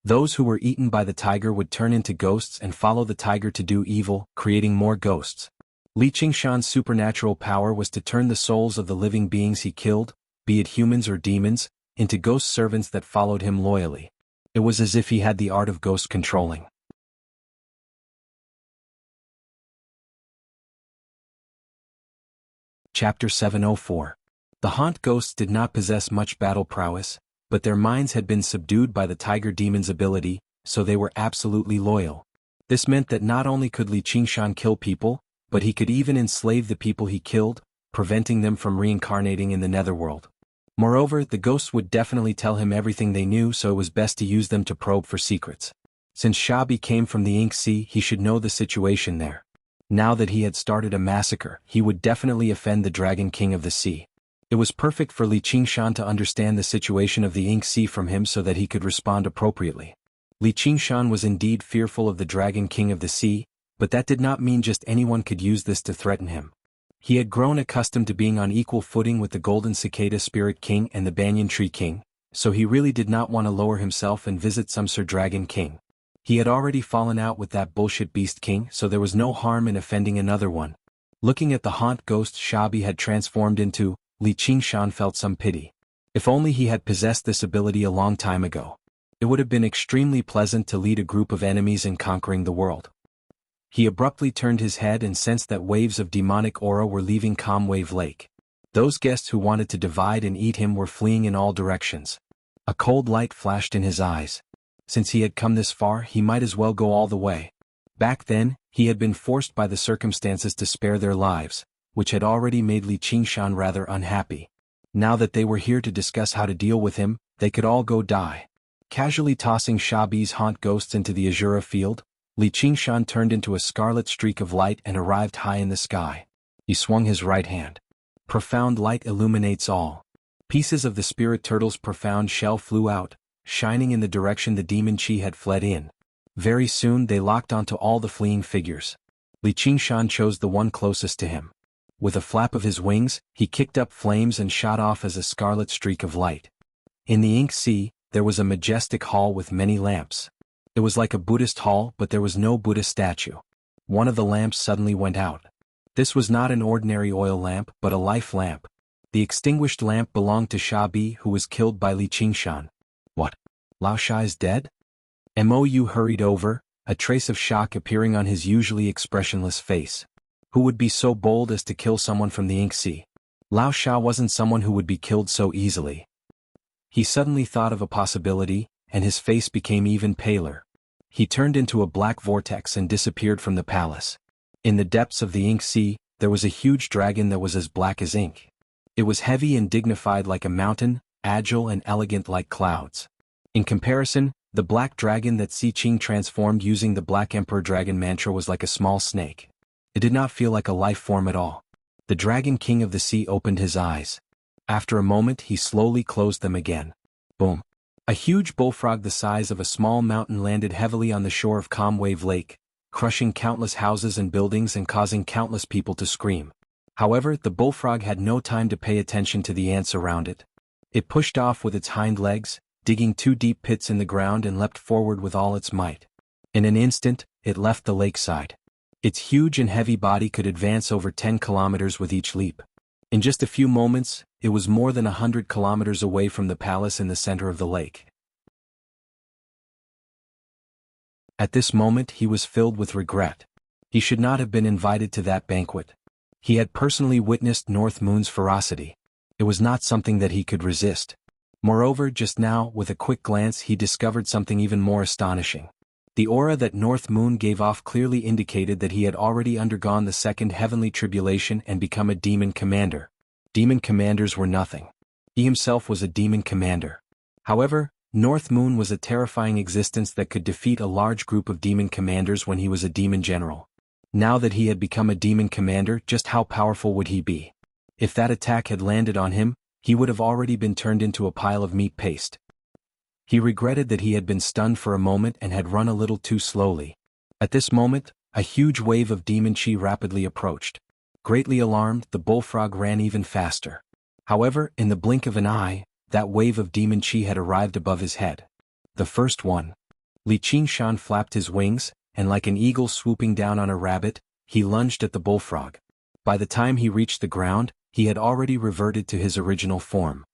Those who were eaten by the tiger would turn into ghosts and follow the tiger to do evil, creating more ghosts. Li Qingshan's supernatural power was to turn the souls of the living beings he killed, be it humans or demons, into ghost servants that followed him loyally. It was as if he had the art of ghost controlling. Chapter 704. The haunt ghosts did not possess much battle prowess, but their minds had been subdued by the tiger demon's ability, so they were absolutely loyal. This meant that not only could Li Qingshan kill people, but he could even enslave the people he killed, preventing them from reincarnating in the netherworld. Moreover, the ghosts would definitely tell him everything they knew, so it was best to use them to probe for secrets. Since Shabi came from the Ink Sea, he should know the situation there. Now that he had started a massacre, he would definitely offend the Dragon King of the Sea. It was perfect for Li Qingshan to understand the situation of the Ink Sea from him so that he could respond appropriately. Li Qingshan was indeed fearful of the Dragon King of the Sea, but that did not mean just anyone could use this to threaten him. He had grown accustomed to being on equal footing with the Golden Cicada Spirit King and the Banyan Tree King, so he really did not want to lower himself and visit some Sir Dragon King. He had already fallen out with that bullshit Beast King, so there was no harm in offending another one. Looking at the haunt ghost Shabi had transformed into, Li Qingshan felt some pity. If only he had possessed this ability a long time ago. It would have been extremely pleasant to lead a group of enemies in conquering the world. He abruptly turned his head and sensed that waves of demonic aura were leaving Calm Wave Lake. Those guests who wanted to divide and eat him were fleeing in all directions. A cold light flashed in his eyes. Since he had come this far, he might as well go all the way. Back then, he had been forced by the circumstances to spare their lives, which had already made Li Qingshan rather unhappy. Now that they were here to discuss how to deal with him, they could all go die. Casually tossing Shabi's haunt ghosts into the Azura field, Li Qingshan turned into a scarlet streak of light and arrived high in the sky. He swung his right hand. Profound light illuminates all. Pieces of the spirit turtle's profound shell flew out, shining in the direction the demon chi had fled in. Very soon they locked onto all the fleeing figures. Li Qingshan chose the one closest to him. With a flap of his wings, he kicked up flames and shot off as a scarlet streak of light. In the Ink Sea, there was a majestic hall with many lamps. It was like a Buddhist hall, but there was no Buddha statue. One of the lamps suddenly went out. This was not an ordinary oil lamp, but a life lamp. The extinguished lamp belonged to Shabi, who was killed by Li Qingshan. What? Lao Sha is dead? Mou hurried over, a trace of shock appearing on his usually expressionless face. Who would be so bold as to kill someone from the Ink Sea? Lao Sha wasn't someone who would be killed so easily. He suddenly thought of a possibility, and his face became even paler. He turned into a black vortex and disappeared from the palace. In the depths of the Ink Sea, there was a huge dragon that was as black as ink. It was heavy and dignified like a mountain, agile and elegant like clouds. In comparison, the black dragon that Si Qing transformed using the Black Emperor Dragon mantra was like a small snake. It did not feel like a life form at all. The Dragon King of the Sea opened his eyes. After a moment he slowly closed them again. Boom. A huge bullfrog the size of a small mountain landed heavily on the shore of Calm Wave Lake, crushing countless houses and buildings and causing countless people to scream. However, the bullfrog had no time to pay attention to the ants around it. It pushed off with its hind legs, digging 2 deep pits in the ground and leapt forward with all its might. In an instant, it left the lakeside. Its huge and heavy body could advance over 10 kilometers with each leap. In just a few moments, it was more than 100 kilometers away from the palace in the center of the lake. At this moment he was filled with regret. He should not have been invited to that banquet. He had personally witnessed North Moon's ferocity. It was not something that he could resist. Moreover, just now, with a quick glance he discovered something even more astonishing. The aura that North Moon gave off clearly indicated that he had already undergone the second heavenly tribulation and become a demon commander. Demon commanders were nothing. He himself was a demon commander. However, North Moon was a terrifying existence that could defeat a large group of demon commanders when he was a demon general. Now that he had become a demon commander, just how powerful would he be? If that attack had landed on him, he would have already been turned into a pile of meat paste. He regretted that he had been stunned for a moment and had run a little too slowly. At this moment, a huge wave of demon chi rapidly approached. Greatly alarmed, the bullfrog ran even faster. However, in the blink of an eye, that wave of demon chi had arrived above his head. The first one. Li Qingshan flapped his wings, and like an eagle swooping down on a rabbit, he lunged at the bullfrog. By the time he reached the ground, he had already reverted to his original form.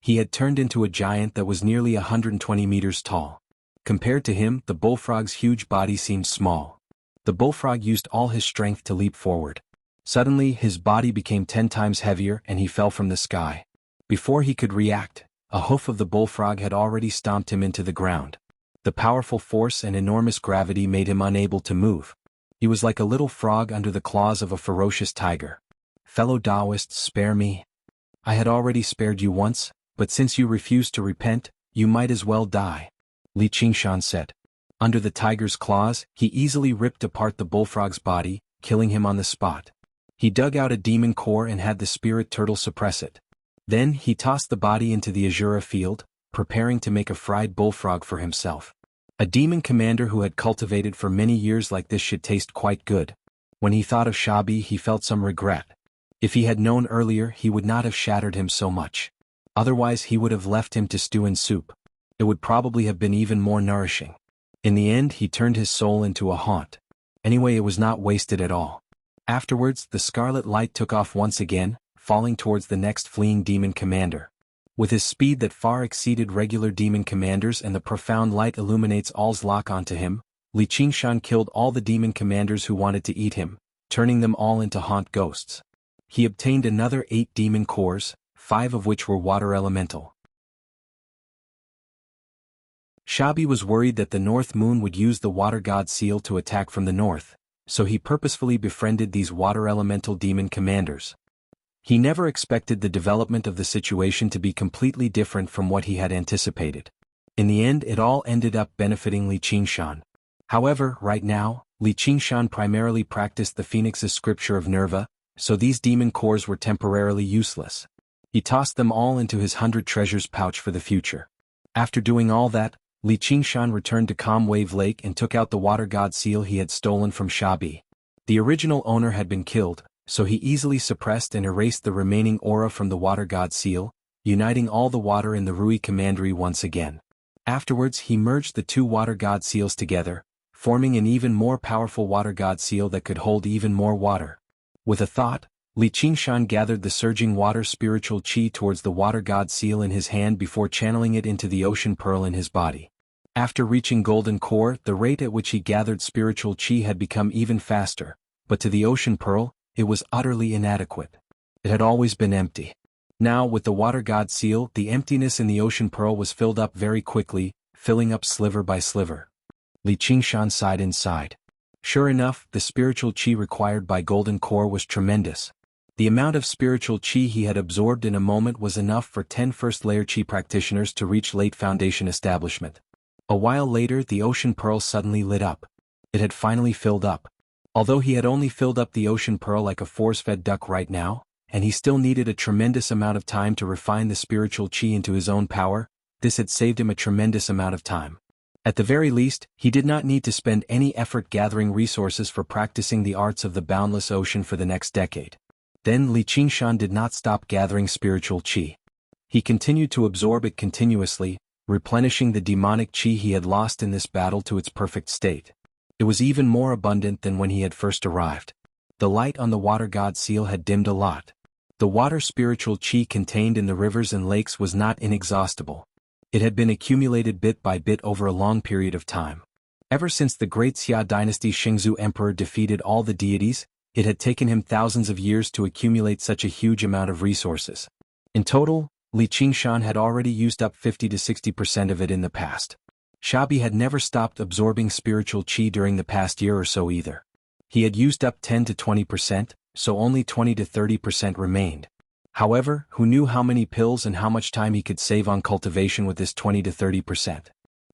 He had turned into a giant that was nearly 120 meters tall. Compared to him, the bullfrog's huge body seemed small. The bullfrog used all his strength to leap forward. Suddenly, his body became 10 times heavier and he fell from the sky. Before he could react, a hoof of the bullfrog had already stomped him into the ground. The powerful force and enormous gravity made him unable to move. He was like a little frog under the claws of a ferocious tiger. Fellow Taoists, spare me. I had already spared you once, but since you refuse to repent, you might as well die, Li Qingshan said. Under the tiger's claws, he easily ripped apart the bullfrog's body, killing him on the spot. He dug out a demon core and had the spirit turtle suppress it. Then he tossed the body into the Azura field, preparing to make a fried bullfrog for himself. A demon commander who had cultivated for many years like this should taste quite good. When he thought of Shabi, he felt some regret. If he had known earlier, he would not have shattered him so much. Otherwise he would have left him to stew in soup. It would probably have been even more nourishing. In the end he turned his soul into a haunt. Anyway, it was not wasted at all. Afterwards, the scarlet light took off once again, falling towards the next fleeing demon commander. With his speed that far exceeded regular demon commanders and the profound light illuminates all's lock onto him, Li Qingshan killed all the demon commanders who wanted to eat him, turning them all into haunt ghosts. He obtained another 8 demon cores, 5 of which were water elemental. Shabi was worried that the North Moon would use the water god seal to attack from the north, so he purposefully befriended these water elemental demon commanders. He never expected the development of the situation to be completely different from what he had anticipated. In the end, it all ended up benefiting Li Qingshan. However, right now, Li Qingshan primarily practiced the Phoenix's scripture of Nerva, so these demon cores were temporarily useless. He tossed them all into his 100 treasures pouch for the future. After doing all that, Li Qingshan returned to Calm Wave Lake and took out the water god seal he had stolen from Shabi. The original owner had been killed, so he easily suppressed and erased the remaining aura from the water god seal, uniting all the water in the Rui commandery once again. Afterwards he merged the 2 water god seals together, forming an even more powerful water god seal that could hold even more water. With a thought, Li Qingshan gathered the surging water spiritual chi towards the water god seal in his hand before channeling it into the ocean pearl in his body. After reaching golden core, the rate at which he gathered spiritual chi had become even faster, but to the ocean pearl, it was utterly inadequate. It had always been empty. Now, with the water god seal, the emptiness in the ocean pearl was filled up very quickly, filling up sliver by sliver. Li Qingshan sighed inside. Sure enough, the spiritual chi required by golden core was tremendous. The amount of spiritual chi he had absorbed in a moment was enough for 10 first-layer chi practitioners to reach late foundation establishment. A while later, the ocean pearl suddenly lit up. It had finally filled up. Although he had only filled up the ocean pearl like a force-fed duck right now, and he still needed a tremendous amount of time to refine the spiritual chi into his own power, this had saved him a tremendous amount of time. At the very least, he did not need to spend any effort gathering resources for practicing the arts of the boundless ocean for the next decade. Then Li Qingshan did not stop gathering spiritual chi. He continued to absorb it continuously, replenishing the demonic chi he had lost in this battle to its perfect state. It was even more abundant than when he had first arrived. The light on the water god seal had dimmed a lot. The water spiritual chi contained in the rivers and lakes was not inexhaustible. It had been accumulated bit by bit over a long period of time. Ever since the great Xia dynasty Xingzhou emperor defeated all the deities, it had taken him thousands of years to accumulate such a huge amount of resources. In total, Li Qingshan had already used up 50 to 60% of it in the past. Shabi had never stopped absorbing spiritual chi during the past year or so either. He had used up 10 to 20%, so only 20 to 30% remained. However, who knew how many pills and how much time he could save on cultivation with this 20 to 30%?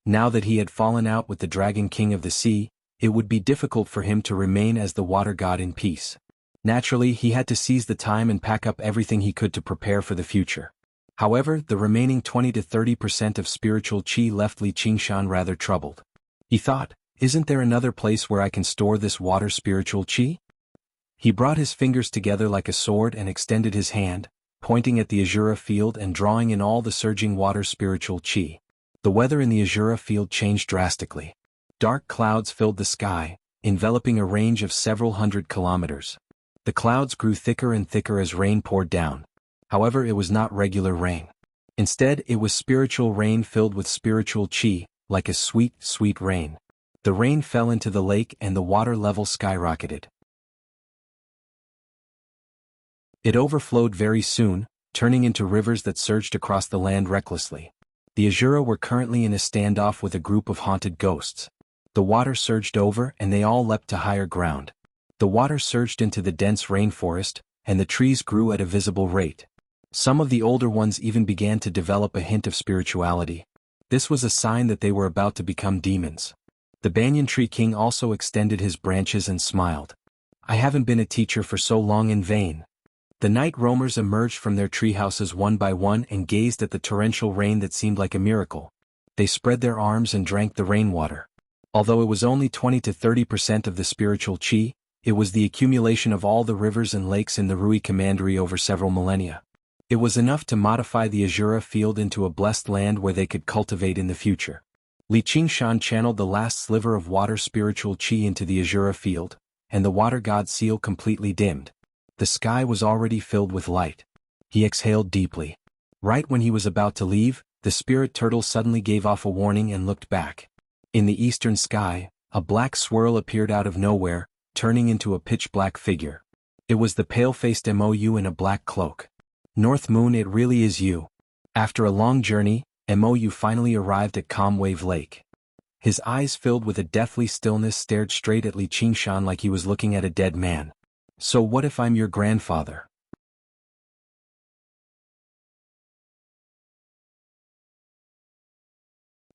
Now that he had fallen out with the Dragon King of the Sea, it would be difficult for him to remain as the water god in peace. Naturally, he had to seize the time and pack up everything he could to prepare for the future. However, the remaining 20 to 30% of spiritual chi left Li Qingshan rather troubled. He thought, isn't there another place where I can store this water spiritual chi? He brought his fingers together like a sword and extended his hand, pointing at the Azura field and drawing in all the surging water spiritual chi. The weather in the Azura field changed drastically. Dark clouds filled the sky, enveloping a range of several hundred kilometers. The clouds grew thicker and thicker as rain poured down. However, it was not regular rain. Instead, it was spiritual rain filled with spiritual chi, like a sweet, sweet rain. The rain fell into the lake and the water level skyrocketed. It overflowed very soon, turning into rivers that surged across the land recklessly. The Azura were currently in a standoff with a group of haunted ghosts. The water surged over and they all leapt to higher ground. The water surged into the dense rainforest, and the trees grew at a visible rate. Some of the older ones even began to develop a hint of spirituality. This was a sign that they were about to become demons. The banyan tree king also extended his branches and smiled. I haven't been a teacher for so long in vain. The night roamers emerged from their treehouses one by one and gazed at the torrential rain that seemed like a miracle. They spread their arms and drank the rainwater. Although it was only 20 to 30% of the spiritual chi, it was the accumulation of all the rivers and lakes in the Rui Commandery over several millennia. It was enough to modify the Azura field into a blessed land where they could cultivate in the future. Li Qingshan channeled the last sliver of water spiritual chi into the Azura field, and the water god seal completely dimmed. The sky was already filled with light. He exhaled deeply. Right when he was about to leave, the spirit turtle suddenly gave off a warning and looked back. In the eastern sky, a black swirl appeared out of nowhere, turning into a pitch-black figure. It was the pale-faced MOU in a black cloak. North Moon, it really is you. After a long journey, MOU finally arrived at Calm Wave Lake. His eyes filled with a deathly stillness stared straight at Li Qingshan like he was looking at a dead man. So what if I'm your grandfather?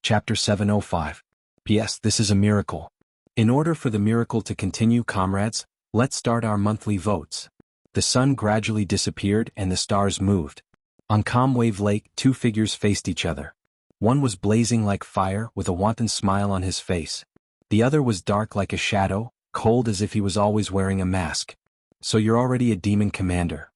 Chapter 705. P.S. This is a miracle. In order for the miracle to continue, comrades, let's start our monthly votes. The sun gradually disappeared and the stars moved. On Calm Wave Lake, two figures faced each other. One was blazing like fire with a wanton smile on his face. The other was dark like a shadow, cold as if he was always wearing a mask. So you're already a demon commander,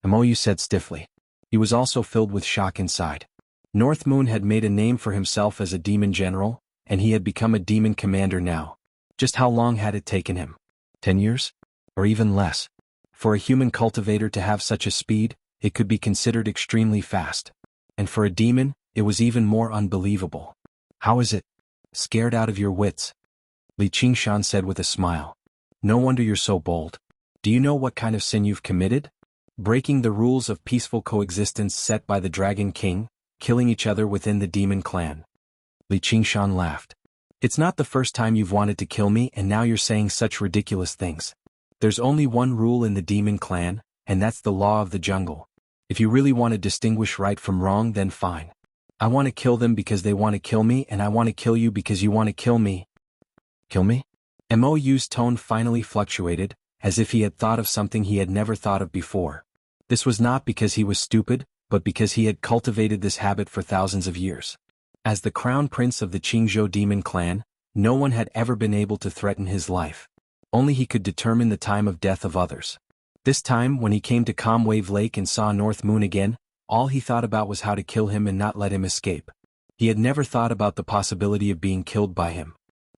MOU said stiffly. He was also filled with shock inside. North Moon had made a name for himself as a demon general, and he had become a demon commander now. Just how long had it taken him? 10 years? Or even less? For a human cultivator to have such a speed, it could be considered extremely fast. And for a demon, it was even more unbelievable. How is it? Scared out of your wits? Li Qingshan said with a smile. No wonder you're so bold. Do you know what kind of sin you've committed? Breaking the rules of peaceful coexistence set by the Dragon King, killing each other within the demon clan. Li Qingshan laughed. It's not the first time you've wanted to kill me and now you're saying such ridiculous things. There's only one rule in the demon clan, and that's the law of the jungle. If you really want to distinguish right from wrong, then fine. I want to kill them because they want to kill me, and I want to kill you because you want to kill me. Kill me? MOU's tone finally fluctuated, as if he had thought of something he had never thought of before. This was not because he was stupid, but because he had cultivated this habit for thousands of years. As the crown prince of the Qingzhou demon clan, no one had ever been able to threaten his life. Only he could determine the time of death of others. This time, when he came to Calm Wave Lake and saw North Moon again, all he thought about was how to kill him and not let him escape. He had never thought about the possibility of being killed by him.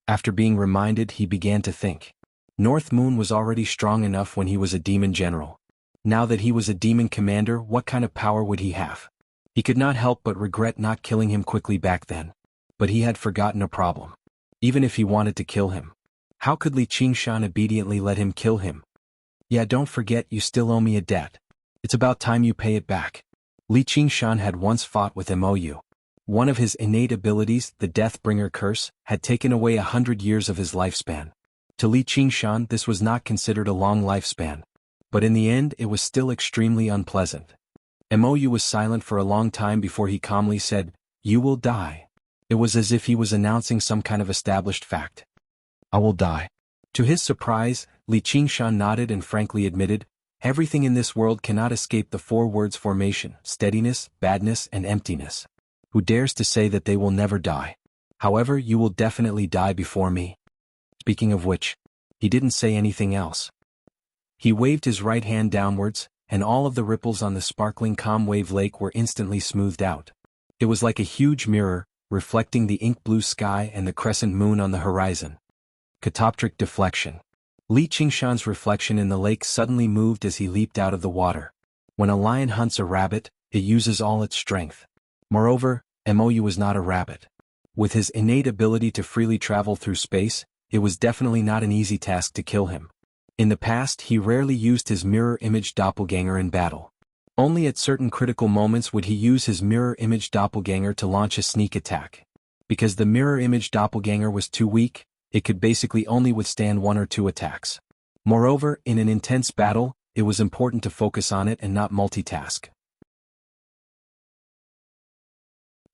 After being reminded, he began to think. North Moon was already strong enough when he was a demon general. Now that he was a demon commander, what kind of power would he have? He could not help but regret not killing him quickly back then. But he had forgotten a problem. Even if he wanted to kill him, how could Li Qingshan obediently let him kill him? Yeah, don't forget you still owe me a debt. It's about time you pay it back. Li Qingshan had once fought with MOU. One of his innate abilities, the Deathbringer curse, had taken away 100 years of his lifespan. To Li Qingshan, this was not considered a long lifespan. But in the end, it was still extremely unpleasant. MOU was silent for a long time before he calmly said, "You will die." It was as if he was announcing some kind of established fact. I will die. To his surprise, Li Qingshan nodded and frankly admitted, everything in this world cannot escape the four words formation, steadiness, badness, and emptiness. Who dares to say that they will never die? However, you will definitely die before me. Speaking of which, he didn't say anything else. He waved his right hand downwards, and all of the ripples on the sparkling Calm Wave Lake were instantly smoothed out. It was like a huge mirror, reflecting the ink-blue sky and the crescent moon on the horizon. Catoptric deflection. Li Qingshan's reflection in the lake suddenly moved as he leaped out of the water. When a lion hunts a rabbit, it uses all its strength. Moreover, Mou was not a rabbit. With his innate ability to freely travel through space, it was definitely not an easy task to kill him. In the past, he rarely used his mirror image doppelganger in battle. Only at certain critical moments would he use his mirror image doppelganger to launch a sneak attack. Because the mirror image doppelganger was too weak, it could basically only withstand 1 or 2 attacks. Moreover, in an intense battle, it was important to focus on it and not multitask.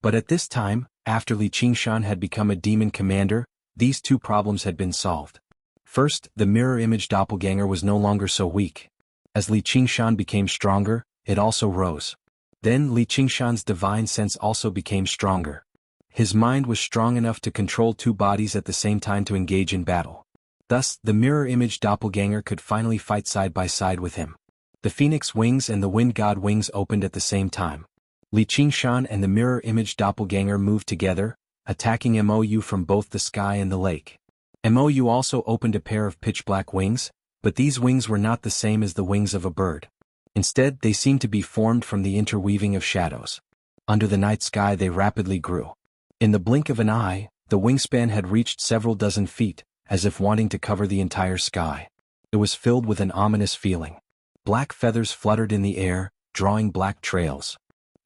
But at this time, after Li Qingshan had become a demon commander, these 2 problems had been solved. First, the mirror image doppelganger was no longer so weak. As Li Qingshan became stronger, it also rose. Then Li Qingshan's divine sense also became stronger. His mind was strong enough to control 2 bodies at the same time to engage in battle. Thus, the mirror image doppelganger could finally fight side by side with him. The phoenix wings and the wind god wings opened at the same time. Li Qingshan and the mirror image doppelganger moved together, attacking Mou from both the sky and the lake. Mou also opened a pair of pitch-black wings, but these wings were not the same as the wings of a bird. Instead, they seemed to be formed from the interweaving of shadows. Under the night sky they rapidly grew. In the blink of an eye, the wingspan had reached several dozen feet, as if wanting to cover the entire sky. It was filled with an ominous feeling. Black feathers fluttered in the air, drawing black trails.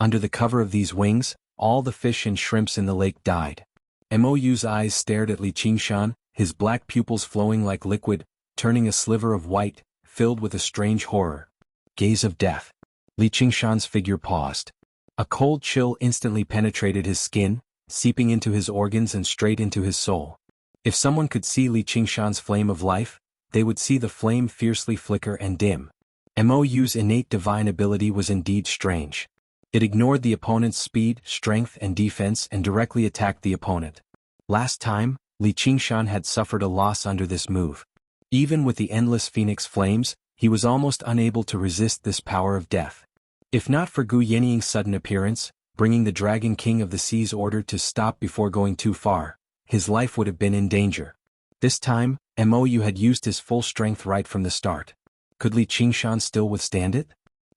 Under the cover of these wings, all the fish and shrimps in the lake died. Mou's eyes stared at Li Qingshan, his black pupils flowing like liquid, turning a sliver of white, filled with a strange horror. Gaze of death. Li Qingshan's figure paused. A cold chill instantly penetrated his skin, seeping into his organs and straight into his soul. If someone could see Li Qingshan's flame of life, they would see the flame fiercely flicker and dim. Mou's innate divine ability was indeed strange. It ignored the opponent's speed, strength and defense and directly attacked the opponent. Last time, Li Qingshan had suffered a loss under this move. Even with the endless phoenix flames, he was almost unable to resist this power of death. If not for Gu Yenying's sudden appearance, bringing the Dragon King of the Sea's order to stop before going too far, his life would have been in danger. This time, Mou had used his full strength right from the start. Could Li Qingshan still withstand it?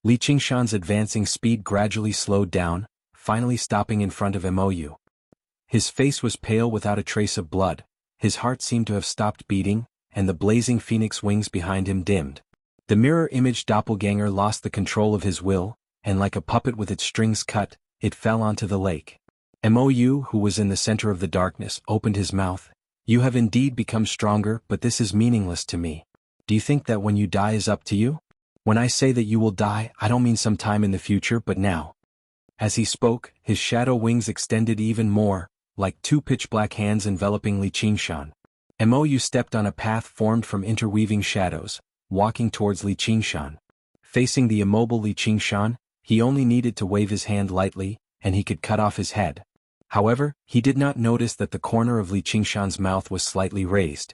Li Qingshan's advancing speed gradually slowed down, finally stopping in front of Mou. His face was pale without a trace of blood, his heart seemed to have stopped beating, and the blazing phoenix wings behind him dimmed. The mirror image doppelganger lost the control of his will, and like a puppet with its strings cut, it fell onto the lake. Mou, who was in the center of the darkness, opened his mouth. You have indeed become stronger, but this is meaningless to me. Do you think that when you die is up to you? When I say that you will die, I don't mean sometime in the future but now. As he spoke, his shadow wings extended even more, like 2 pitch-black hands enveloping Li Qingshan. Mou stepped on a path formed from interweaving shadows, walking towards Li Qingshan. Facing the immobile Li Qingshan, he only needed to wave his hand lightly, and he could cut off his head. However, he did not notice that the corner of Li Qingshan's mouth was slightly raised.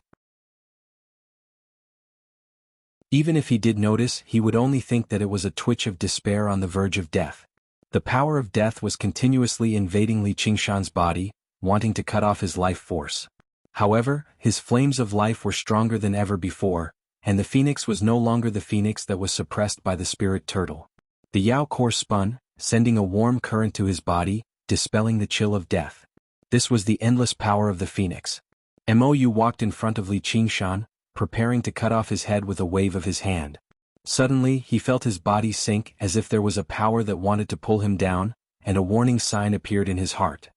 Even if he did notice, he would only think that it was a twitch of despair on the verge of death. The power of death was continuously invading Li Qingshan's body, wanting to cut off his life force. However, his flames of life were stronger than ever before, and the phoenix was no longer the phoenix that was suppressed by the spirit turtle. The Yao core spun, sending a warm current to his body, dispelling the chill of death. This was the endless power of the phoenix. Mou walked in front of Li Qingshan, preparing to cut off his head with a wave of his hand. Suddenly, he felt his body sink as if there was a power that wanted to pull him down, and a warning sign appeared in his heart.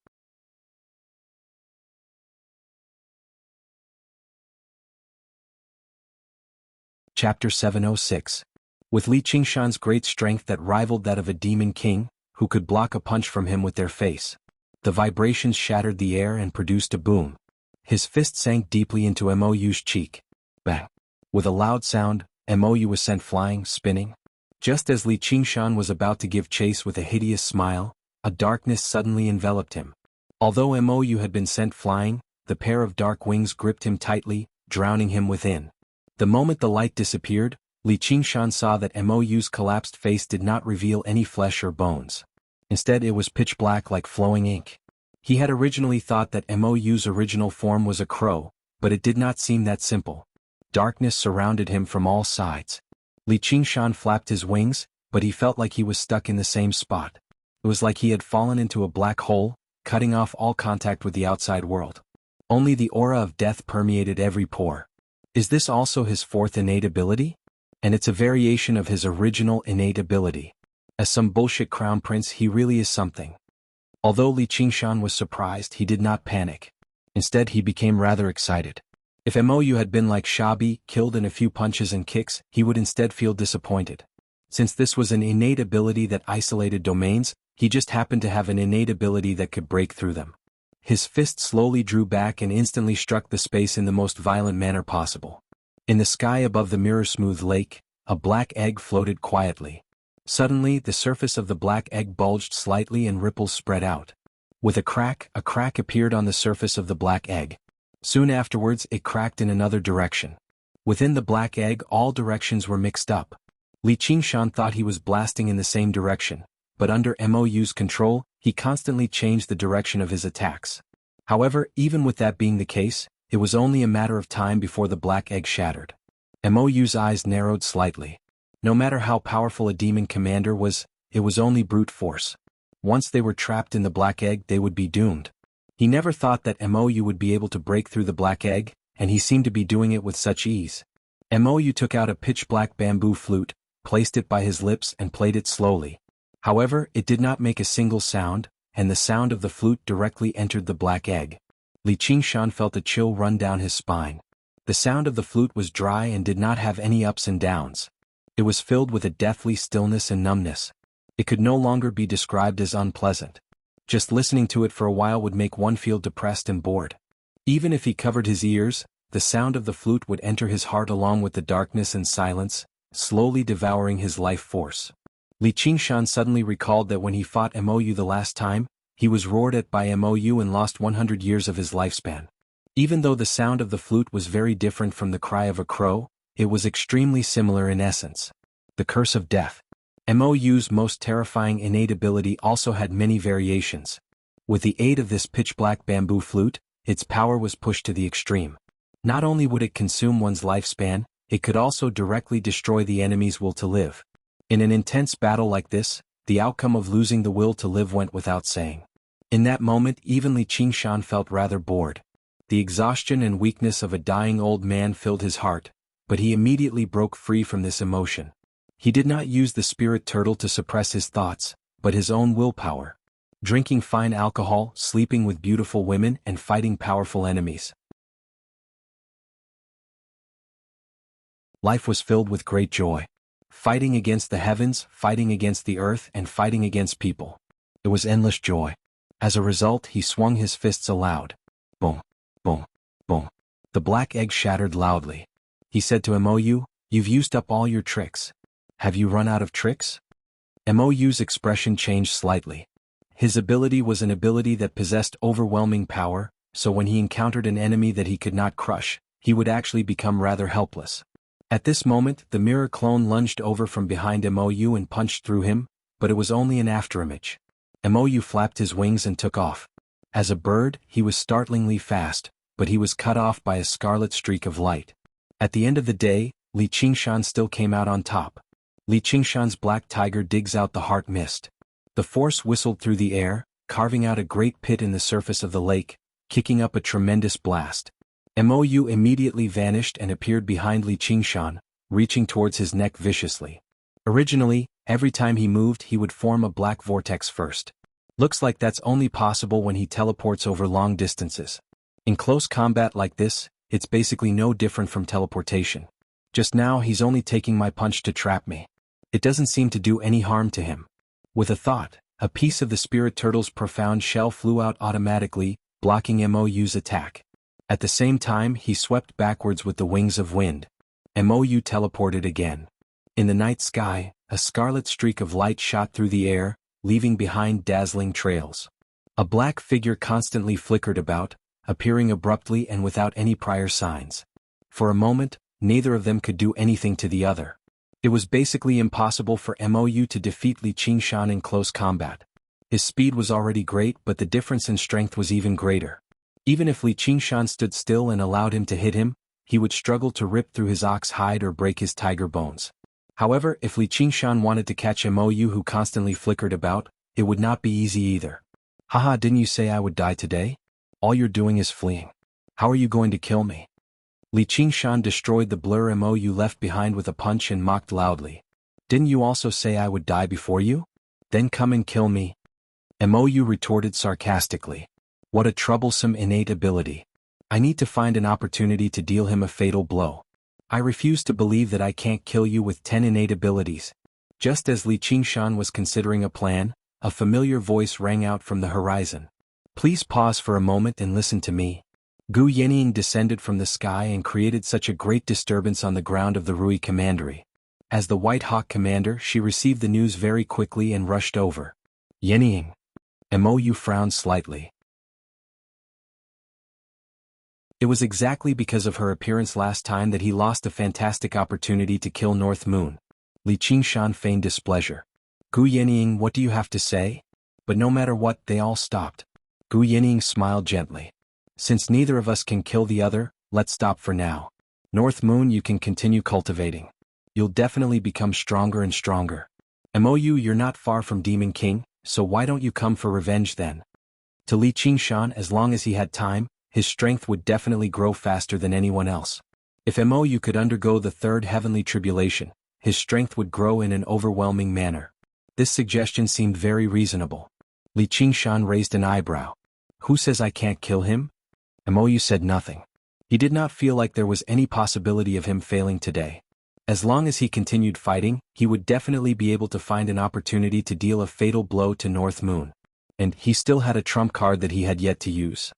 Chapter 706. With Li Qingshan's great strength that rivaled that of a demon king, who could block a punch from him with their face. The vibrations shattered the air and produced a boom. His fist sank deeply into Mou's cheek. Bang! With a loud sound, Mou was sent flying, spinning. Just as Li Qingshan was about to give chase with a hideous smile, a darkness suddenly enveloped him. Although Mou had been sent flying, the pair of dark wings gripped him tightly, drowning him within. The moment the light disappeared, Li Qingshan saw that Mou's collapsed face did not reveal any flesh or bones. Instead it was pitch black like flowing ink. He had originally thought that Mou's original form was a crow, but it did not seem that simple. Darkness surrounded him from all sides. Li Qingshan flapped his wings, but he felt like he was stuck in the same spot. It was like he had fallen into a black hole, cutting off all contact with the outside world. Only the aura of death permeated every pore. Is this also his fourth innate ability? And it's a variation of his original innate ability. As some bullshit crown prince, he really is something. Although Li Qingshan was surprised, he did not panic. Instead, he became rather excited. If Mou had been like Shabi, killed in a few punches and kicks, he would instead feel disappointed. Since this was an innate ability that isolated domains, he just happened to have an innate ability that could break through them. His fist slowly drew back and instantly struck the space in the most violent manner possible. In the sky above the mirror-smooth lake, a black egg floated quietly. Suddenly, the surface of the black egg bulged slightly and ripples spread out. With a crack appeared on the surface of the black egg. Soon afterwards, it cracked in another direction. Within the black egg, all directions were mixed up. Li Qingshan thought he was blasting in the same direction, but under Mou's control, he constantly changed the direction of his attacks. However, even with that being the case, it was only a matter of time before the black egg shattered. Mou's eyes narrowed slightly. No matter how powerful a demon commander was, it was only brute force. Once they were trapped in the black egg, they would be doomed. He never thought that Mou would be able to break through the black egg, and he seemed to be doing it with such ease. Mou took out a pitch-black bamboo flute, placed it by his lips and played it slowly. However, it did not make a single sound, and the sound of the flute directly entered the black egg. Li Qingshan felt a chill run down his spine. The sound of the flute was dry and did not have any ups and downs. It was filled with a deathly stillness and numbness. It could no longer be described as unpleasant. Just listening to it for a while would make one feel depressed and bored. Even if he covered his ears, the sound of the flute would enter his heart along with the darkness and silence, slowly devouring his life force. Li Qingshan suddenly recalled that when he fought Mou the last time, he was roared at by Mou and lost 100 years of his lifespan. Even though the sound of the flute was very different from the cry of a crow, it was extremely similar in essence. The curse of death. Mou's most terrifying innate ability also had many variations. With the aid of this pitch-black bamboo flute, its power was pushed to the extreme. Not only would it consume one's lifespan, it could also directly destroy the enemy's will to live. In an intense battle like this, the outcome of losing the will to live went without saying. In that moment, even Li Qingshan felt rather bored. The exhaustion and weakness of a dying old man filled his heart, but he immediately broke free from this emotion. He did not use the spirit turtle to suppress his thoughts, but his own willpower. Drinking fine alcohol, sleeping with beautiful women, and fighting powerful enemies. Life was filled with great joy. Fighting against the heavens, fighting against the earth, and fighting against people. It was endless joy. As a result, he swung his fists aloud. Boom, boom, boom. The black egg shattered loudly. He said to Mou, "You've used up all your tricks. Have you run out of tricks?" Mou's expression changed slightly. His ability was an ability that possessed overwhelming power, so when he encountered an enemy that he could not crush, he would actually become rather helpless. At this moment, the mirror clone lunged over from behind Mou and punched through him, but it was only an afterimage. Mou flapped his wings and took off. As a bird, he was startlingly fast, but he was cut off by a scarlet streak of light. At the end of the day, Li Qingshan still came out on top. Li Qingshan's black tiger digs out the heart mist. The force whistled through the air, carving out a great pit in the surface of the lake, kicking up a tremendous blast. Mou immediately vanished and appeared behind Li Qingshan, reaching towards his neck viciously. Originally, every time he moved he would form a black vortex first. Looks like that's only possible when he teleports over long distances. In close combat like this, it's basically no different from teleportation. Just now he's only taking my punch to trap me. It doesn't seem to do any harm to him. With a thought, a piece of the spirit turtle's profound shell flew out automatically, blocking Mou's attack. At the same time, he swept backwards with the wings of wind. Mou teleported again. In the night sky, a scarlet streak of light shot through the air, leaving behind dazzling trails. A black figure constantly flickered about, appearing abruptly and without any prior signs. For a moment, neither of them could do anything to the other. It was basically impossible for Mou to defeat Li Qingshan in close combat. His speed was already great, but the difference in strength was even greater. Even if Li Qingshan stood still and allowed him to hit him, he would struggle to rip through his ox hide or break his tiger bones. However, if Li Qingshan wanted to catch Mou, who constantly flickered about, it would not be easy either. Haha, didn't you say I would die today? All you're doing is fleeing. How are you going to kill me? Li Qingshan destroyed the blur Mou left behind with a punch and mocked loudly. Didn't you also say I would die before you? Then come and kill me. Mou retorted sarcastically. What a troublesome innate ability. I need to find an opportunity to deal him a fatal blow. I refuse to believe that I can't kill you with 10 innate abilities. Just as Li Qingshan was considering a plan, a familiar voice rang out from the horizon. Please pause for a moment and listen to me. Gu Yenying descended from the sky and created such a great disturbance on the ground of the Rui Commandery. As the White Hawk commander, she received the news very quickly and rushed over. Yenying. Mou frowned slightly. It was exactly because of her appearance last time that he lost a fantastic opportunity to kill North Moon. Li Qingshan feigned displeasure. Gu Yenying, what do you have to say? But no matter what, they all stopped. Gu Yenying smiled gently. Since neither of us can kill the other, let's stop for now. North Moon, you can continue cultivating. You'll definitely become stronger and stronger. Mou, you're not far from Demon King, so why don't you come for revenge then? To Li Qingshan, as long as he had time, his strength would definitely grow faster than anyone else. If Mou could undergo the third heavenly tribulation, his strength would grow in an overwhelming manner. This suggestion seemed very reasonable. Li Qingshan raised an eyebrow. Who says I can't kill him? Mou said nothing. He did not feel like there was any possibility of him failing today. As long as he continued fighting, he would definitely be able to find an opportunity to deal a fatal blow to North Moon. And he still had a trump card that he had yet to use.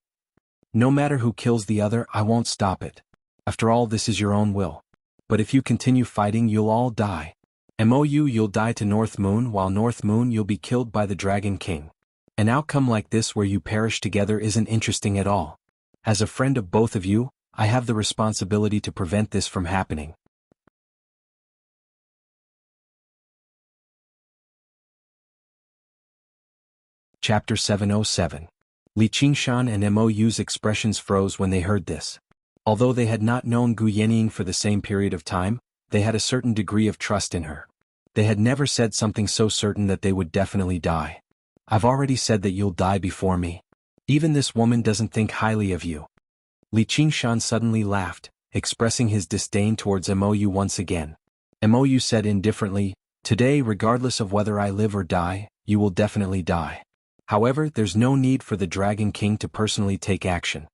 No matter who kills the other, I won't stop it. After all, this is your own will. But if you continue fighting, you'll all die. Mou, you'll die to North Moon, while North Moon you'll be killed by the Dragon King. An outcome like this where you perish together isn't interesting at all. As a friend of both of you, I have the responsibility to prevent this from happening. Chapter 707. Li Qingshan and Mou's expressions froze when they heard this. Although they had not known Gu Yenying for the same period of time, they had a certain degree of trust in her. They had never said something so certain that they would definitely die. I've already said that you'll die before me. Even this woman doesn't think highly of you. Li Qingshan suddenly laughed, expressing his disdain towards Mou once again. Mou said indifferently, today, regardless of whether I live or die, you will definitely die. However, there's no need for the Dragon King to personally take action.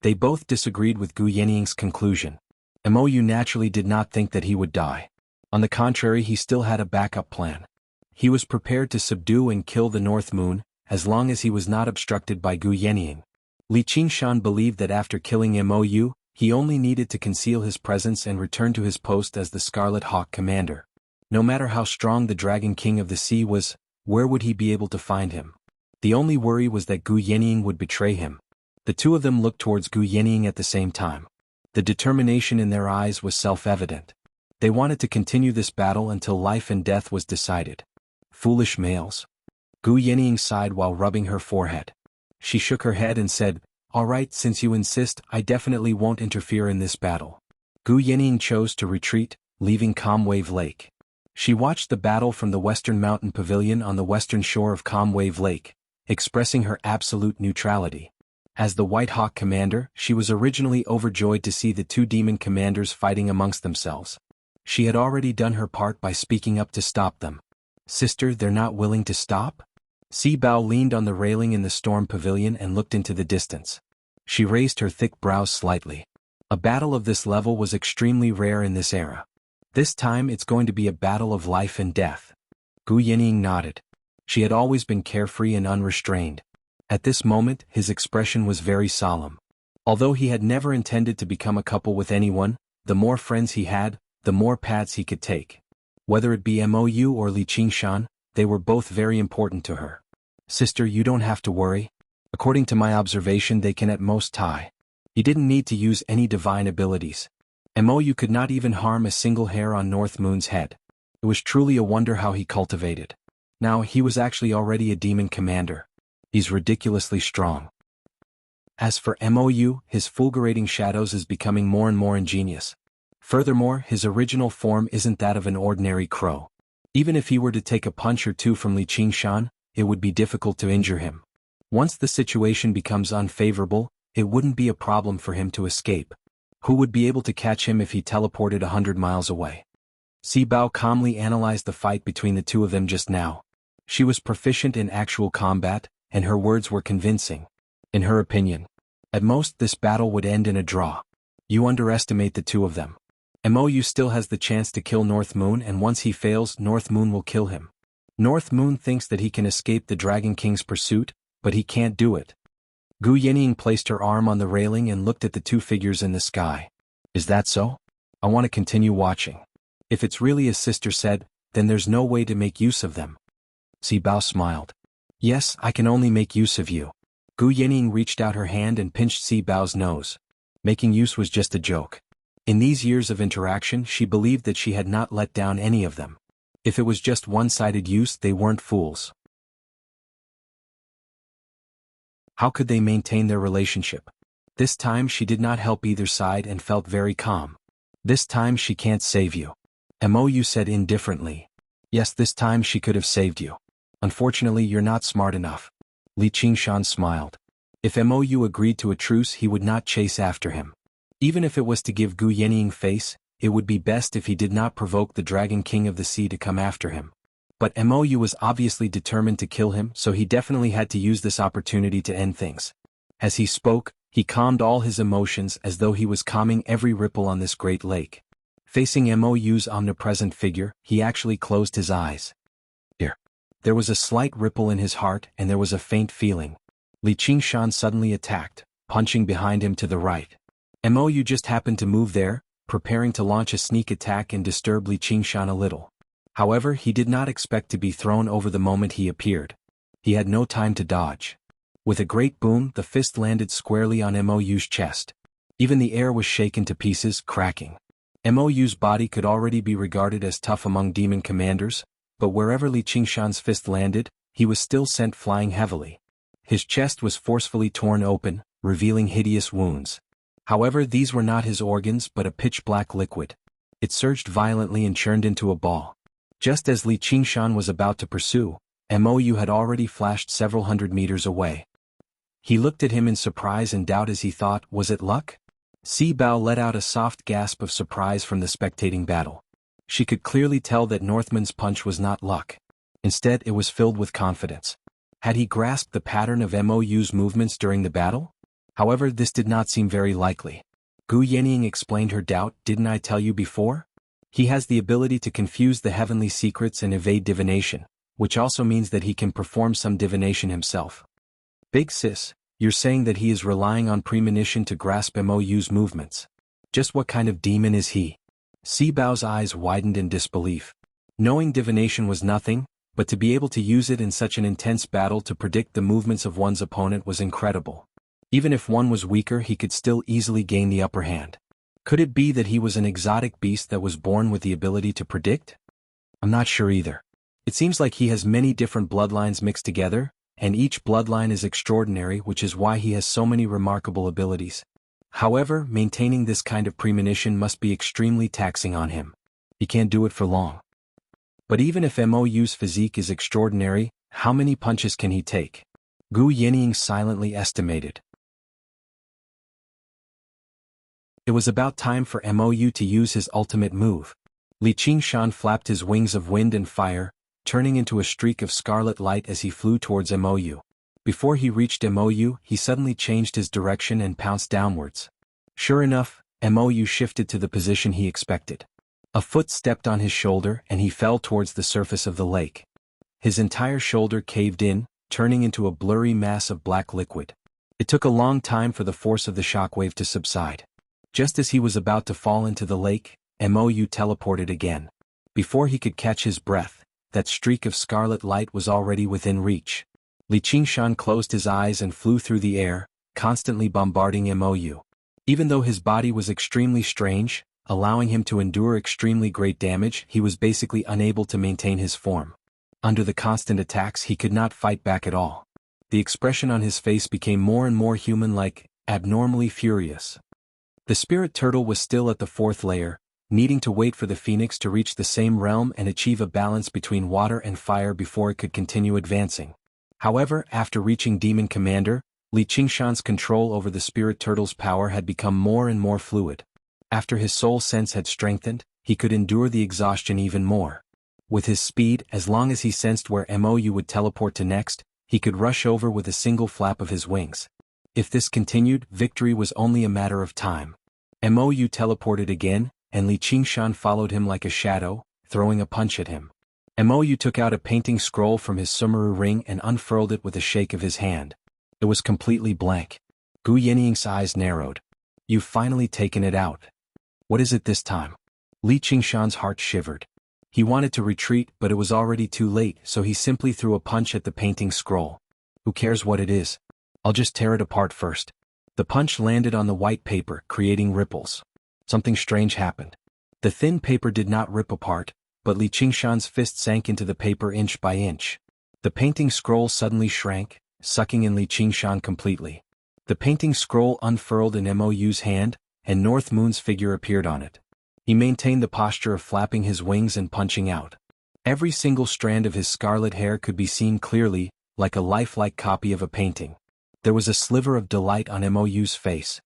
They both disagreed with Gu Yenying's conclusion. Mou naturally did not think that he would die. On the contrary, he still had a backup plan. He was prepared to subdue and kill the North Moon, as long as he was not obstructed by Gu Yenying. Li Qingshan believed that after killing Mou, he only needed to conceal his presence and return to his post as the Scarlet Hawk commander. No matter how strong the Dragon King of the Sea was, where would he be able to find him? The only worry was that Gu Yenying would betray him. The two of them looked towards Gu Yenying at the same time. The determination in their eyes was self-evident. They wanted to continue this battle until life and death was decided. Foolish males. Gu Yenying sighed while rubbing her forehead. She shook her head and said, all right, since you insist, I definitely won't interfere in this battle. Gu Yenying chose to retreat, leaving Calm Wave Lake. She watched the battle from the Western Mountain Pavilion on the western shore of Calm Wave Lake, expressing her absolute neutrality. As the White Hawk commander, she was originally overjoyed to see the two demon commanders fighting amongst themselves. She had already done her part by speaking up to stop them. Sister, they're not willing to stop? Si Bao leaned on the railing in the storm pavilion and looked into the distance. She raised her thick brows slightly. A battle of this level was extremely rare in this era. This time it's going to be a battle of life and death. Gu Yenying nodded. She had always been carefree and unrestrained. At this moment, his expression was very solemn. Although he had never intended to become a couple with anyone, the more friends he had, the more paths he could take. Whether it be Mou or Li Qingshan, they were both very important to her. Sister, you don't have to worry. According to my observation, they can at most tie. He didn't need to use any divine abilities. Mou could not even harm a single hair on North Moon's head. It was truly a wonder how he cultivated. Now, he was actually already a demon commander. He's ridiculously strong. As for Mou, his fulgurating shadows is becoming more and more ingenious. Furthermore, his original form isn't that of an ordinary crow. Even if he were to take a punch or two from Li Qingshan, it would be difficult to injure him. Once the situation becomes unfavorable, it wouldn't be a problem for him to escape. Who would be able to catch him if he teleported 100 miles away? Si Bao calmly analyzed the fight between the two of them just now. She was proficient in actual combat, and her words were convincing. In her opinion, at most this battle would end in a draw. You underestimate the two of them. Mou still has the chance to kill North Moon, and once he fails, North Moon will kill him. North Moon thinks that he can escape the Dragon King's pursuit, but he can't do it. Gu Yening placed her arm on the railing and looked at the two figures in the sky. Is that so? I want to continue watching. If it's really as sister said, then there's no way to make use of them. Si Bao smiled. Yes, I can only make use of you. Gu Yening reached out her hand and pinched Si Bao's nose. Making use was just a joke. In these years of interaction, she believed that she had not let down any of them. If it was just one-sided use, they weren't fools. How could they maintain their relationship? This time she did not help either side and felt very calm. This time she can't save you. Mou said indifferently. Yes, this time she could have saved you. Unfortunately, you're not smart enough. Li Qingshan smiled. If Mou agreed to a truce, he would not chase after him. Even if it was to give Gu Yening face, it would be best if he did not provoke the Dragon King of the Sea to come after him. But Mou was obviously determined to kill him, so he definitely had to use this opportunity to end things. As he spoke, he calmed all his emotions as though he was calming every ripple on this great lake. Facing Mou's omnipresent figure, he actually closed his eyes. Here. There was a slight ripple in his heart and there was a faint feeling. Li Qingshan suddenly attacked, punching behind him to the right. Mou just happened to move there, preparing to launch a sneak attack and disturb Li Qingshan a little. However, he did not expect to be thrown over the moment he appeared. He had no time to dodge. With a great boom, the fist landed squarely on Mou's chest. Even the air was shaken to pieces, cracking. Mou's body could already be regarded as tough among demon commanders, but wherever Li Qingshan's fist landed, he was still sent flying heavily. His chest was forcefully torn open, revealing hideous wounds. However, these were not his organs but a pitch-black liquid. It surged violently and churned into a ball. Just as Li Qingshan was about to pursue, Mou had already flashed several hundred meters away. He looked at him in surprise and doubt as he thought, was it luck? Si Bao let out a soft gasp of surprise from the spectating battle. She could clearly tell that Northman's punch was not luck. Instead, it was filled with confidence. Had he grasped the pattern of Mou's movements during the battle? However, this did not seem very likely. Gu Yening explained her doubt. Didn't I tell you before? He has the ability to confuse the heavenly secrets and evade divination, which also means that he can perform some divination himself. Big sis, you're saying that he is relying on premonition to grasp Mou's movements. Just what kind of demon is he? Si Bao's eyes widened in disbelief. Knowing divination was nothing, but to be able to use it in such an intense battle to predict the movements of one's opponent was incredible. Even if one was weaker, he could still easily gain the upper hand. Could it be that he was an exotic beast that was born with the ability to predict? I'm not sure either. It seems like he has many different bloodlines mixed together, and each bloodline is extraordinary, which is why he has so many remarkable abilities. However, maintaining this kind of premonition must be extremely taxing on him. He can't do it for long. But even if Mou's physique is extraordinary, how many punches can he take? Gu Yening silently estimated. It was about time for Mou to use his ultimate move. Li Qingshan flapped his wings of wind and fire, turning into a streak of scarlet light as he flew towards Mou. Before he reached Mou, he suddenly changed his direction and pounced downwards. Sure enough, Mou shifted to the position he expected. A foot stepped on his shoulder and he fell towards the surface of the lake. His entire shoulder caved in, turning into a blurry mass of black liquid. It took a long time for the force of the shockwave to subside. Just as he was about to fall into the lake, Mou teleported again. Before he could catch his breath, that streak of scarlet light was already within reach. Li Qingshan closed his eyes and flew through the air, constantly bombarding Mou. Even though his body was extremely strange, allowing him to endure extremely great damage, he was basically unable to maintain his form. Under the constant attacks he could not fight back at all. The expression on his face became more and more human-like, abnormally furious. The spirit turtle was still at the fourth layer, needing to wait for the phoenix to reach the same realm and achieve a balance between water and fire before it could continue advancing. However, after reaching Demon Commander, Li Qingshan's control over the spirit turtle's power had become more and more fluid. After his soul sense had strengthened, he could endure the exhaustion even more. With his speed, as long as he sensed where Mou would teleport to next, he could rush over with a single flap of his wings. If this continued, victory was only a matter of time. Mou teleported again, and Li Qingshan followed him like a shadow, throwing a punch at him. Mou took out a painting scroll from his Sumeru ring and unfurled it with a shake of his hand. It was completely blank. Gu Yanniang's eyes narrowed. "You've finally taken it out. What is it this time?" Li Qingshan's heart shivered. He wanted to retreat, but it was already too late, so he simply threw a punch at the painting scroll. "Who cares what it is? I'll just tear it apart first." The punch landed on the white paper, creating ripples. Something strange happened. The thin paper did not rip apart, but Li Qingshan's fist sank into the paper inch by inch. The painting scroll suddenly shrank, sucking in Li Qingshan completely. The painting scroll unfurled in Mou's hand, and North Moon's figure appeared on it. He maintained the posture of flapping his wings and punching out. Every single strand of his scarlet hair could be seen clearly, like a lifelike copy of a painting. There was a sliver of delight on Mou's face.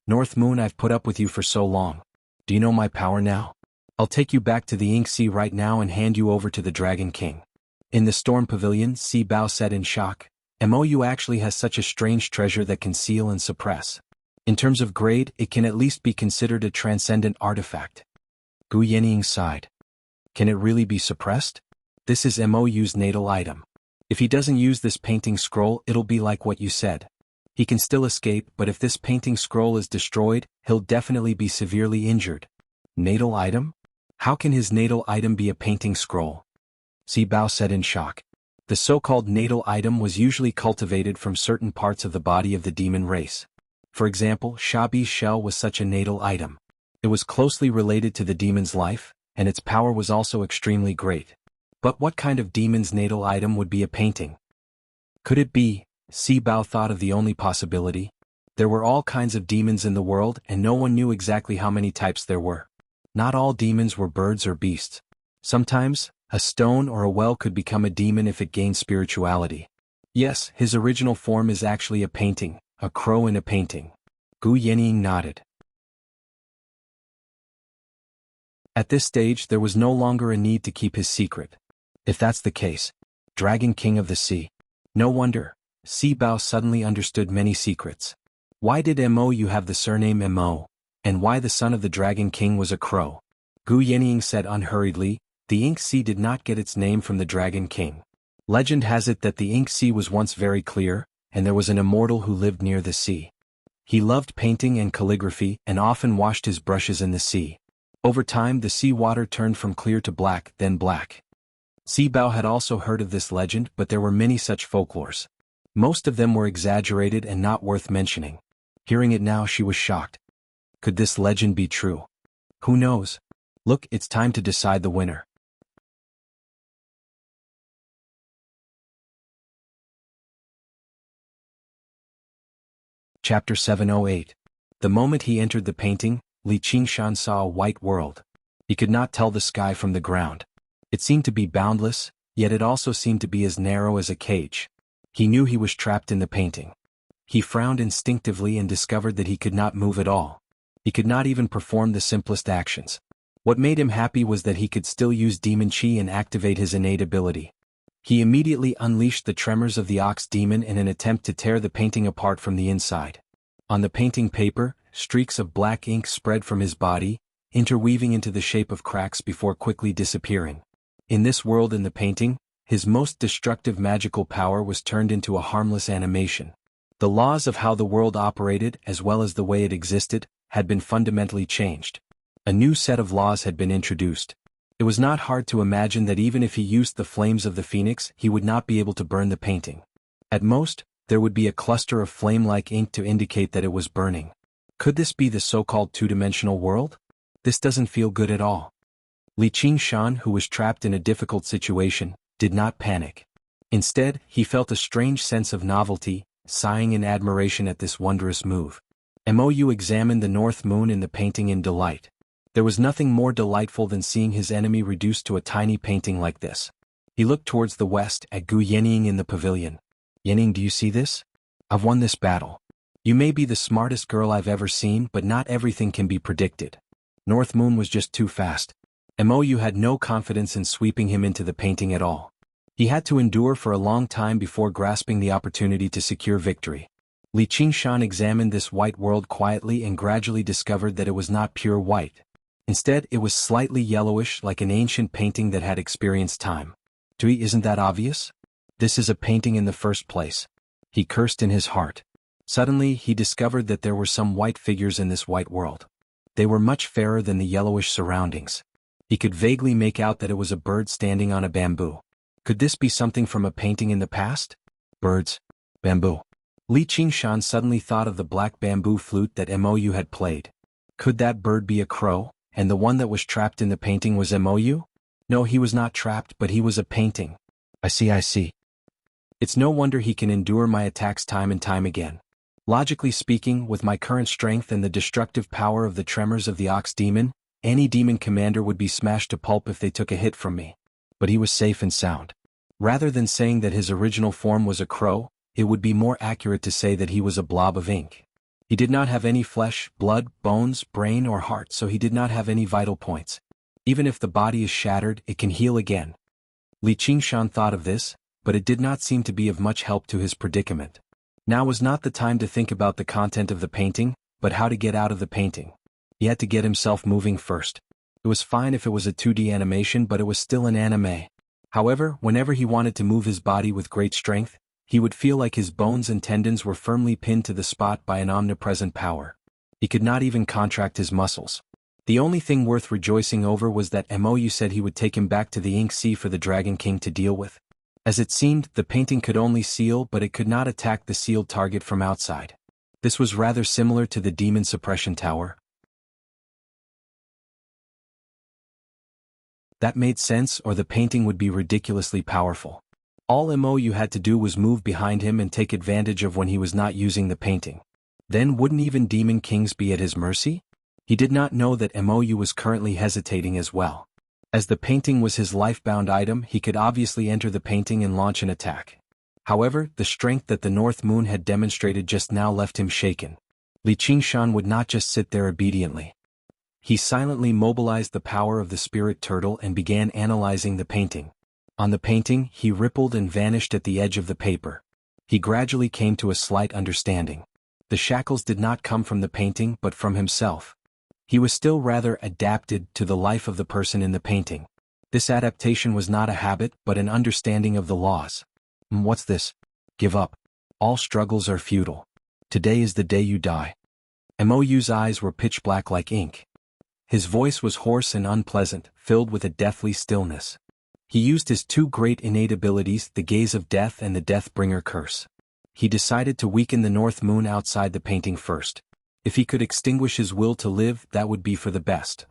"North Moon, I've put up with you for so long. Do you know my power now? I'll take you back to the Ink Sea right now and hand you over to the Dragon King." In the Storm Pavilion, Si Bao said in shock, "Mou actually has such a strange treasure that can seal and suppress. In terms of grade, it can at least be considered a transcendent artifact." Gu Yanniang sighed. "Can it really be suppressed? This is Mou's natal item. If he doesn't use this painting scroll, it'll be like what you said. He can still escape, but if this painting scroll is destroyed, he'll definitely be severely injured." "Natal item? How can his natal item be a painting scroll?" Si Bao said in shock. The so-called natal item was usually cultivated from certain parts of the body of the demon race. For example, Shabi's shell was such a natal item. It was closely related to the demon's life, and its power was also extremely great. But what kind of demon's natal item would be a painting? Could it be? Si Bao thought of the only possibility. There were all kinds of demons in the world, and no one knew exactly how many types there were. Not all demons were birds or beasts. Sometimes, a stone or a well could become a demon if it gained spirituality. Yes, his original form is actually a painting, a crow in a painting. Gu Yanniang nodded. At this stage there was no longer a need to keep his secret. If that's the case, Dragon King of the Sea. No wonder. Si Bao suddenly understood many secrets. Why did Mou have the surname Mo? And why the son of the Dragon King was a crow? Gu Yanniang said unhurriedly, "The Ink Sea did not get its name from the Dragon King. Legend has it that the Ink Sea was once very clear, and there was an immortal who lived near the sea. He loved painting and calligraphy and often washed his brushes in the sea. Over time the sea water turned from clear to black, then black." Si Bao had also heard of this legend, but there were many such folklores. Most of them were exaggerated and not worth mentioning. Hearing it now she was shocked. Could this legend be true? Who knows? Look, it's time to decide the winner. Chapter 708. The moment he entered the painting, Li Qingshan saw a white world. He could not tell the sky from the ground. It seemed to be boundless, yet it also seemed to be as narrow as a cage. He knew he was trapped in the painting. He frowned instinctively and discovered that he could not move at all. He could not even perform the simplest actions. What made him happy was that he could still use demon chi and activate his innate ability. He immediately unleashed the tremors of the ox demon in an attempt to tear the painting apart from the inside. On the painting paper, streaks of black ink spread from his body, interweaving into the shape of cracks before quickly disappearing. In this world in the painting, his most destructive magical power was turned into a harmless animation. The laws of how the world operated, as well as the way it existed, had been fundamentally changed. A new set of laws had been introduced. It was not hard to imagine that even if he used the flames of the phoenix, he would not be able to burn the painting. At most, there would be a cluster of flame-like ink to indicate that it was burning. Could this be the so-called two-dimensional world? This doesn't feel good at all. Li Qingshan, who was trapped in a difficult situation, did not panic. Instead, he felt a strange sense of novelty, sighing in admiration at this wondrous move. Mou examined the North Moon in the painting in delight. There was nothing more delightful than seeing his enemy reduced to a tiny painting like this. He looked towards the west at Gu Yening in the pavilion. Yening, do you see this? I've won this battle. You may be the smartest girl I've ever seen, but not everything can be predicted. North Moon was just too fast. Mou had no confidence in sweeping him into the painting at all. He had to endure for a long time before grasping the opportunity to secure victory. Li Qingshan examined this white world quietly and gradually discovered that it was not pure white. Instead, it was slightly yellowish, like an ancient painting that had experienced time. Tui, isn't that obvious? This is a painting in the first place. He cursed in his heart. Suddenly, he discovered that there were some white figures in this white world. They were much fairer than the yellowish surroundings. He could vaguely make out that it was a bird standing on a bamboo. Could this be something from a painting in the past? Birds. Bamboo. Li Qingshan suddenly thought of the black bamboo flute that Mou had played. Could that bird be a crow, and the one that was trapped in the painting was Mou? No, he was not trapped, but he was a painting. I see. It's no wonder he can endure my attacks time and time again. Logically speaking, with my current strength and the destructive power of the tremors of the ox demon, any demon commander would be smashed to pulp if they took a hit from me. But he was safe and sound. Rather than saying that his original form was a crow, it would be more accurate to say that he was a blob of ink. He did not have any flesh, blood, bones, brain, or heart, so he did not have any vital points. Even if the body is shattered, it can heal again. Li Qingshan thought of this, but it did not seem to be of much help to his predicament. Now was not the time to think about the content of the painting, but how to get out of the painting. He had to get himself moving first. It was fine if it was a 2D animation, but it was still an anime. However, whenever he wanted to move his body with great strength, he would feel like his bones and tendons were firmly pinned to the spot by an omnipresent power. He could not even contract his muscles. The only thing worth rejoicing over was that Mou said he would take him back to the Ink Sea for the Dragon King to deal with. As it seemed, the painting could only seal, but it could not attack the sealed target from outside. This was rather similar to the Demon Suppression Tower. That made sense, or the painting would be ridiculously powerful. All Mou had to do was move behind him and take advantage of when he was not using the painting. Then wouldn't even demon kings be at his mercy? He did not know that Mou was currently hesitating as well. As the painting was his life-bound item, he could obviously enter the painting and launch an attack. However, the strength that the North Moon had demonstrated just now left him shaken. Li Qingshan would not just sit there obediently. He silently mobilized the power of the spirit turtle and began analyzing the painting. On the painting, he rippled and vanished at the edge of the paper. He gradually came to a slight understanding. The shackles did not come from the painting but from himself. He was still rather adapted to the life of the person in the painting. This adaptation was not a habit but an understanding of the laws. What's this? Give up. All struggles are futile. Today is the day you die. Mou's eyes were pitch black like ink. His voice was hoarse and unpleasant, filled with a deathly stillness. He used his two great innate abilities, the gaze of death and the Deathbringer curse. He decided to weaken the North Moon outside the painting first. If he could extinguish his will to live, that would be for the best.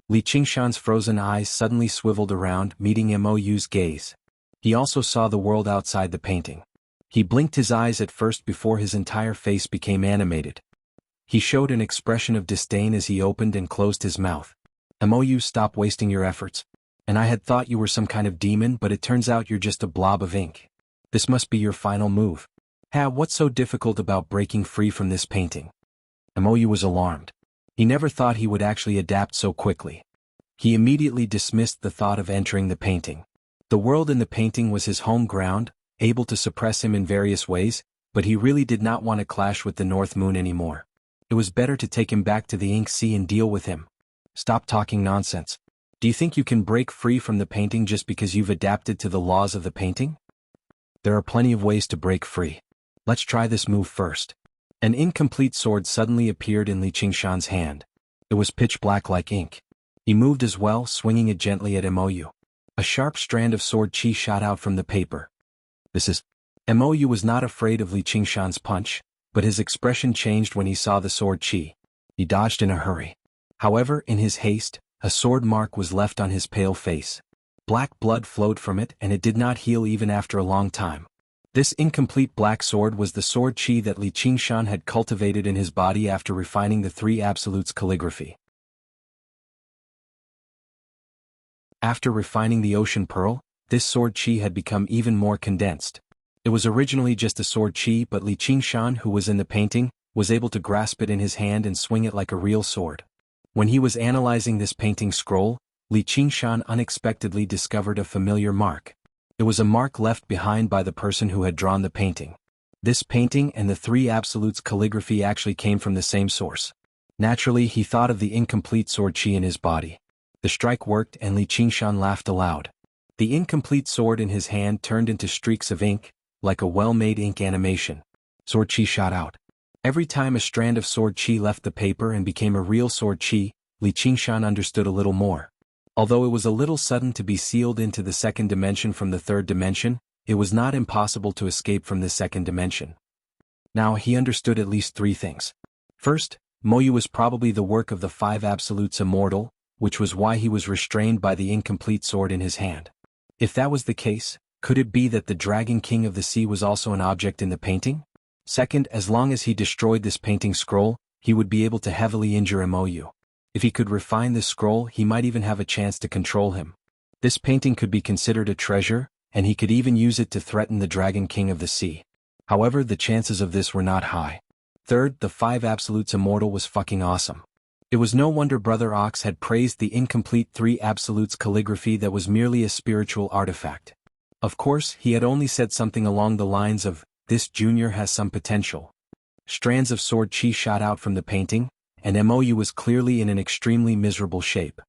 Li Qingshan's frozen eyes suddenly swiveled around, meeting Mou's gaze. He also saw the world outside the painting. He blinked his eyes at first before his entire face became animated. He showed an expression of disdain as he opened and closed his mouth. Mou, stop wasting your efforts. And I had thought you were some kind of demon, but it turns out you're just a blob of ink. This must be your final move. What's so difficult about breaking free from this painting? Mou was alarmed. He never thought he would actually adapt so quickly. He immediately dismissed the thought of entering the painting. The world in the painting was his home ground, able to suppress him in various ways, but he really did not want to clash with the North Moon anymore. It was better to take him back to the Ink Sea and deal with him. Stop talking nonsense. Do you think you can break free from the painting just because you've adapted to the laws of the painting? There are plenty of ways to break free. Let's try this move first. An incomplete sword suddenly appeared in Li Qingshan's hand. It was pitch black like ink. He moved as well, swinging it gently at Mou. A sharp strand of sword chi shot out from the paper. Mou was not afraid of Li Qingshan's punch, but his expression changed when he saw the sword chi. He dodged in a hurry. However, in his haste, a sword mark was left on his pale face. Black blood flowed from it and it did not heal even after a long time. This incomplete black sword was the sword qi that Li Qingshan had cultivated in his body after refining the three absolutes calligraphy. After refining the ocean pearl, this sword qi had become even more condensed. It was originally just a sword qi, but Li Qingshan, who was in the painting, was able to grasp it in his hand and swing it like a real sword. When he was analyzing this painting scroll, Li Qingshan unexpectedly discovered a familiar mark. It was a mark left behind by the person who had drawn the painting. This painting and the three absolutes calligraphy actually came from the same source. Naturally, he thought of the incomplete sword qi in his body. The strike worked and Li Qingshan laughed aloud. The incomplete sword in his hand turned into streaks of ink, like a well-made ink animation. Sword qi shot out. Every time a strand of sword qi left the paper and became a real sword qi, Li Qingshan understood a little more. Although it was a little sudden to be sealed into the second dimension from the third dimension, it was not impossible to escape from this second dimension. Now he understood at least three things. First, Moyu was probably the work of the five absolutes immortal, which was why he was restrained by the incomplete sword in his hand. If that was the case, could it be that the Dragon King of the Sea was also an object in the painting? Second, as long as he destroyed this painting scroll, he would be able to heavily injure Moyu. If he could refine this scroll, he might even have a chance to control him. This painting could be considered a treasure, and he could even use it to threaten the Dragon King of the Sea. However, the chances of this were not high. Third, the five absolutes immortal was fucking awesome. It was no wonder Brother Ox had praised the incomplete three absolutes calligraphy that was merely a spiritual artifact. Of course, he had only said something along the lines of, "This junior has some potential." Strands of sword qi shot out from the painting, and Mou was clearly in an extremely miserable shape.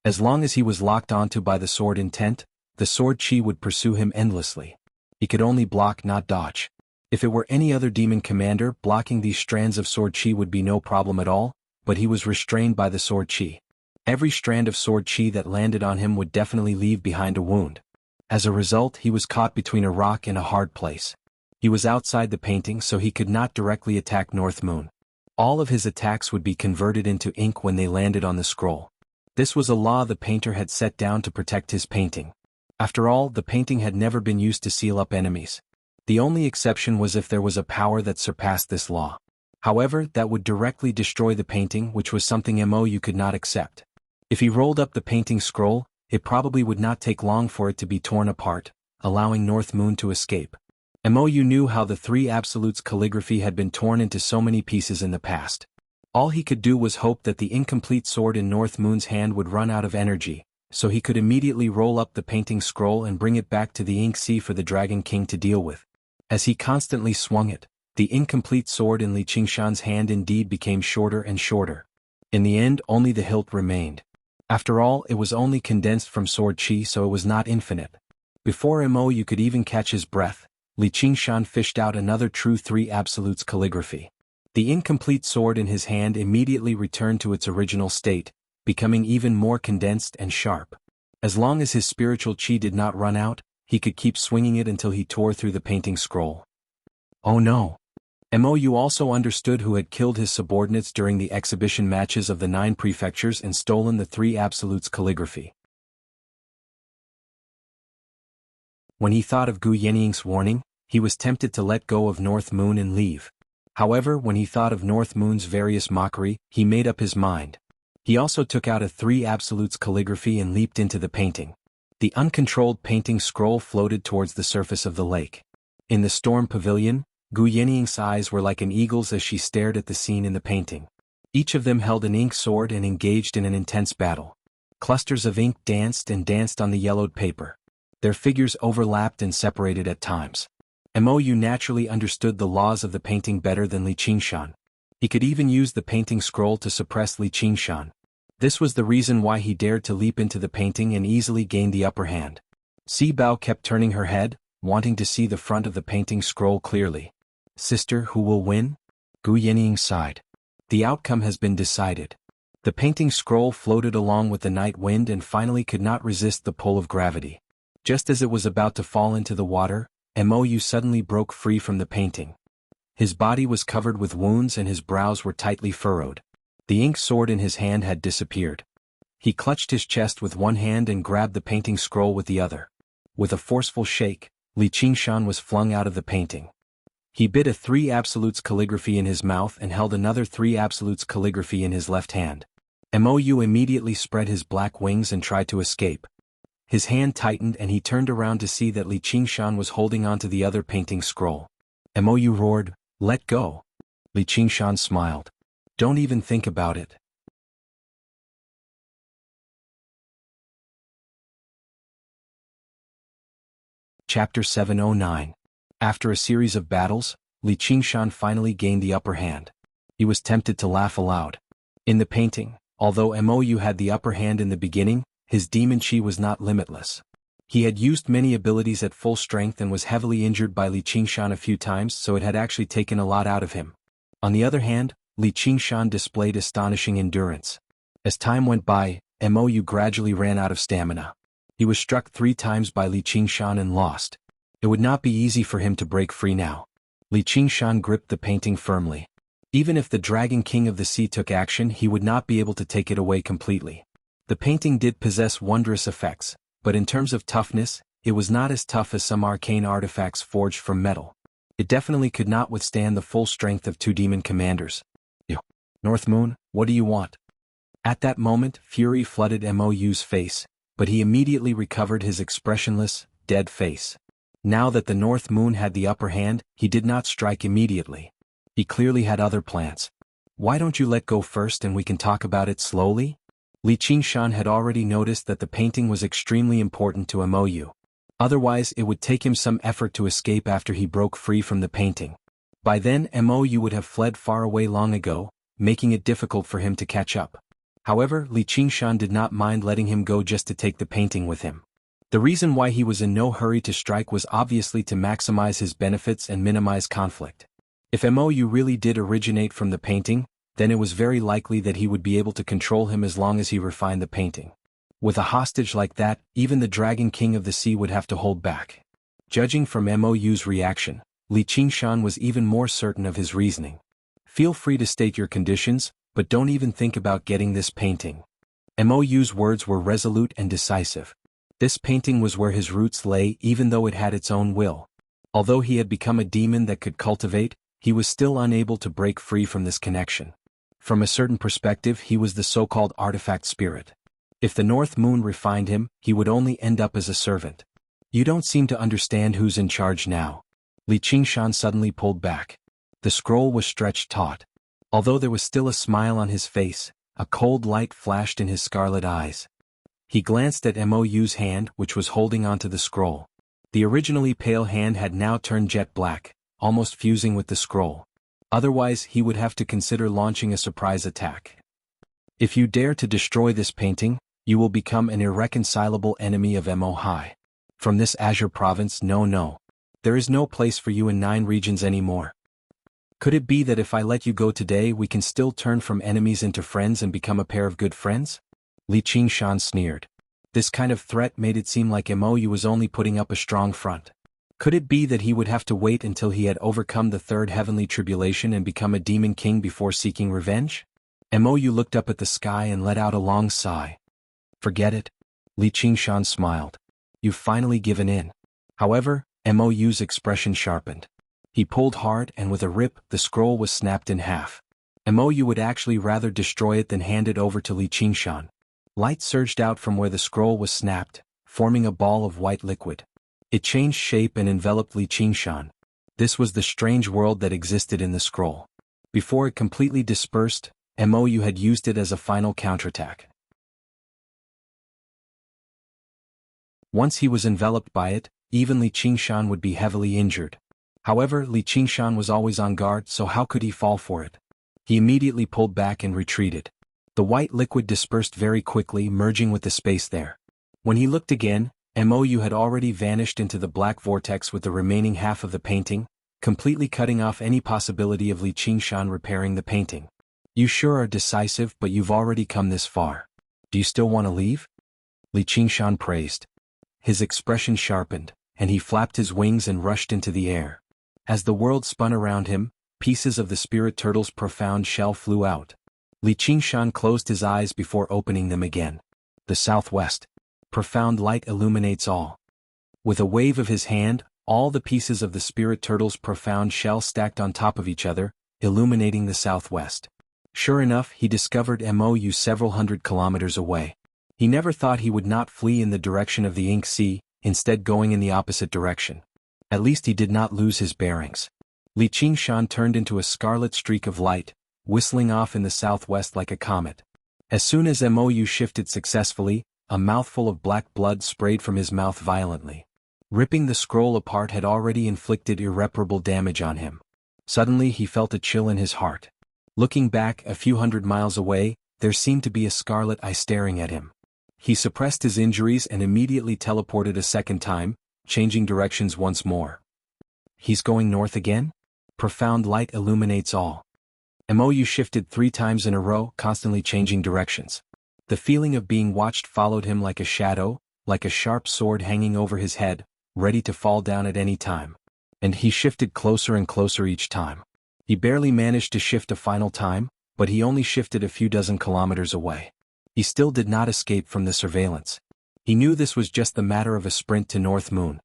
As long as he was locked onto by the sword intent, the sword qi would pursue him endlessly. He could only block, not dodge. If it were any other demon commander, blocking these strands of sword qi would be no problem at all, but he was restrained by the sword qi. Every strand of sword qi that landed on him would definitely leave behind a wound. As a result, he was caught between a rock and a hard place. He was outside the painting, so he could not directly attack North Moon. All of his attacks would be converted into ink when they landed on the scroll. This was a law the painter had set down to protect his painting. After all, the painting had never been used to seal up enemies. The only exception was if there was a power that surpassed this law. However, that would directly destroy the painting, which was something Mou could not accept. If he rolled up the painting scroll, it probably would not take long for it to be torn apart, allowing North Moon to escape. Mou knew how the three absolutes calligraphy had been torn into so many pieces in the past. All he could do was hope that the incomplete sword in North Moon's hand would run out of energy, so he could immediately roll up the painting scroll and bring it back to the ink sea for the Dragon King to deal with. As he constantly swung it, the incomplete sword in Li Qingshan's hand indeed became shorter and shorter. In the end, only the hilt remained. After all, it was only condensed from sword qi, so it was not infinite. Before Mou could even catch his breath, Li Qingshan fished out another true three absolutes calligraphy. The incomplete sword in his hand immediately returned to its original state, becoming even more condensed and sharp. As long as his spiritual qi did not run out, he could keep swinging it until he tore through the painting scroll. Oh no! Mou also understood who had killed his subordinates during the exhibition matches of the 9 prefectures and stolen the three absolutes calligraphy. When he thought of Gu Yenying's warning, he was tempted to let go of North Moon and leave. However, when he thought of North Moon's various mockery, he made up his mind. He also took out a three absolutes calligraphy and leaped into the painting. The uncontrolled painting scroll floated towards the surface of the lake. In the storm pavilion, Gu Yenying's eyes were like an eagle's as she stared at the scene in the painting. Each of them held an ink sword and engaged in an intense battle. Clusters of ink danced and danced on the yellowed paper. Their figures overlapped and separated at times. Mou naturally understood the laws of the painting better than Li Qingshan. He could even use the painting scroll to suppress Li Qingshan. This was the reason why he dared to leap into the painting and easily gained the upper hand. Si Bao kept turning her head, wanting to see the front of the painting scroll clearly. "Sister, who will win?" Gu Yenying sighed. "The outcome has been decided." The painting scroll floated along with the night wind and finally could not resist the pull of gravity. Just as it was about to fall into the water, Mou suddenly broke free from the painting. His body was covered with wounds and his brows were tightly furrowed. The ink sword in his hand had disappeared. He clutched his chest with one hand and grabbed the painting scroll with the other. With a forceful shake, Li Qingshan was flung out of the painting. He bit a 3 absolutes calligraphy in his mouth and held another 3 absolutes calligraphy in his left hand. Mou immediately spread his black wings and tried to escape. His hand tightened and he turned around to see that Li Qingshan was holding onto the other painting scroll. Mou roared, "Let go." Li Qingshan smiled. "Don't even think about it." Chapter 709. After a series of battles, Li Qingshan finally gained the upper hand. He was tempted to laugh aloud. In the painting, although Mou had the upper hand in the beginning, his demon chi was not limitless. He had used many abilities at full strength and was heavily injured by Li Qingshan a few times, so it had actually taken a lot out of him. On the other hand, Li Qingshan displayed astonishing endurance. As time went by, Mou gradually ran out of stamina. He was struck 3 times by Li Qingshan and lost. It would not be easy for him to break free now. Li Qingshan gripped the painting firmly. Even if the Dragon King of the Sea took action, he would not be able to take it away completely. The painting did possess wondrous effects, but in terms of toughness, it was not as tough as some arcane artifacts forged from metal. It definitely could not withstand the full strength of 2 demon commanders. "North Moon, what do you want?" At that moment, fury flooded Mou's face, but he immediately recovered his expressionless, dead face. Now that the North Moon had the upper hand, he did not strike immediately. He clearly had other plans. "Why don't you let go first and we can talk about it slowly?" Li Qingshan had already noticed that the painting was extremely important to Mou. Otherwise it would take him some effort to escape after he broke free from the painting. By then Mou would have fled far away long ago, making it difficult for him to catch up. However, Li Qingshan did not mind letting him go just to take the painting with him. The reason why he was in no hurry to strike was obviously to maximize his benefits and minimize conflict. If Mou really did originate from the painting, then it was very likely that he would be able to control him as long as he refined the painting. With a hostage like that, even the Dragon King of the Sea would have to hold back. Judging from Mou's reaction, Li Qingshan was even more certain of his reasoning. "Feel free to state your conditions, but don't even think about getting this painting." Mou's words were resolute and decisive. This painting was where his roots lay, even though it had its own will. Although he had become a demon that could cultivate, he was still unable to break free from this connection. From a certain perspective, he was the so-called artifact spirit. If the North Moon refined him, he would only end up as a servant. "You don't seem to understand who's in charge now." Li Qingshan suddenly pulled back. The scroll was stretched taut. Although there was still a smile on his face, a cold light flashed in his scarlet eyes. He glanced at Mou's hand, which was holding onto the scroll. The originally pale hand had now turned jet black, almost fusing with the scroll. Otherwise he would have to consider launching a surprise attack. "If you dare to destroy this painting, you will become an irreconcilable enemy of Mohai. From this Azure province, no. There is no place for you in 9 regions anymore. Could it be that if I let you go today we can still turn from enemies into friends and become a pair of good friends?" Li Qingshan sneered. This kind of threat made it seem like Mou was only putting up a strong front. Could it be that he would have to wait until he had overcome the 3rd heavenly tribulation and become a demon king before seeking revenge? Mou looked up at the sky and let out a long sigh. "Forget it." Li Qingshan smiled. "You've finally given in." However, Mou's expression sharpened. He pulled hard and with a rip, the scroll was snapped in half. Mou would actually rather destroy it than hand it over to Li Qingshan. Light surged out from where the scroll was snapped, forming a ball of white liquid. It changed shape and enveloped Li Qingshan. This was the strange world that existed in the scroll. Before it completely dispersed, Mou had used it as a final counterattack. Once he was enveloped by it, even Li Qingshan would be heavily injured. However, Li Qingshan was always on guard, so how could he fall for it? He immediately pulled back and retreated. The white liquid dispersed very quickly, merging with the space there. When he looked again, Mou had already vanished into the black vortex with the remaining half of the painting, completely cutting off any possibility of Li Qingshan repairing the painting. "You sure are decisive, but you've already come this far. Do you still want to leave?" Li Qingshan praised. His expression sharpened, and he flapped his wings and rushed into the air. As the world spun around him, pieces of the spirit turtle's profound shell flew out. Li Qingshan closed his eyes before opening them again. The southwest. Profound light illuminates all. With a wave of his hand, all the pieces of the spirit turtle's profound shell stacked on top of each other, illuminating the southwest. Sure enough, he discovered Mou several hundred kilometers away. He never thought he would not flee in the direction of the Ink Sea, instead going in the opposite direction. At least he did not lose his bearings. Li Qingshan turned into a scarlet streak of light, whistling off in the southwest like a comet. As soon as Mou shifted successfully, a mouthful of black blood sprayed from his mouth violently. Ripping the scroll apart had already inflicted irreparable damage on him. Suddenly he felt a chill in his heart. Looking back a few hundred miles away, there seemed to be a scarlet eye staring at him. He suppressed his injuries and immediately teleported a second time, changing directions once more. He's going north again? Profound light illuminates all. Mou shifted 3 times in a row, constantly changing directions. The feeling of being watched followed him like a shadow, like a sharp sword hanging over his head, ready to fall down at any time. And he shifted closer and closer each time. He barely managed to shift a final time, but he only shifted a few dozen kilometers away. He still did not escape from the surveillance. He knew this was just the matter of a sprint to North Moon.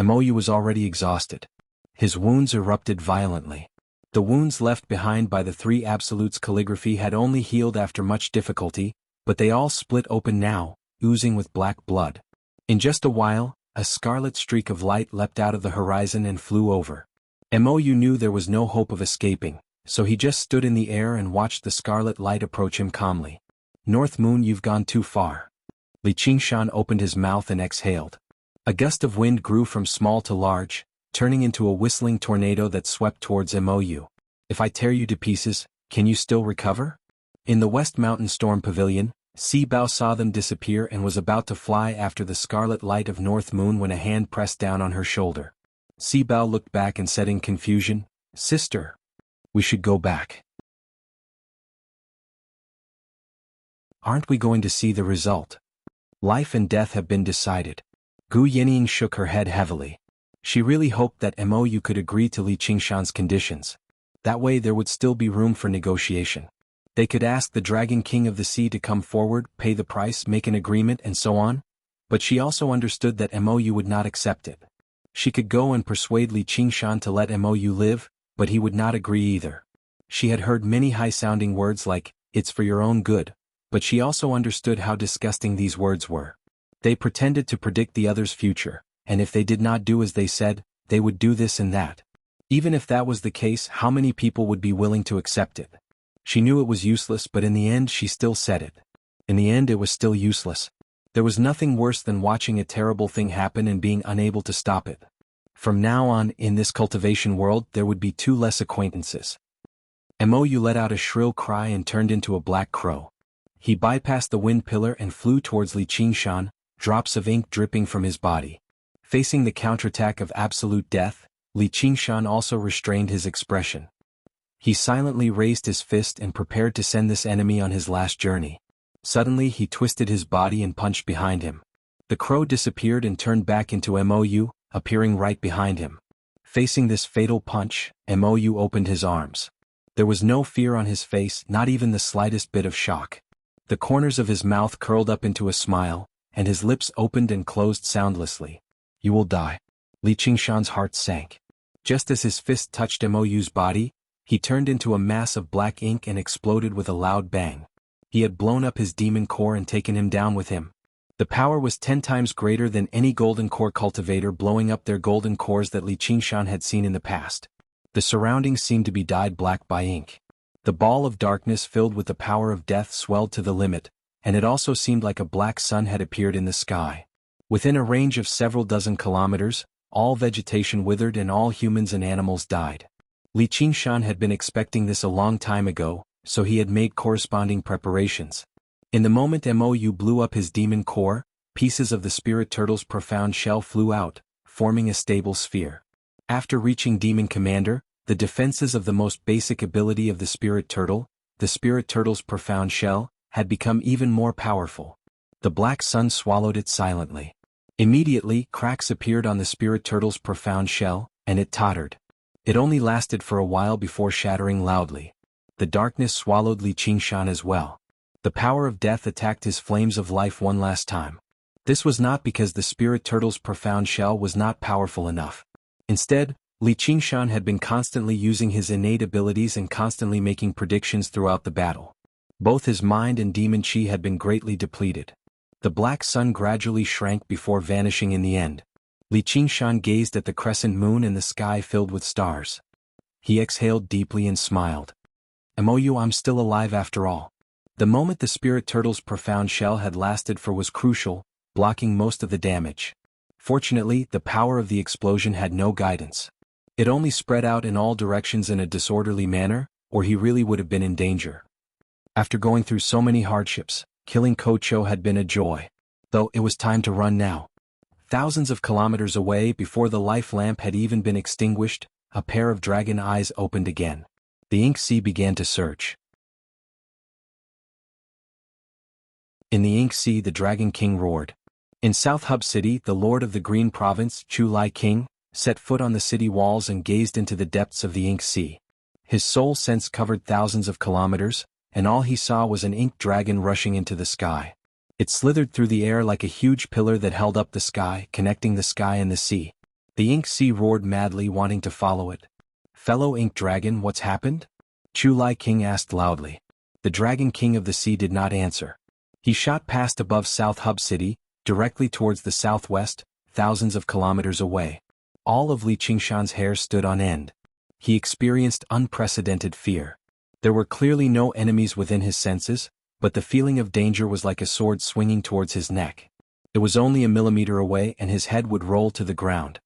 Mou was already exhausted. His wounds erupted violently. The wounds left behind by the 3 Absolutes calligraphy had only healed after much difficulty, but they all split open now, oozing with black blood. In just a while, a scarlet streak of light leapt out of the horizon and flew over. Mou knew there was no hope of escaping, so he just stood in the air and watched the scarlet light approach him calmly. North Moon, you've gone too far. Li Qingshan opened his mouth and exhaled. A gust of wind grew from small to large, turning into a whistling tornado that swept towards Mou. If I tear you to pieces, can you still recover? In the West Mountain Storm Pavilion, Si Bao saw them disappear and was about to fly after the scarlet light of North Moon when a hand pressed down on her shoulder. Si Bao looked back and said in confusion, "Sister, we should go back. Aren't we going to see the result? Life and death have been decided." Gu Yenying shook her head heavily. She really hoped that Mou could agree to Li Qingshan's conditions. That way there would still be room for negotiation. They could ask the Dragon King of the Sea to come forward, pay the price, make an agreement, and so on. But she also understood that Mou would not accept it. She could go and persuade Li Qingshan to let Mou live, but he would not agree either. She had heard many high-sounding words like, "It's for your own good," but she also understood how disgusting these words were. They pretended to predict the other's future, and if they did not do as they said, they would do this and that. Even if that was the case, how many people would be willing to accept it? She knew it was useless, but in the end she still said it. In the end it was still useless. There was nothing worse than watching a terrible thing happen and being unable to stop it. From now on, in this cultivation world, there would be 2 less acquaintances. Mou let out a shrill cry and turned into a black crow. He bypassed the wind pillar and flew towards Li Qingshan, drops of ink dripping from his body. Facing the counterattack of absolute death, Li Qingshan also restrained his expression. He silently raised his fist and prepared to send this enemy on his last journey. Suddenly he twisted his body and punched behind him. The crow disappeared and turned back into Mou, appearing right behind him. Facing this fatal punch, Mou opened his arms. There was no fear on his face, not even the slightest bit of shock. The corners of his mouth curled up into a smile, and his lips opened and closed soundlessly. "You will die." Li Qingshan's heart sank. Just as his fist touched Mou's body, he turned into a mass of black ink and exploded with a loud bang. He had blown up his demon core and taken him down with him. The power was 10 times greater than any golden core cultivator blowing up their golden cores that Li Qingshan had seen in the past. The surroundings seemed to be dyed black by ink. The ball of darkness filled with the power of death swelled to the limit, and it also seemed like a black sun had appeared in the sky. Within a range of several dozen kilometers, all vegetation withered and all humans and animals died. Li Qingshan had been expecting this a long time ago, so he had made corresponding preparations. In the moment Mou blew up his demon core, pieces of the spirit turtle's profound shell flew out, forming a stable sphere. After reaching Demon Commander, the defenses of the most basic ability of the spirit turtle's profound shell, had become even more powerful. The black sun swallowed it silently. Immediately, cracks appeared on the spirit turtle's profound shell, and it tottered. It only lasted for a while before shattering loudly. The darkness swallowed Li Qingshan as well. The power of death attacked his flames of life one last time. This was not because the spirit turtle's profound shell was not powerful enough. Instead, Li Qingshan had been constantly using his innate abilities and constantly making predictions throughout the battle. Both his mind and demon chi had been greatly depleted. The black sun gradually shrank before vanishing in the end. Li Qingshan gazed at the crescent moon and the sky filled with stars. He exhaled deeply and smiled. I'm still alive after all. The moment the spirit turtle's profound shell had lasted for was crucial, blocking most of the damage. Fortunately, the power of the explosion had no guidance. It only spread out in all directions in a disorderly manner, or he really would have been in danger. After going through so many hardships, killing Ko Cho had been a joy. Though it was time to run now. Thousands of kilometers away, before the life lamp had even been extinguished, a pair of dragon eyes opened again. The ink sea began to surge. In the ink sea, the Dragon King roared. In South Hub City, the Lord of the Green Province, Chu Lai King, set foot on the city walls and gazed into the depths of the ink sea. His soul sense covered thousands of kilometers, and all he saw was an ink dragon rushing into the sky. It slithered through the air like a huge pillar that held up the sky, connecting the sky and the sea. The ink sea roared madly, wanting to follow it. "Fellow ink dragon, what's happened?" Chu Lai King asked loudly. The Dragon King of the Sea did not answer. He shot past above South Hub City, directly towards the southwest, thousands of kilometers away. All of Li Qingshan's hair stood on end. He experienced unprecedented fear. There were clearly no enemies within his senses, but the feeling of danger was like a sword swinging towards his neck. It was only a millimeter away and his head would roll to the ground.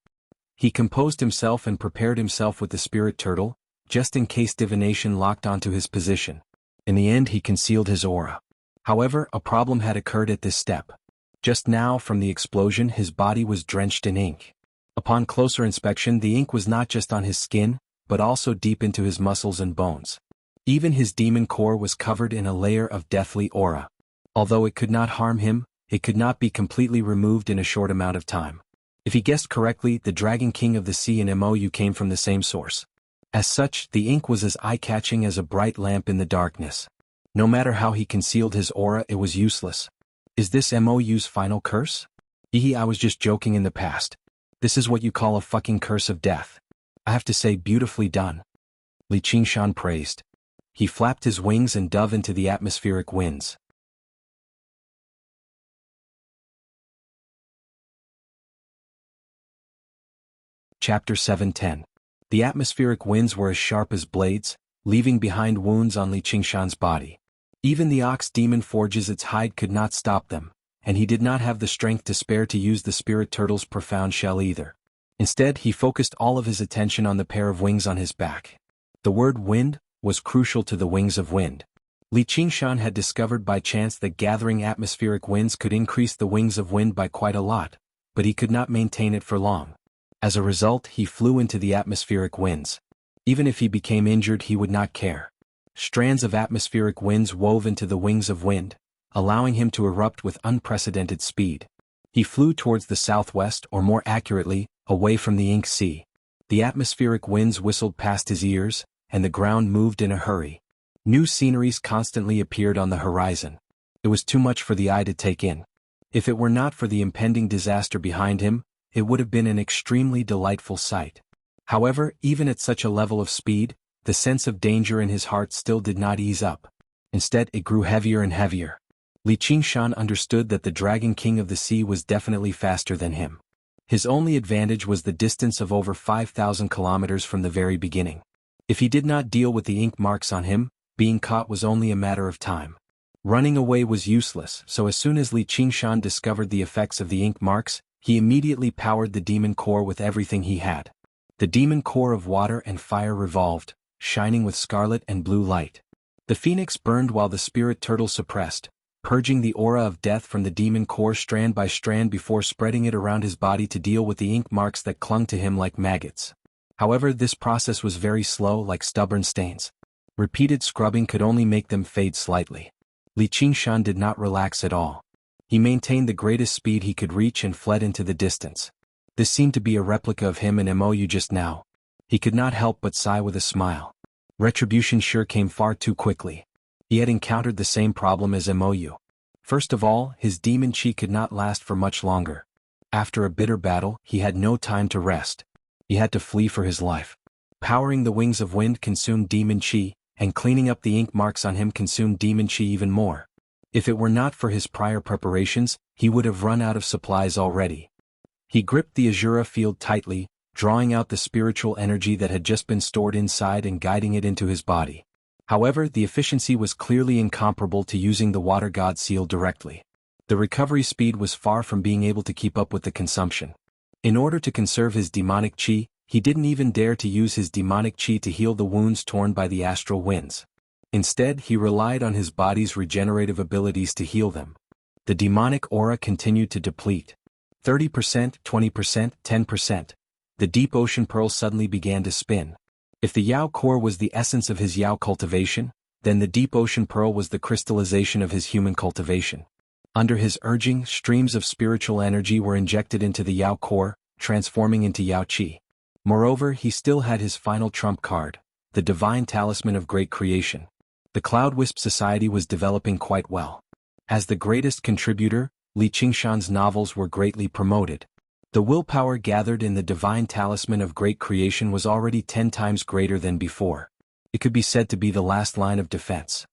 He composed himself and prepared himself with the spirit turtle, just in case divination locked onto his position. In the end, he concealed his aura. However, a problem had occurred at this step. Just now, from the explosion, his body was drenched in ink. Upon closer inspection, the ink was not just on his skin, but also deep into his muscles and bones. Even his demon core was covered in a layer of deathly aura. Although it could not harm him, it could not be completely removed in a short amount of time. If he guessed correctly, the Dragon King of the Sea and Mou came from the same source. As such, the ink was as eye-catching as a bright lamp in the darkness. No matter how he concealed his aura, it was useless. Is this Mou's final curse? I was just joking in the past. This is what you call a fucking curse of death. I have to say, beautifully done. Li Qingshan praised. He flapped his wings and dove into the atmospheric winds. Chapter 710. The atmospheric winds were as sharp as blades, leaving behind wounds on Li Qingshan's body. Even the ox demon forges its hide could not stop them, and he did not have the strength to spare to use the spirit turtle's profound shell either. Instead, he focused all of his attention on the pair of wings on his back. The word wind was crucial to the wings of wind. Li Qingshan had discovered by chance that gathering atmospheric winds could increase the wings of wind by quite a lot, but he could not maintain it for long. As a result, he flew into the atmospheric winds. Even if he became injured, he would not care. Strands of atmospheric winds wove into the wings of wind, allowing him to erupt with unprecedented speed. He flew towards the southwest, or more accurately, away from the ink sea. The atmospheric winds whistled past his ears, and the ground moved in a hurry. New sceneries constantly appeared on the horizon. It was too much for the eye to take in. If it were not for the impending disaster behind him, it would have been an extremely delightful sight. However, even at such a level of speed, the sense of danger in his heart still did not ease up. Instead, it grew heavier and heavier. Li Qingshan understood that the Dragon King of the Sea was definitely faster than him. His only advantage was the distance of over 5,000 kilometers from the very beginning. If he did not deal with the ink marks on him, being caught was only a matter of time. Running away was useless, so as soon as Li Qingshan discovered the effects of the ink marks, he immediately powered the demon core with everything he had. The demon core of water and fire revolved, shining with scarlet and blue light. The phoenix burned while the spirit turtle suppressed, purging the aura of death from the demon core strand by strand before spreading it around his body to deal with the ink marks that clung to him like maggots. However, this process was very slow, like stubborn stains. Repeated scrubbing could only make them fade slightly. Li Qingshan did not relax at all. He maintained the greatest speed he could reach and fled into the distance. This seemed to be a replica of him and Mou just now. He could not help but sigh with a smile. Retribution sure came far too quickly. He had encountered the same problem as Mou. First of all, his demon chi could not last for much longer. After a bitter battle, he had no time to rest. He had to flee for his life. Powering the wings of wind consumed demon chi, and cleaning up the ink marks on him consumed demon chi even more. If it were not for his prior preparations, he would have run out of supplies already. He gripped the Azura field tightly, drawing out the spiritual energy that had just been stored inside and guiding it into his body. However, the efficiency was clearly incomparable to using the water god seal directly. The recovery speed was far from being able to keep up with the consumption. In order to conserve his demonic chi, he didn't even dare to use his demonic chi to heal the wounds torn by the astral winds. Instead, he relied on his body's regenerative abilities to heal them. The demonic aura continued to deplete. 30%, 20%, 10%. The deep ocean pearl suddenly began to spin. If the Yao core was the essence of his Yao cultivation, then the deep ocean pearl was the crystallization of his human cultivation. Under his urging, streams of spiritual energy were injected into the Yao core, transforming into Yao Qi. Moreover, he still had his final trump card, the divine talisman of great creation. The Cloud Wisp Society was developing quite well. As the greatest contributor, Li Qingshan's novels were greatly promoted. The willpower gathered in the divine talisman of great creation was already 10 times greater than before. It could be said to be the last line of defense.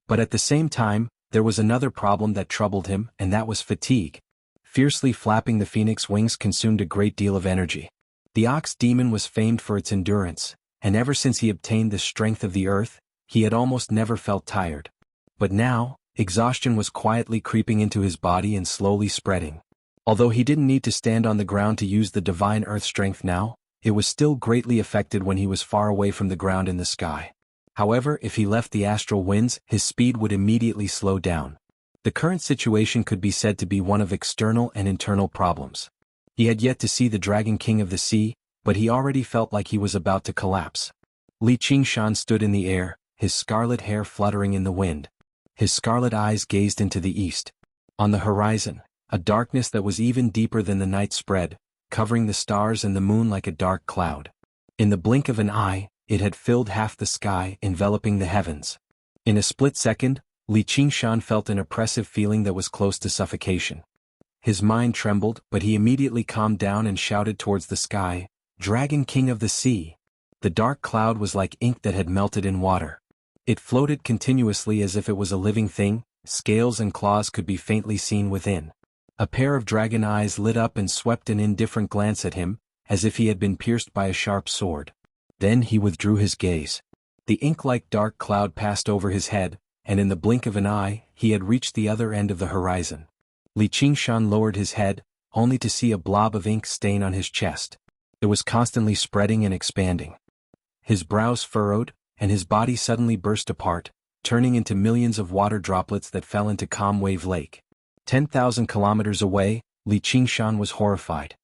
But at the same time, there was another problem that troubled him, and that was fatigue. Fiercely flapping the phoenix wings consumed a great deal of energy. The ox demon was famed for its endurance, and ever since he obtained the strength of the earth, he had almost never felt tired. But now, exhaustion was quietly creeping into his body and slowly spreading. Although he didn't need to stand on the ground to use the divine earth strength now, it was still greatly affected when he was far away from the ground in the sky. However, if he left the astral winds, his speed would immediately slow down. The current situation could be said to be one of external and internal problems. He had yet to see the Dragon King of the Sea, but he already felt like he was about to collapse. Li Qingshan stood in the air, his scarlet hair fluttering in the wind. His scarlet eyes gazed into the east. On the horizon, a darkness that was even deeper than the night spread, covering the stars and the moon like a dark cloud. In the blink of an eye, it had filled half the sky, enveloping the heavens. In a split second, Li Qingshan felt an oppressive feeling that was close to suffocation. His mind trembled, but he immediately calmed down and shouted towards the sky, "Dragon King of the Sea!" The dark cloud was like ink that had melted in water. It floated continuously as if it was a living thing, scales and claws could be faintly seen within. A pair of dragon eyes lit up and swept an indifferent glance at him, as if he had been pierced by a sharp sword. Then he withdrew his gaze. The ink-like dark cloud passed over his head, and in the blink of an eye, he had reached the other end of the horizon. Li Qingshan lowered his head, only to see a blob of ink stain on his chest. It was constantly spreading and expanding. His brows furrowed, and his body suddenly burst apart, turning into millions of water droplets that fell into Calm Wave Lake. 10,000 kilometers away, Li Qingshan was horrified.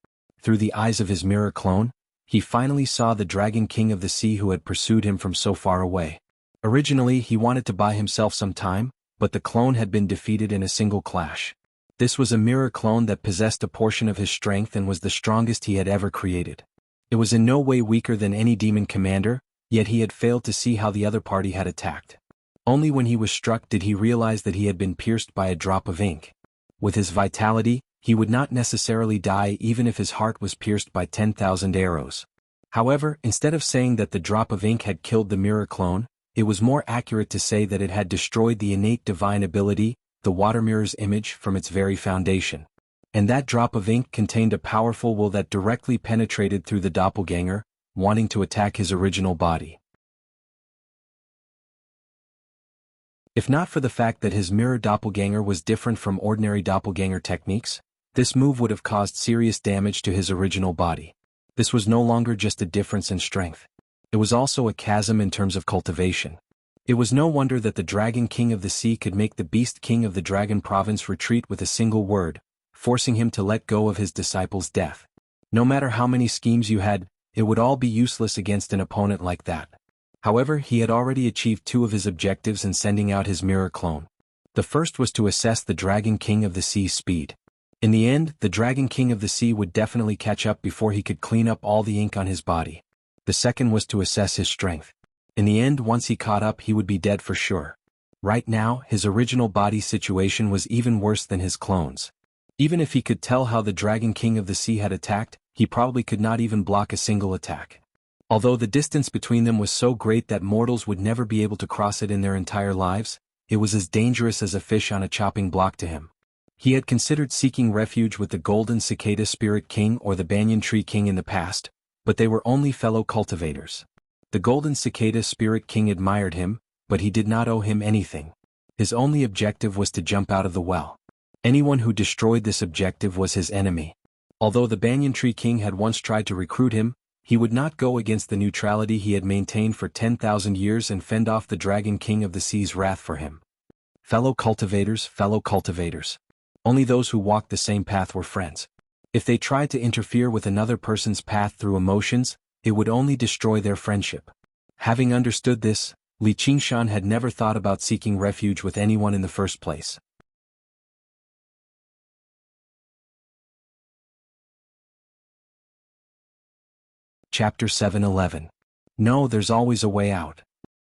Through the eyes of his mirror clone, he finally saw the Dragon King of the Sea who had pursued him from so far away. Originally, he wanted to buy himself some time, but the clone had been defeated in a single clash. This was a mirror clone that possessed a portion of his strength and was the strongest he had ever created. It was in no way weaker than any demon commander, yet he had failed to see how the other party had attacked. Only when he was struck did he realize that he had been pierced by a drop of ink. With his vitality, he would not necessarily die even if his heart was pierced by 10,000 arrows. However, instead of saying that the drop of ink had killed the mirror clone, it was more accurate to say that it had destroyed the innate divine ability, the water mirror's image, from its very foundation. And that drop of ink contained a powerful will that directly penetrated through the doppelganger, wanting to attack his original body. If not for the fact that his mirror doppelganger was different from ordinary doppelganger techniques, this move would have caused serious damage to his original body. This was no longer just a difference in strength. It was also a chasm in terms of cultivation. It was no wonder that the Dragon King of the Sea could make the Beast King of the Dragon Province retreat with a single word, forcing him to let go of his disciple's death. No matter how many schemes you had, it would all be useless against an opponent like that. However, he had already achieved two of his objectives in sending out his mirror clone. The first was to assess the Dragon King of the Sea's speed. In the end, the Dragon King of the Sea would definitely catch up before he could clean up all the ink on his body. The second was to assess his strength. In the end, once he caught up, he would be dead for sure. Right now, his original body situation was even worse than his clones. Even if he could tell how the Dragon King of the Sea had attacked, he probably could not even block a single attack. Although the distance between them was so great that mortals would never be able to cross it in their entire lives, it was as dangerous as a fish on a chopping block to him. He had considered seeking refuge with the Golden Cicada Spirit King or the Banyan Tree King in the past, but they were only fellow cultivators. The Golden Cicada Spirit King admired him, but he did not owe him anything. His only objective was to jump out of the well. Anyone who destroyed this objective was his enemy. Although the Banyan Tree King had once tried to recruit him, he would not go against the neutrality he had maintained for 10,000 years and fend off the Dragon King of the Sea's wrath for him. Fellow cultivators. Only those who walked the same path were friends. If they tried to interfere with another person's path through emotions, it would only destroy their friendship. Having understood this, Li Qingshan had never thought about seeking refuge with anyone in the first place. Chapter 7:11. No, there's always a way out.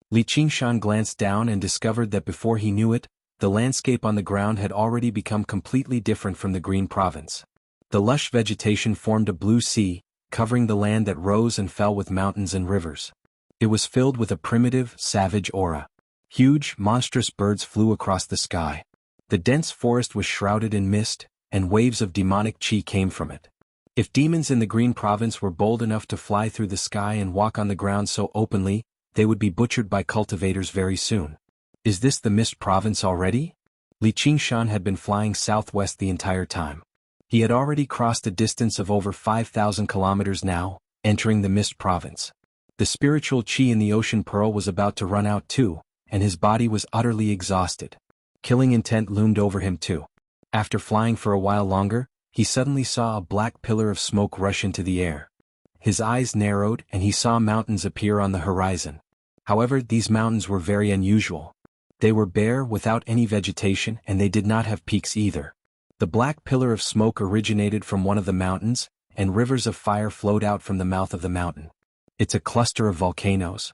Li Qingshan glanced down and discovered that before he knew it, the landscape on the ground had already become completely different from the Green Province. The lush vegetation formed a blue sea, covering the land that rose and fell with mountains and rivers. It was filled with a primitive, savage aura. Huge, monstrous birds flew across the sky. The dense forest was shrouded in mist, and waves of demonic chi came from it. If demons in the Green Province were bold enough to fly through the sky and walk on the ground so openly, they would be butchered by cultivators very soon. Is this the Mist Province already? Li Qingshan had been flying southwest the entire time. He had already crossed a distance of over 5,000 kilometers now, entering the Mist Province. The spiritual chi in the ocean pearl was about to run out too, and his body was utterly exhausted. Killing intent loomed over him too. After flying for a while longer, he suddenly saw a black pillar of smoke rush into the air. His eyes narrowed and he saw mountains appear on the horizon. However, these mountains were very unusual. They were bare, without any vegetation, and they did not have peaks either. The black pillar of smoke originated from one of the mountains, and rivers of fire flowed out from the mouth of the mountain. It's a cluster of volcanoes.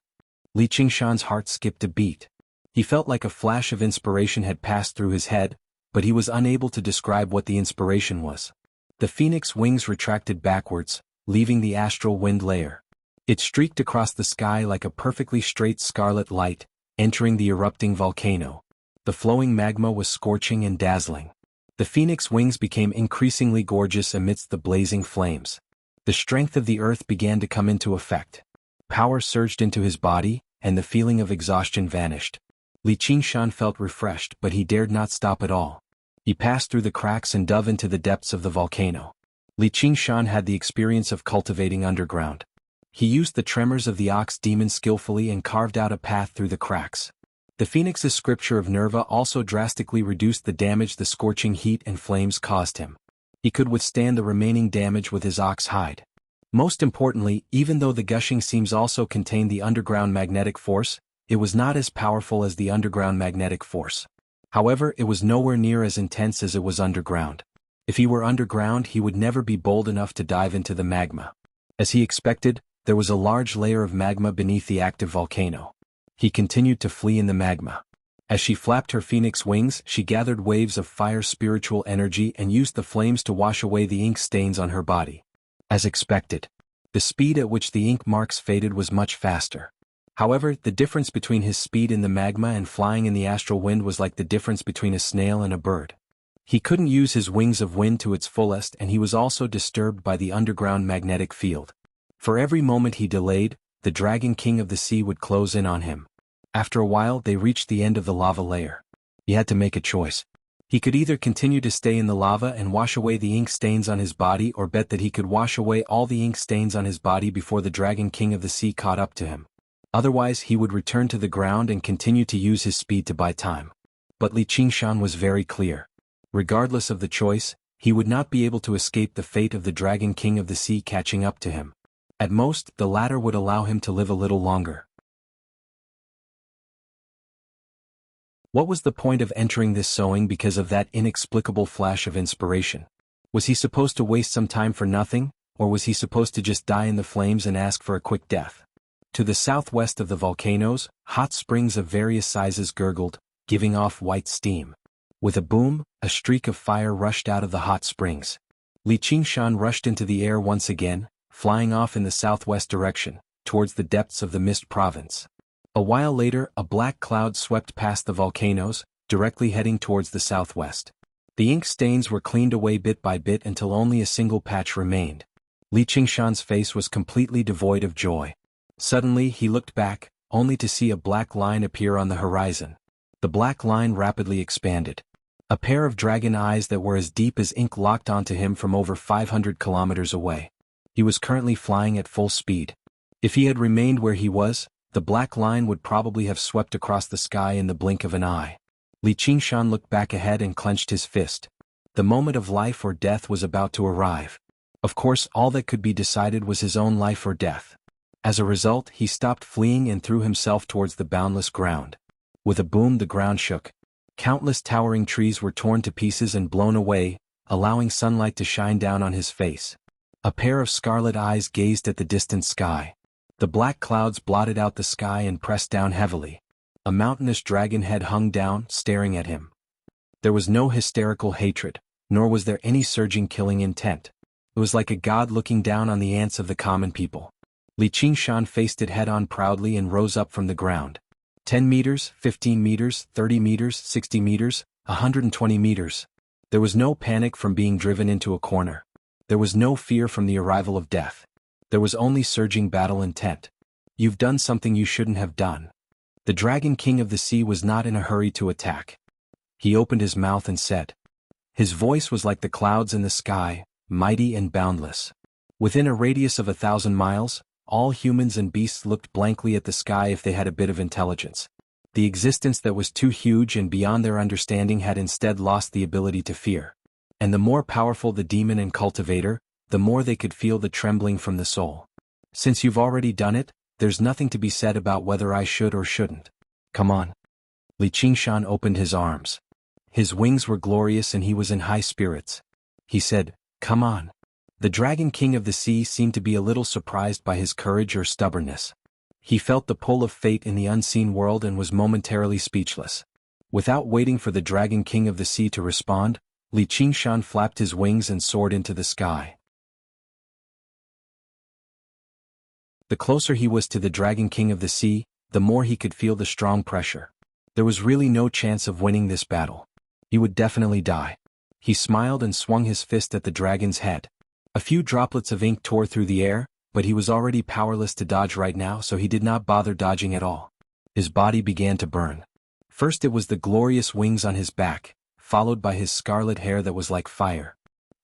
Li Qingshan's heart skipped a beat. He felt like a flash of inspiration had passed through his head, but he was unable to describe what the inspiration was. The phoenix wings retracted backwards, leaving the astral wind layer. It streaked across the sky like a perfectly straight scarlet light, entering the erupting volcano. The flowing magma was scorching and dazzling. The phoenix wings became increasingly gorgeous amidst the blazing flames. The strength of the earth began to come into effect. Power surged into his body, and the feeling of exhaustion vanished. Li Qingshan felt refreshed, but he dared not stop at all. He passed through the cracks and dove into the depths of the volcano. Li Qingshan had the experience of cultivating underground. He used the tremors of the ox demon skillfully and carved out a path through the cracks. The phoenix's scripture of Nerva also drastically reduced the damage the scorching heat and flames caused him. He could withstand the remaining damage with his ox hide. Most importantly, even though the gushing seams also contained the underground magnetic force, it was not as powerful as the underground magnetic force. However, it was nowhere near as intense as it was underground. If he were underground, he would never be bold enough to dive into the magma. As he expected, there was a large layer of magma beneath the active volcano. He continued to flee in the magma. As she flapped her phoenix wings, she gathered waves of fire spiritual energy and used the flames to wash away the ink stains on her body. As expected, the speed at which the ink marks faded was much faster. However, the difference between his speed in the magma and flying in the astral wind was like the difference between a snail and a bird. He couldn't use his wings of wind to its fullest, and he was also disturbed by the underground magnetic field. For every moment he delayed, the Dragon King of the Sea would close in on him. After a while, they reached the end of the lava layer. He had to make a choice. He could either continue to stay in the lava and wash away the ink stains on his body, or bet that he could wash away all the ink stains on his body before the Dragon King of the Sea caught up to him. Otherwise, he would return to the ground and continue to use his speed to buy time. But Li Qingshan was very clear. Regardless of the choice, he would not be able to escape the fate of the Dragon King of the Sea catching up to him. At most, the latter would allow him to live a little longer. What was the point of entering this sowing because of that inexplicable flash of inspiration? Was he supposed to waste some time for nothing, or was he supposed to just die in the flames and ask for a quick death? To the southwest of the volcanoes, hot springs of various sizes gurgled, giving off white steam. With a boom, a streak of fire rushed out of the hot springs. Li Qingshan rushed into the air once again, flying off in the southwest direction, towards the depths of the Mist Province. A while later, a black cloud swept past the volcanoes, directly heading towards the southwest. The ink stains were cleaned away bit by bit until only a single patch remained. Li Qingshan's face was completely devoid of joy. Suddenly he looked back, only to see a black line appear on the horizon. The black line rapidly expanded. A pair of dragon eyes that were as deep as ink locked onto him from over 500 kilometers away. He was currently flying at full speed. If he had remained where he was, the black line would probably have swept across the sky in the blink of an eye. Li Qingshan looked back ahead and clenched his fist. The moment of life or death was about to arrive. Of course, all that could be decided was his own life or death. As a result, he stopped fleeing and threw himself towards the boundless ground. With a boom, the ground shook. Countless towering trees were torn to pieces and blown away, allowing sunlight to shine down on his face. A pair of scarlet eyes gazed at the distant sky. The black clouds blotted out the sky and pressed down heavily. A mountainous dragon head hung down, staring at him. There was no hysterical hatred, nor was there any surging killing intent. It was like a god looking down on the ants of the common people. Li Qingshan faced it head-on proudly and rose up from the ground. 10 meters, 15 meters, 30 meters, 60 meters, 120 meters. There was no panic from being driven into a corner. There was no fear from the arrival of death. There was only surging battle intent. You've done something you shouldn't have done. The Dragon King of the Sea was not in a hurry to attack. He opened his mouth and said. His voice was like the clouds in the sky, mighty and boundless. Within a radius of 1,000 miles, all humans and beasts looked blankly at the sky if they had a bit of intelligence. The existence that was too huge and beyond their understanding had instead lost the ability to fear. And the more powerful the demon and cultivator, the more they could feel the trembling from the soul. Since you've already done it, there's nothing to be said about whether I should or shouldn't. Come on. Li Qingshan opened his arms. His wings were glorious and he was in high spirits. He said, come on. The Dragon King of the Sea seemed to be a little surprised by his courage or stubbornness. He felt the pull of fate in the unseen world and was momentarily speechless. Without waiting for the Dragon King of the Sea to respond, Li Qingshan flapped his wings and soared into the sky. The closer he was to the Dragon King of the Sea, the more he could feel the strong pressure. There was really no chance of winning this battle. He would definitely die. He smiled and swung his fist at the dragon's head. A few droplets of ink tore through the air, but he was already powerless to dodge right now, so he did not bother dodging at all. His body began to burn. First it was the glorious wings on his back, followed by his scarlet hair that was like fire.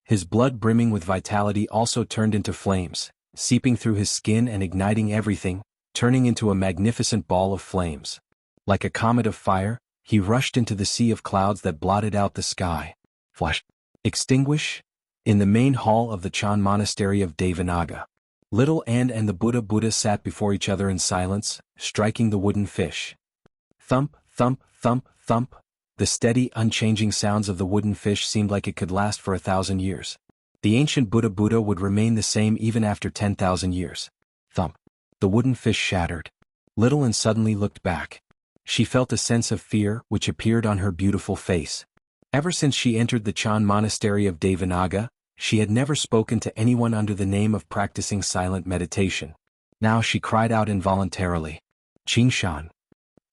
His blood brimming with vitality also turned into flames, seeping through his skin and igniting everything, turning into a magnificent ball of flames. Like a comet of fire, he rushed into the sea of clouds that blotted out the sky. Flash. Extinguish. In the main hall of the Chan Monastery of Devanaga, Little Ant and the Buddha sat before each other in silence, striking the wooden fish. Thump, thump, thump, thump. The steady, unchanging sounds of the wooden fish seemed like it could last for 1,000 years. The ancient Buddha would remain the same even after 10,000 years. Thump. The wooden fish shattered. Little Ant suddenly looked back. She felt a sense of fear which appeared on her beautiful face. Ever since she entered the Chan Monastery of Devanaga, she had never spoken to anyone under the name of practicing silent meditation. Now she cried out involuntarily. Qingshan.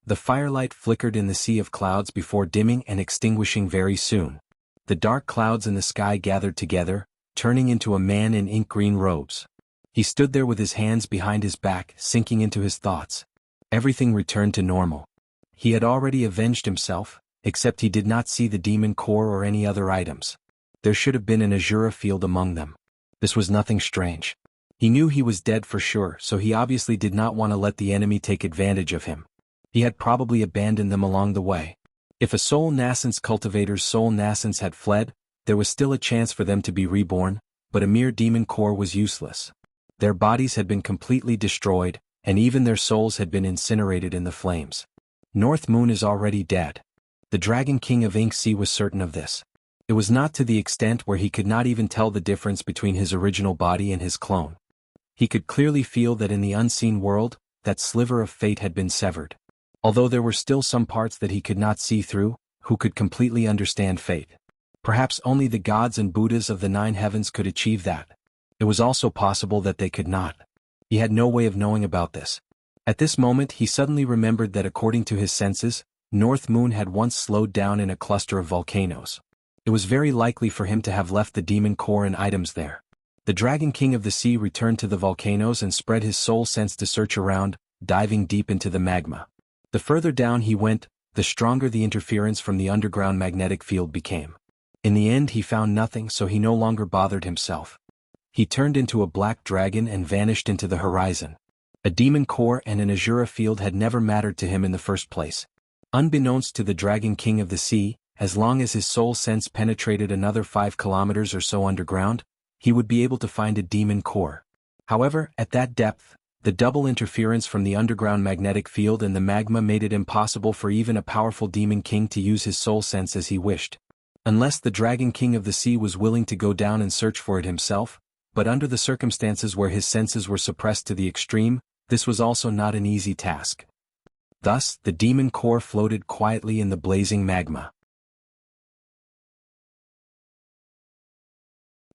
The firelight flickered in the sea of clouds before dimming and extinguishing very soon. The dark clouds in the sky gathered together, turning into a man in ink-green robes. He stood there with his hands behind his back, sinking into his thoughts. Everything returned to normal. He had already avenged himself, except he did not see the demon core or any other items. There should have been an azura field among them. This was nothing strange. He knew he was dead for sure, so he obviously did not want to let the enemy take advantage of him. He had probably abandoned them along the way. If a soul nascence cultivator's soul nascence had fled, there was still a chance for them to be reborn, but a mere demon core was useless. Their bodies had been completely destroyed, and even their souls had been incinerated in the flames. North Moon is already dead. The Dragon King of Ink Sea was certain of this. It was not to the extent where he could not even tell the difference between his original body and his clone. He could clearly feel that in the unseen world, that sliver of fate had been severed. Although there were still some parts that he could not see through, who could completely understand fate? Perhaps only the gods and Buddhas of the 9 heavens could achieve that. It was also possible that they could not. He had no way of knowing about this. At this moment he suddenly remembered that according to his senses, North Moon had once slowed down in a cluster of volcanoes. It was very likely for him to have left the demon core and items there. The Dragon King of the Sea returned to the volcanoes and spread his soul sense to search around, diving deep into the magma. The further down he went, the stronger the interference from the underground magnetic field became. In the end he found nothing, so he no longer bothered himself. He turned into a black dragon and vanished into the horizon. A demon core and an Azura field had never mattered to him in the first place. Unbeknownst to the Dragon King of the Sea, as long as his soul sense penetrated another 5 kilometers or so underground, he would be able to find a demon core. However, at that depth, the double interference from the underground magnetic field and the magma made it impossible for even a powerful demon king to use his soul sense as he wished. Unless the Dragon King of the Sea was willing to go down and search for it himself, but under the circumstances where his senses were suppressed to the extreme, this was also not an easy task. Thus, the demon core floated quietly in the blazing magma.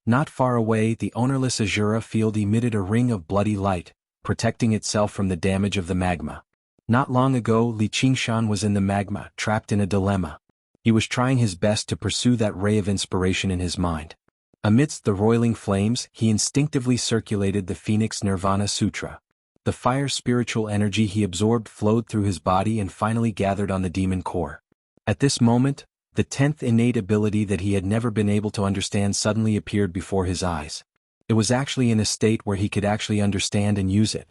Not far away, the ownerless Azura field emitted a ring of bloody light, protecting itself from the damage of the magma. Not long ago, Li Qingshan was in the magma, trapped in a dilemma. He was trying his best to pursue that ray of inspiration in his mind. Amidst the roiling flames, he instinctively circulated the Phoenix Nirvana Sutra. The fire spiritual energy he absorbed flowed through his body and finally gathered on the demon core. At this moment, the 10th innate ability that he had never been able to understand suddenly appeared before his eyes. It was actually in a state where he could actually understand and use it.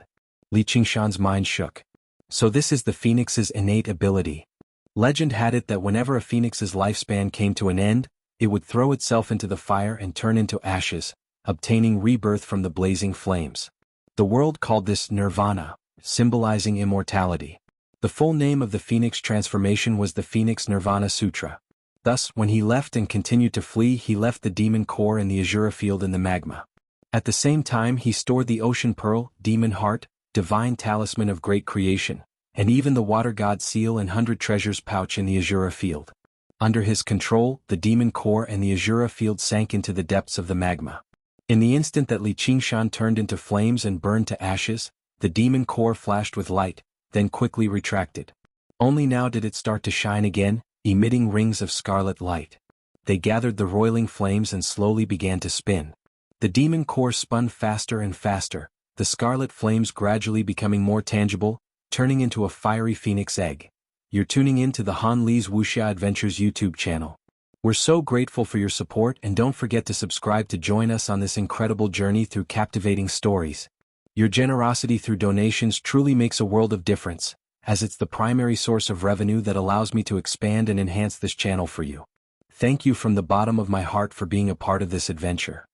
Li Qingshan's mind shook. So this is the Phoenix's innate ability. Legend had it that whenever a phoenix's lifespan came to an end, it would throw itself into the fire and turn into ashes, obtaining rebirth from the blazing flames. The world called this nirvana, symbolizing immortality. The full name of the phoenix transformation was the Phoenix Nirvana Sutra. Thus, when he left and continued to flee, he left the demon core and the Azura field in the magma. At the same time, he stored the ocean pearl, demon heart, divine talisman of great creation, and even the water god seal and 100 treasures pouch in the Azura field. Under his control, the demon core and the Azura field sank into the depths of the magma. In the instant that Li Qingshan turned into flames and burned to ashes, the demon core flashed with light, then quickly retracted. Only now did it start to shine again, emitting rings of scarlet light. They gathered the roiling flames and slowly began to spin. The demon core spun faster and faster, the scarlet flames gradually becoming more tangible, turning into a fiery phoenix egg. You're tuning in to the Han Li's Wuxia Adventures YouTube channel. We're so grateful for your support, and don't forget to subscribe to join us on this incredible journey through captivating stories. Your generosity through donations truly makes a world of difference, as it's the primary source of revenue that allows me to expand and enhance this channel for you. Thank you from the bottom of my heart for being a part of this adventure.